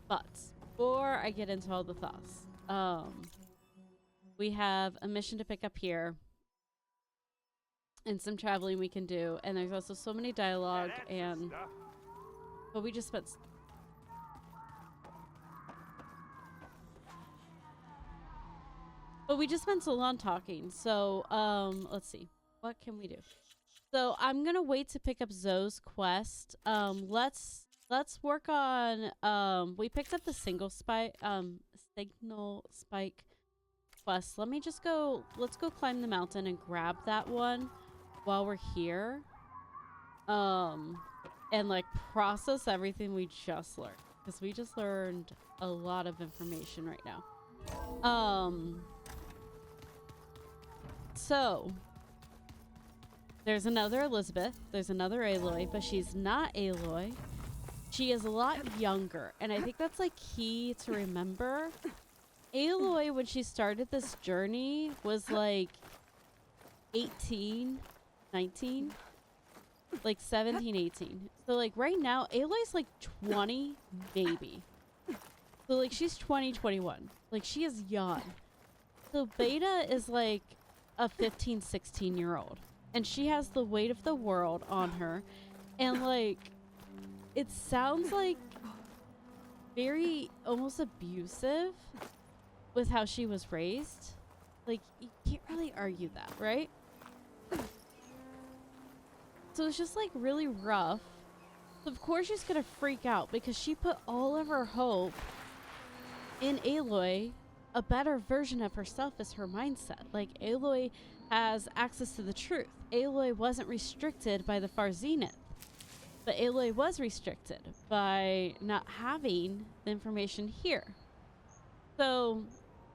But before I get into all the thoughts, we have a mission to pick up here. And some traveling we can do. And there's also so many dialogue and... But we just spent... But we just spent so long talking. So, let's see. What can we do? So, I'm gonna wait to pick up Zoe's quest. Let's work on... we picked up the signal spike quest. Let me just go... Let's go climb the mountain and grab that one while we're here. And like process everything we just learned. Because we just learned a lot of information right now. So there's another Elizabeth, there's another Aloy, but she's not Aloy. She is a lot younger, and I think that's like key to remember. Aloy, when she started this journey, was like 18, 19, like 17, 18. So like right now, Aloy's like 20, maybe. So like she's 20, 21. Like she is young. So Beta is like a 15, 16-year-old. And she has the weight of the world on her. And like, it sounds like very almost abusive with how she was raised. Like, you can't really argue that, right? So it's just like really rough. So of course she's gonna freak out because she put all of her hope in Aloy. A better version of herself is her mindset. Like, Aloy has access to the truth. Aloy wasn't restricted by the Far Zenith. But Aloy was restricted by not having the information here. So,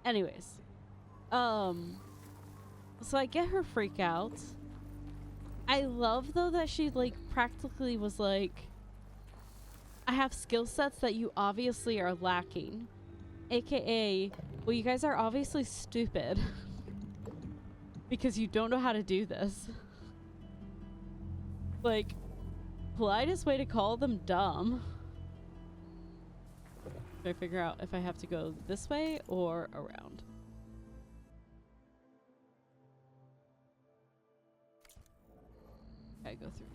anyways. So I get her freak out. I love, though, that she, like, practically was like, I have skill sets that you obviously are lacking. AKA, well, you guys are obviously stupid. Because you don't know how to do this. Like, politest way to call them dumb. Should I figure out if I have to go this way or around? Okay, go through.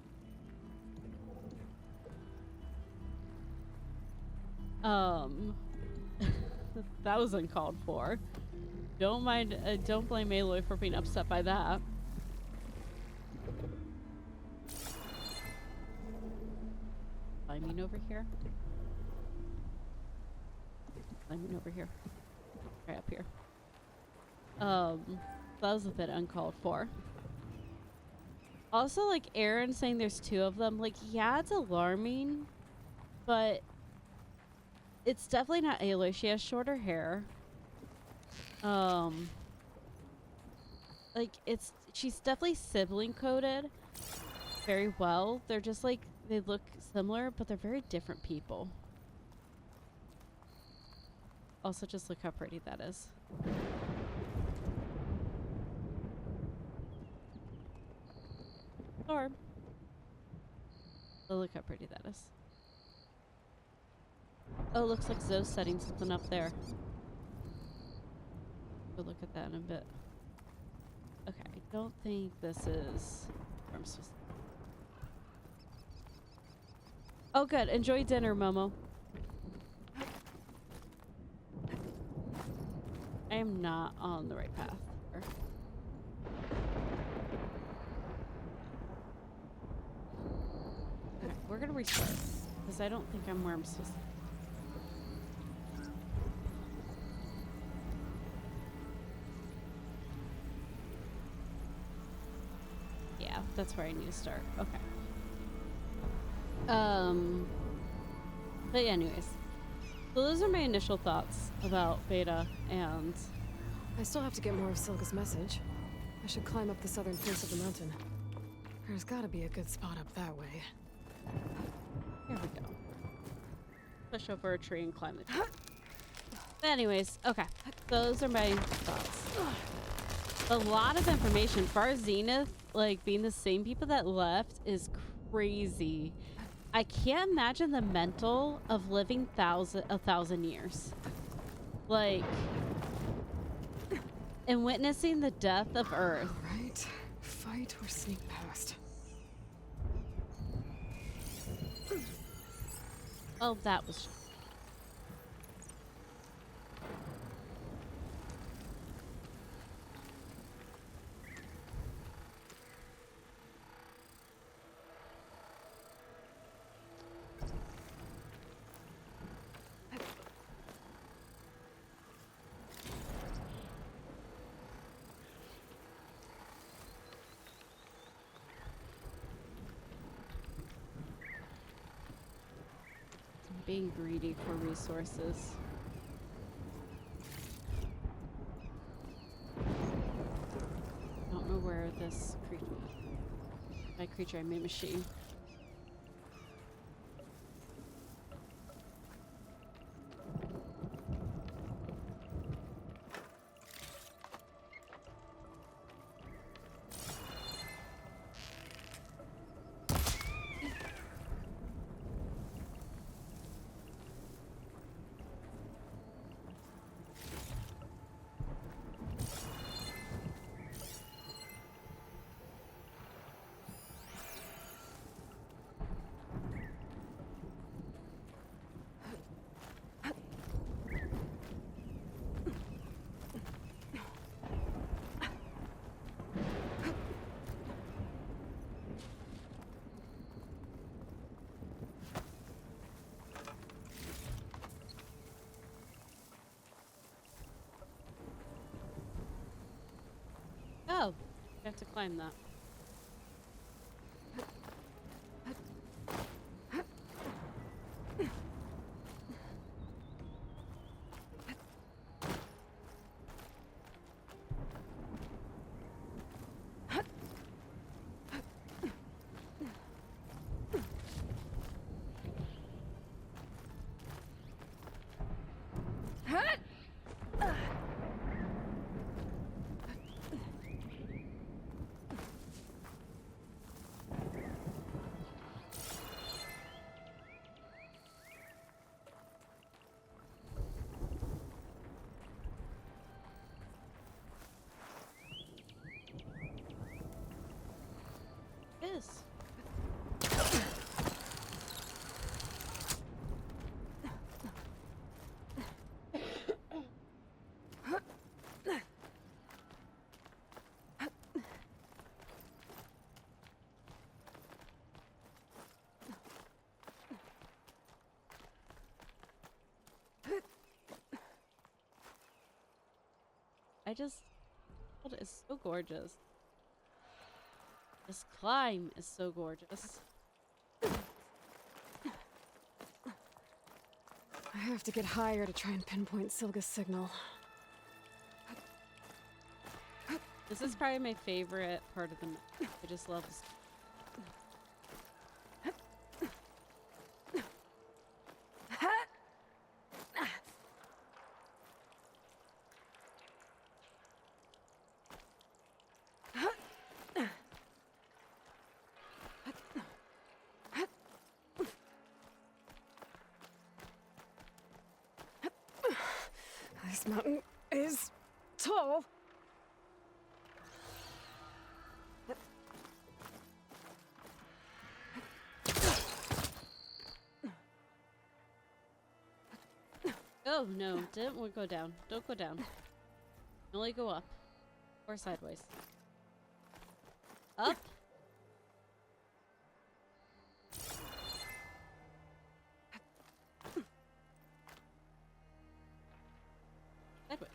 That was uncalled for. Don't mind, don't blame Aloy for being upset by that. Climbing over here. Climbing over here. Right up here. That was a bit uncalled for. Also, like, Aaron saying there's 2 of them. Like, yeah, it's alarming. But it's definitely not Aloy. She has shorter hair. Like, she's definitely sibling coded very well. They're just like, they look similar, but they're very different people. Also, just look how pretty that is. storm. Oh, look how pretty that is. Oh, looks like Zoe's setting something up there. We'll look at that in a bit. Okay, I don't think this is where I'm supposed to. Oh, good. Enjoy dinner, Momo. I am not on the right path. Okay, we're gonna restart because I don't think I'm where I'm supposed to. Yeah, that's where I need to start. Okay. But yeah, anyways. So those are my initial thoughts about Beta, and I still have to get more of Silga's message. I should climb up the southern face of the mountain. There's gotta be a good spot up that way. here we go. Push over a tree and climb the tree. But anyways, okay. Those are my thoughts. A lot of information. For our Zenith, like, being the same people that left is crazy. I can't imagine the mental of living a thousand years. Like, and witnessing the death of Earth. Alright. Fight or sneak past. Oh, that was... being greedy for resources. I don't know where this creature... By creature, I mean machine. Oh, I have to climb that. Is. It is so gorgeous. This climb is so gorgeous. I have to get higher to try and pinpoint Silga's signal. This is probably my favorite part of the map. I just love this. This mountain is tall. Oh no, don't go down. Don't go down. Only go up. Or sideways. Up. Sideways.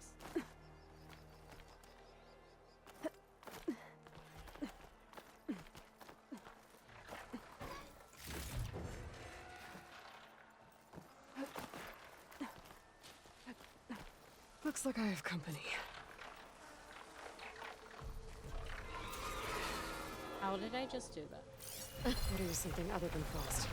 Looks like I have company. How did I just do that? What is something other than frost?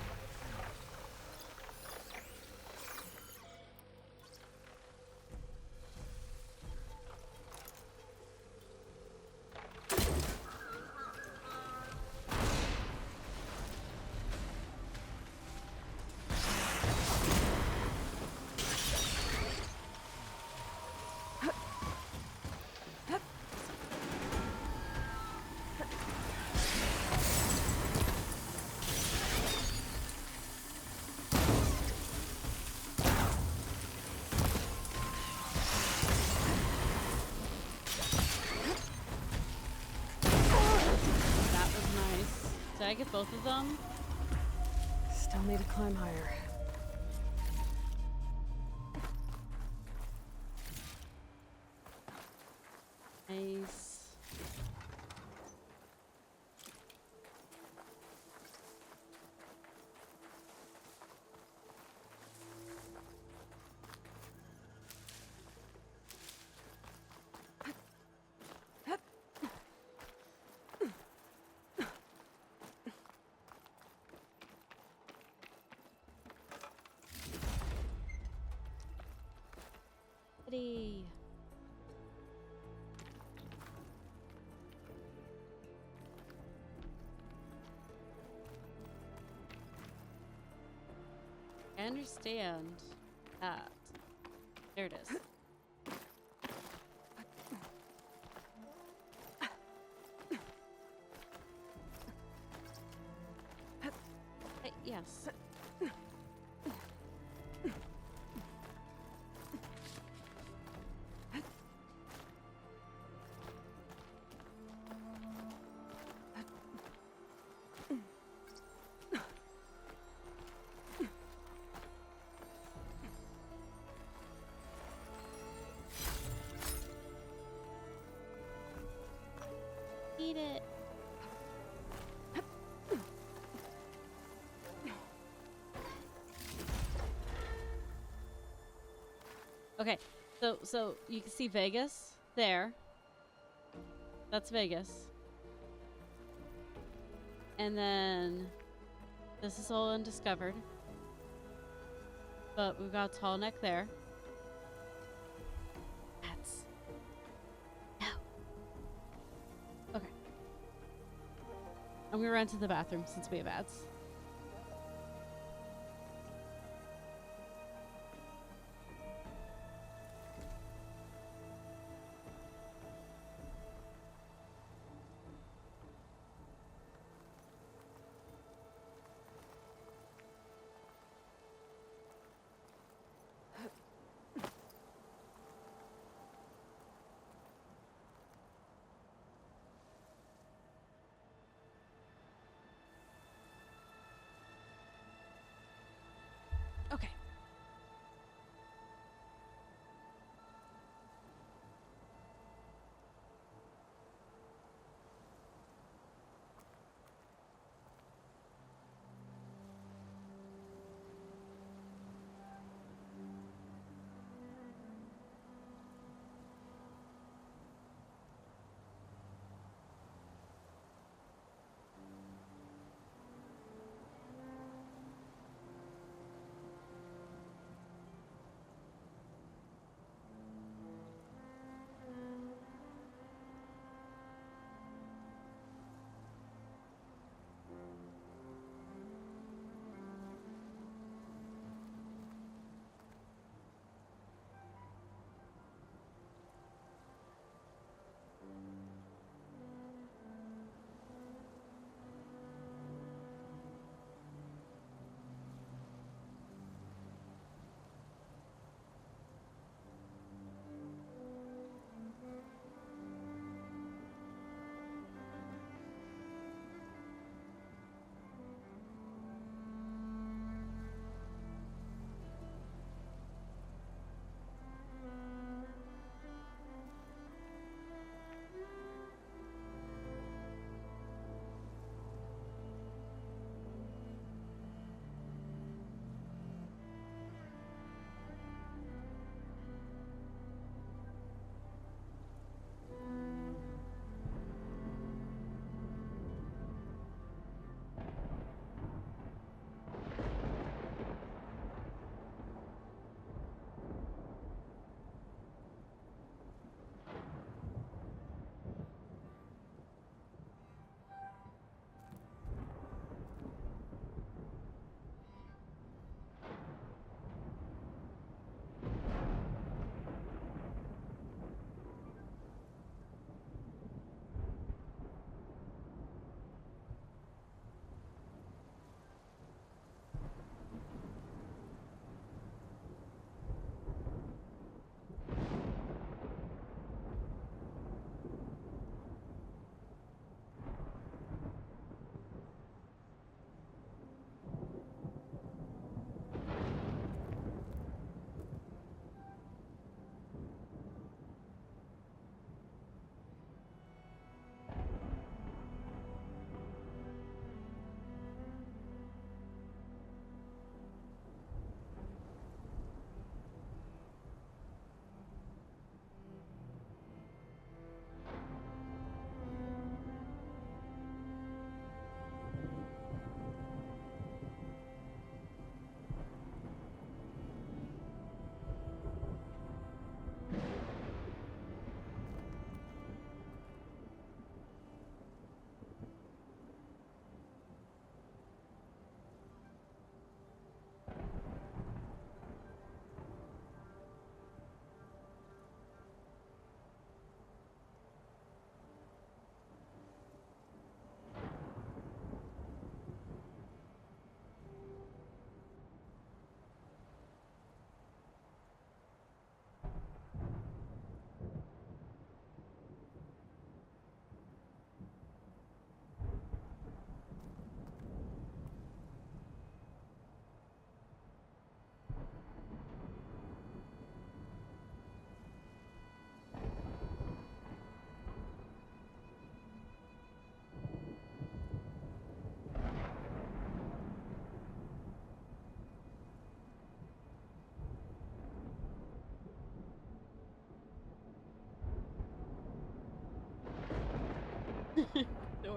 Did I get both of them? Still need to climb higher. Nice. Ready. I understand that. There it is. Yes. Eat it. Okay, so you can see Vegas there. That's Vegas. And then this is all undiscovered. But we've got Tall Neck there. That's no. Okay. I'm gonna run to the bathroom since we have ads.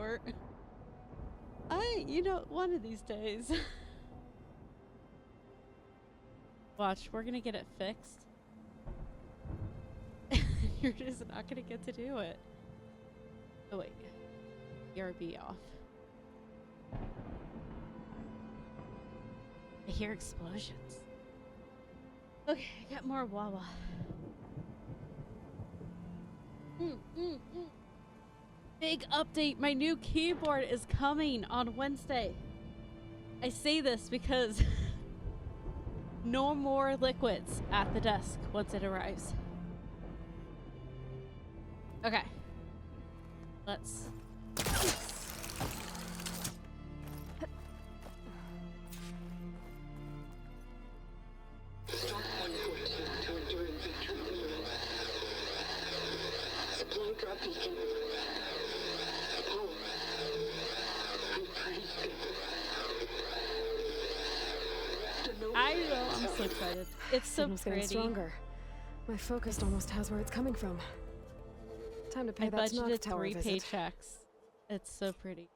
short. One of these days. Watch, we're gonna get it fixed. You're just not gonna get to do it. Oh wait, ERB off. I hear explosions. Okay, I got more Wawa. Big update, my new keyboard is coming on Wednesday. I say this because no more liquids at the desk once it arrives. Okay. Let's... I know, I'm so excited. It's so Signal's getting pretty. stronger. My focus almost has where it's coming from. Time to pay I that Knock budgeted Tower 3 visit. paychecks. It's so pretty.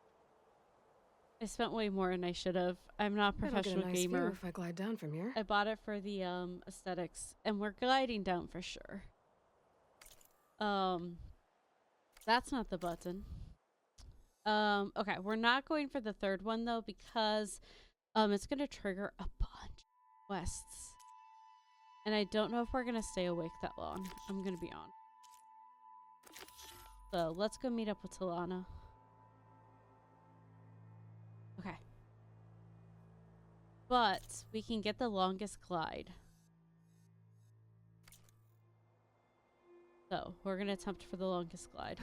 I spent way more than I should have. I'm not a I don't get a professional nice gamer. view if I glide down from here. I bought it for the aesthetics, and we're gliding down for sure. That's not the button. Okay, we're not going for the third one though because it's gonna trigger a bunch of quests, and I don't know if we're gonna stay awake that long. I'm gonna be on. So let's go meet up with Talana. Okay. But we can get the longest glide. So we're gonna attempt for the longest glide.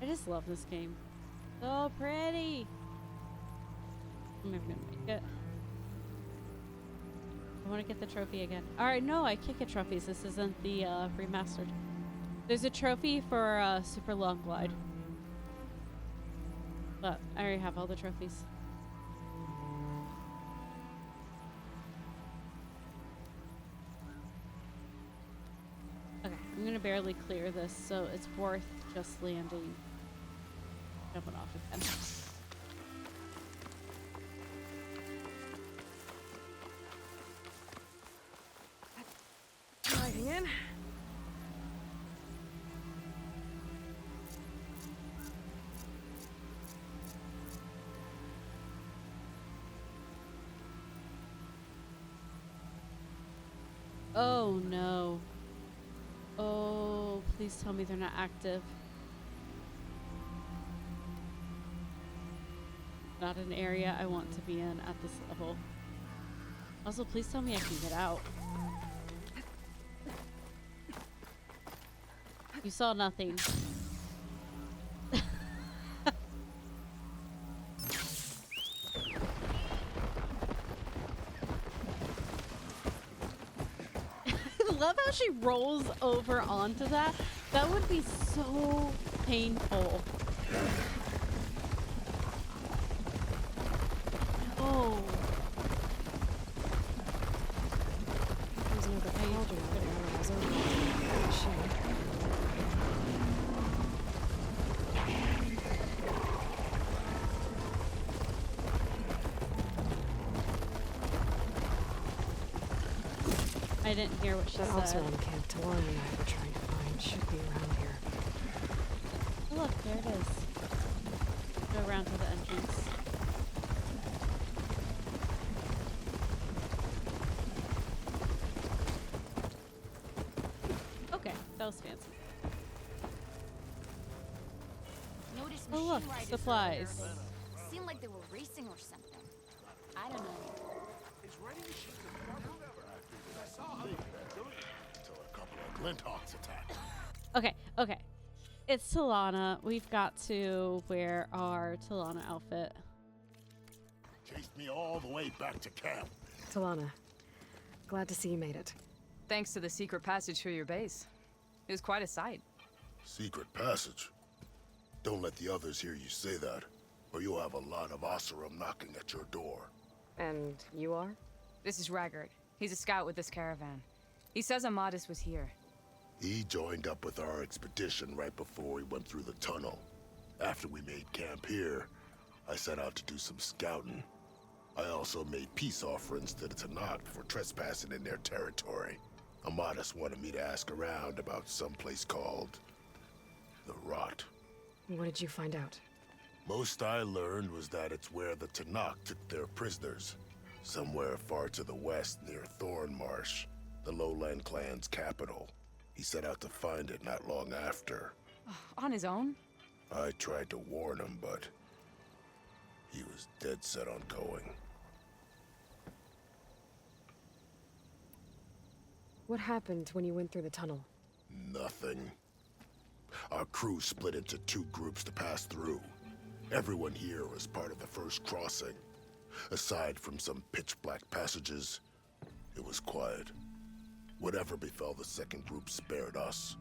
I just love this game. So pretty. I'm never gonna make it. I want to get the trophy again. Alright, no, I can't get trophies. This isn't the remastered. There's a trophy for super long glide. But I already have all the trophies. Okay, I'm gonna barely clear this, so it's worth just landing. Jumping off again. Gliding in. Oh no. Oh, please tell me they're not active. Not an area I want to be in at this level. Also, please tell me I can get out. You saw nothing. I love how she rolls over onto that. That would be so painful. Oh. There's another cauldron out there when I was over there. Shit. I didn't hear what she That said. officer on Camp Talana and I were trying to find should be around here. Oh, look, there it is. Go around to the entrance. Okay, that was fancy. Noticed Oh, look, machine riders supplies. earlier. Seemed like they were racing or something. I don't know. Until a couple of Glinthawks attacked. Okay, okay. It's Talana. We've got to wear our Talana outfit. Chased me all the way back to camp. Talana, glad to see you made it. Thanks to the secret passage through your base. It was quite a sight. Secret passage? Don't let the others hear you say that, or you'll have a lot of Oseram knocking at your door. And you are? This is Raggard. He's a scout with this caravan. He says Amadis was here. He joined up with our expedition right before we went through the tunnel. After we made camp here, I set out to do some scouting. I also made peace offerings to the Tanakh for trespassing in their territory. Amadis wanted me to ask around about some place called the Rot. What did you find out? Most I learned was that it's where the Tanakh took their prisoners. Somewhere far to the west near Thornmarsh, the Lowland clan's capital. He set out to find it not long after. On his own? I tried to warn him, but he was dead set on going. What happened when you went through the tunnel? Nothing. Our crew split into 2 groups to pass through. Everyone here was part of the first crossing. Aside from some pitch-black passages, it was quiet. Whatever befell the second group spared us.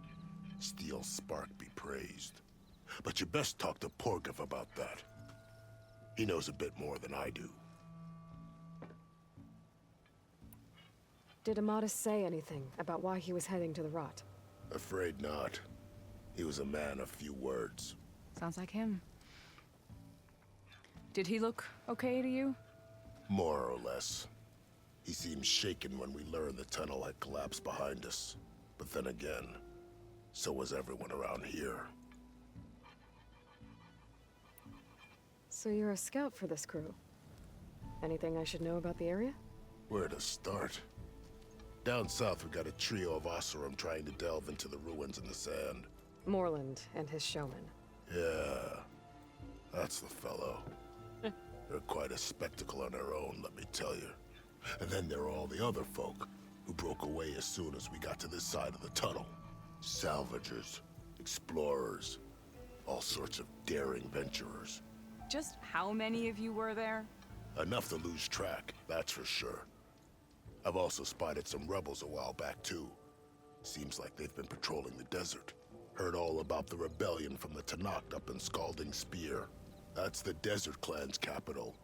Steel Spark be praised. But you best talk to Porgov about that. He knows a bit more than I do. Did Amadis say anything about why he was heading to the Rot? Afraid not. He was a man of few words. Sounds like him. Did he look okay to you? More or less. He seemed shaken when we learned the tunnel had collapsed behind us. But then again, so was everyone around here. So you're a scout for this crew. Anything I should know about the area? Where to start? Down south, we got a trio of Oseram trying to delve into the ruins in the sand. Moreland and his showman. Yeah, that's the fellow. They're quite a spectacle on their own, let me tell you. And then there are all the other folk who broke away as soon as we got to this side of the tunnel. Salvagers, explorers, all sorts of daring venturers. Just how many of you were there? Enough to lose track, that's for sure. I've also spotted some rebels a while back, too. Seems like they've been patrolling the desert. Heard all about the rebellion from the Tanakh up in Scalding Spear. That's the Desert Clan's capital,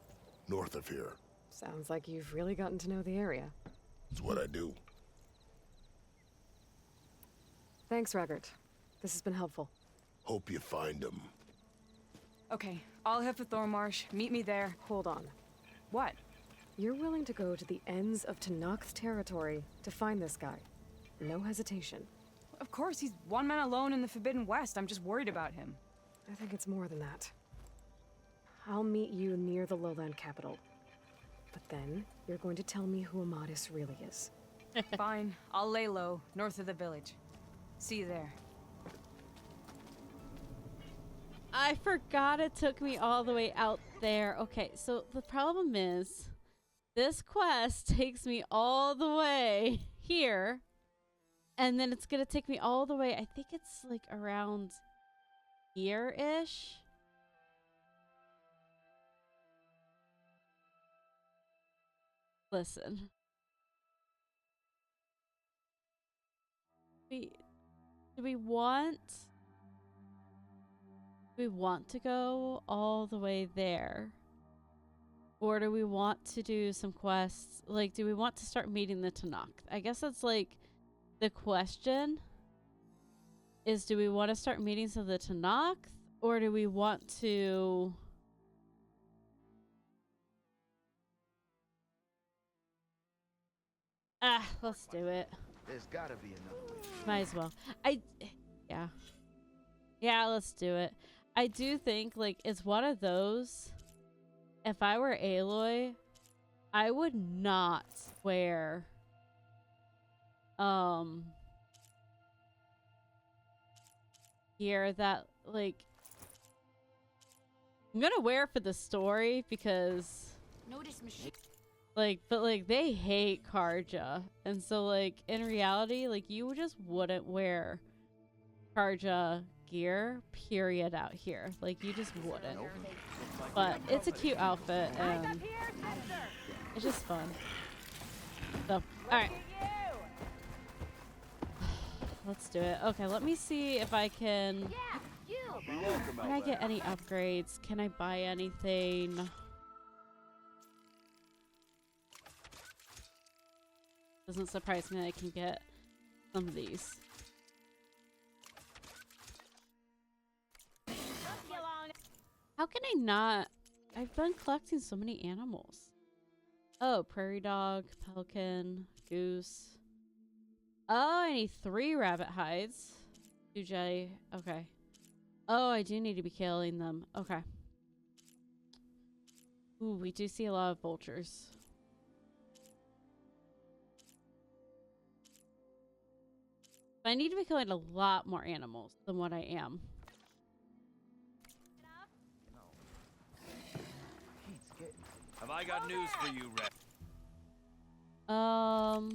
north of here. Sounds like you've really gotten to know the area. It's what I do. Thanks, Raggart. This has been helpful. Hope you find him. Okay, I'll head for Thornmarsh. Meet me there. Hold on. What? You're willing to go to the ends of Tanakh's territory to find this guy. No hesitation. Of course, he's one man alone in the Forbidden West. I'm just worried about him. I think it's more than that. I'll meet you near the lowland capital. But then, you're going to tell me who Amadis really is. Fine. I'll lay low, north of the village. See you there. I forgot it took me all the way out there. Okay, so the problem is, this quest takes me all the way here, and then it's gonna take me all the way, I think it's like around here-ish. Listen. Do we want to go all the way there? Or do we want to do some quests? Like, do we want to start meeting the Tanakh? I guess that's like the question is, do we want to start meeting some of the Tanakh? Or do we want to... let's do it. There's gotta be another way. Might as well. Yeah, let's do it. I do think, like, it's one of those, if I were Aloy, I would not wear, gear that, like, I'm gonna wear for the story because, Notice machine. like, but, like, they hate Karja. And so, like, in reality, like, you just wouldn't wear Karja gear, period, out here. Like, you just wouldn't. But it's a cute outfit, and it's just fun. So, alright. Let's do it. Okay, let me see if I can... Can I get any upgrades? Can I buy anything? Doesn't surprise me that I can get some of these. How can I not? I've been collecting so many animals. Oh, prairie dog, pelican, goose. Oh, I need 3 rabbit hides. 2 jay. Okay. Oh, I do need to be killing them. Okay. Ooh, we do see a lot of vultures. I need to be killing a lot more animals than what I am. Have I got news for you, Red? Oh,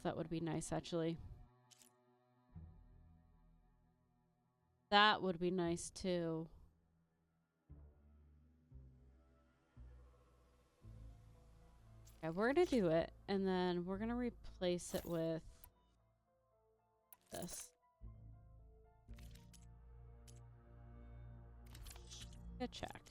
that would be nice, actually. That would be nice, too. Okay, we're gonna do it, and then we're gonna replace it with this. Good check.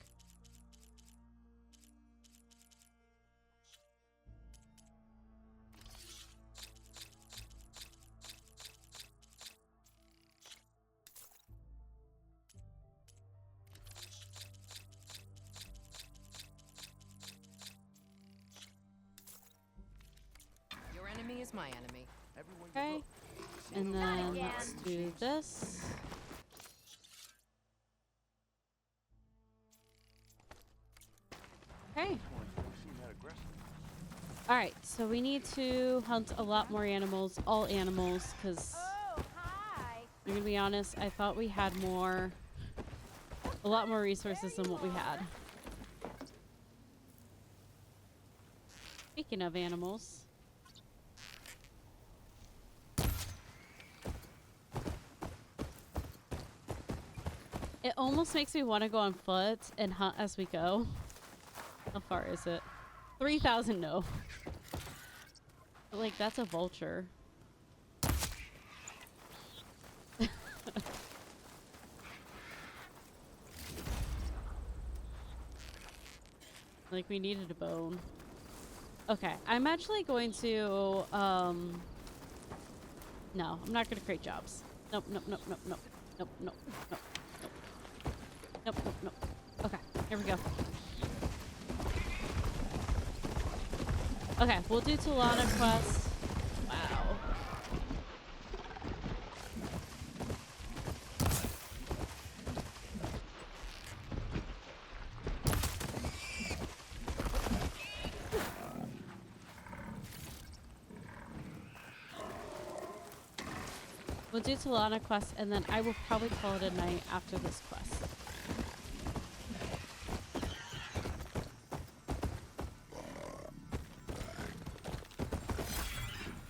Your enemy is my enemy. Okay, and then let's do this. Okay. Alright, so we need to hunt a lot more animals, all animals, because I'm gonna be honest, I thought we had a lot more resources than what we had. Speaking of animals. It almost makes me want to go on foot and hunt as we go. How far is it? 3,000, no. But, like, that's a vulture. Like, we needed a bone. Okay, I'm actually going to, no, I'm not gonna create jobs. Nope, nope, nope, nope, nope, nope, nope, nope, nope, nope, nope, nope. Okay, here we go. Okay, we'll do Talana quest. Wow. We'll do Talana quest, and then I will probably call it a night after this quest.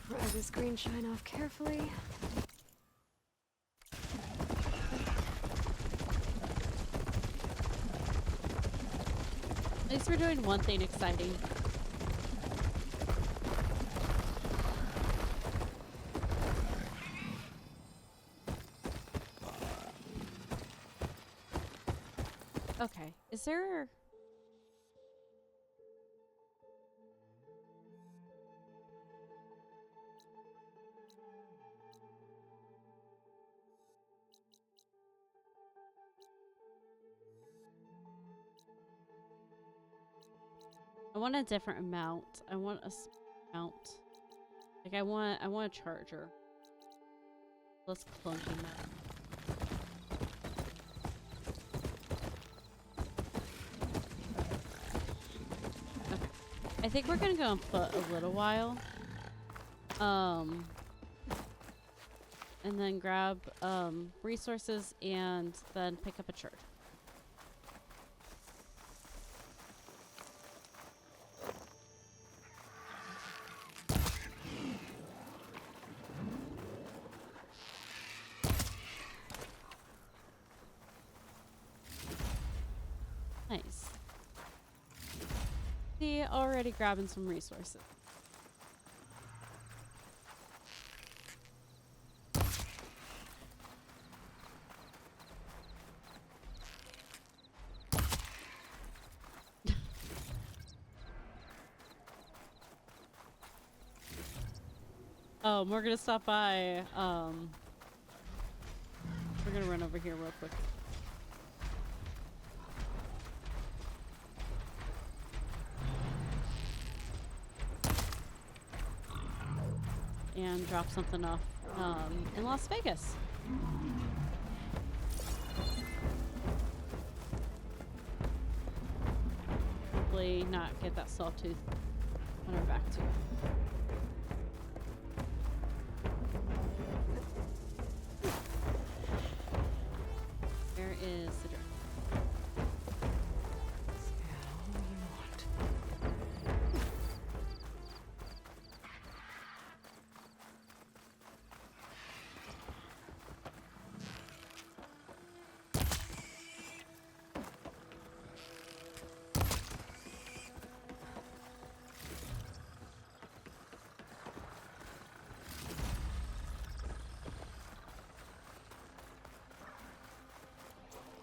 Pry this green shine off carefully. At least we're doing one thing exciting. Okay, is there... I want a different amount. I want a mount. Like I want a charger. Less clunky mount. Okay. I think we're gonna go on foot a little while. And then grab resources and then pick up a charger. Nice. See, already grabbing some resources. We're gonna stop by. We're gonna run over here real quick. And drop something off in Las Vegas. Hopefully not get that sawtooth on our back too. Where is the drink?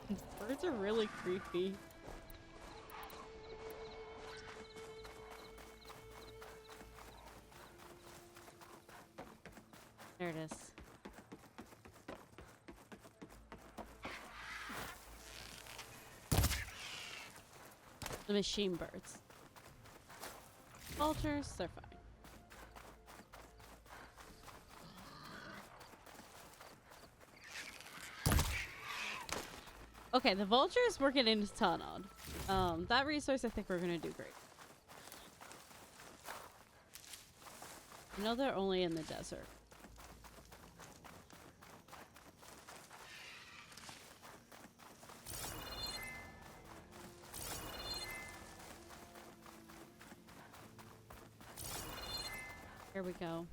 These birds are really creepy. There it is. The machine birds. Vultures, they're fine. Okay, the vultures we're getting a ton on. That resource, I think we're gonna do great. I know they're only in the desert. Here we go.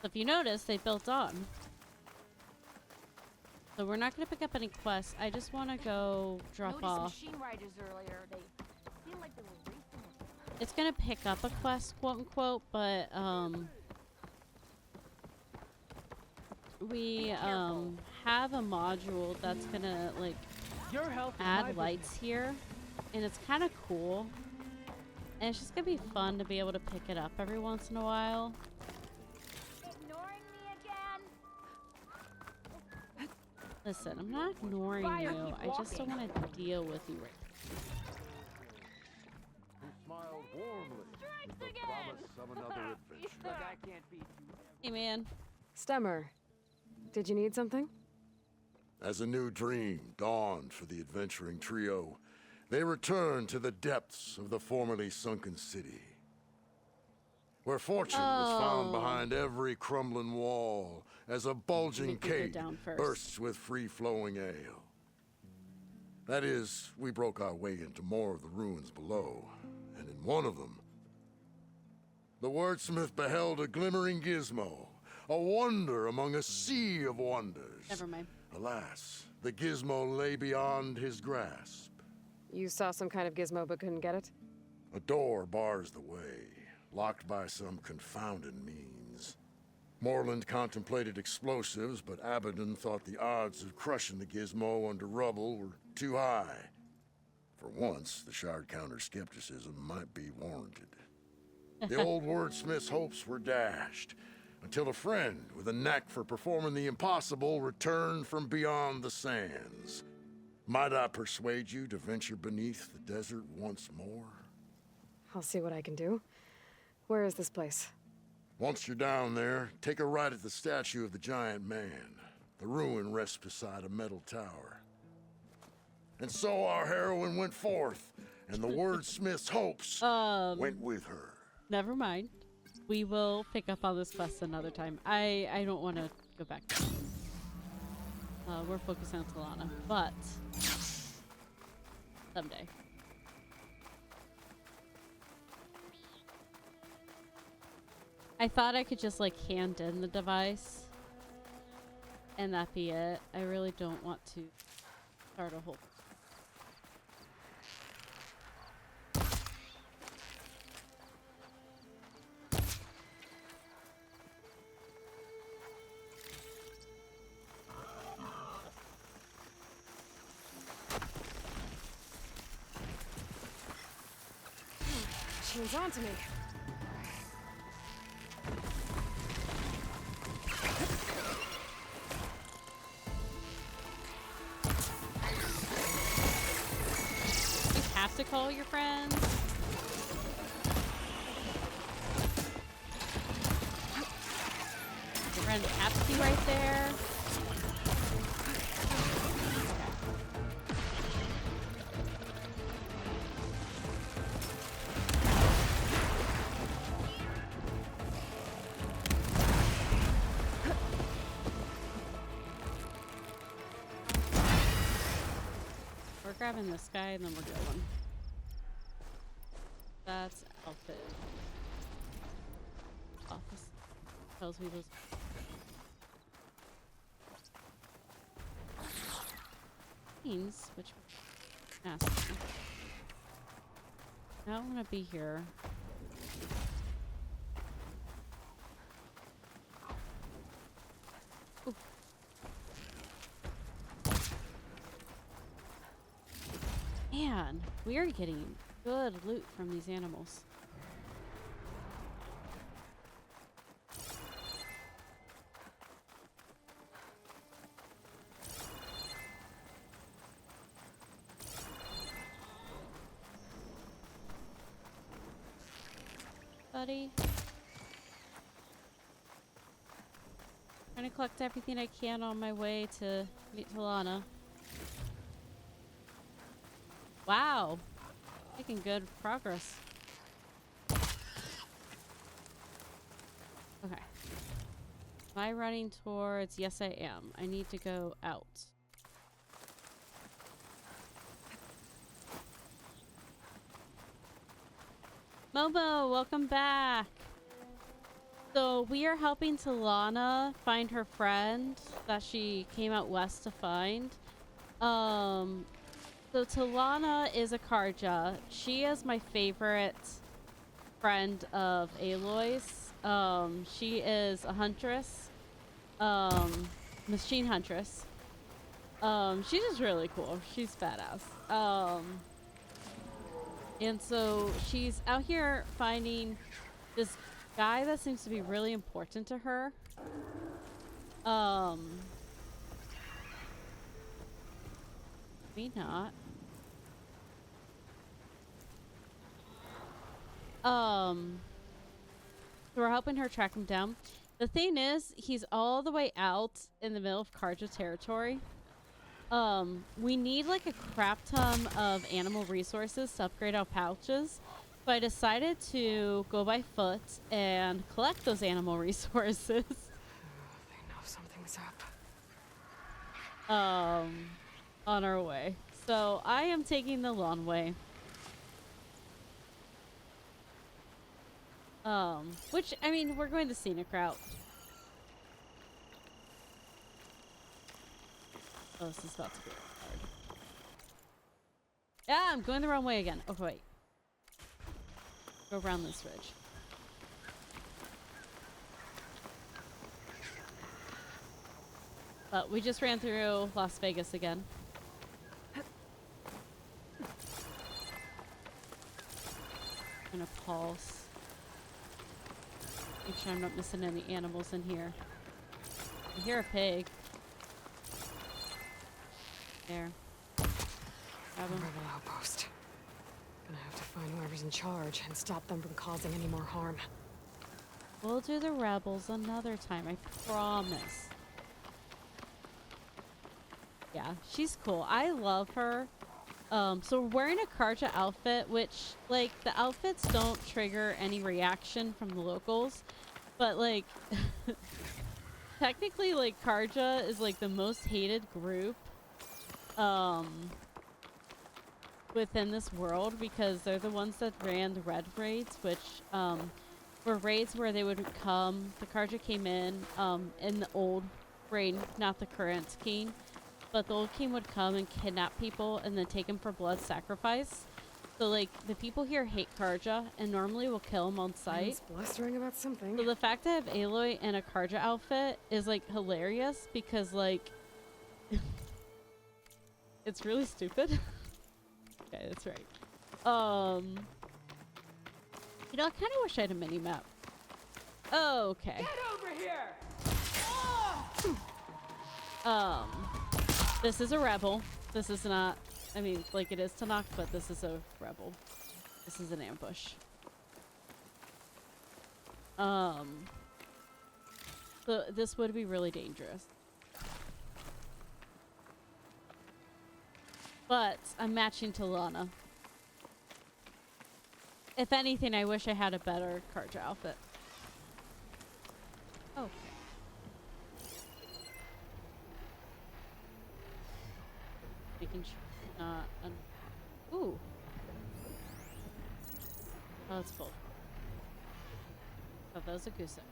So if you notice, they built on. So we're not going to pick up any quests. I just want to go drop off. Machine riders earlier. They feel like they were racing. It's going to pick up a quest, quote unquote, but we have a module that's going to like add lights here, and it's kind of cool. And it's just going to be fun to be able to pick it up every once in a while. Listen, I'm not ignoring you. I just don't want to deal with you right Who smiled warmly with the promise of another adventure. Like I can't beat you. Hey, man. Stemmer, did you need something? As a new dream dawned for the adventuring trio, they returned to the depths of the formerly sunken city, where fortune was found behind every crumbling wall as a bulging cave bursts with free-flowing ale. That is, we broke our way into more of the ruins below, and in one of them, the wordsmith beheld a glimmering gizmo, a wonder among a sea of wonders. Never mind. Alas, the gizmo lay beyond his grasp. You saw some kind of gizmo but couldn't get it? A door bars the way, locked by some confounded means. Moreland contemplated explosives, but Abaddon thought the odds of crushing the gizmo under rubble were too high. For once, the shard counter's skepticism might be warranted. The old wordsmith's hopes were dashed, until a friend with a knack for performing the impossible returned from beyond the sands. Might I persuade you to venture beneath the desert once more? I'll see what I can do. Where is this place? Once you're down there, take a right at the statue of the giant man. The ruin rests beside a metal tower. And so our heroine went forth, and the wordsmith's hopes went with her. Never mind. We will pick up on this quest another time. I don't want to go back. We're focused on Talana, but someday. I thought I could just like hand in the device and that be it. I really don't want to start a whole. Chains onto me. to call your friends. Your friend Bsky right there. We're grabbing this guy and then we're going. That's outfit. Office tells me those. Means which nasty. Now I'm gonna be here. Ooh. Man, we are getting good loot from these animals. Buddy. Trying to collect everything I can on my way to meet Talana. Wow. Making good progress. Okay. Am I running towards? Yes, I am. I need to go out. Momo, welcome back. So we are helping Talana find her friend that she came out west to find. So Talana is a Karja. She is my favorite friend of Aloy's. She is a huntress. Machine huntress. She's just really cool. She's badass. And so she's out here finding this guy that seems to be really important to her. Maybe not. So we're helping her track him down. The thing is, he's all the way out in the middle of Karja territory. We need like a crap ton of animal resources to upgrade our pouches. So I decided to go by foot and collect those animal resources. They know something's up. On our way. So I am taking the long way. Which, I mean, we're going the scenic route. Oh, this is about to be hard. Yeah, I'm going the wrong way again. Oh, wait. Go around this ridge. But we just ran through Las Vegas again. I'm gonna pulse. Make sure I'm not missing any animals in here. I hear a pig. There. Grab him. Rebel outpost. Gonna have to find whoever's in charge and stop them from causing any more harm. We'll do the rebels another time, I promise. Yeah, she's cool. I love her. So we're wearing a Karja outfit, which, like, the outfits don't trigger any reaction from the locals. But, like, technically, like, Karja is, like, the most hated group within this world because they're the ones that ran the red raids, which were raids where they would come. The Karja came in the old raid, not the current king. But the old king would come and kidnap people and then take them for blood sacrifice. So, like, the people here hate Karja and normally will kill them on sight. He's blustering about something. So the fact that I have Aloy in a Karja outfit is, like, hilarious because, like, it's really stupid. Okay, that's right. You know, I kind of wish I had a mini-map. Oh, okay. Get over here! This is a rebel. This is not I mean, like it is Tanakh, but this is a rebel. This is an ambush. So this would be really dangerous. But I'm matching to Lana. If anything, I wish I had a better Karja outfit. Okay. Making sure not. Ooh. Oh, it's full. Oh, that was a goose egg.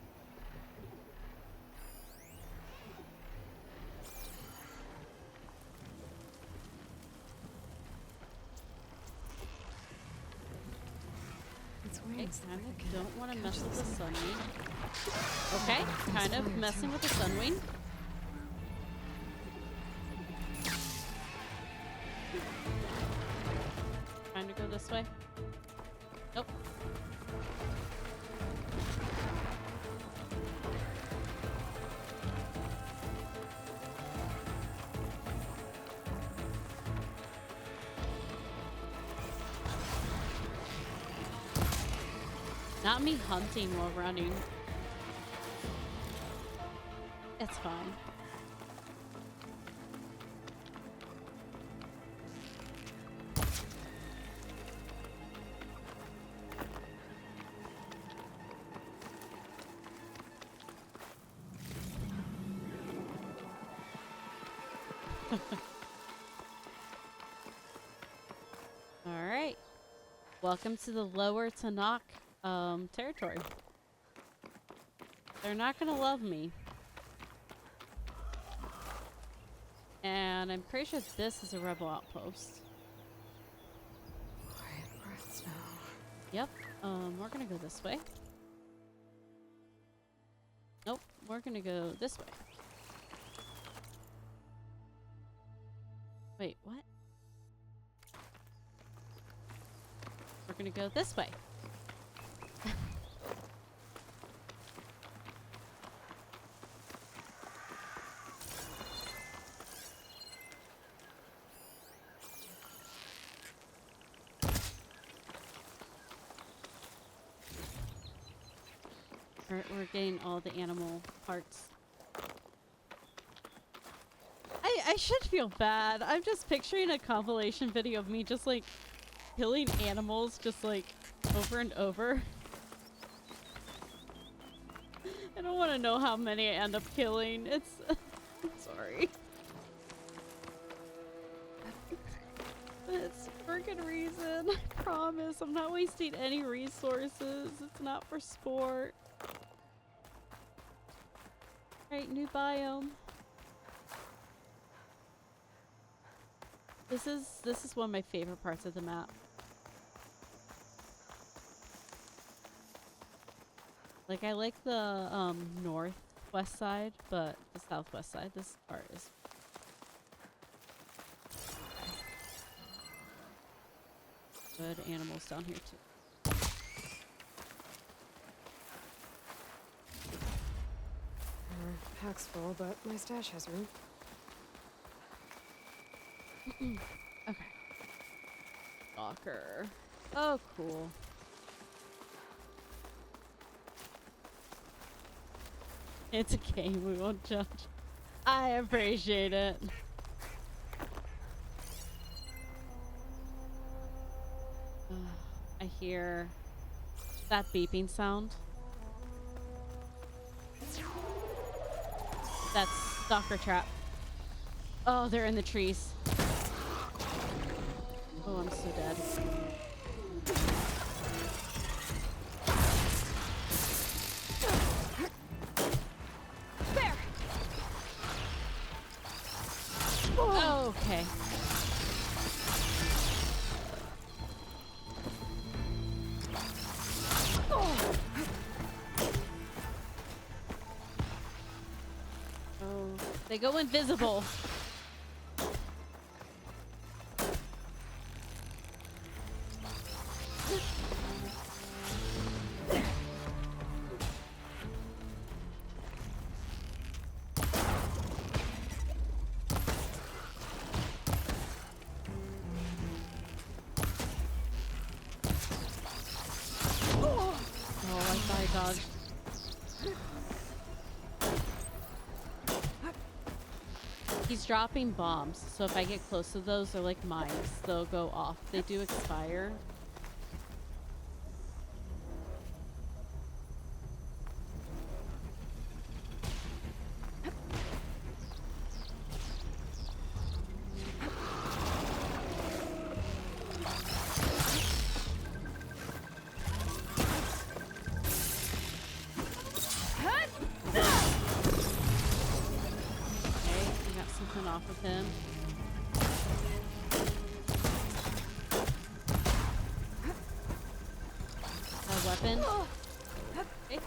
Okay, kind of don't want to mess with the Sunwing. Okay, kind of messing with the Sunwing. Trying to go this way. Nope. Not me hunting while running. It's fine. All right. Welcome to the lower Tanakh territory. They're not gonna love me. And I'm pretty sure this is a rebel outpost. Quiet breaths now. Yep. We're gonna go this way. Nope, we're gonna go this way. Wait, what? We're gonna go this way. We're getting all the animal parts. I should feel bad. I'm just picturing a compilation video of me just like killing animals just like over and over. I don't want to know how many I end up killing. It's I'm sorry. It's for a good reason. I promise. I'm not wasting any resources. It's not for sport. Right, new biome. This is one of my favorite parts of the map. Like I like the northwest side, but the southwest side, this part is good animals down here too. Pack's full, but my stash has room. Okay. Stalker. Oh, cool. It's a game, we won't judge. I appreciate it. I hear that beeping sound. That's stalker trap. Oh, they're in the trees. Oh, I'm so dead. There. Oh, okay. They go invisible. He's dropping bombs, so if I get close to those, they're like mines. They'll go off. They do expire. Off of him. A weapon. Okay.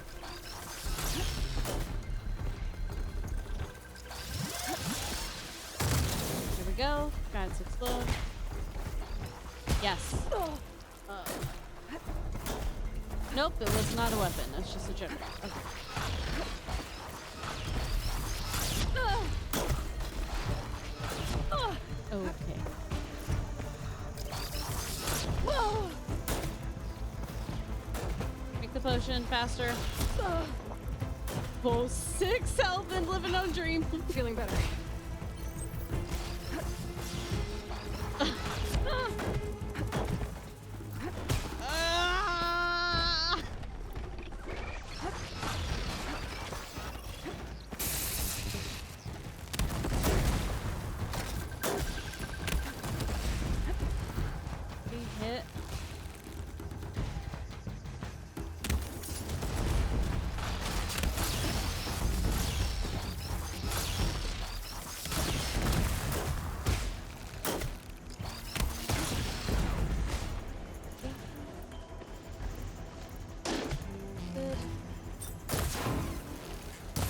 There we go. Got 6 explode. Yes. Nope, it was not a weapon. It's just a generator. Okay. Okay. Whoa! Make the potion faster. Oh, 6 health and living on a dream. Feeling better.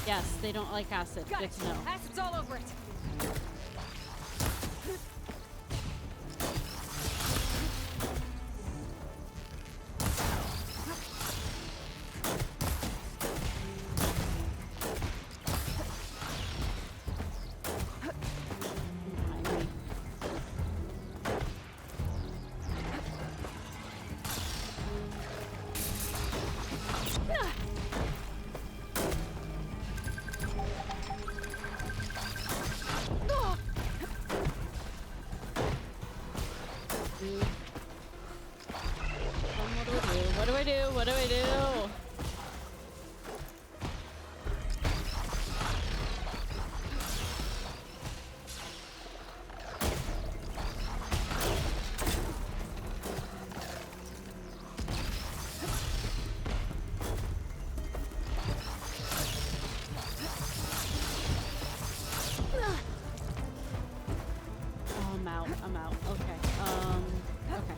Yes, they don't like acid. Got Good it. to know. Acid's all over it. What do I do? What do I do? Oh, I'm out. I'm out. Okay. Okay.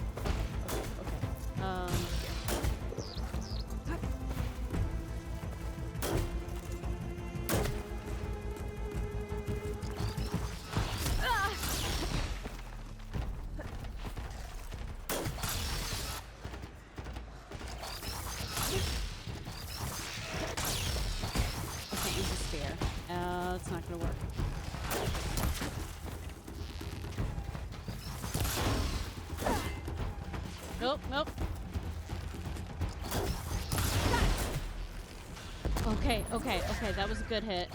It's not gonna work. Nope, nope. Okay, okay, okay. That was a good hit.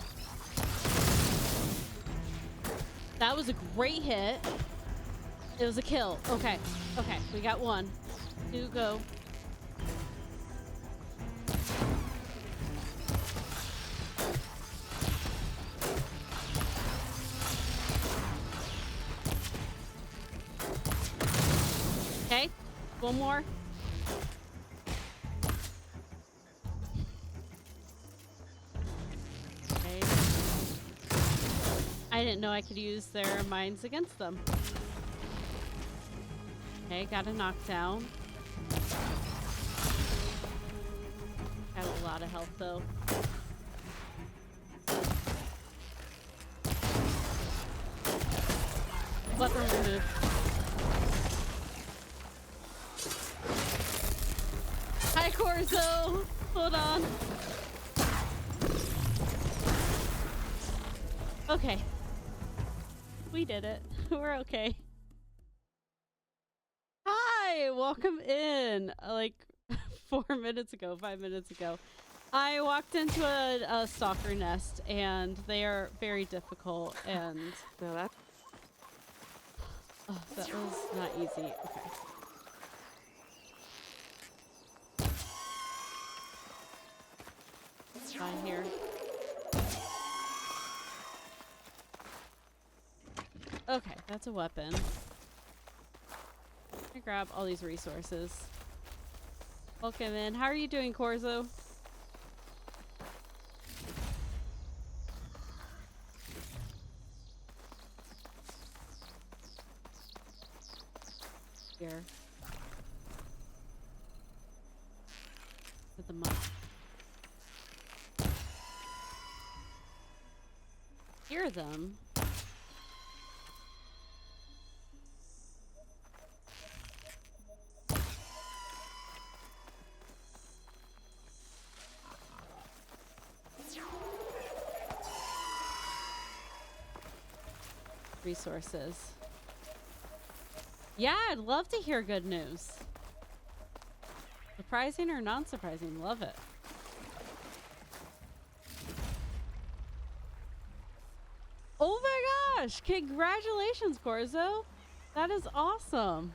That was a great hit. It was a kill. Okay, okay. We got 1. 2, go. Okay, 1 more. Okay. I didn't know I could use their mines against them. Okay, got a knockdown. Got a lot of health though. Weapon removed. Hi, Corzo! Hold on. Okay. We did it. We're okay. Hi! Welcome in! Like 4 minutes ago, 5 minutes ago. I walked into a stalker nest, and they are very difficult, and... No, that... Oh, that was not easy. Okay. Fine here. Okay, that's a weapon. I grab all these resources. Welcome in. How are you doing, Corzo? Here. Put them up. Hear them. Resources. Yeah, I'd love to hear good news. Surprising or non-surprising, love it. Oh my gosh! Congratulations, Corzo! That is awesome.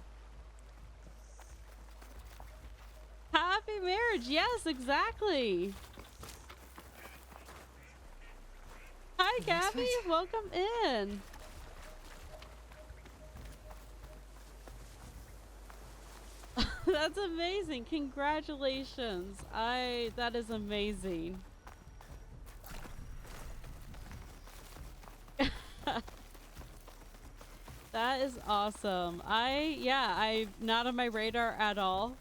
Happy marriage! Yes, exactly. Hi, Gabby. Welcome in. That's amazing. Congratulations. That is amazing. That is awesome. I'm not on my radar at all.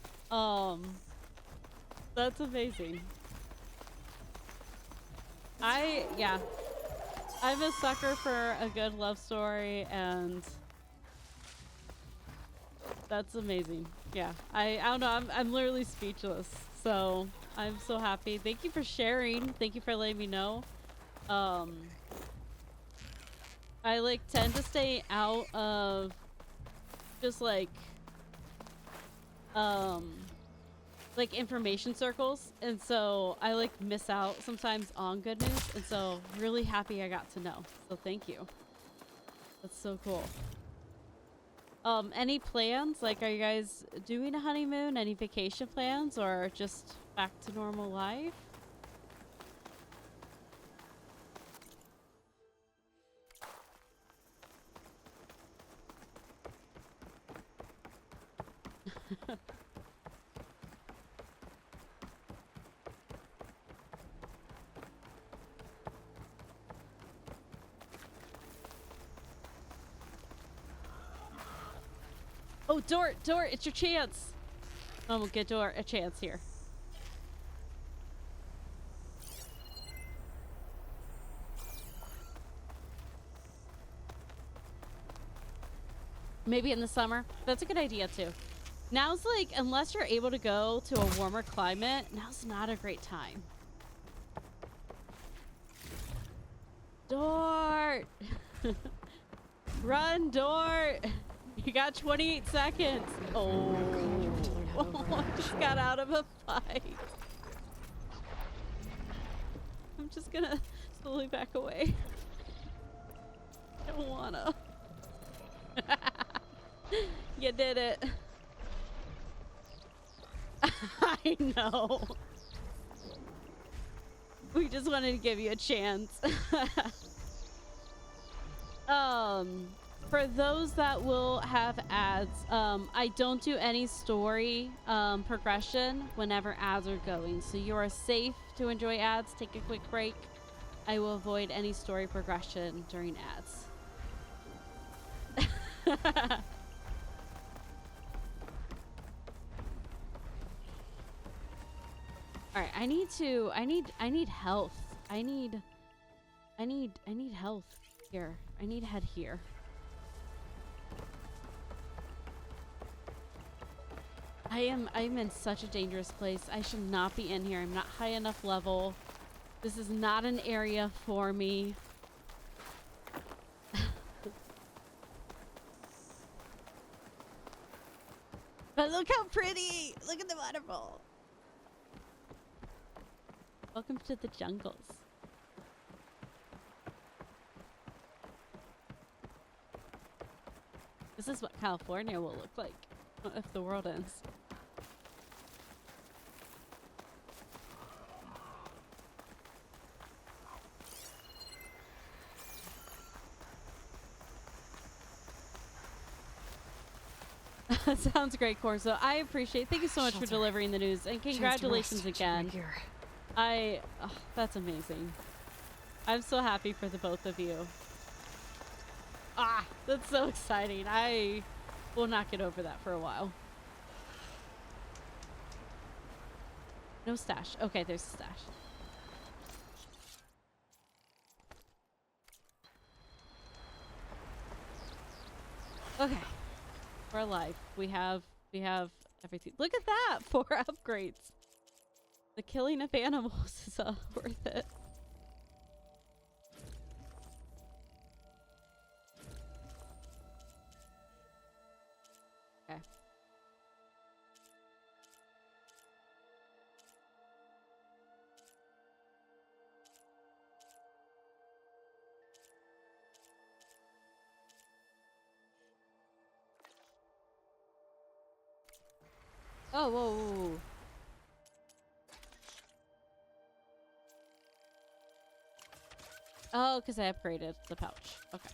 That's amazing. I'm a sucker for a good love story, and that's amazing. Yeah, I don't know. I'm literally speechless. So I'm so happy. Thank you for sharing. Thank you for letting me know. I like tend to stay out of just like information circles, and so I like miss out sometimes on good news, and so really happy I got to know. So thank you. That's so cool. Any plans? Like, are you guys doing a honeymoon? Any vacation plans, or just back to normal life? Oh, Dort, it's your chance. Oh, we'll get Dort a chance here. Maybe in the summer. That's a good idea too. Now's like, unless you're able to go to a warmer climate, now's not a great time. Dort! Run, Dort! You got 28 seconds. Oh, I just got out of a fight. I'm just gonna slowly back away. I don't wanna. You did it. I know. We just wanted to give you a chance. For those that will have ads, I don't do any story progression whenever ads are going. So you are safe to enjoy ads. Take a quick break. I will avoid any story progression during ads. All right, I need health. I need health here. I need head here. I'm in such a dangerous place. I should not be in here. I'm not high enough level. This is not an area for me. But look how pretty! Look at the waterfall. Welcome to the jungles. This is what California will look like if the world ends. That sounds great, Corso. I appreciate. Thank you so much for delivering the news, and congratulations again. That's amazing. I'm so happy for the both of you. Ah, that's so exciting. I will not get over that for a while. No stash. Okay, there's a stash. Okay. We're alive. We have everything. Look at that! 4 upgrades. The killing of animals is worth it. Okay. Oh, whoa, whoa, whoa. Oh, because I upgraded the pouch. Okay.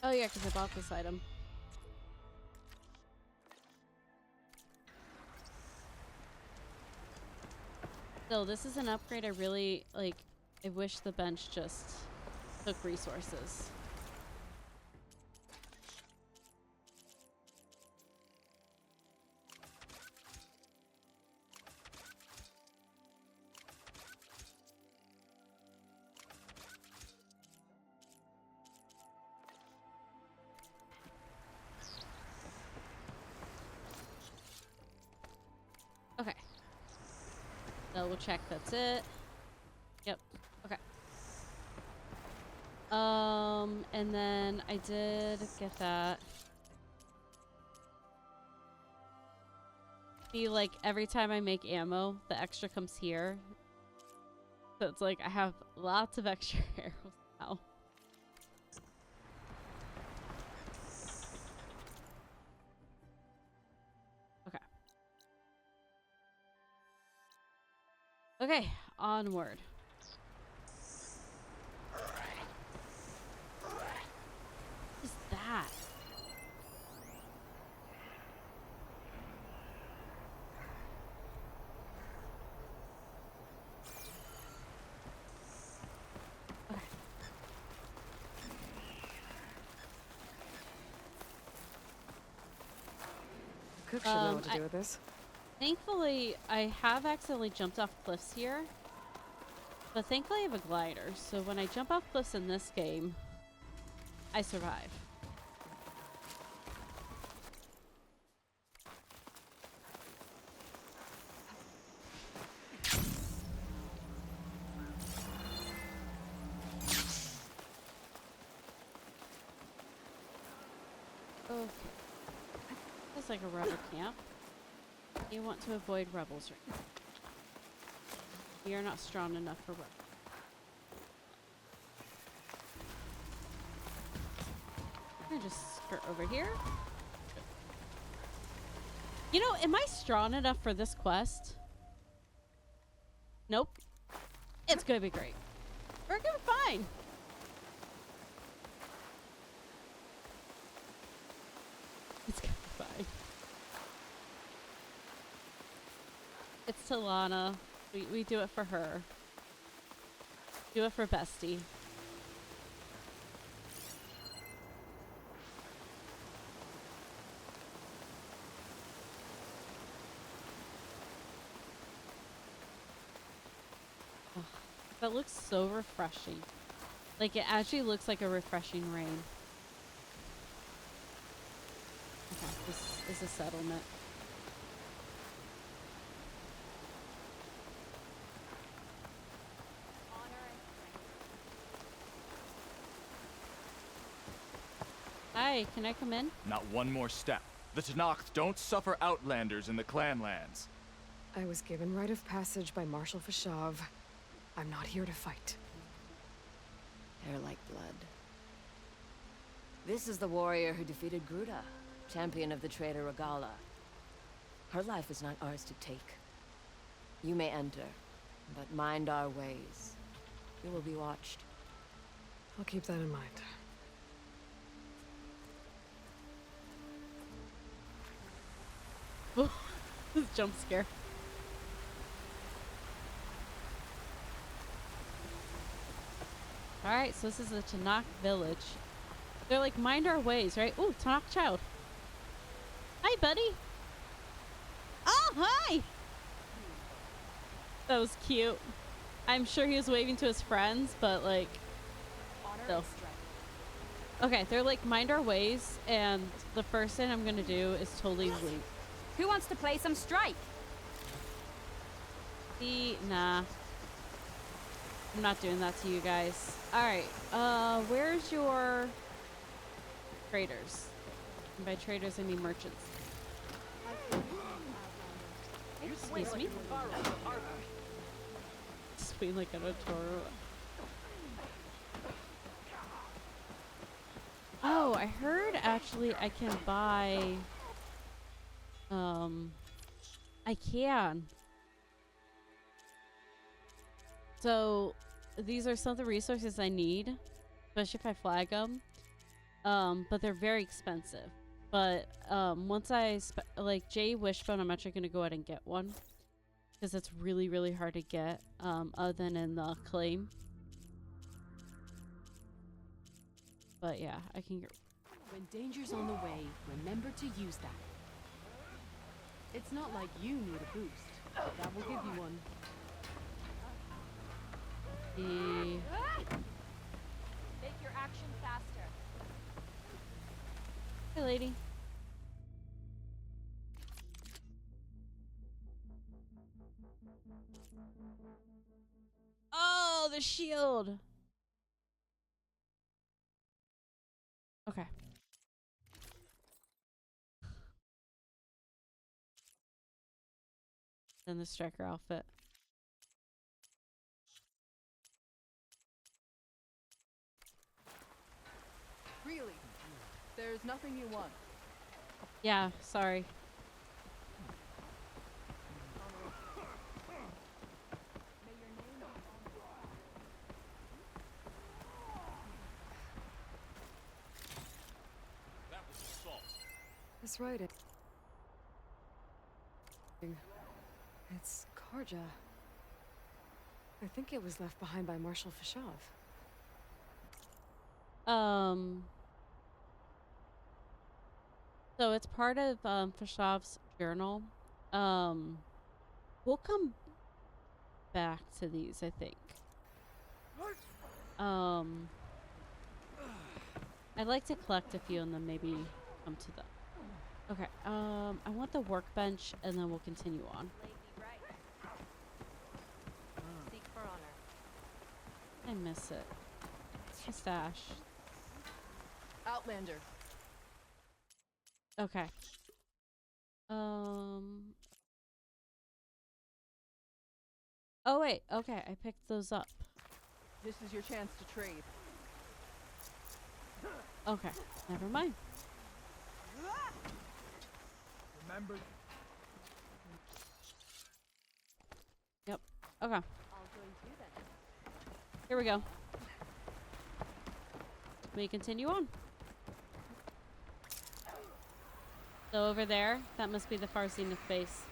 Oh yeah, because I bought this item. So this is an upgrade I really like. I wish the bench just took resources. Okay. Double check that's it. Yep. Okay. And then I did get that. See, like, every time I make ammo, the extra comes here. So it's like I have lots of extra arrows now. Okay. Okay, onward. What is that? Okay. Cook should know what to do with this. Thankfully, I have accidentally jumped off cliffs here. But thankfully I have a glider, so when I jump off cliffs in this game, I survive. Okay. That's like a rebel camp. You want to avoid rebels right now. We are not strong enough for rebels. I'm gonna just skirt over here. You know, am I strong enough for this quest? Nope. It's gonna be great. We're gonna be fine. It's gonna be fine. It's Talana. We do it for her. Do it for Bestie. Oh, that looks so refreshing. Like, it actually looks like a refreshing rain. Okay, this is a settlement. Hi, can I come in? Not one more step. The Tenakth don't suffer outlanders in the clan lands. I was given rite of passage by Marshal Fashav. I'm not here to fight. Hair like blood. This is the warrior who defeated Gruda, champion of the traitor Regala. Her life is not ours to take. You may enter, but mind our ways. You will be watched. I'll keep that in mind. Jump scare. Alright, so this is the Tenakth village. They're like, mind our ways, right? Ooh, Tenakth child. Hi, buddy. Oh, hi! That was cute. I'm sure he was waving to his friends, but like... still. Okay, they're like, mind our ways, and the first thing I'm gonna do is totally leave. Who wants to play some strike? Nah. I'm not doing that to you guys. Alright, where's your traders? And by traders, I mean merchants. Excuse me? Swing like a Toro. Oh, I heard actually I can buy... I can. So, these are some of the resources I need, especially if I flag them. But they're very expensive. But, once I, like, Jay Wishbone, I'm actually gonna go ahead and get one. Because it's really, really hard to get, other than in the claim. But yeah, I can get... When danger's on the way, remember to use that. It's not like you need a boost. That will give you one. Make your action faster. Hey, lady. Oh, the shield. Okay. Then the striker outfit. Really? There's nothing you want. Yeah, sorry. That's right. It's Karja. I think it was left behind by Marshal Fashav. So it's part of Fashav's journal. We'll come back to these, I think. I'd like to collect a few and then maybe come to them. Okay, I want the workbench and then we'll continue on. Seek for honor. I miss it. My stash. Outlander. Okay. Oh wait, okay, I picked those up. This is your chance to trade. Okay, never mind. Remember. Yep. Okay. I'll join you then. Here we go. We continue on. So over there, that must be the far zenith base.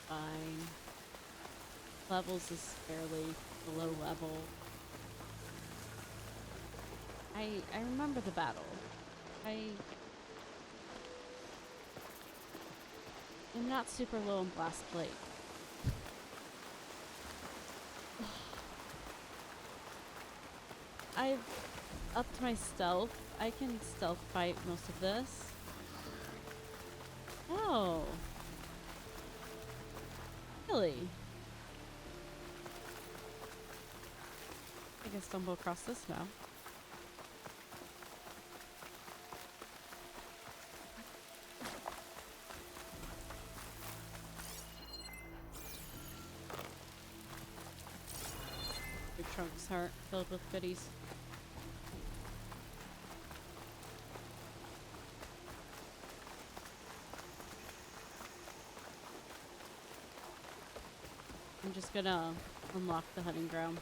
Fine. Levels is fairly below level. I remember the battle. I'm not super low on blast plate. I've upped my stealth. I can stealth fight most of this. Oh. Really? I can stumble across this now. Your trunk's heart filled with goodies. I'm just gonna unlock the hunting ground.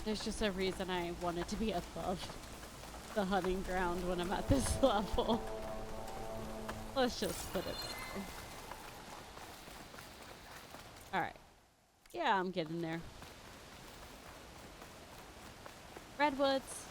There's just a reason I wanted to be above the hunting ground when I'm at this level. Let's just put it there. Alright. Yeah, I'm getting there. Redwoods.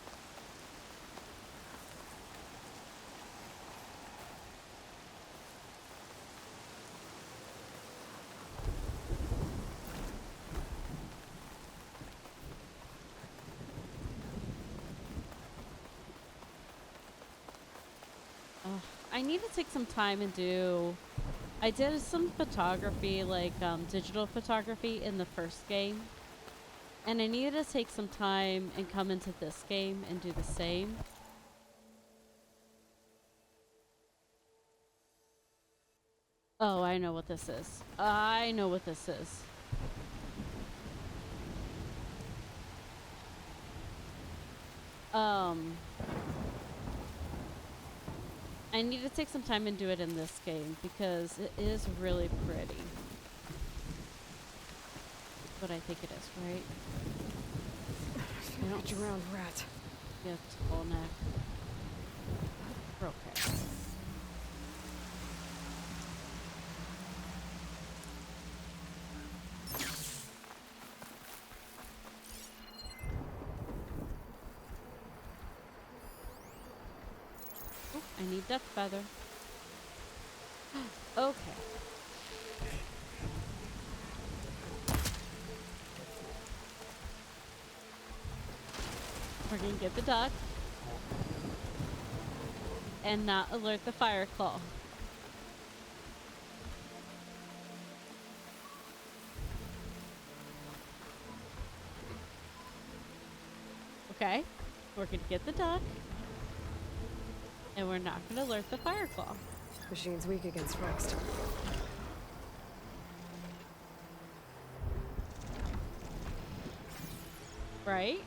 I need to take some time and do... I did some photography, like digital photography in the first game. And I needed to take some time and come into this game and do the same. Oh, I know what this is. I know what this is. I need to take some time and do it in this game because it is really pretty. What I think it is, right? I don't drown rat. You have tall neck. We're okay. I need duck feather. Okay. We're gonna get the duck. And not alert the fire claw. Okay. We're gonna get the duck. And we're not going to alert the fire claw. Machine's weak against frost. Right?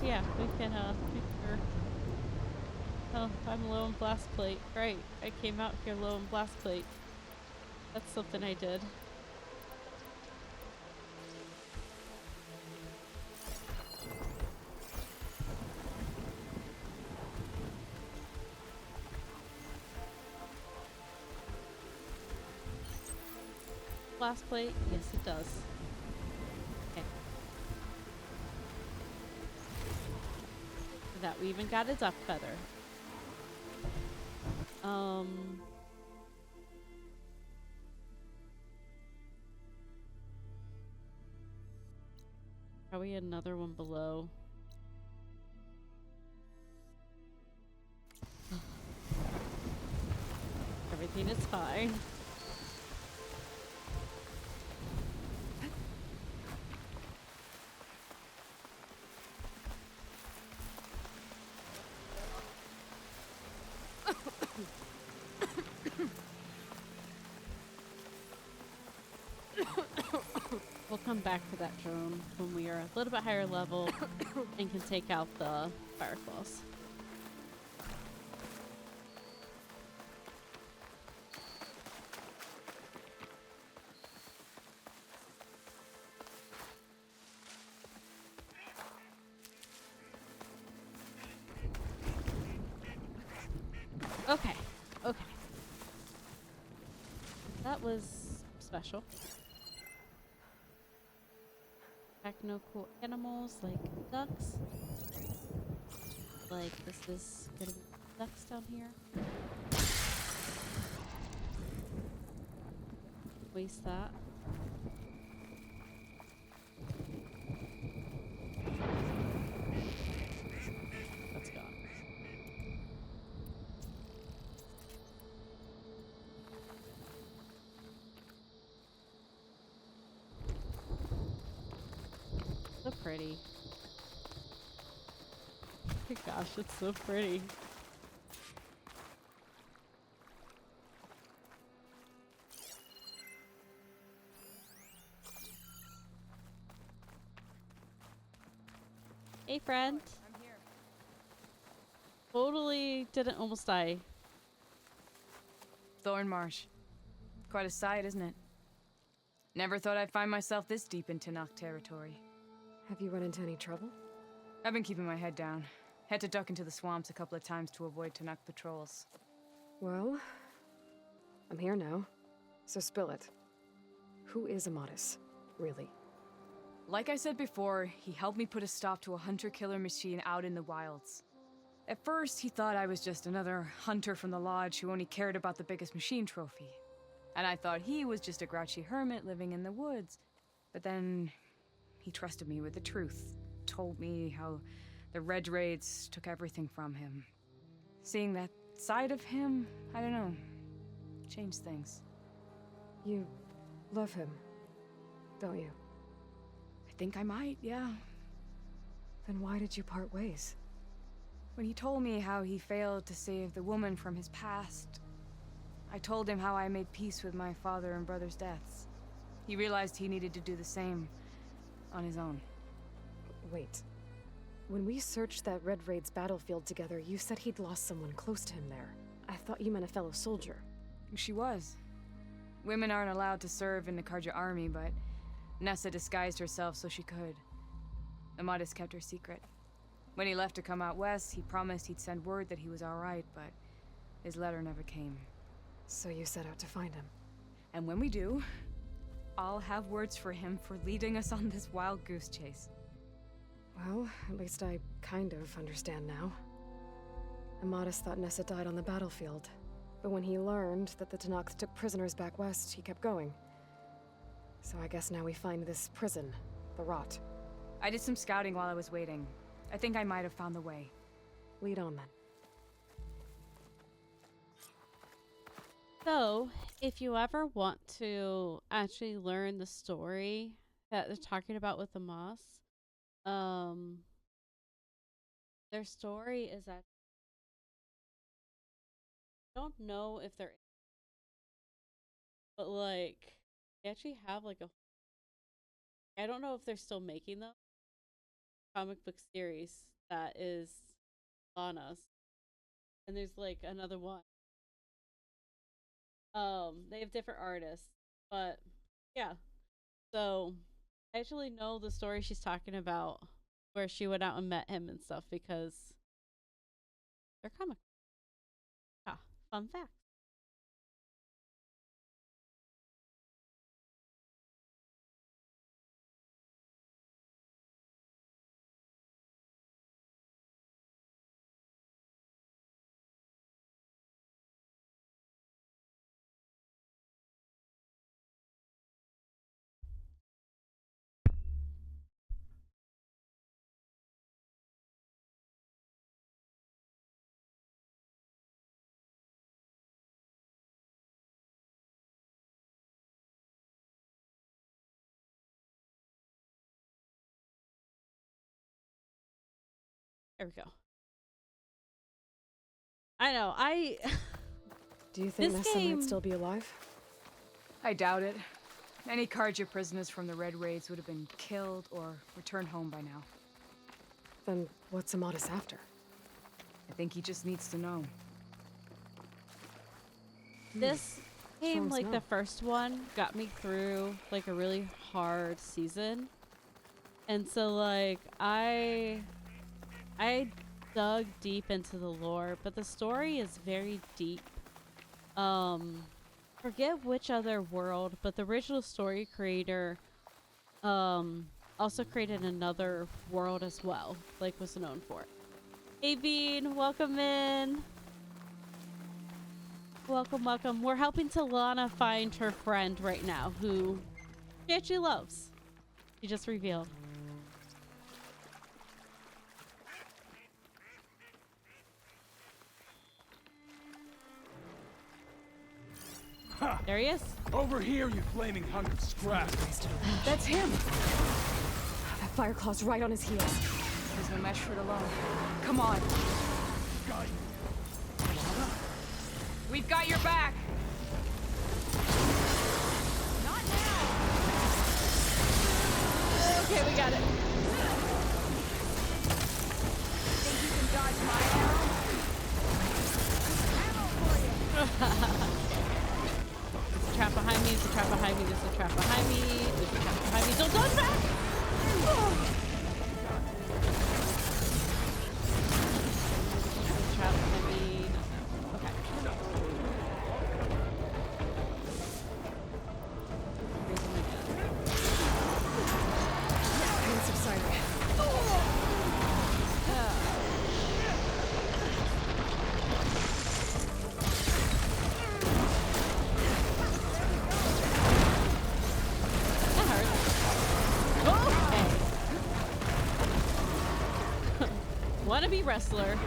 Yeah, we can, oh, I'm low on blast plate. Right, I came out here low on blast plate. That's something I did. Blast plate? Yes, it does. Okay. For that, we even got a duck feather. Probably another one below. Everything is fine. We'll come back to that drone when we are a little bit higher level and can take out the fire claws. Okay, okay. That was special. techno cool animals like ducks. Like this is gonna be ducks down here. Waste that. That's gone. So pretty. Oh my gosh, it's so pretty. Hey, friend. I'm here. Totally didn't almost die. Thorn Marsh. Quite a sight, isn't it? Never thought I'd find myself this deep in Tenakth territory. Have you run into any trouble? I've been keeping my head down. Had to duck into the swamps a couple of times to avoid Tenakth patrols. Well, I'm here now, so spill it. Who is Amatis, really? Like I said before, he helped me put a stop to a hunter-killer machine out in the wilds. At first, he thought I was just another hunter from the Lodge who only cared about the biggest machine trophy. And I thought he was just a grouchy hermit living in the woods. But then, he trusted me with the truth. Told me how the Red Raids took everything from him. Seeing that side of him, I don't know, changed things. You love him, don't you? I think I might, yeah. Then why did you part ways? When he told me how he failed to save the woman from his past, I told him how I made peace with my father and brother's deaths. He realized he needed to do the same on his own. Wait. When we searched that Red Raid's battlefield together, you said he'd lost someone close to him there. I thought you meant a fellow soldier. She was. Women aren't allowed to serve in the Karja army, but Nessa disguised herself so she could. Amatis kept her secret. When he left to come out west, he promised he'd send word that he was alright, but his letter never came. So you set out to find him. And when we do, I'll have words for him for leading us on this wild goose chase. Well, at least I kind of understand now. Amatis thought Nessa died on the battlefield, but when he learned that the Tenakth took prisoners back west, he kept going. So I guess now we find this prison, the Rot. I did some scouting while I was waiting. I think I might have found the way. Lead on then. So, if you ever want to actually learn the story that they're talking about with the moss, their story is that I don't know if they're, but like they actually have like a, I don't know if they're still making them, comic book series that is on us, and there's like another one. They have different artists, but yeah. So I actually know the story she's talking about, where she went out and met him and stuff, because they're comic. Yeah, fun fact. There we go. I know. Do you think This Nessa game- might still be alive? I doubt it. Any Karja prisoners from the Red Raids would have been killed or returned home by now. Then what's Amatis after? I think he just needs to know. This game, Sounds like no. the first one, got me through like a really hard season, and so like I dug deep into the lore, but the story is very deep. Forget which other world, but the original story creator also created another world as well, like was known for. Hey Bean, welcome in. Welcome, welcome. We're helping Talana find her friend right now, who she actually loves. She just revealed. There he is. Over here, you flaming hunk of scrap. That's him. That Fireclaw's right on his heels. There's no mesh for it alone. Come on. We've got your back. Not now. Okay, we got it. Think you can dodge my arrow? Ammo for you. There's a trap behind me. There's a trap behind me. There's a trap behind me. There's a trap behind me. Don't dodge back! Oh. There's a trap behind me. Okay. Raising my gun. Pain subsiding. That hurt. Okay. Wannabe wrestler.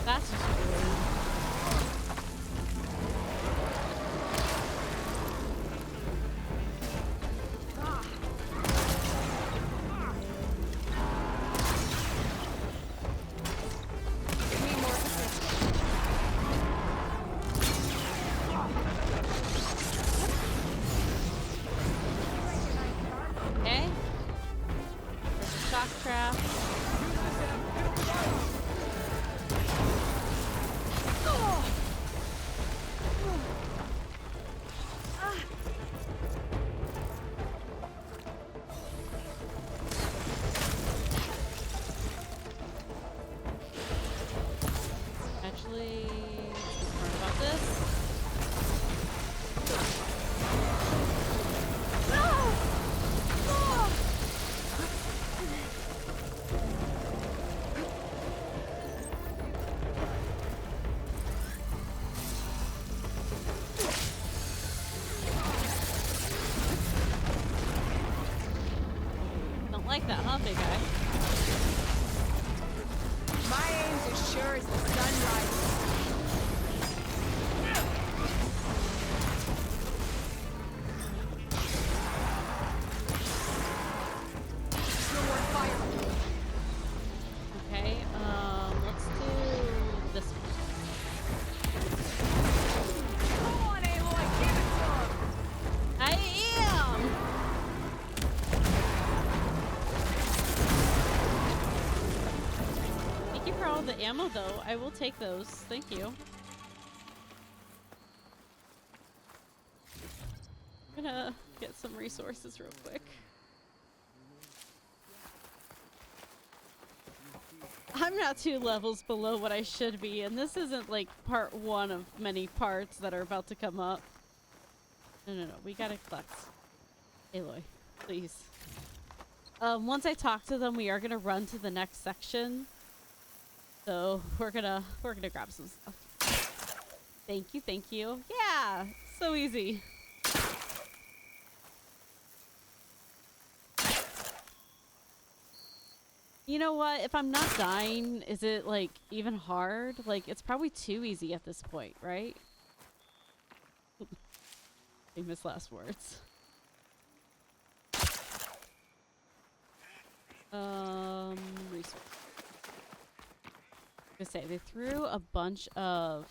That's just rude. Okay. There's a shock trap. Actually, let's be smart about this. Don't like that, huh, big guy? My aim's as sure as the sun rises. No more fire. Okay, let's do this one. Come on, Aloy, give it to him. I am! Thank you for all the ammo, though. I will take those. Thank you. I'm gonna get some resources real quick. I'm not 2 levels below what I should be, and this isn't like part 1 of many parts that are about to come up. No. We gotta collect. Aloy, please. Once I talk to them, we are gonna run to the next section. So we're gonna grab some stuff. Thank you, thank you. Yeah, so easy. You know what? If I'm not dying, is it like even hard? Like it's probably too easy at this point, right? Famous last words. Resource. I was gonna say they threw a bunch of.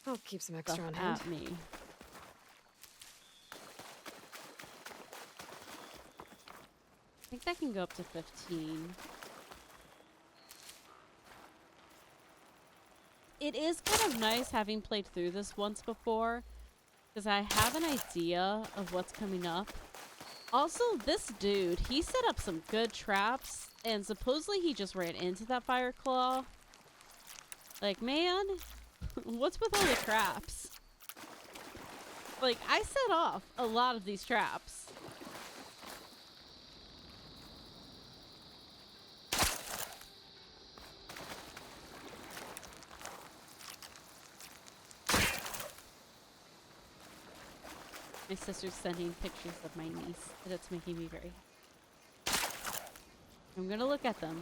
I'll keep some extra on hand. At me. I think that can go up to 15. It is kind of nice having played through this once before, because I have an idea of what's coming up. Also, this dude, he set up some good traps, And supposedly he just ran into that fire claw. Like, man, what's with all the traps? Like, I set off a lot of these traps. My sister's sending pictures of my niece, and it's making me very happy. I'm gonna look at them.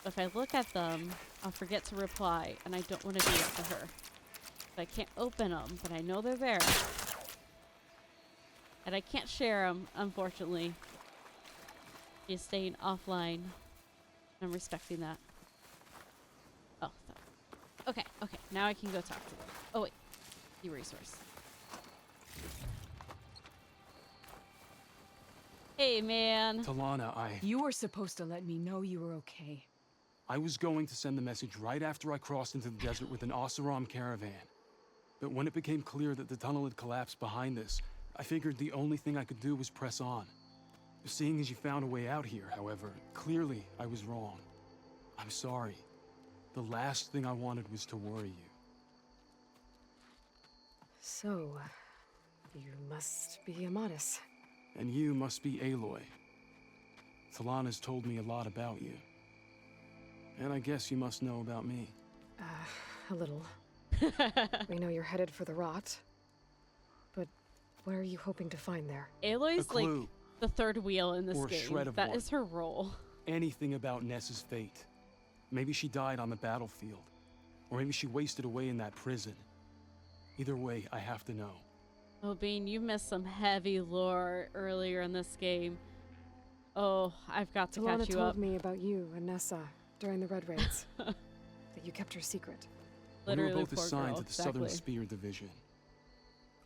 If I look at them, I'll forget to reply, and I don't want to do it to her. So I can't open them, but I know they're there. And I can't share them, unfortunately. She's staying offline. I'm respecting that. Oh, sorry. Okay. Now I can go talk to them. Oh, wait. The resource. Hey, man. Talana, You were supposed to let me know you were okay. I was going to send the message right after I crossed into the desert with an Oseram caravan. But when it became clear that the tunnel had collapsed behind us, I figured the only thing I could do was press on. Seeing as you found a way out here, however, clearly I was wrong. I'm sorry. The last thing I wanted was to worry you. So, you must be Amatis. And you must be Aloy. Talana's told me a lot about you. And I guess you must know about me. A little. We know you're headed for the rot. But what are you hoping to find there? Aloy's like the third wheel in this or game. Shred of That one. is her role. Anything about Ness's fate. Maybe she died on the battlefield. Or maybe she wasted away in that prison. Either way, I have to know. Oh, Bean, you missed some heavy lore earlier in this game. Oh, I've got to catch you up. Talana told me about you and Nessa during the Red Raids. That you kept her secret. Literally, we were both poor assigned girl, to the Southern Spear Division.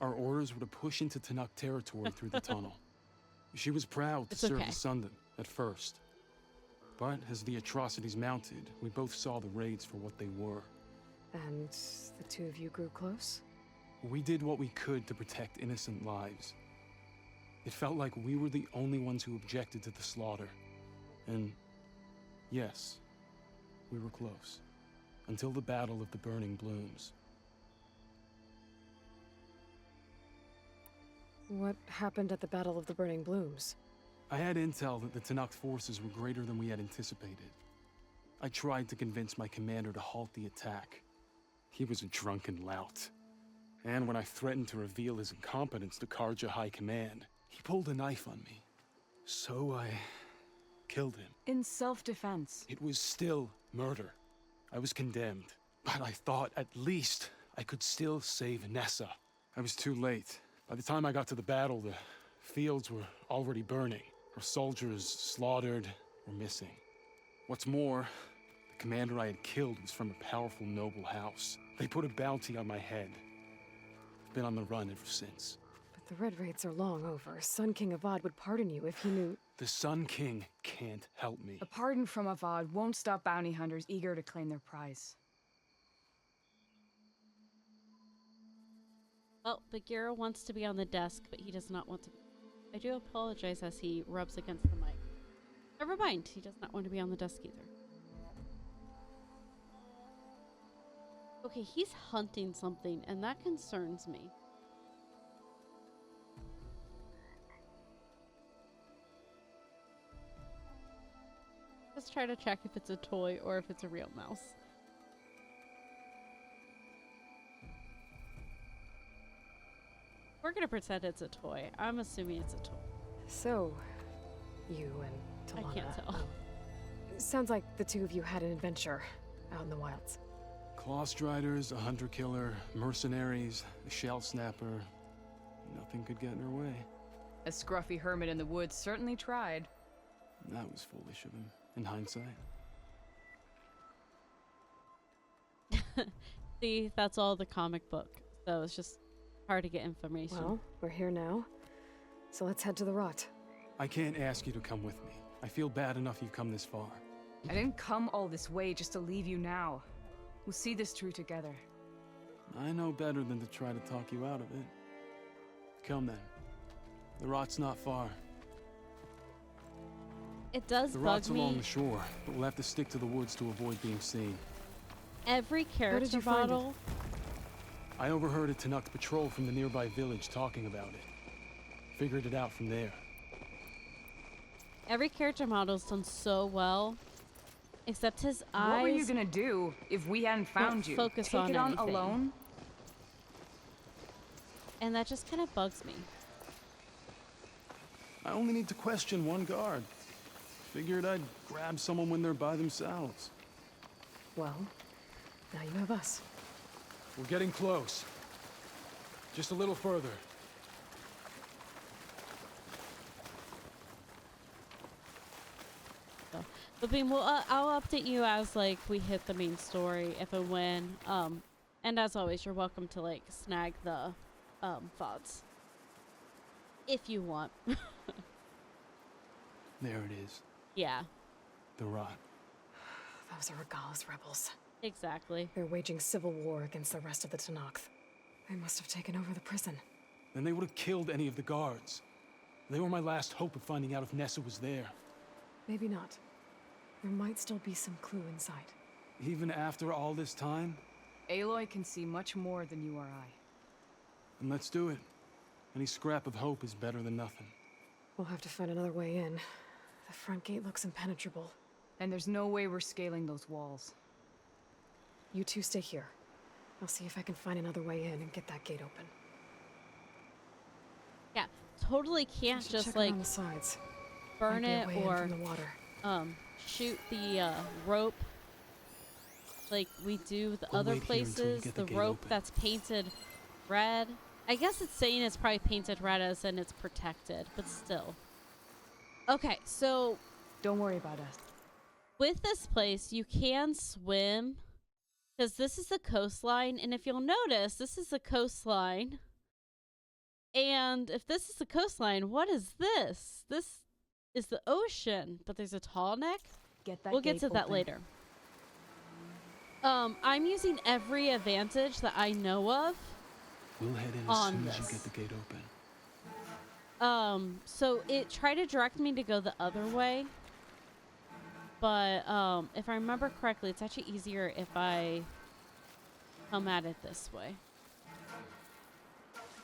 Our orders were to push into Tanakh territory through the tunnel. She was proud to serve the Sundom at first. But as the atrocities mounted, we both saw the raids for what they were. And the two of you grew close? We did what we could to protect innocent lives. It felt like we were the only ones who objected to the slaughter. And yes, we were close. Until the Battle of the Burning Blooms. What happened at the Battle of the Burning Blooms? I had intel that the Tanakh forces were greater than we had anticipated. I tried to convince my commander to halt the attack. He was a drunken lout. And when I threatened to reveal his incompetence to Karja High Command, he pulled a knife on me. So I killed him. In self-defense. It was still murder. I was condemned. But I thought at least I could still save Nessa. I was too late. By the time I got to the battle, the fields were already burning. Our soldiers slaughtered or missing. What's more, the commander I had killed was from a powerful noble house. They put a bounty on my head. I've been on the run ever since. But the Red Raids are long over. Sun King Avad would pardon you if he knew... The Sun King can't help me. A pardon from Avad won't stop bounty hunters eager to claim their prize. Well, Bagheera wants to be on the desk, but he does not want to. I do apologize as he rubs against the mic. Never mind, he does not want to be on the desk either. Okay, he's hunting something, and that concerns me. Let's try to check if it's a toy or if it's a real mouse. We're gonna pretend it's a toy. I'm assuming it's a toy. So, you and Talana... I can't tell. Sounds like the two of you had an adventure out in the wilds. Clawstriders, a hunter-killer, mercenaries, a shell snapper. Nothing could get in her way. A scruffy hermit in the woods certainly tried. That was foolish of him, in hindsight. See, that's all the comic book. So it's just hard to get information. Well, we're here now. So let's head to the rot. I can't ask you to come with me. I feel bad enough you've come this far. I didn't come all this way just to leave you now. We'll see this through together. I know better than to try to talk you out of it. Come then. The rot's not far. It does The bug rot's along me. the shore, but we'll have to stick to the woods to avoid being seen. Every did character you find it? model. I overheard a Tanakh patrol from the nearby village talking about it. Figured it out from there. Every character model's done so well, except his eyes. What were you gonna do if we hadn't found you? Focus Take on it on anything. alone? And that just kind of bugs me. I only need to question one guard. Figured I'd grab someone when they're by themselves. Well, now you have us. We're getting close. Just a little further. But Beam, I'll update you as like we hit the main story if and when. And as always, you're welcome to like snag the VODs if you want. There it is. Yeah. The rot. Those are Regala's rebels. Exactly. They're waging civil war against the rest of the Tanakh. They must have taken over the prison. Then they would have killed any of the guards. They were my last hope of finding out if Nessa was there. Maybe not. There might still be some clue inside. Even after all this time? Aloy can see much more than you or I. Then let's do it. Any scrap of hope is better than nothing. We'll have to find another way in. The front gate looks impenetrable. And there's no way we're scaling those walls. You two stay here. I'll see if I can find another way in and get that gate open. Yeah, totally can't Check just it like on the sides. burn Might it be a way in or from the water. shoot the rope like we do with the We'll other wait here until we places. get The the gate rope open. that's painted red. I guess it's saying it's probably painted red as in it's protected, but still. Okay, so don't worry about us. With this place, you can swim because this is the coastline, and if you'll notice, this is the coastline. And if this is the coastline, what is this? This is the ocean, but there's a tall neck. We'll get to that later. I'm using every advantage that I know of. We'll head in as on soon as you this. get the gate open. So it tried to direct me to go the other way. But if I remember correctly, it's actually easier if I come at it this way.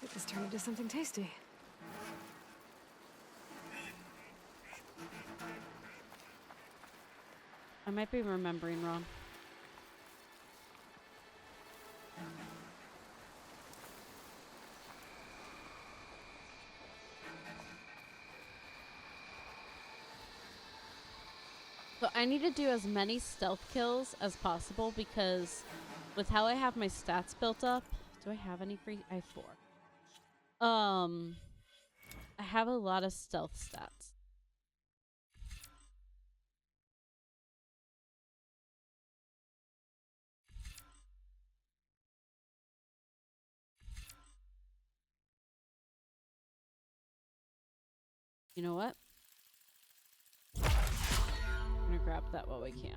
Get this turned into something tasty. I might be remembering wrong. So I need to do as many stealth kills as possible because with how I have my stats built up, do I have any free? I have 4. I have a lot of stealth stats. You know what? I'm gonna grab that while we can.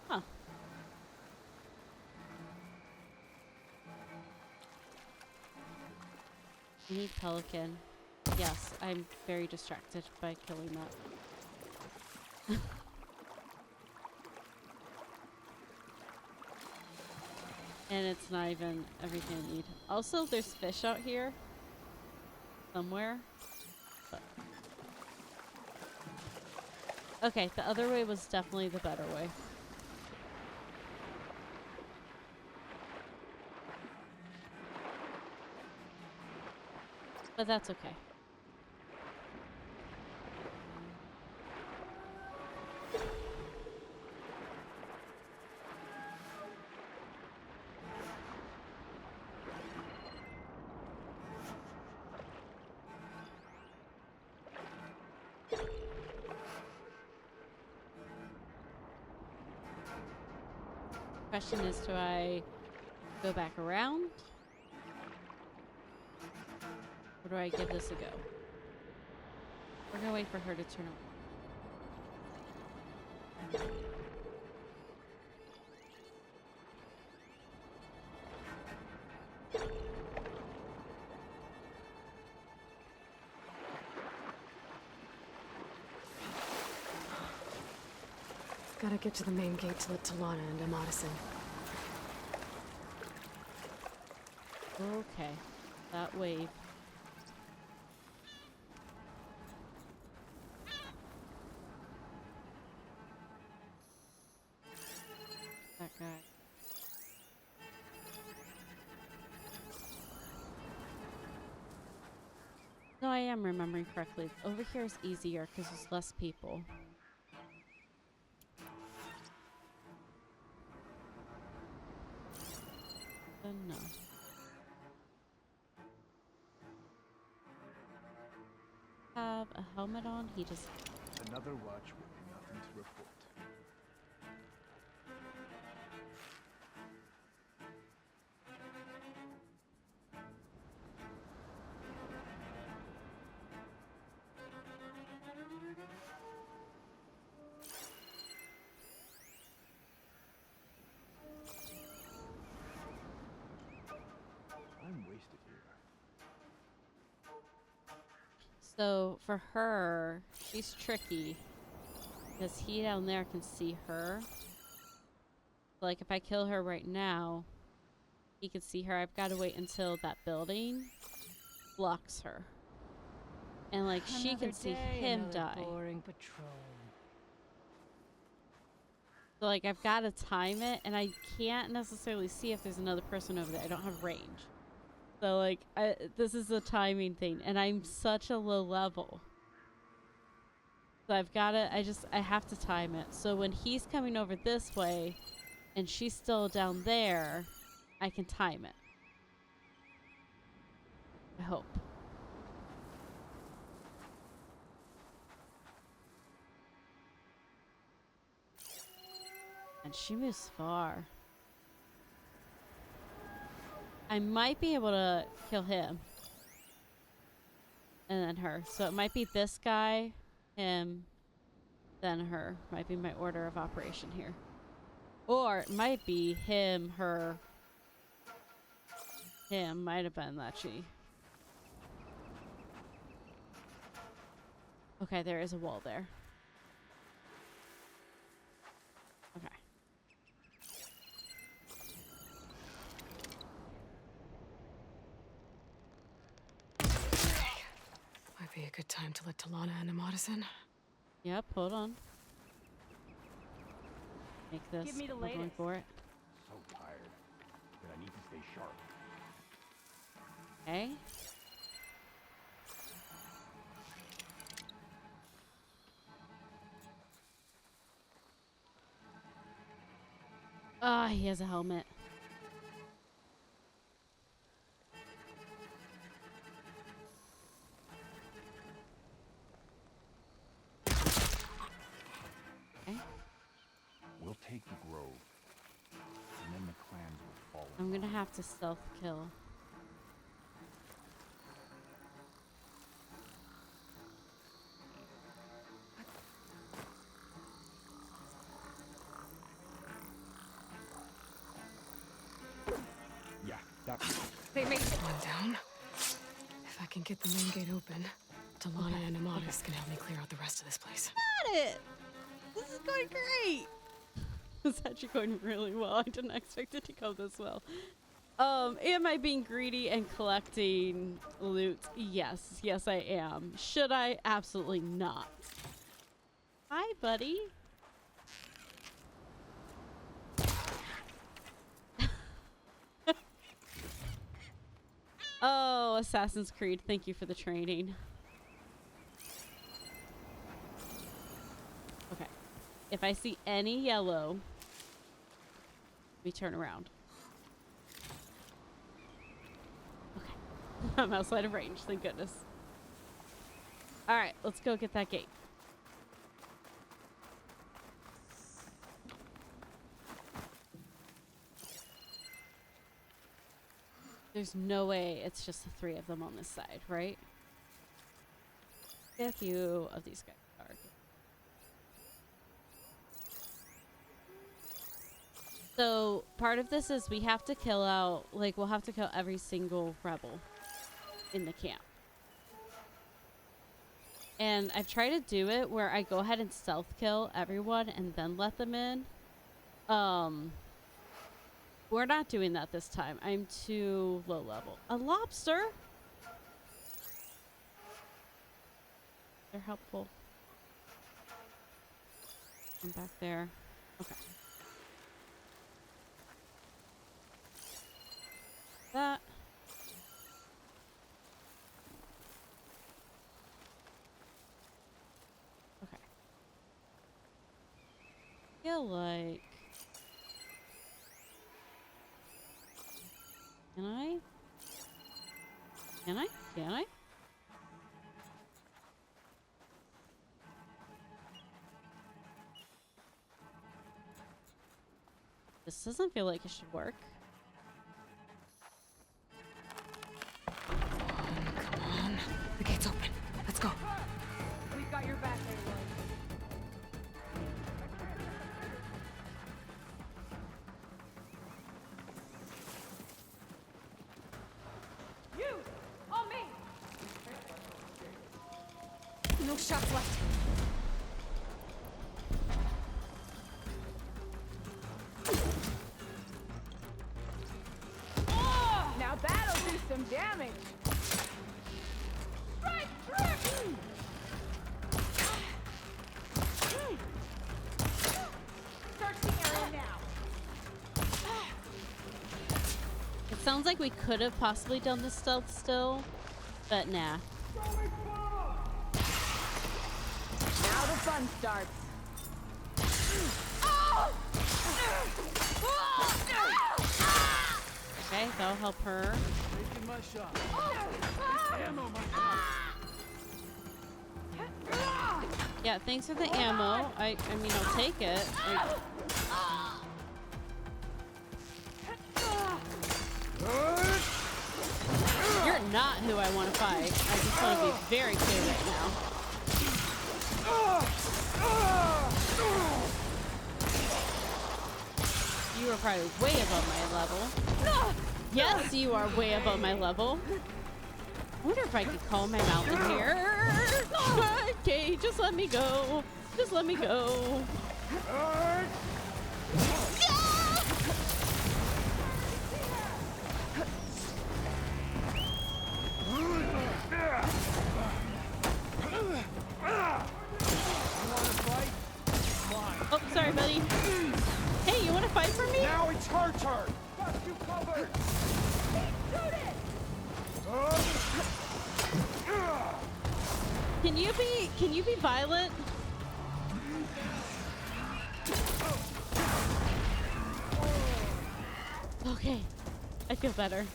Huh. I need pelican. Yes, I'm very distracted by killing that. And it's not even everything I need. Also, there's fish out here. Somewhere. But okay, the other way was definitely the better way. But that's okay. Question is, do I go back around? Or do I give this a go? We're gonna wait for her to turn around. Gotta get to the main gate to let Talana and Amadison. Okay. That wave. That guy. No, I am remembering correctly. Over here is easier because there's less people. No. Have a helmet on. He just. Another watch with nothing to report. I'm wasted here. So for her, she's tricky because he down there can see her. Like if I kill her right now, he can see her. I've got to wait until that building blocks her, and like she can see him die. Boring patrol. So like I've got to time it, and I can't necessarily see if there's another person over there. I don't have range. So like this is a timing thing, and I'm such a low level. So I've got to, I have to time it. So when he's coming over this way and she's still down there, I can time it. I hope. And she moves far. I might be able to kill him. And then her. So it might be this guy, him, then her. Might be my order of operation here. Or it might be him, her. Him might have been that she. Okay, there is a wall there. Okay. Might be a good time to let Talana and Amadison. Yep, hold on. Make this. Give me the We're going latest. for it. So tired, but I need to stay sharp. Okay. Ah, he has a helmet. Okay. We'll take the grove, and then the clans will fall. I'm gonna have to stealth kill. Yeah, that's They made one down. If I can get the main gate open, Talana and Amadis can help me clear out the rest of this place. Got it! This is going great! It's actually going really well. I didn't expect it to go this well. Am I being greedy and collecting loot? Yes. Yes, I am. Should I? Absolutely not. Hi, buddy. Oh, Assassin's Creed, thank you for the training. Okay. If I see any yellow, we turn around. Okay. I'm outside of range, thank goodness. Alright, let's go get that gate. There's no way it's just the 3 of them on this side, right? A few of these guys are. So part of this is we have to kill out, like, we'll have to kill every single rebel in the camp. And I've tried to do it where I go ahead and stealth kill everyone and then let them in. We're not doing that this time. I'm too low level. A lobster? They're helpful. I'm back there. Okay. That. Okay. I feel like... Can I? Can I? Can I? This doesn't feel like it should work. Come on. The gate's open. Let's go. We've got your back there, Lloyd. No shots left. Oh, now that'll do some damage. Strike through. Search the area now. It sounds like we could have possibly done this stealth still, but nah. Now the fun starts. Okay, that'll help her. Taking my shot. Ammo, my God. Yeah, thanks for the ammo. I mean, I'll take it. You're not who I want to fight. I just want to be very clear right now. You are probably way above my level. Yes, you are way above my level. I wonder if I could calm my mountain here. Okay, just let me go. Just let me go. Oh, sorry, buddy. Hey, you want to fight for me? Now it's her turn. Got you covered. Can you be violent? Okay, I feel better.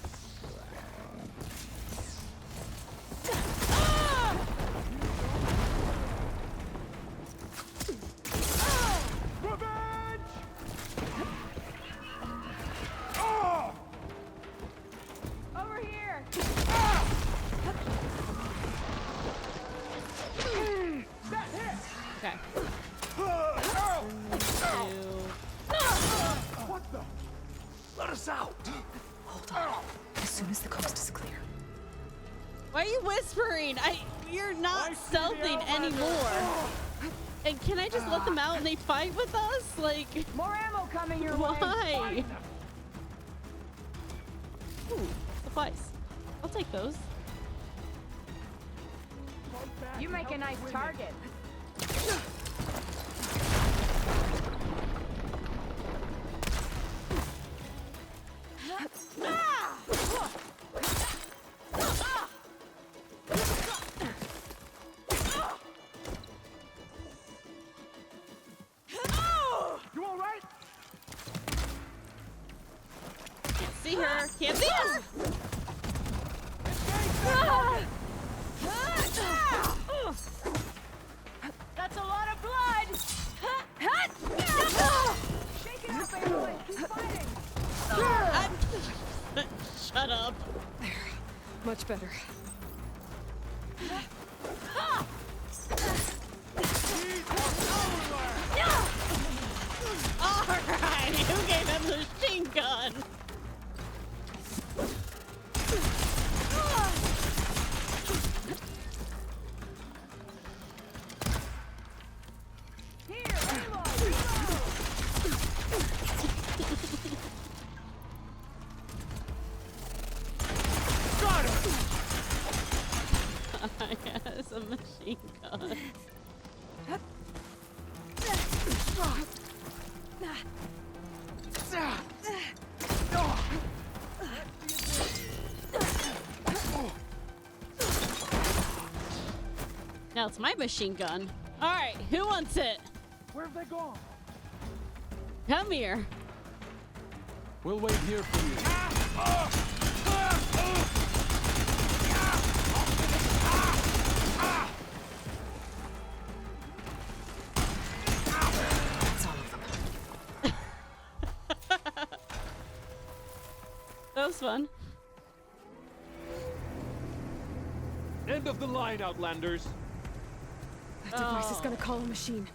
Over here. Okay. What the? Let us out. Hold on. As soon as the coast is clear. Why are you whispering? You're not stealthing anymore. And can I just let them out and they fight with us? Like, more ammo coming your way. Why? Ooh, supplies. I'll take those. You make a nice target. That's a lot of blood! Shake it up, Aloy! Keep fighting! Shut up. There. Much better. Alright, who gave him the machine gun? Yes, a machine gun. Now it's my machine gun. All right, who wants it? Where have they gone? Come here. We'll wait here for you. That's all of them. That was fun. End of the line, Outlanders. That device is gonna call a machine.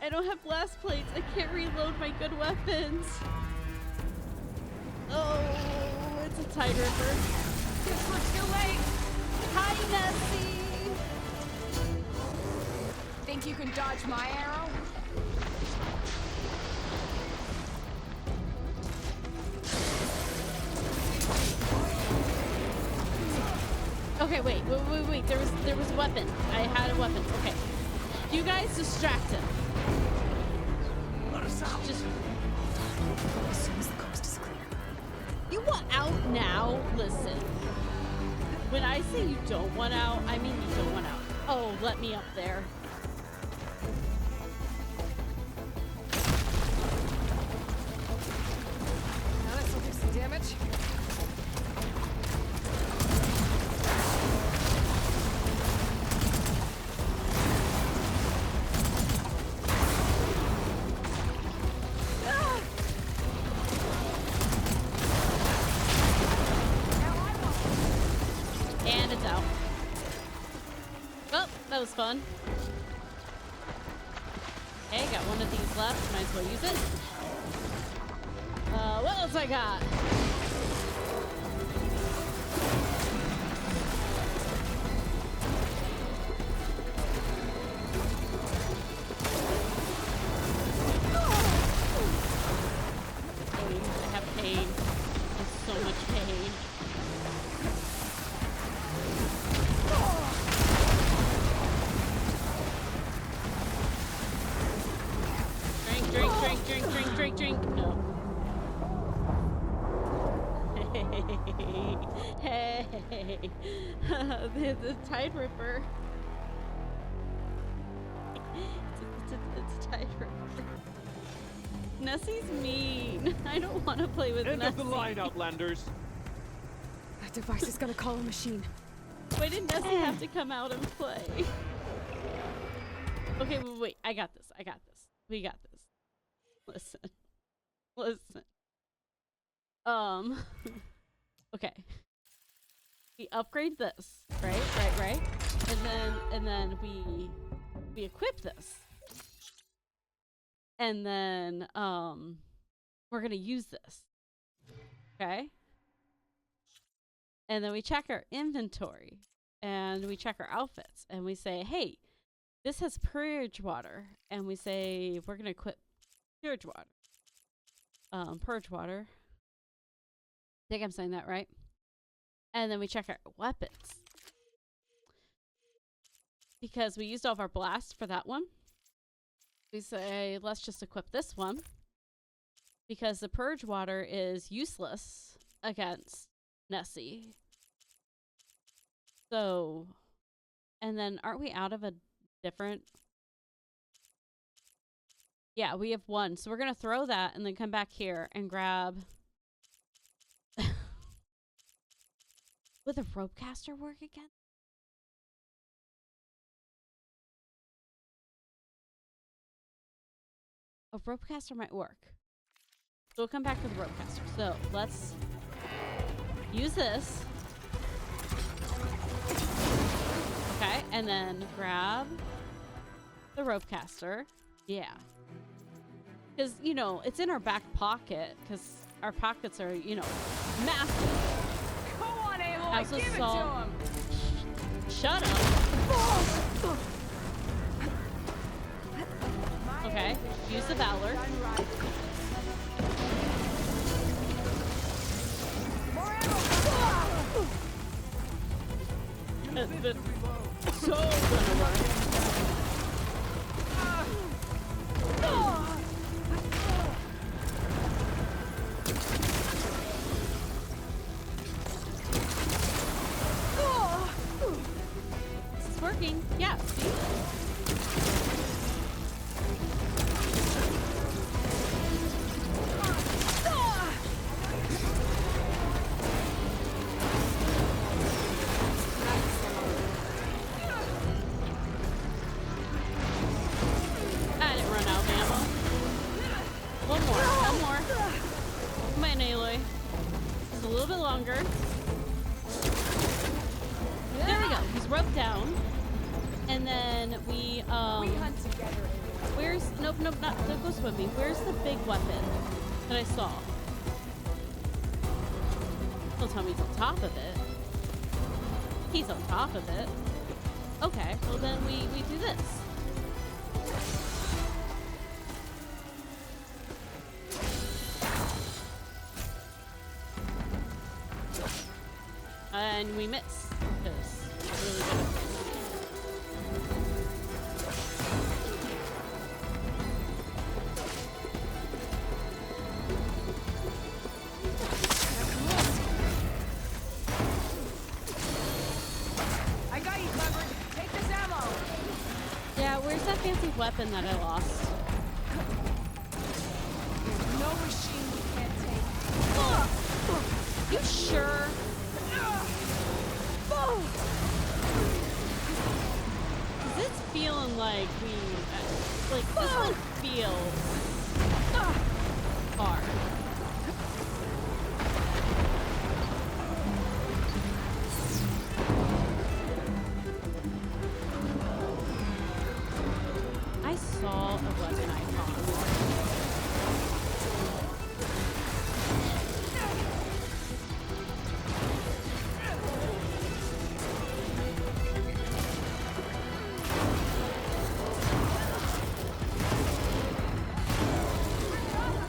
I don't have blast plates. I can't reload my good weapons. Oh, it's a Tide Ripper. Guess we're too late! Hi, Nessie! Think you can dodge my arrow? Okay, wait. There was a weapon. I had a weapon. Okay. You guys distract him. Let us out. Just as soon as the coast is clear. You want out now? Listen. When I say you don't want out, I mean you don't want out. Oh, let me up there. Now this will do some damage. And it's out. Oh, that was fun. Okay, got one of these left. Might as well use it. What else I got? Pain. I have pain. There's so much pain. Drink. No. Hey. the Tide Ripper. It's a Tide Ripper. Nessie's mean. I don't want to play with End Nessie. of the line, Outlanders. That device is gonna call a machine. Why did Nessie have to come out and play? Okay, wait. I got this. We got this. Listen. Okay. We upgrade this, right? And then we equip this. And then we're gonna use this. Okay? And then we check our inventory and we check our outfits and we say, hey, this has purge water. And we say we're gonna equip purge water. Purge water. I think I'm saying that right. And then we check our weapons. Because we used all of our blasts for that one. We say, let's just equip this one. Because the purge water is useless against Nessie. So, and then aren't we out of a different Yeah, we have one. So we're going to throw that and then come back here and grab... Would the rope caster work again? A rope caster might work. So we'll come back to the rope caster. So let's use this. Okay, and then grab the rope caster. Yeah. Because, you know, it's in our back pocket because our pockets are, you know, massive. Go on, Aloy, give it to him. Shut up. Okay, use the Valor. So gonna work. This is working. Yeah, see? I didn't run out of ammo. One more. Come on, Aloy. Just a little bit longer. There we go. He's roped down. And then we hunt together. Where's nope, don't go swimming. Where's the big weapon that I saw? Don't tell me he's on top of it. He's on top of it. Okay, well then we do this. And we miss. Because it's really good at this. I got you covered. Take this ammo. Yeah, where's that fancy weapon that I lost? There's no machine we can't take. You sure? Cause it's feeling like like this one feels hard. I saw a weapon icon.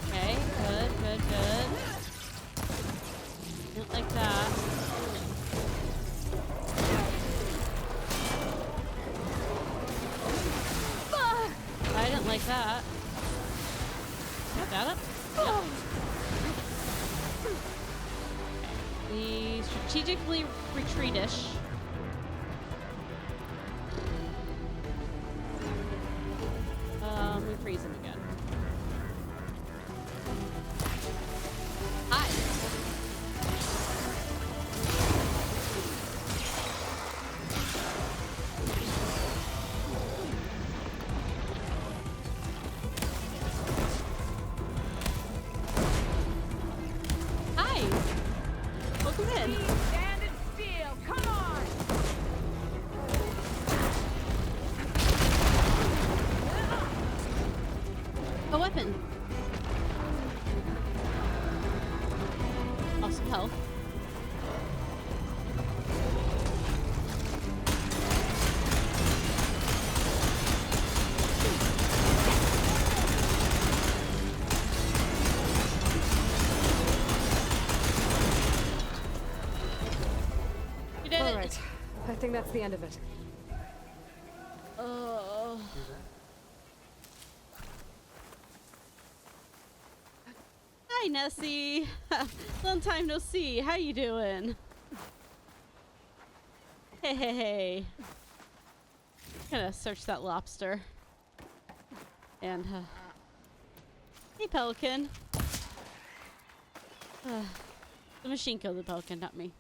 Okay, good. Not like that. I didn't like that. Got that up? Yeah. We strategically retreat-ish. We freeze him again. Hi. Hi. Welcome in. Stand and steal. Come on. A weapon. Also health. You did it. All right. I think that's the end of it. Oh. Hi, Nessie. Long time no see. How you doing? Hey. Gonna search that lobster. And Hey, Pelican. The machine killed the Pelican, not me.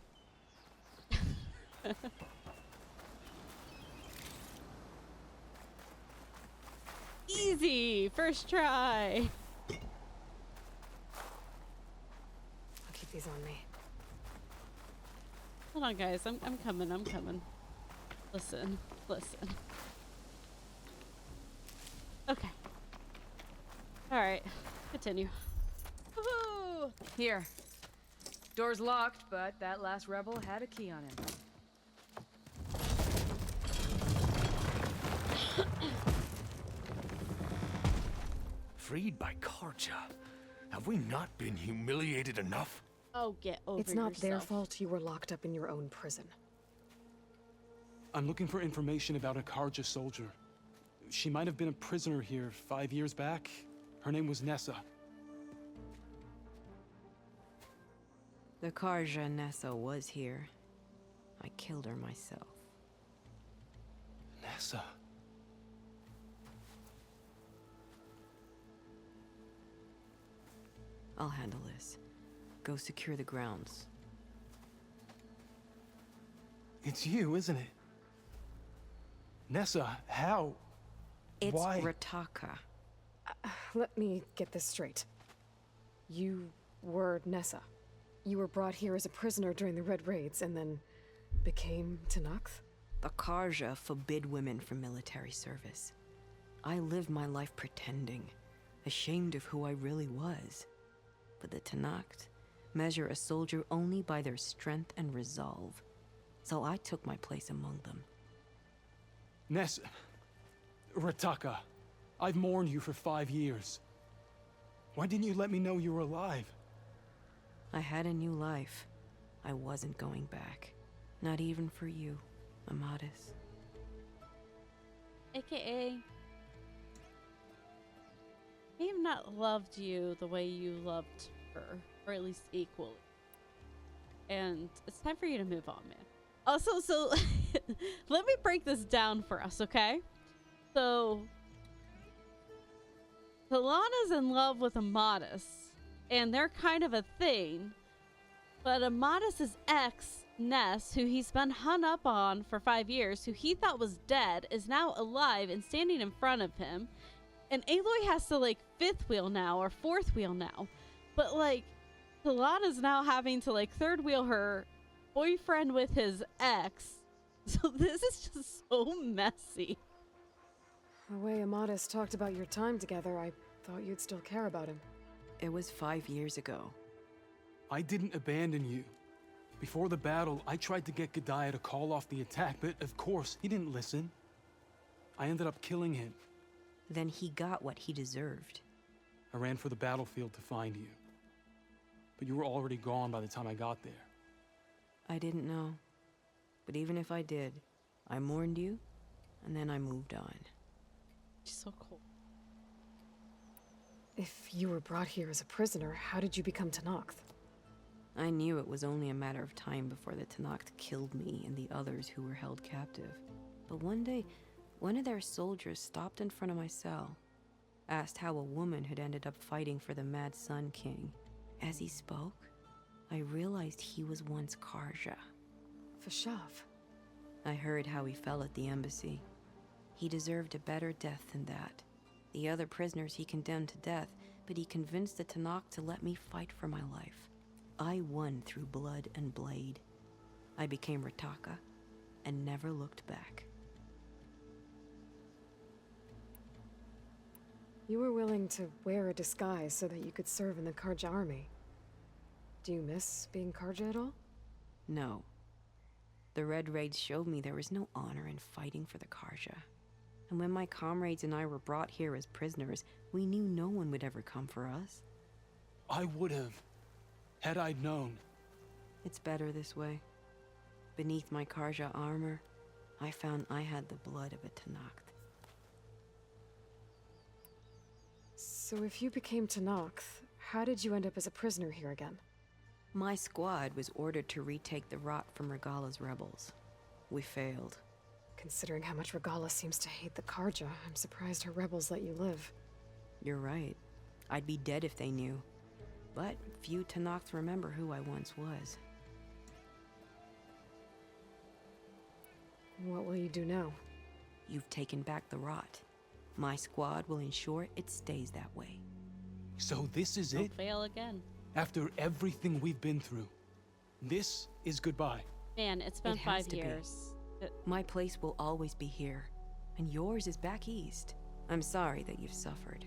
Easy! First try! I'll keep these on me. Hold on, guys. I'm coming. I'm coming. Listen. Listen. Okay. Alright. Continue. Woohoo! Here. Door's locked, but that last rebel had a key on him. Freed by Karja. Have we not been humiliated enough? Oh, get over It's not their yourself. fault you were locked up in your own prison. I'm looking for information about a Karja soldier. She might have been a prisoner here 5 years back. Her name was Nessa. The Karja Nessa was here. I killed her myself. Nessa? I'll handle this. Go secure the grounds. It's you, isn't it? Nessa, how? It's Why? Rataka. Let me get this straight. You were Nessa. You were brought here as a prisoner during the Red Raids and then became Tenakth? The Karja forbid women from military service. I lived my life pretending, ashamed of who I really was. But the Tenakth measure a soldier only by their strength and resolve. So I took my place among them. Nessa. Rataka. I've mourned you for 5 years. Why didn't you let me know you were alive? I had a new life. I wasn't going back. Not even for you, Amadis. AKA, I have not loved you the way you loved her, or at least equally. And it's time for you to move on, man. Also, so let me break this down for us, okay? So, Talana's in love with Amadis, and they're kind of a thing. But Amadis' ex, Ness, who he's been hung up on for 5 years, who he thought was dead, is now alive and standing in front of him. And Aloy has to, like, fifth wheel now, or fourth wheel now. But, like, Talana's now having to, like, third wheel her boyfriend with his ex. So this is just so messy. The way Amadis talked about your time together, I thought you'd still care about him. It was 5 years ago. I didn't abandon you. Before the battle, I tried to get Godiah to call off the attack, but of course, he didn't listen. I ended up killing him. Then he got what he deserved. I ran for the battlefield to find you. But you were already gone by the time I got there. I didn't know. But even if I did, I mourned you, and then I moved on. She's so cool. If you were brought here as a prisoner, how did you become Tenakth? I knew it was only a matter of time before the Tenakth killed me and the others who were held captive. But one day, one of their soldiers stopped in front of my cell, asked how a woman had ended up fighting for the Mad Sun King. As he spoke, I realized he was once Karja. Fashav. I heard how he fell at the embassy. He deserved a better death than that. The other prisoners he condemned to death, but he convinced the Tenakth to let me fight for my life. I won through blood and blade. I became Rataka and never looked back. You were willing to wear a disguise so that you could serve in the Karja army. Do you miss being Karja at all? No. The Red Raids showed me there was no honor in fighting for the Karja. And when my comrades and I were brought here as prisoners, we knew no one would ever come for us. I would have, had I known. It's better this way. Beneath my Karja armor, I found I had the blood of a Tenakth. So if you became Tenakth, how did you end up as a prisoner here again? My squad was ordered to retake the Rot from Regala's rebels. We failed. Considering how much Regala seems to hate the Karja, I'm surprised her rebels let you live. You're right. I'd be dead if they knew. But few Tenakths remember who I once was. What will you do now? You've taken back the rot. My squad will ensure it stays that way. So this is Don't it? fail again. After everything we've been through, this is goodbye. Man, it's been It has 5 to be. years. My place will always be here, and yours is back east. I'm sorry that you've suffered.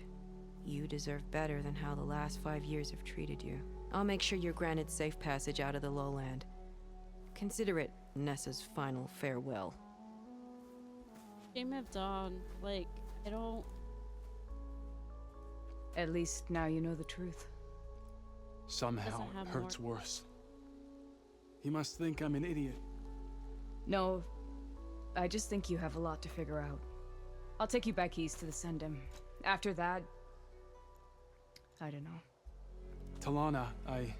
You deserve better than how the last 5 years have treated you. I'll make sure you're granted safe passage out of the lowland. Consider it Nessa's final farewell. Game of Dawn, like, I don't... At least now you know the truth. Somehow it hurts worse. He must think I'm an idiot. No, I just think you have a lot to figure out. I'll take you back east to the Sendem. After that, I don't know. Talana, I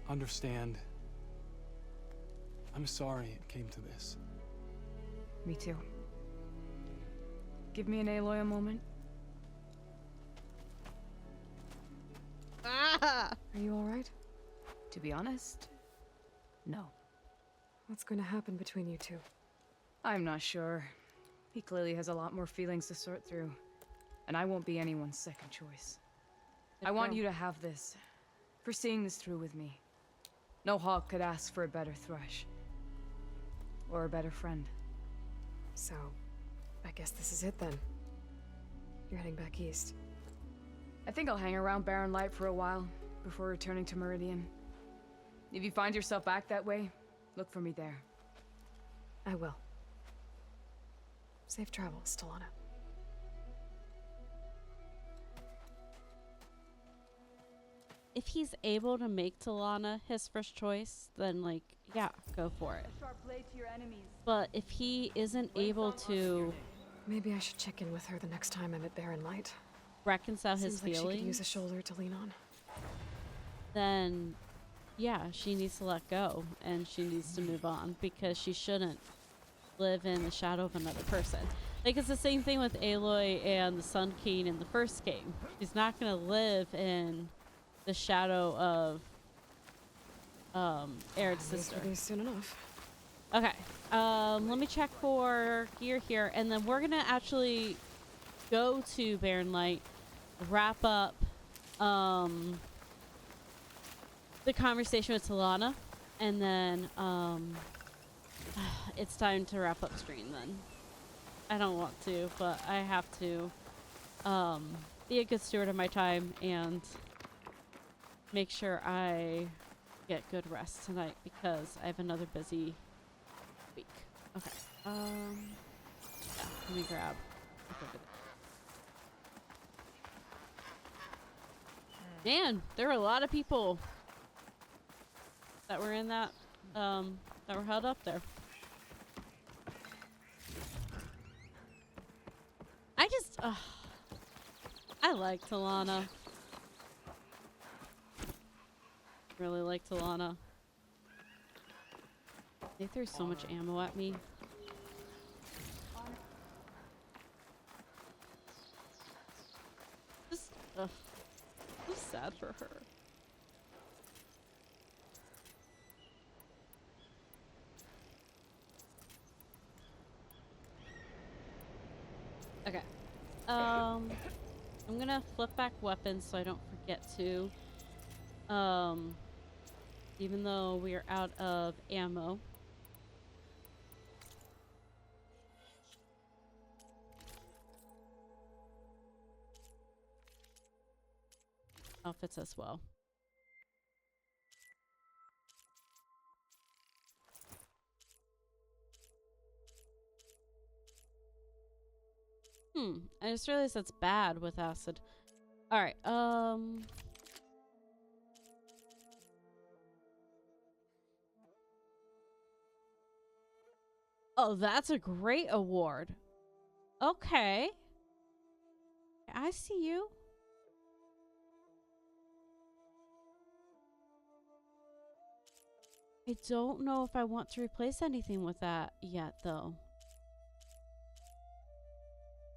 understand. I'm sorry it came to this. Me too. Give me an Aloy a moment. Ah! Are you alright? To be honest, no. What's going to happen between you two? I'm not sure. He clearly has a lot more feelings to sort through. And I won't be anyone's second choice. I want you to have this. For seeing this through with me. No hawk could ask for a better thrush. Or a better friend. So, I guess this is it then. You're heading back east. I think I'll hang around Barren Light for a while, before returning to Meridian. If you find yourself back that way, look for me there. I will. Safe travels, Talana. If he's able to make Talana his first choice, then, like, yeah, go for it. But if he isn't able to... Maybe I should check in with her the next time I'm at Barren Light. reconcile his Seems like feelings, she could use a shoulder to lean on. then yeah, she needs to let go and she needs to move on because she shouldn't live in the shadow of another person. Like, it's the same thing with Aloy and the Sun King in the first game. She's not going to live in the shadow of Aaron's sister. Soon enough. Okay, let me check for gear here, and then we're gonna actually go to Barren Light, wrap up the conversation with Talana, and then it's time to wrap up stream then. I don't want to, but I have to be a good steward of my time and make sure I get good rest tonight because I have another busy week. Okay. Yeah, let me grab. Man, there were a lot of people that were in that that were held up there. I just I like Talana. Really like Talana. They threw so much ammo at me. Just, so sad for her. Okay. I'm gonna flip back weapons so I don't forget to. Even though we are out of ammo. Outfits as well. I just realized that's bad with acid. Alright, oh, that's a great award. Okay. I see you. I don't know if I want to replace anything with that yet, though.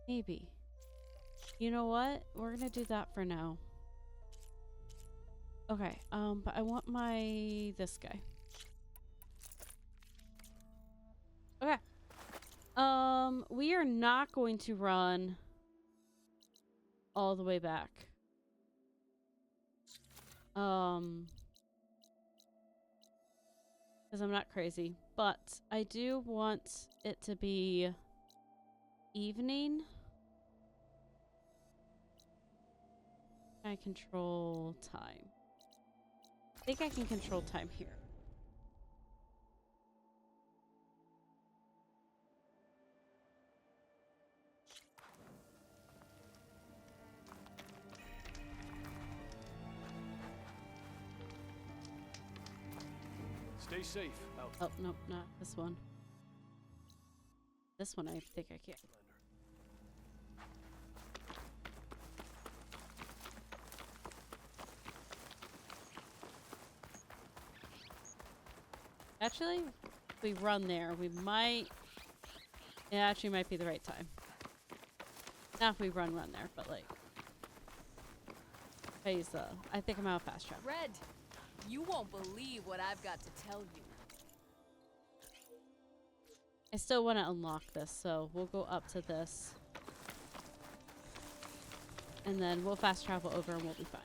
Maybe. You know what? We're gonna do that for now. Okay, but I want this guy. Okay. We are not going to run all the way back. Because I'm not crazy, but I do want it to be evening. I control time. I think I can control time here. Stay safe. Out. Oh, nope, not this one. This one I think I can. Actually, if we run there, we might... It actually might be the right time. Not if we run there, but like... I think I'm out of fast travel. Red, you won't believe what I've got to tell you. I still want to unlock this, so we'll go up to this. And then we'll fast travel over and we'll be fine.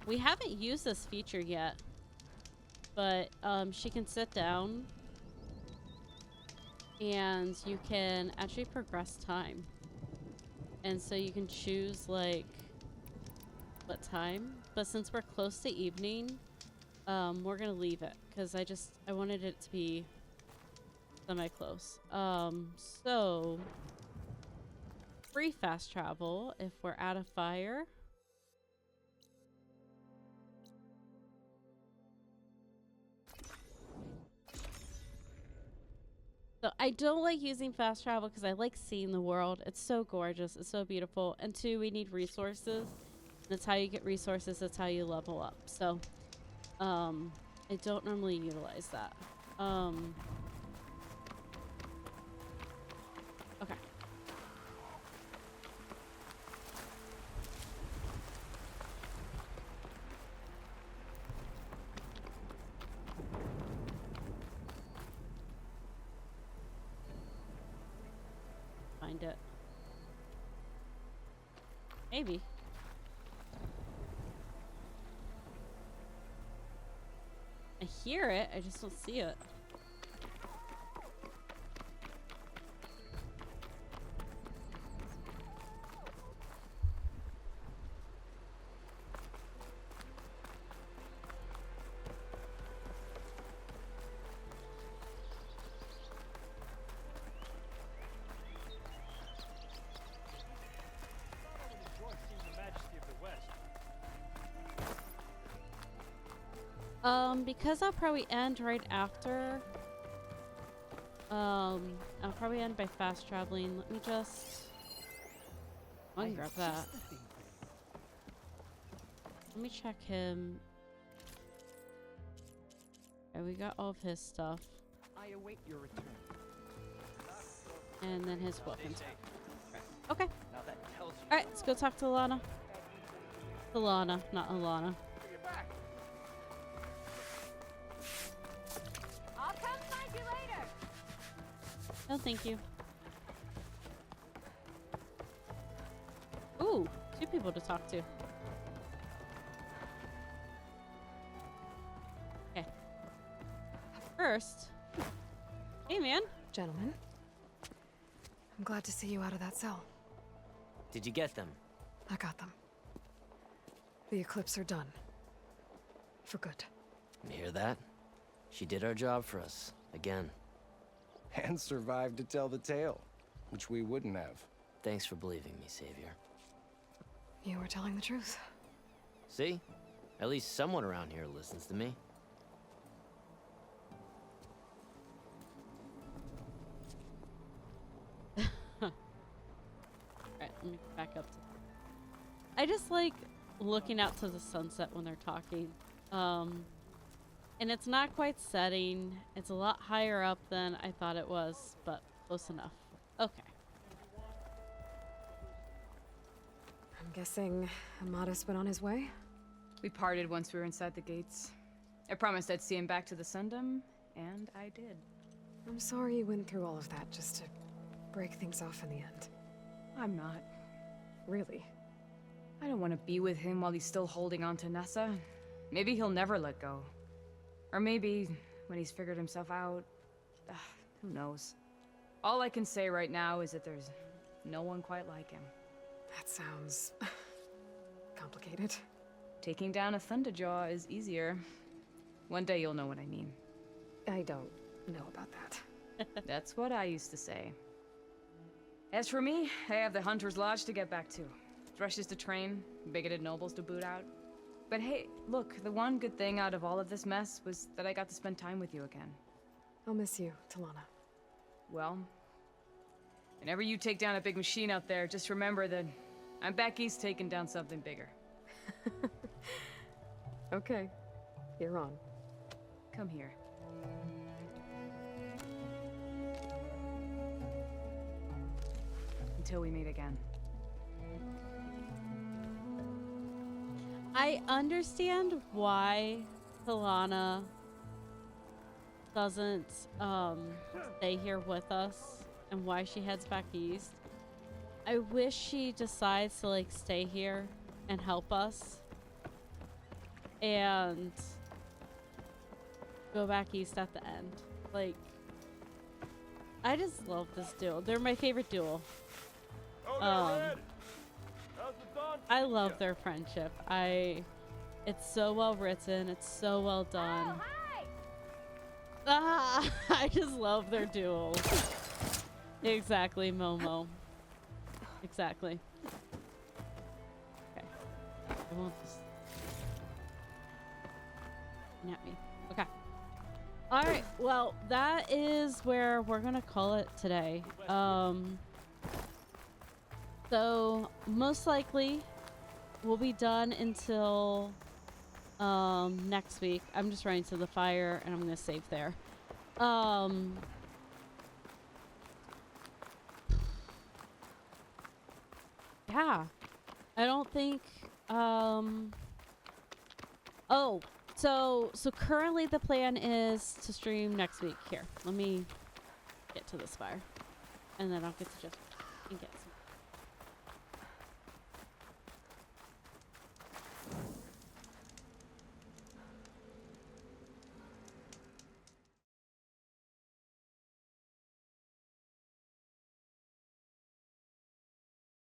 We haven't used this feature yet, but she can sit down and you can actually progress time. And so you can choose like what time, but since we're close to evening, we're gonna leave it because I wanted it to be semi-close. So free fast travel if we're out of fire. So I don't like using fast travel because I like seeing the world. It's so gorgeous. It's so beautiful. And two, we need resources. That's how you get resources. That's how you level up. So I don't normally utilize that. Okay. Find it. Maybe. I hear it, I just don't see it. Because I'll probably end right after. I'll probably end by fast traveling. Let me just. I can grab that. Let me check him. Okay, we got all of his stuff. I await your return. And then his weapons. Okay. Now that tells you. Alright, let's go talk to Alana. Alana, not Alana. I'll come find you later. No, thank you. Ooh, 2 people to talk to. Okay. First. Hey, man. Gentlemen. I'm glad to see you out of that cell. Did you get them? I got them. The Eclipse are done. For good. You hear that? She did our job for us, again. And survived to tell the tale, which we wouldn't have. Thanks for believing me, Savior. You were telling the truth. See? At least someone around here listens to me. Alright, let me back up to I just like looking out to the sunset when they're talking. And it's not quite setting. It's a lot higher up than I thought it was, but close enough. Okay. I'm guessing Amatis went on his way? We parted once we were inside the gates. I promised I'd see him back to the Sundom, and I did. I'm sorry you went through all of that just to break things off in the end. I'm not. Really? I don't want to be with him while he's still holding on to Nessa. Maybe he'll never let go. Or maybe when he's figured himself out. Who knows? All I can say right now is that there's no one quite like him. That sounds complicated. Taking down a Thunderjaw is easier. One day you'll know what I mean. I don't know about that. That's what I used to say. As for me, I have the Hunter's Lodge to get back to. Thrushes to train, bigoted nobles to boot out. But hey, look, the one good thing out of all of this mess was that I got to spend time with you again. I'll miss you, Talana. Well, whenever you take down a big machine out there, just remember that I'm back east taking down something bigger. Okay, you're on. Come here. Until we meet again. I understand why Talana doesn't stay here with us and why she heads back east. I wish she decides to like stay here and help us and go back east at the end. Like, I just love this duo. They're my favorite duo. I love their friendship. It's so well written. It's so well done. I just love their duels. Exactly, Momo. Exactly. Okay. I won't just at me. Okay. All right. Well, that is where we're gonna call it today. So most likely we'll be done until next week. I'm just running to the fire and I'm gonna save there. Yeah, I don't think so currently the plan is to stream next week. Here, let me get to this fire and then I'll get to just and get some.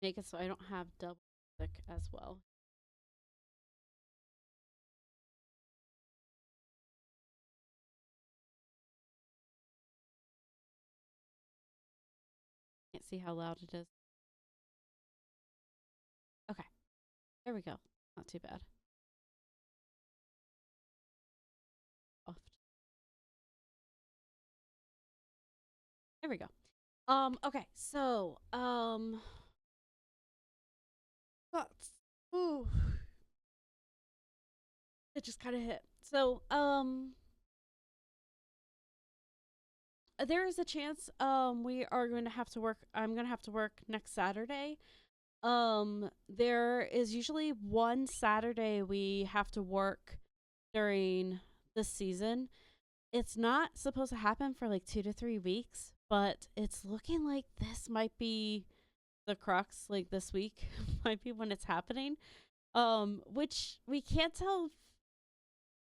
Make it so I don't have double click as well. Can't see how loud it is. Okay, there we go. Not too bad. Off. There we go. Okay, so thoughts. Ooh. It just kind of hit. So, there is a chance we are going to have to work. I'm going to have to work next Saturday. There is usually one Saturday we have to work during this season. It's not supposed to happen for like 2 to 3 weeks, but it's looking like this might be the crux, like this week might be when it's happening. Which we can't tell.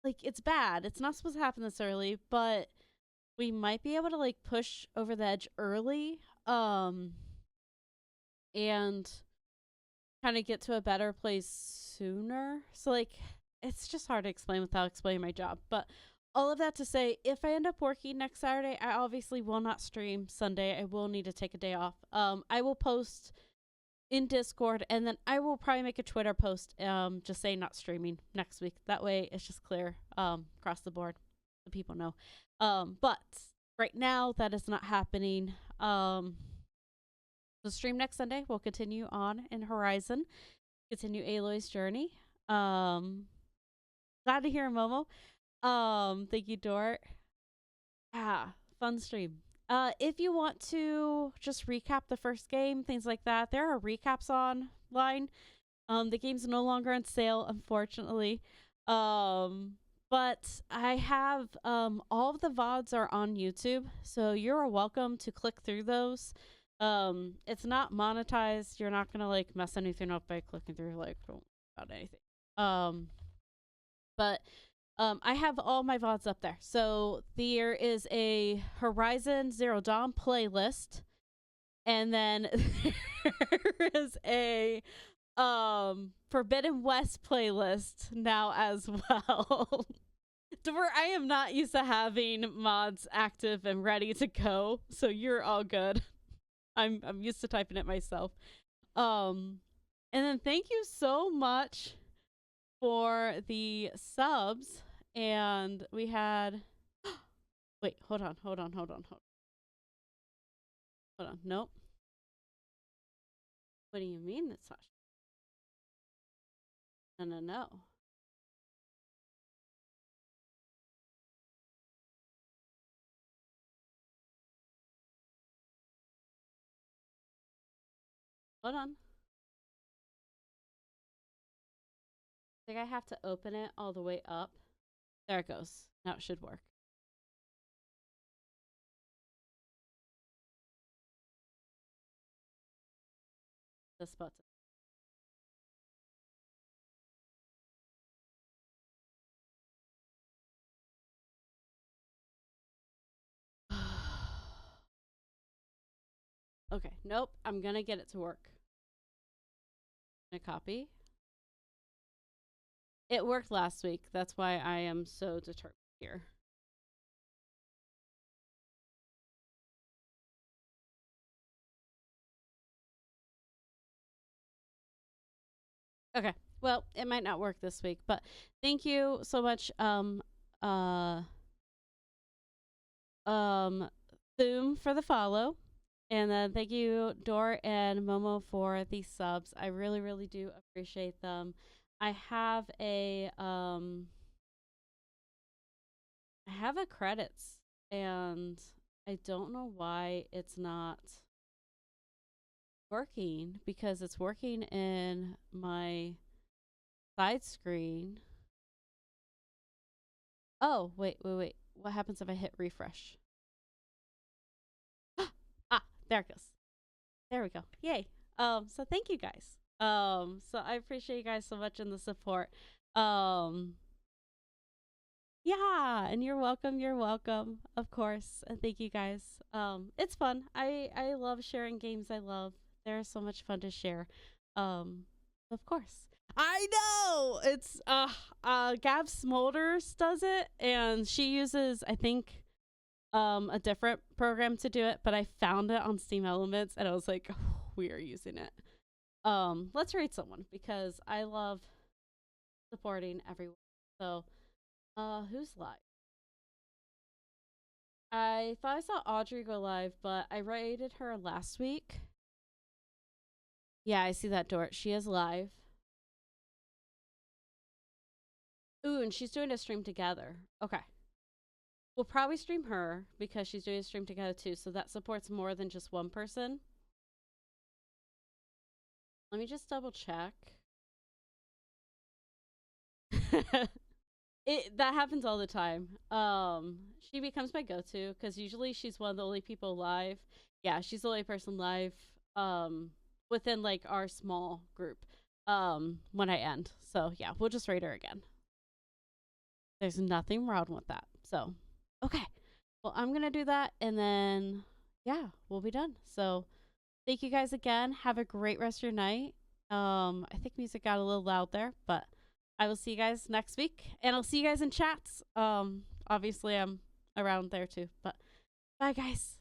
Like, it's bad. It's not supposed to happen this early, but we might be able to like push over the edge early, and kind of get to a better place sooner. So like, it's just hard to explain without explaining my job. But all of that to say, if I end up working next Saturday, I obviously will not stream Sunday. I will need to take a day off. I will post in Discord, and then I will probably make a Twitter post just saying not streaming next week. That way it's just clear across the board so people know. But right now that is not happening. The stream next Sunday will continue on in Horizon, continue Aloy's journey. Glad to hear Momo. Thank you, Dort. Fun stream. If you want to just recap the first game, things like that, there are recaps online. The game's no longer on sale, unfortunately. But I have all of the VODs are on YouTube, so you're welcome to click through those. It's not monetized. You're not gonna like mess anything up by clicking through like about anything. But I have all my VODs up there. So there is a Horizon Zero Dawn playlist. And then there is a Forbidden West playlist now as well. To where I am not used to having mods active and ready to go. So you're all good. I'm used to typing it myself. And then thank you so much for the subs. And we had wait, hold on. Nope. What do you mean, Natasha? No. Hold on. I think I have to open it all the way up. There it goes. Now it should work. This button. Okay, nope. I'm gonna get it to work. Gonna copy. It worked last week. That's why I am so determined here. Okay. Well, it might not work this week, but thank you so much, Thoom for the follow. And then thank you, Dor and Momo, for the subs. I really, really do appreciate them. I have a credits, and I don't know why it's not working, because it's working in my side screen. Oh, wait. What happens if I hit refresh? There it goes. There we go. Yay. So thank you guys. So I appreciate you guys so much in the support. Yeah, and you're welcome, of course. And thank you guys. It's fun. I love sharing games I love. They're so much fun to share. Of course. I know! It's Gav Smolders does it, and she uses, I think, a different program to do it, but I found it on Steam Elements and I was like, oh, we are using it. Let's rate someone because I love supporting everyone. So who's live? I thought I saw Audrey go live, but I rated her last week. Yeah, I see that, Dort. She is live. Ooh, and she's doing a stream together. Okay. We'll probably stream her because she's doing a stream together too, so that supports more than just one person. Let me just double check. That happens all the time. She becomes my go-to because usually she's one of the only people live. Yeah, she's the only person live within like our small group when I end. So yeah, we'll just rate her again. There's nothing wrong with that. So okay. Well, I'm going to do that, and then, yeah, we'll be done. So, thank you guys again. Have a great rest of your night. I think music got a little loud there, but I will see you guys next week, and I'll see you guys in chats. Obviously, I'm around there, too. But, bye, guys.